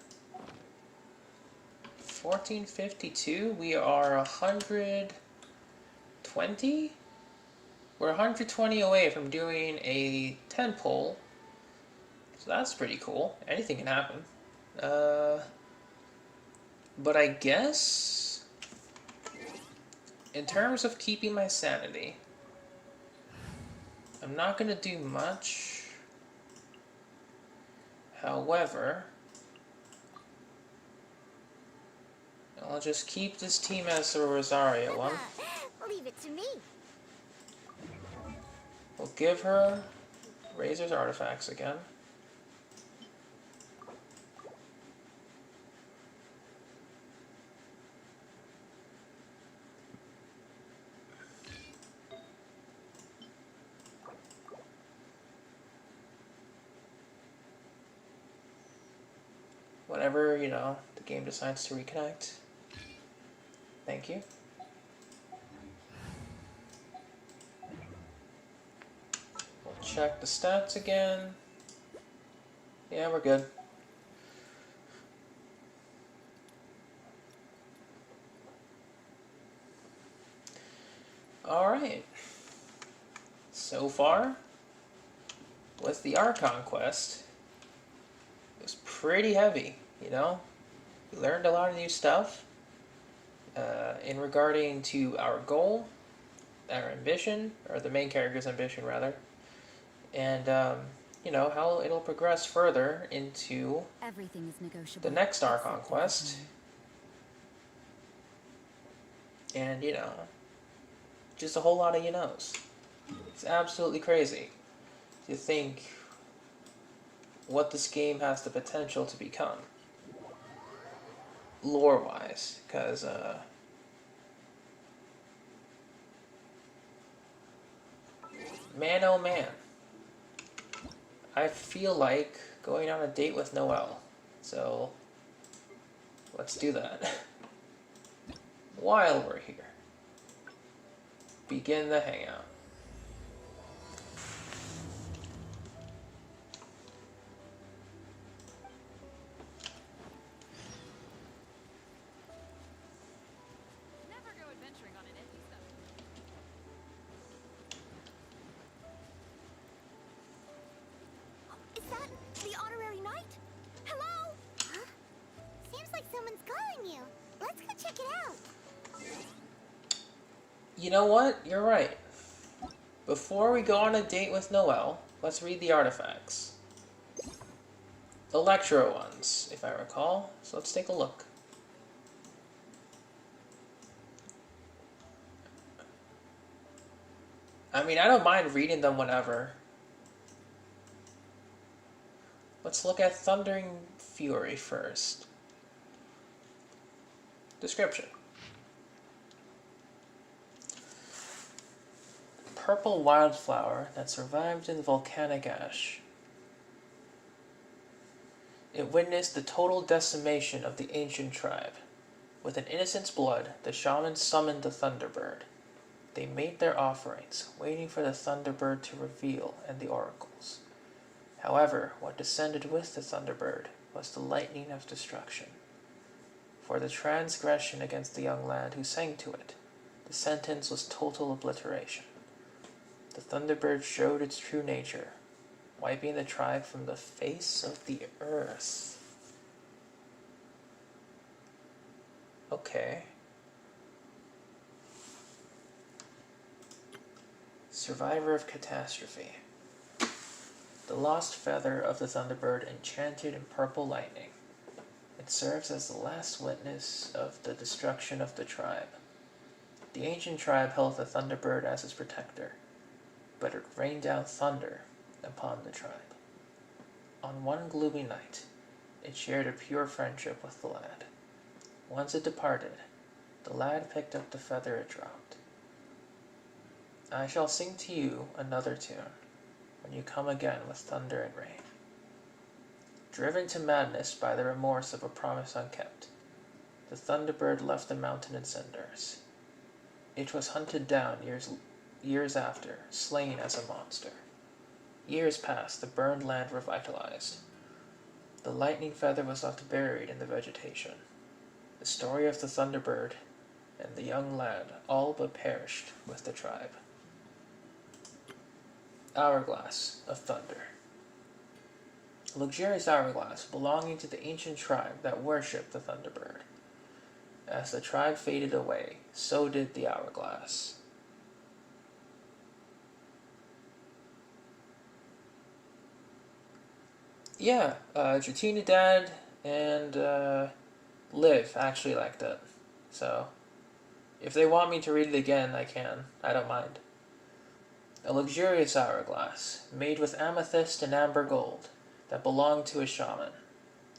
Speaker 1: 1452. We are 120. We're 120 away from doing a 10 pull. So that's pretty cool. Anything can happen. But I guess in terms of keeping my sanity, I'm not going to do much. However, I'll just keep this team as the Rosaria one.
Speaker 6: Leave it to me.
Speaker 1: We'll give her Razor's artifacts again. Whenever, you know, the game decides to reconnect. Thank you. We'll check the stats again. Yeah, we're good. Alright. So far, with the Archon quest, it was pretty heavy, you know? We learned a lot of new stuff in regarding to our goal, our ambition, or the main character's ambition, rather, and, you know, how it'll progress further into
Speaker 9: Everything is negotiable.
Speaker 1: the next Archon
Speaker 9: except
Speaker 1: quest.
Speaker 9: everything.
Speaker 1: And, you know, just a whole lot of you-knows. It's absolutely crazy to think what this game has the potential to become, lore-wise, because, man oh man, I feel like going on a date with Noelle, so let's do that. While we're here, begin the hangout.
Speaker 2: Never go adventuring on an empty stomach.
Speaker 6: Is that the honorary knight? Hello? Huh? Seems like someone's calling you. Let's go check it out.
Speaker 1: You know what? You're right. Before we go on a date with Noelle, let's read the artifacts. Electro ones, if I recall. So let's take a look. I mean, I don't mind reading them whenever. Let's look at Thundering Fury first. Description. Purple wildflower that survived in volcanic ash. It witnessed the total decimation of the ancient tribe. With an innocent's blood, the shamans summoned the Thunderbird. They made their offerings, waiting for the Thunderbird to reveal and the oracles. However, what descended with the Thunderbird was the lightning of destruction. For the transgression against the young lad who sang to it, the sentence was total obliteration. The Thunderbird showed its true nature, wiping the tribe from the face of the earth. Okay. Survivor of catastrophe. The lost feather of the Thunderbird enchanted in purple lightning. It serves as the last witness of the destruction of the tribe. The ancient tribe held the Thunderbird as its protector, but it rained down thunder upon the tribe. On one gloomy night, it shared a pure friendship with the lad. Once it departed, the lad picked up the feather it dropped. I shall sing to you another tune when you come again with thunder and rain. Driven to madness by the remorse of a promise unkept, the Thunderbird left the mountain in cinders. It was hunted down years after, slain as a monster. Years passed, the burned land revitalized. The lightning feather was left buried in the vegetation. The story of the Thunderbird and the young lad all but perished with the tribe. Hourglass of Thunder. A luxurious hourglass belonging to the ancient tribe that worshipped the Thunderbird. As the tribe faded away, so did the hourglass. Yeah, Jatina Dad and Liv actually liked it. So, if they want me to read it again, I can. I don't mind. A luxurious hourglass, made with amethyst and amber gold, that belonged to a shaman.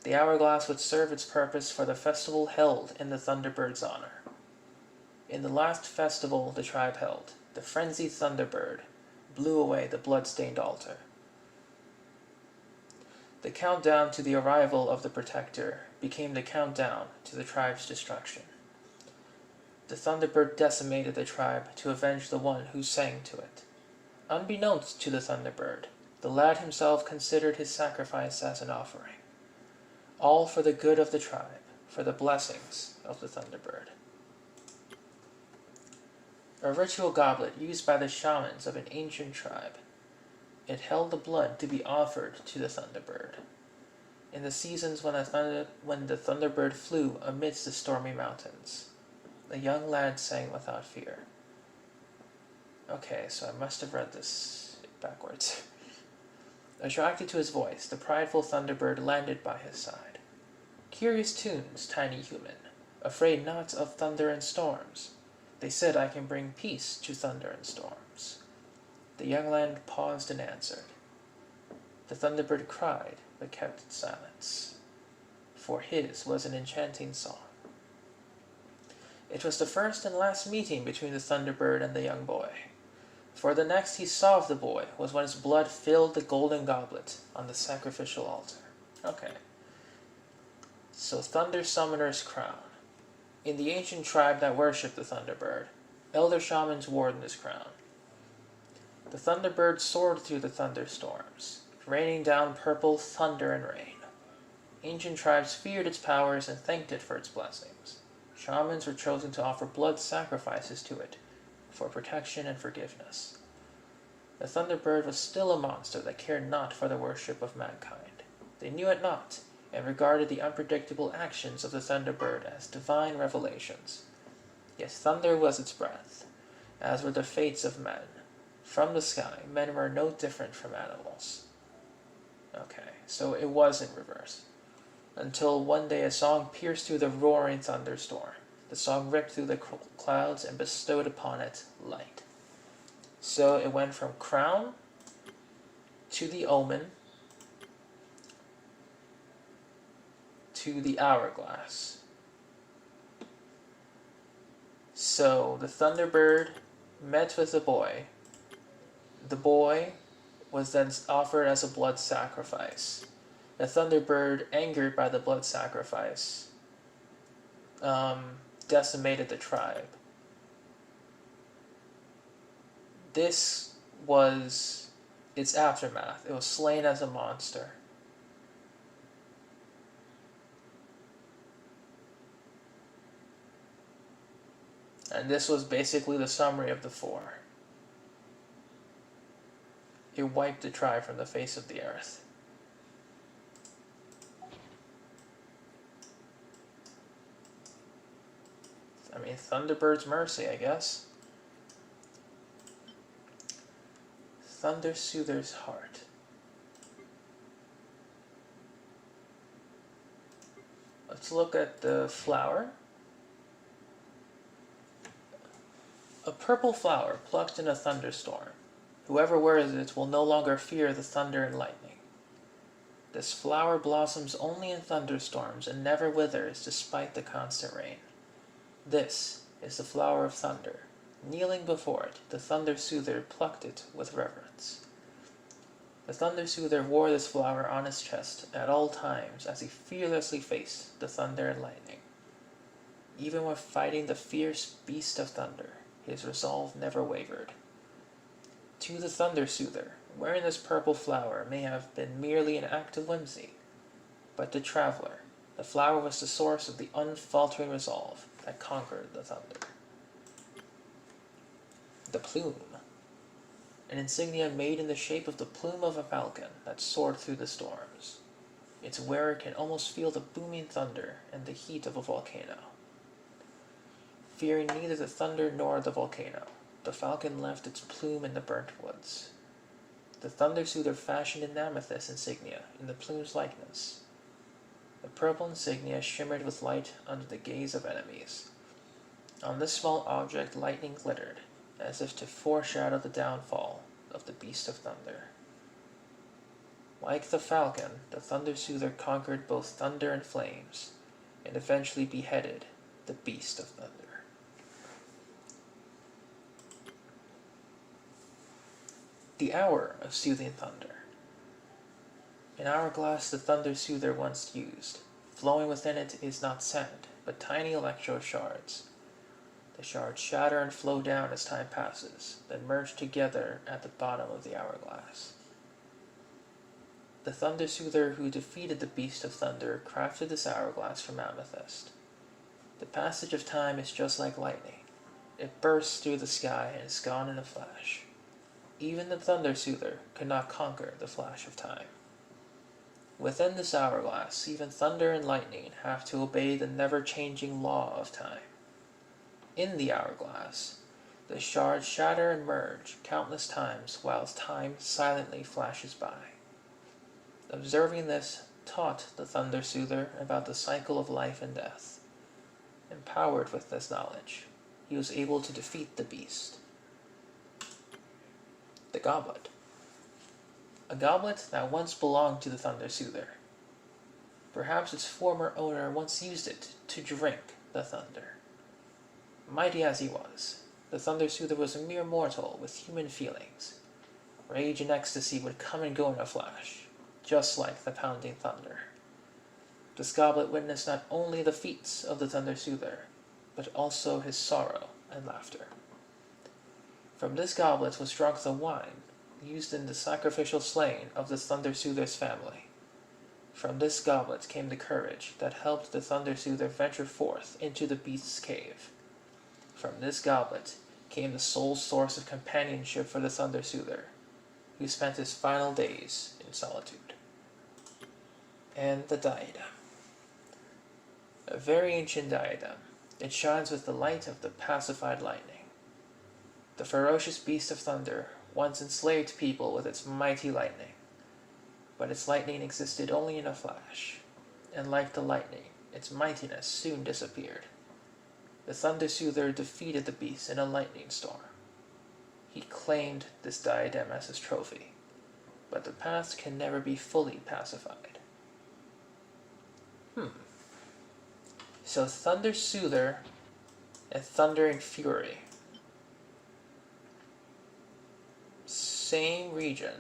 Speaker 1: The hourglass would serve its purpose for the festival held in the Thunderbird's honor. In the last festival the tribe held, the frenzied Thunderbird blew away the blood-stained altar. The countdown to the arrival of the Protector became the countdown to the tribe's destruction. The Thunderbird decimated the tribe to avenge the one who sang to it. Unbeknownst to the Thunderbird, the lad himself considered his sacrifice as an offering. All for the good of the tribe, for the blessings of the Thunderbird. A ritual goblet used by the shamans of an ancient tribe. It held the blood to be offered to the Thunderbird. In the seasons when the Thunderbird flew amidst the stormy mountains, the young lad sang without fear. Okay, so I must have read this backwards. Attracted to his voice, the prideful Thunderbird landed by his side. Curious tunes, tiny human, afraid not of thunder and storms. They said I can bring peace to thunder and storms. The young lad paused and answered. The Thunderbird cried, but kept silence, for his was an enchanting song. It was the first and last meeting between the Thunderbird and the young boy, for the next he saw of the boy was when his blood filled the golden goblet on the sacrificial altar. Okay. So Thunder Summoner's Crown. In the ancient tribe that worshipped the Thunderbird, elder shamans wore this crown. The Thunderbird soared through the thunderstorms, raining down purple thunder and rain. Ancient tribes feared its powers and thanked it for its blessings. Shamans were chosen to offer blood sacrifices to it for protection and forgiveness. The Thunderbird was still a monster that cared not for the worship of mankind. They knew it not, and regarded the unpredictable actions of the Thunderbird as divine revelations. Yet thunder was its breath, as were the fates of men. From the sky, men were no different from animals. Okay, so it was in reverse. Until one day a song pierced through the roaring thunderstorm. The song ripped through the clouds and bestowed upon it light. So it went from crown to the omen to the hourglass. So the Thunderbird met with the boy. The boy was then offered as a blood sacrifice. The Thunderbird, angered by the blood sacrifice, decimated the tribe. This was its aftermath. It was slain as a monster. And this was basically the summary of the four. It wiped the tribe from the face of the earth. I mean, Thunderbird's mercy, I guess. Thunder Soother's Heart. Let's look at the flower. A purple flower plucked in a thunderstorm. Whoever wears it will no longer fear the thunder and lightning. This flower blossoms only in thunderstorms and never withers despite the constant rain. This is the flower of thunder. Kneeling before it, the Thunder Soother plucked it with reverence. The Thunder Soother wore this flower on his chest at all times as he fearlessly faced the thunder and lightning. Even when fighting the fierce beast of thunder, his resolve never wavered. To the Thunder Soother, wearing this purple flower may have been merely an act of whimsy, but the traveler, The flower was the source of the unfaltering resolve that conquered the thunder. The plume. An insignia made in the shape of the plume of a falcon that soared through the storms. Its wearer can almost feel the booming thunder and the heat of a volcano. Fearing neither the thunder nor the volcano, the falcon left its plume in the burnt woods. The thunder soother fashioned an amethyst insignia in the plume's likeness. The purple insignia shimmered with light under the gaze of enemies. On this small object lightning glittered, as if to foreshadow the downfall of the beast of thunder. Like the falcon, the thunder soother conquered both thunder and flames, and eventually beheaded the beast of thunder. The hour of soothing thunder. An hourglass the thunder soother once used. Flowing within it is not sand, but tiny electro shards. The shards shatter and flow down as time passes, then merge together at the bottom of the hourglass. The thunder soother who defeated the beast of thunder crafted this hourglass from amethyst. The passage of time is just like lightning. It bursts through the sky and is gone in a flash. Even the thunder soother could not conquer the flash of time. Within this hourglass, even thunder and lightning have to obey the never-changing law of time. In the hourglass, the shards shatter and merge countless times while time silently flashes by. Observing this taught the thunder soother about the cycle of life and death. Empowered with this knowledge, he was able to defeat the beast. The goblet. A goblet that once belonged to the thunder soother. Perhaps its former owner once used it to drink the thunder. Mighty as he was, the thunder soother was a mere mortal with human feelings. Rage and ecstasy would come and go in a flash, just like the pounding thunder. This goblet witnessed not only the feats of the thunder soother, but also his sorrow and laughter. From this goblet was drunk the wine used in the sacrificial slaying of the thunder soother's family. From this goblet came the courage that helped the thunder soother venture forth into the beast's cave. From this goblet came the sole source of companionship for the thunder soother, who spent his final days in solitude. And the diadem. A very ancient diadem. It shines with the light of the pacified lightning. The ferocious beast of thunder once enslaved people with its mighty lightning, but its lightning existed only in a flash, and like the lightning, its mightiness soon disappeared. The thunder soother defeated the beast in a lightning storm. He claimed this diadem as his trophy, but the past can never be fully pacified. So thunder soother and thundering fury. Same region.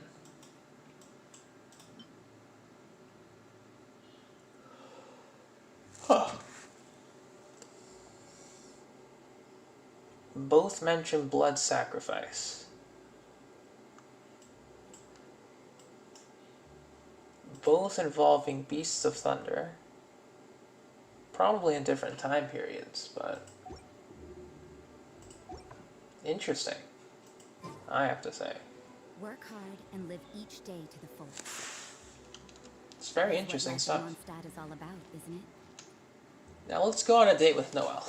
Speaker 1: Huh. Both mention blood sacrifice. Both involving beasts of thunder. Probably in different time periods, but interesting, I have to say.
Speaker 9: Work hard and live each day to the fullest.
Speaker 1: It's very
Speaker 9: That's
Speaker 1: interesting
Speaker 9: what
Speaker 1: stuff.
Speaker 9: life in Mondstadt is all about, isn't it?
Speaker 1: Now let's go on a date with Noelle.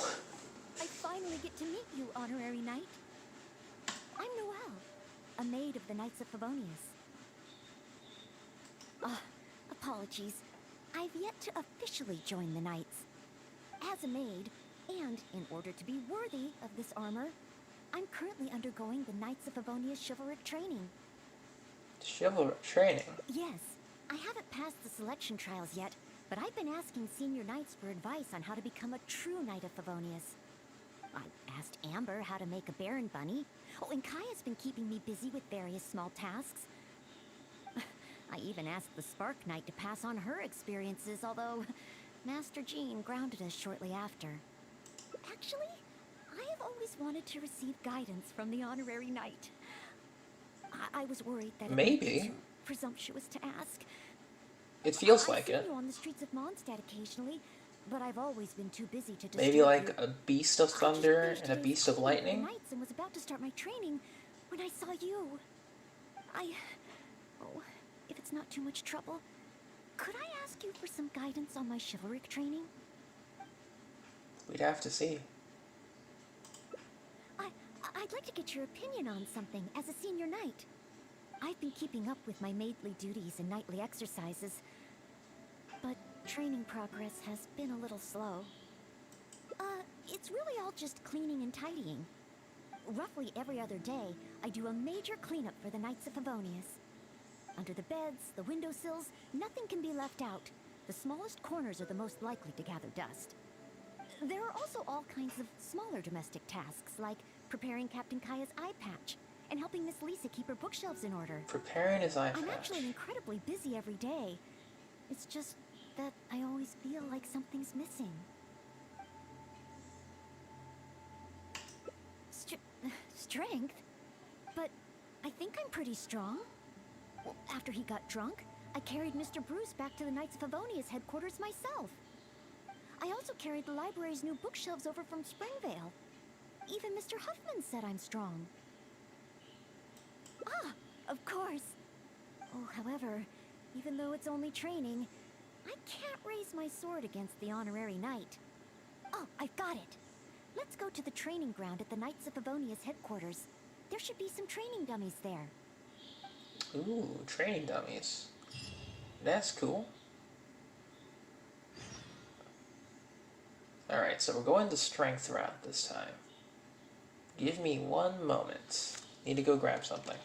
Speaker 9: I finally get to meet you, honorary knight. I'm Noelle, a maid of the Knights of Favonius. Apologies. I've yet to officially join the Knights. As a maid, and in order to be worthy of this armor, I'm currently undergoing the Knights of Favonius chivalric training.
Speaker 1: Chivalric training?
Speaker 9: Yes. I haven't passed the selection trials yet, but I've been asking senior knights for advice on how to become a true Knight of Favonius. I asked Amber how to make a Baron bunny. Oh, and Kaya's been keeping me busy with various small tasks. I even asked the Spark Knight to pass on her experiences, although Master Jean grounded us shortly after. Actually, I have always wanted to receive guidance from the honorary knight. I was worried that it might be
Speaker 1: Maybe.
Speaker 9: too presumptuous to ask.
Speaker 1: It feels
Speaker 6: I've
Speaker 1: like
Speaker 6: seen
Speaker 1: it.
Speaker 6: you on the streets of Mondstadt occasionally, but I've always been too busy to disturb
Speaker 1: Maybe like
Speaker 6: you.
Speaker 1: a beast of
Speaker 6: I just
Speaker 1: thunder
Speaker 6: finished
Speaker 1: and a
Speaker 6: today's
Speaker 1: beast of
Speaker 6: cleaning for the
Speaker 1: lightning.
Speaker 6: Knights and was about to start my training when I saw you. Oh, if it's not too much trouble, could I ask you for some guidance on my chivalric training?
Speaker 1: We'd have to see.
Speaker 6: I'd like to get your opinion on something as a senior knight. I've been keeping up with my maidly duties and nightly exercises, but training progress has been a little slow. It's really all just cleaning and tidying. Roughly every other day, I do a major cleanup for the Knights of Favonius. Under the beds, the windowsills, nothing can be left out. The smallest corners are the most likely to gather dust. There are also all kinds of smaller domestic tasks, like preparing Captain Kaya's eye patch and helping Miss Lisa keep her bookshelves in order.
Speaker 1: Preparing his eye
Speaker 6: I'm
Speaker 1: patch.
Speaker 6: actually incredibly busy every day. It's just that I always feel like something's missing. Strength? But I think I'm pretty strong. Well, after he got drunk, I carried Mr. Bruce back to the Knights of Favonius headquarters myself. I also carried the library's new bookshelves over from Springvale. Even Mr. Huffman said I'm strong. Ah, of course. Oh, however, even though it's only training, I can't raise my sword against the honorary knight. Oh, I've got it. Let's go to the training ground at the Knights of Favonius headquarters. There should be some training dummies there.
Speaker 1: Ooh, training dummies. That's cool. Alright, so we're going the strength route this time. Give me 1 moment. Need to go grab something.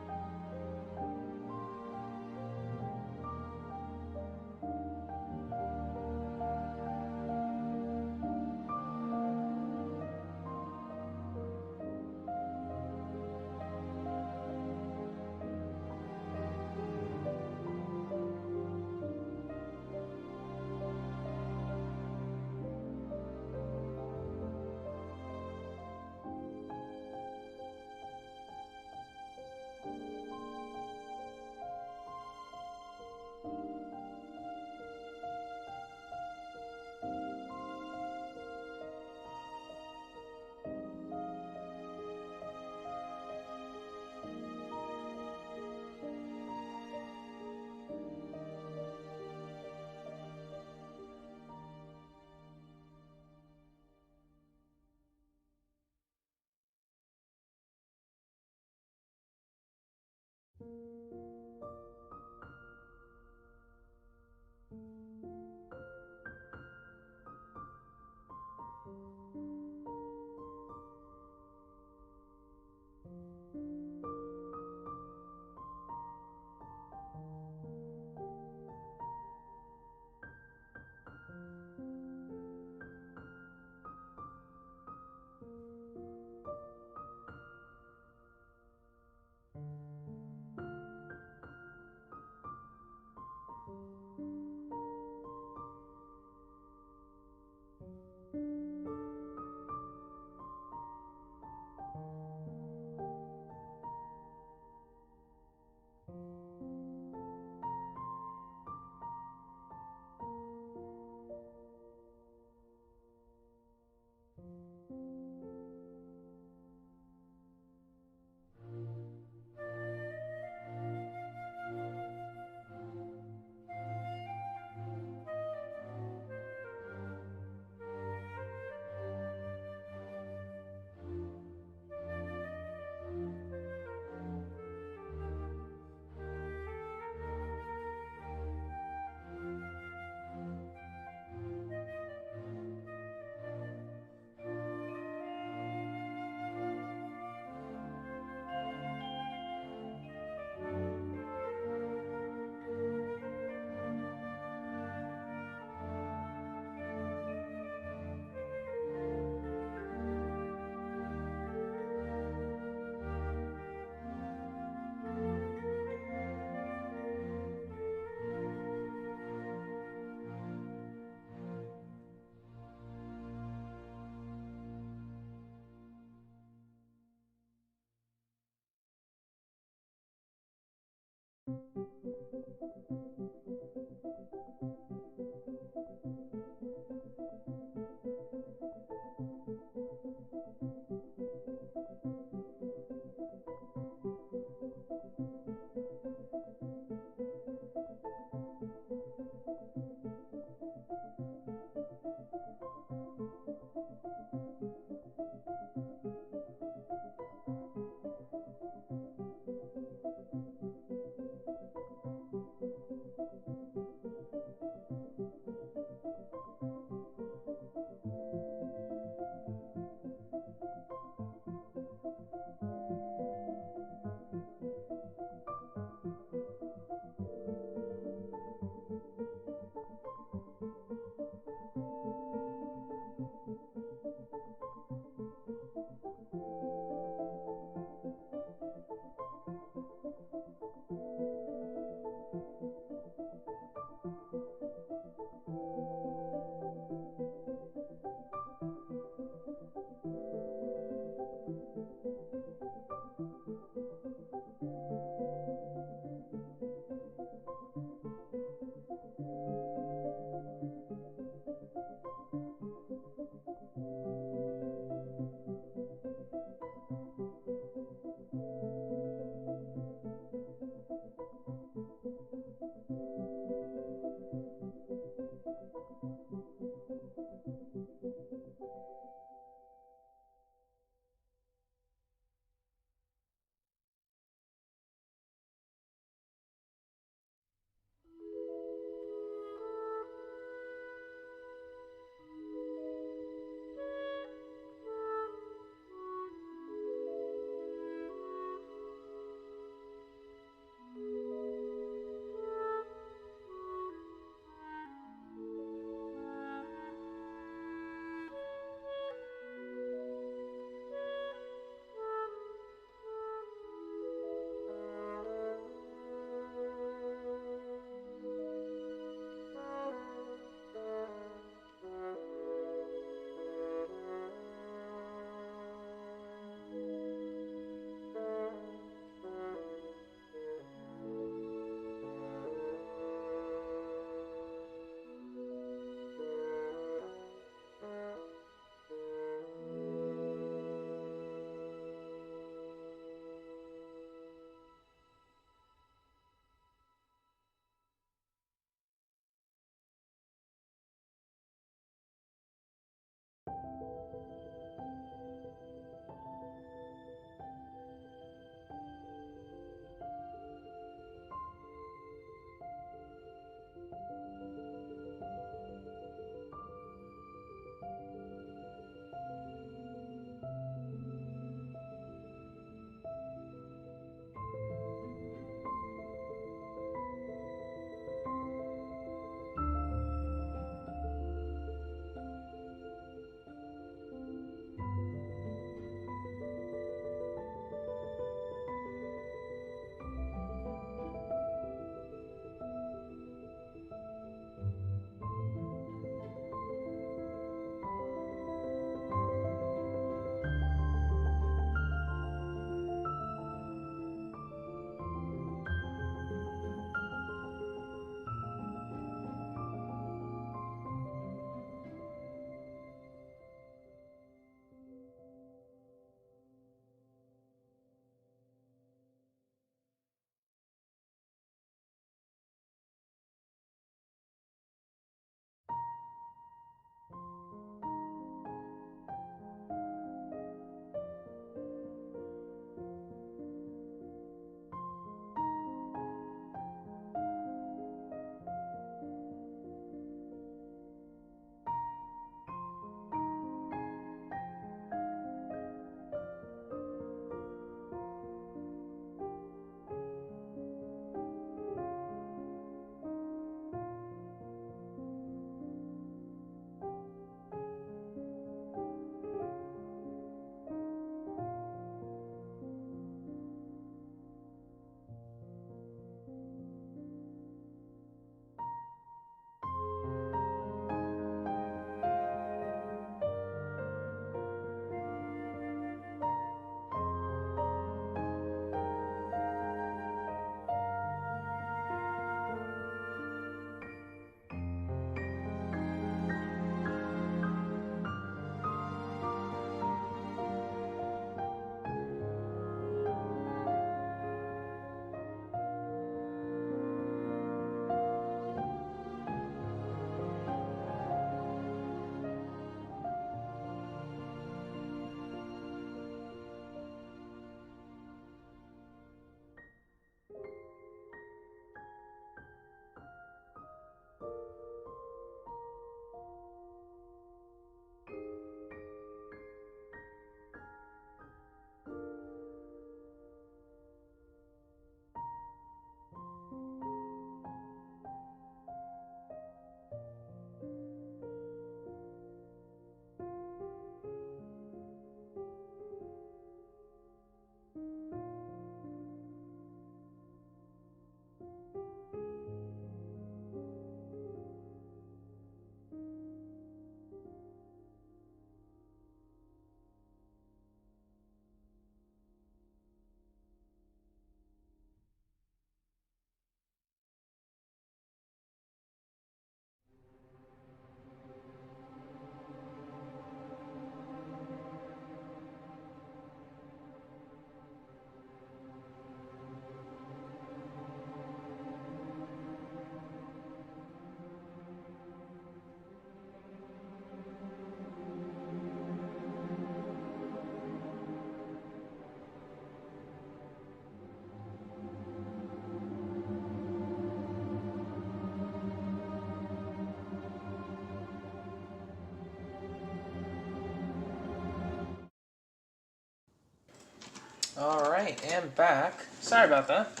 Speaker 1: Alright, and back. Sorry about that.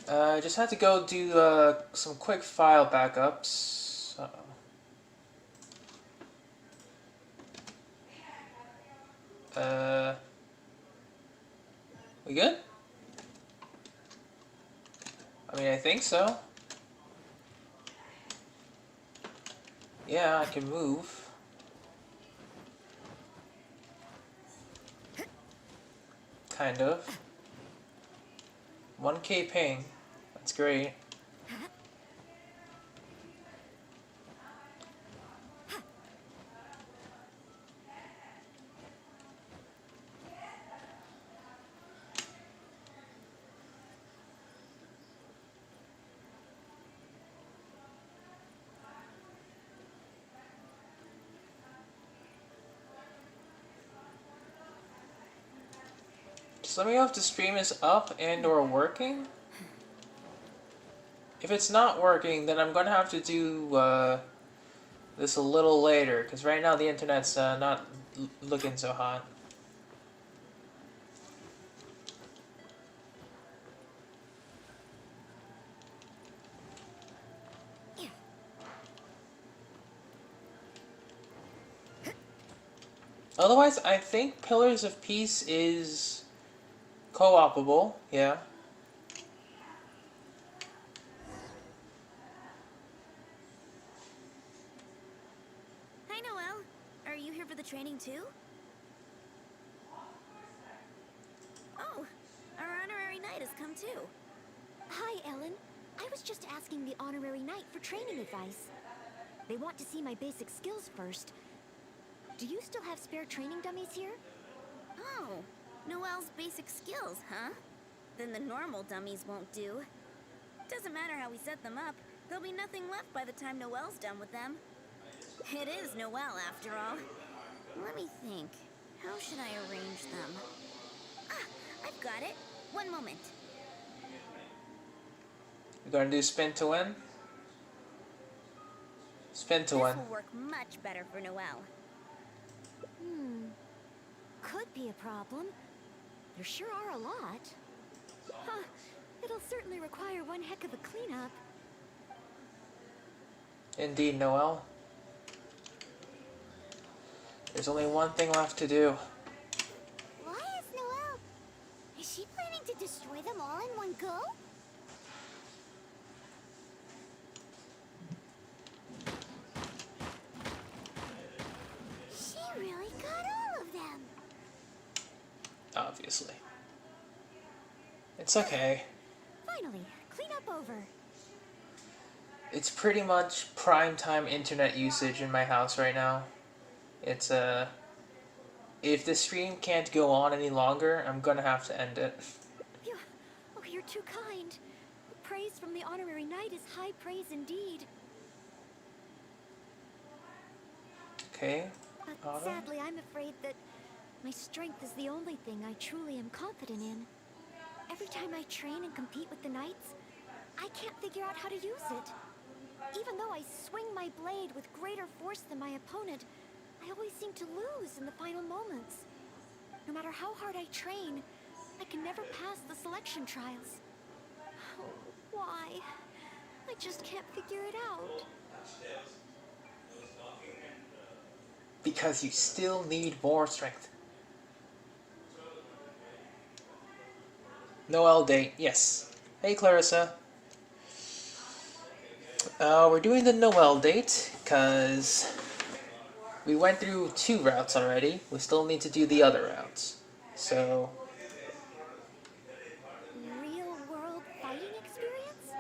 Speaker 1: I just had to go do some quick file backups. We good? I mean, I think so. Yeah, I can move. Kind of. 1K ping. That's great. Just let me know if the stream is up and or working. If it's not working, then I'm going to have to do this a little later, because right now the internet's not looking so hot. Otherwise, I think Pillars of Peace is co-opable, yeah.
Speaker 6: Hi, Noelle. Are you here for the training too? Oh, our honorary knight has come too.
Speaker 12: Hi, Ellen. I was just asking the honorary knight for training advice. They want to see my basic skills first. Do you still have spare training dummies here?
Speaker 6: Oh, Noelle's basic skills, huh? Then the normal dummies won't do. Doesn't matter how we set them up, there'll be nothing left by the time Noelle's done with them. It is Noelle, after all. Let me think. How should I arrange them? Ah, I've got it. One moment.
Speaker 1: You're going to do spin to win? Spin to win.
Speaker 6: This will work much better for Noelle.
Speaker 12: Could be a problem. There sure are a lot. Huh. It'll certainly require one heck of a cleanup.
Speaker 1: Indeed, Noelle. There's only one thing left to do.
Speaker 6: Why is Noelle? Is she planning to destroy them all in one go? She really got all of them.
Speaker 1: Obviously. It's okay.
Speaker 12: Finally, cleanup over.
Speaker 1: It's pretty much prime time internet usage in my house right now. It's if the stream can't go on any longer, I'm gonna have to end it.
Speaker 12: Oh, you're too kind. Praise from the honorary knight is high praise indeed.
Speaker 1: Okay.
Speaker 12: But
Speaker 1: Autumn?
Speaker 12: sadly, I'm afraid that my strength is the only thing I truly am confident in. Every time I train and compete with the knights, I can't figure out how to use it. Even though I swing my blade with greater force than my opponent, I always seem to lose in the final moments. No matter how hard I train, I can never pass the selection trials. Oh, why? I just can't figure it out.
Speaker 1: Because you still need more strength. Noelle date, yes. Hey Clarissa. We're doing the Noelle date because we went through 2 routes already. We still need to do the other routes. So
Speaker 12: Real world fighting experience?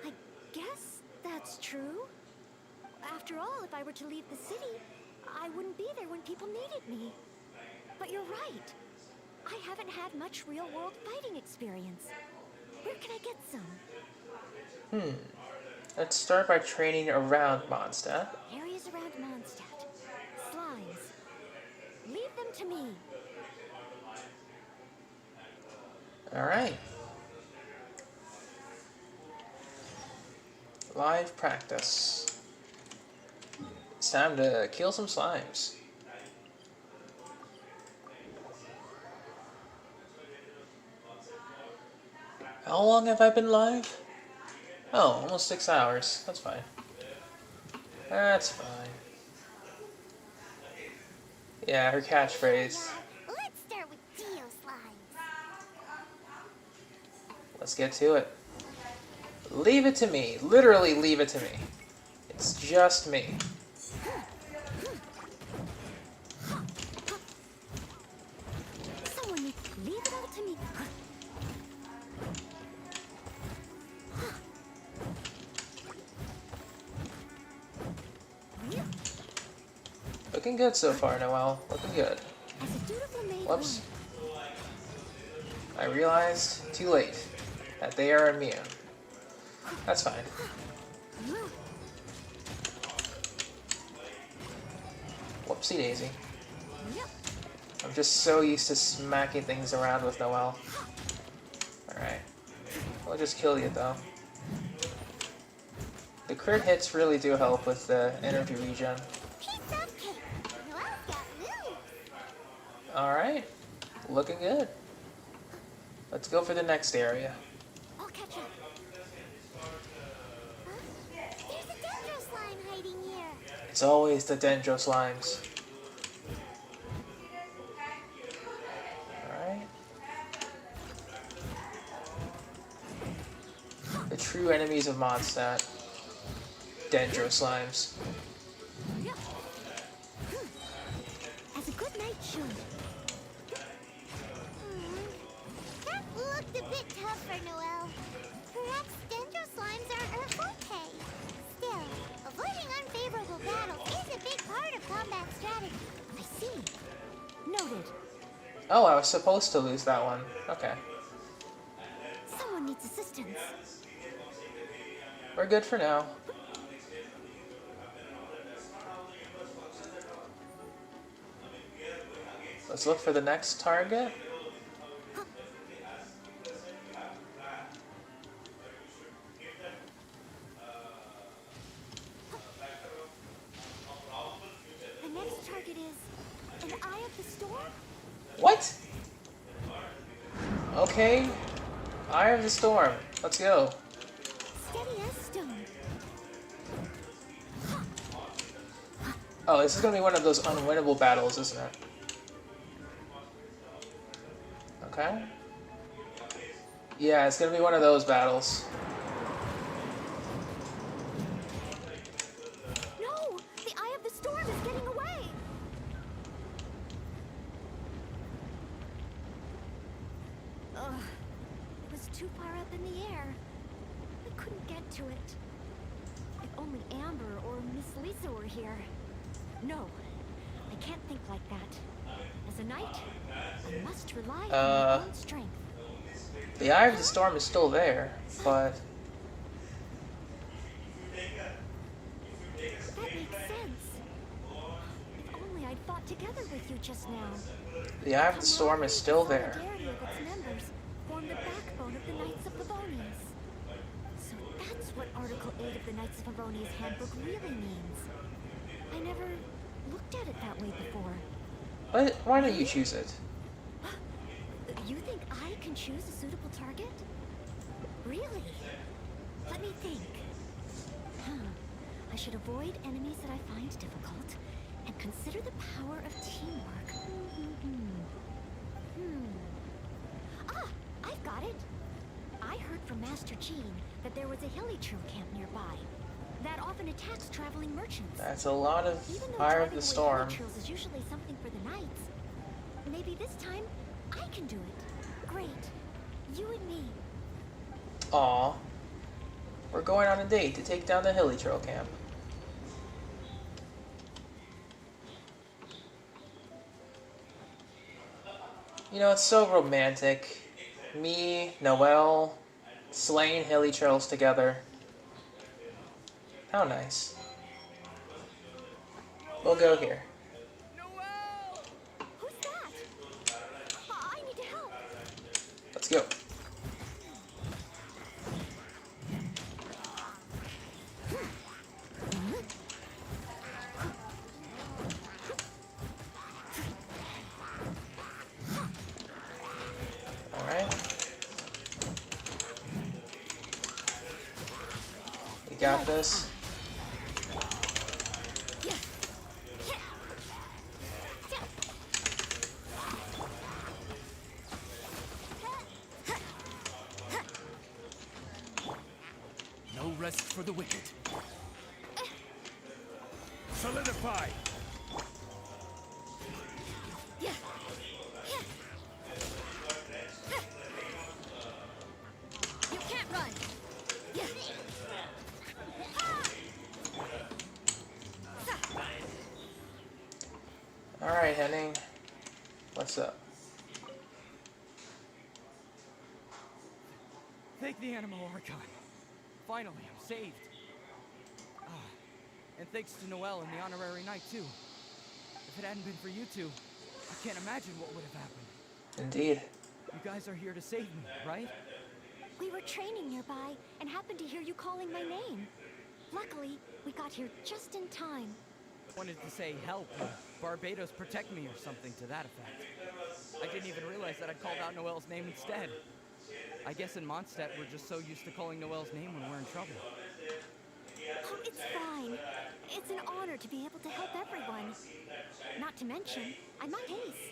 Speaker 12: I guess that's true. After all, if I were to leave the city, I wouldn't be there when people needed me. But you're right. I haven't had much real-world fighting experience. Where can I get some?
Speaker 1: let's start by training around Mondstadt.
Speaker 12: Areas around Mondstadt. Slimes. Leave them to me.
Speaker 1: Alright. Live practice. It's time to kill some slimes. How long have I been live? Oh, almost 6 hours. That's fine. That's fine. Yeah, her catchphrase.
Speaker 6: Let's start with Geo slimes.
Speaker 1: Let's get to it. Leave it to me. Literally leave it to me. It's just me.
Speaker 12: Someone needs to leave it all to me.
Speaker 1: Looking good so far, Noelle. Looking good.
Speaker 12: As a dutiful maid
Speaker 1: Whoops. I realized too late that they are immune. That's fine. Whoopsie daisy. I'm just so used to smacking things around with Noelle. Alright. We'll just kill you though. The crit hits really do help with the energy regen. Alright. Looking good. Let's go for the next area.
Speaker 6: I'll catch up. Huh? There's a dendro slime hiding here.
Speaker 1: It's always the dendro slimes. Alright. The true enemies of Mondstadt. Dendro slimes.
Speaker 12: as a good night should.
Speaker 6: That looked a bit tough for Noelle. Perhaps dendro slimes aren't her forte. Still, avoiding unfavorable battles is a big part of combat strategy.
Speaker 12: I see. Noted.
Speaker 1: Oh, I was supposed to lose that one. Okay.
Speaker 12: Someone needs assistance.
Speaker 1: We're good for now. Let's look for the next target.
Speaker 12: The next target is an Eye of the Storm?
Speaker 1: What? Okay. Eye of the Storm. Let's go.
Speaker 12: Steady as stone.
Speaker 1: Oh, this is gonna be one of those unwinnable battles, isn't it? Okay. Yeah, it's gonna be one of those battles.
Speaker 12: No! The Eye of the Storm is getting away! Ugh. It was too far up in the air. I couldn't get to it. If only Amber or Miss Lisa were here. No, I can't think like that. As a knight, I must rely on my own strength.
Speaker 1: The Eye of the Storm is still there, but
Speaker 12: That makes sense. If only I'd fought together with you just now.
Speaker 1: the Eye of the Storm is still there.
Speaker 12: Solidarity of its members form the backbone of the Knights of Favonius. So that's what Article 8 of the Knights of Favonius handbook really means. I never looked at it that way before.
Speaker 1: Why don't you choose it?
Speaker 12: You think I can choose a suitable target? Really? Let me think. I should avoid enemies that I find difficult and consider the power of teamwork. Ah, I've got it. I heard from Master Jean that there was a hilly trail camp nearby that often attacks traveling merchants.
Speaker 1: That's a lot of
Speaker 12: Even though
Speaker 1: Fire of
Speaker 12: driving
Speaker 1: the
Speaker 12: away
Speaker 1: Storm.
Speaker 12: hilly trails is usually something for the knights, maybe this time I can do it. Great. You and me.
Speaker 1: Aw. We're going on a date to take down the Hilly Trail camp. You know, it's so romantic. Me, Noelle, slaying Hilly Trails together. How nice. We'll go here.
Speaker 12: Who's that? I need to help.
Speaker 1: Let's go. got this.
Speaker 3: No rest for the wicked. Solidify!
Speaker 12: You can't run.
Speaker 1: Alright, Henning. What's up?
Speaker 13: Thank the Animal Archive. Finally, I'm saved. And thanks to Noelle and the Honorary Knight, too. If it hadn't been for you two, I can't imagine what would have happened.
Speaker 1: Indeed.
Speaker 13: You guys are here to save me, right?
Speaker 12: We were training nearby and happened to hear you calling my name. Luckily, we got here just in time.
Speaker 13: Wanted to say help, or Barbados protect me or something to that effect. I didn't even realize that I'd called out Noelle's name instead. I guess in Mondstadt we're just so used to calling Noelle's name when we're in trouble.
Speaker 12: Oh, it's fine. It's an honor to be able to help everyone. Not to mention, I'm on pace.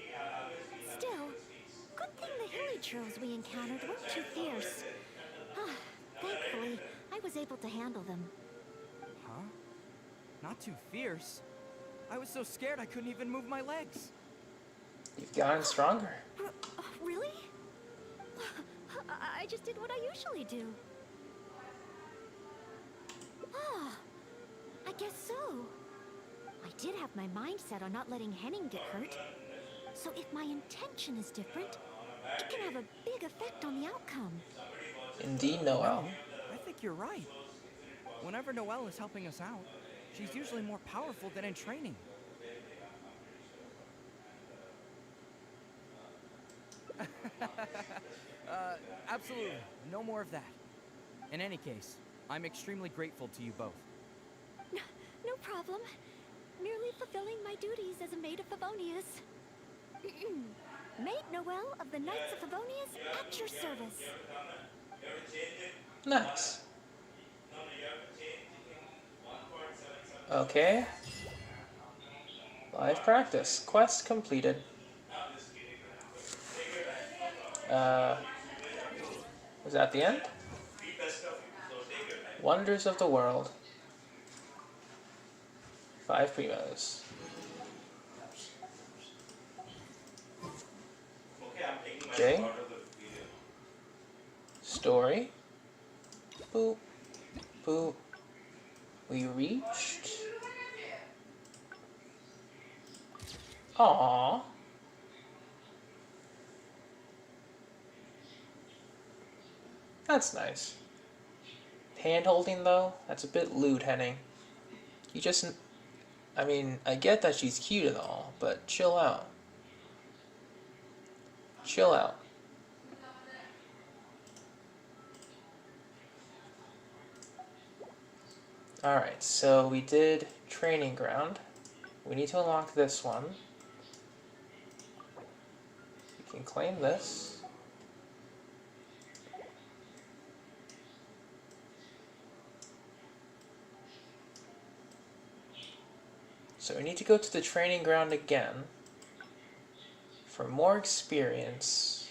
Speaker 12: Still, good thing the hilichurls we encountered weren't too fierce. Thankfully, I was able to handle them.
Speaker 13: Huh? Not too fierce? I was so scared I couldn't even move my legs.
Speaker 1: You've gotten stronger.
Speaker 12: Really? I just did what I usually do. Ah, I guess so. I did have my mind set on not letting Henning get hurt. So if my intention is different, it can have a big effect on the outcome.
Speaker 1: Indeed, Noelle.
Speaker 13: I think you're right. Whenever Noelle is helping us out, she's usually more powerful than in training. Absolutely. No more of that. In any case, I'm extremely grateful to you both.
Speaker 12: No problem. Merely fulfilling my duties as a maid of Favonius. Maid Noelle of the Knights of Favonius at your service.
Speaker 1: Nice. Okay. Live practice. Quest completed. Was that the end? Wonders of the world. 5 primos. J. Story. Boop. Boop. We reached. Aww. That's nice. Hand holding though, that's a bit lewd, Henning. You just, I mean, I get that she's cute and all, but chill out. Chill out. Alright, so we did training ground. We need to unlock this one. We can claim this. So we need to go to the training ground again for more experience.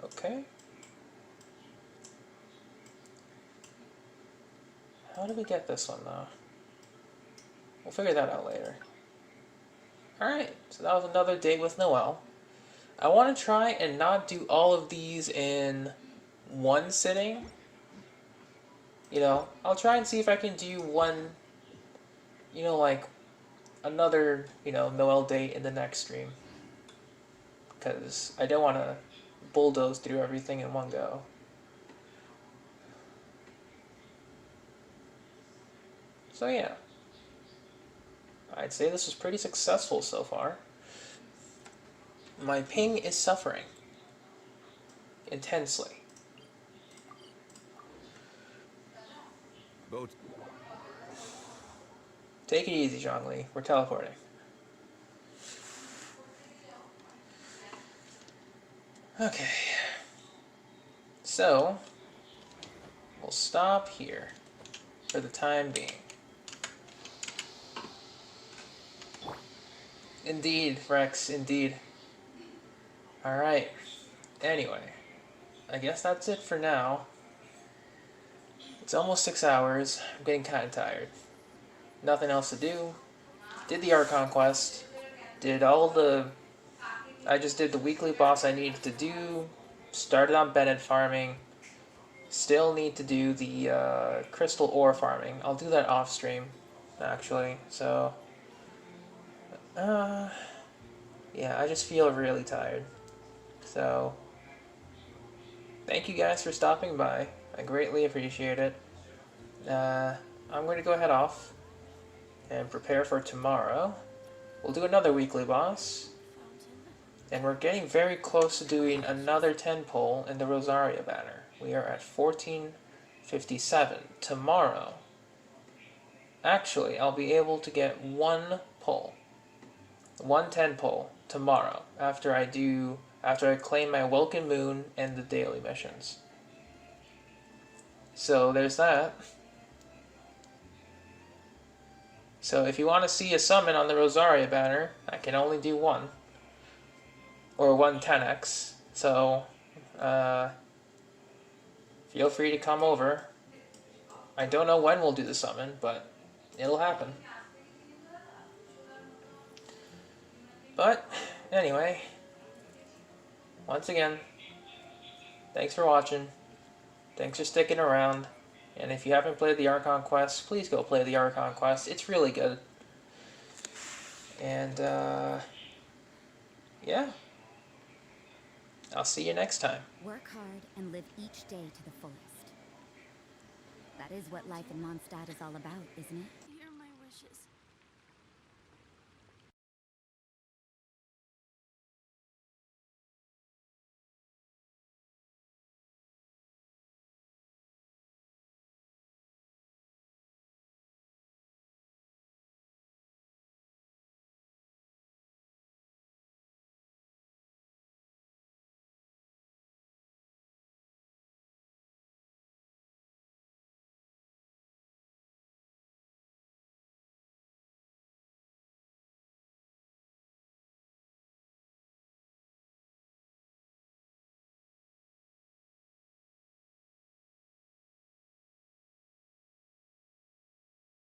Speaker 1: Okay. How do we get this one though? We'll figure that out later. Alright, so that was another date with Noelle. I want to try and not do all of these in one sitting. You know, I'll try and see if I can do one, you know, like another, you know, Noelle date in the next stream. Because I don't want to bulldoze through everything in one go. So yeah, I'd say this was pretty successful so far. My ping is suffering intensely.
Speaker 5: Boat.
Speaker 1: Take it easy, Zhongli. We're teleporting. Okay. So, we'll stop here for the time being. Indeed, Rex, indeed. Alright. Anyway, I guess that's it for now. It's almost 6 hours. I'm getting kind of tired. Nothing else to do. Did the Archon quest. Did all the... I just did the weekly boss I needed to do. Started on Bennett farming. Still need to do the crystal ore farming. I'll do that off stream, actually. So, yeah, I just feel really tired. So, thank you guys for stopping by. I greatly appreciate it. I'm going to go head off and prepare for tomorrow. We'll do another weekly boss. And we're getting very close to doing another 10 pull in the Rosaria banner. We are at 1457. Tomorrow, actually, I'll be able to get one pull. 110 pull tomorrow after I claim my Welkin Moon and the daily missions. So there's that. So if you want to see a summon on the Rosaria banner, I can only do one. Or 110x. So, feel free to come over. I don't know when we'll do the summon, but it'll happen. But, anyway, once again, thanks for watching. Thanks for sticking around. And if you haven't played the Archon quest, please go play the Archon quest. It's really good. And, yeah. I'll see you next time.
Speaker 9: Work hard and live each day to the fullest. That is what life in Mondstadt is all about, isn't it?
Speaker 2: Hear my wishes.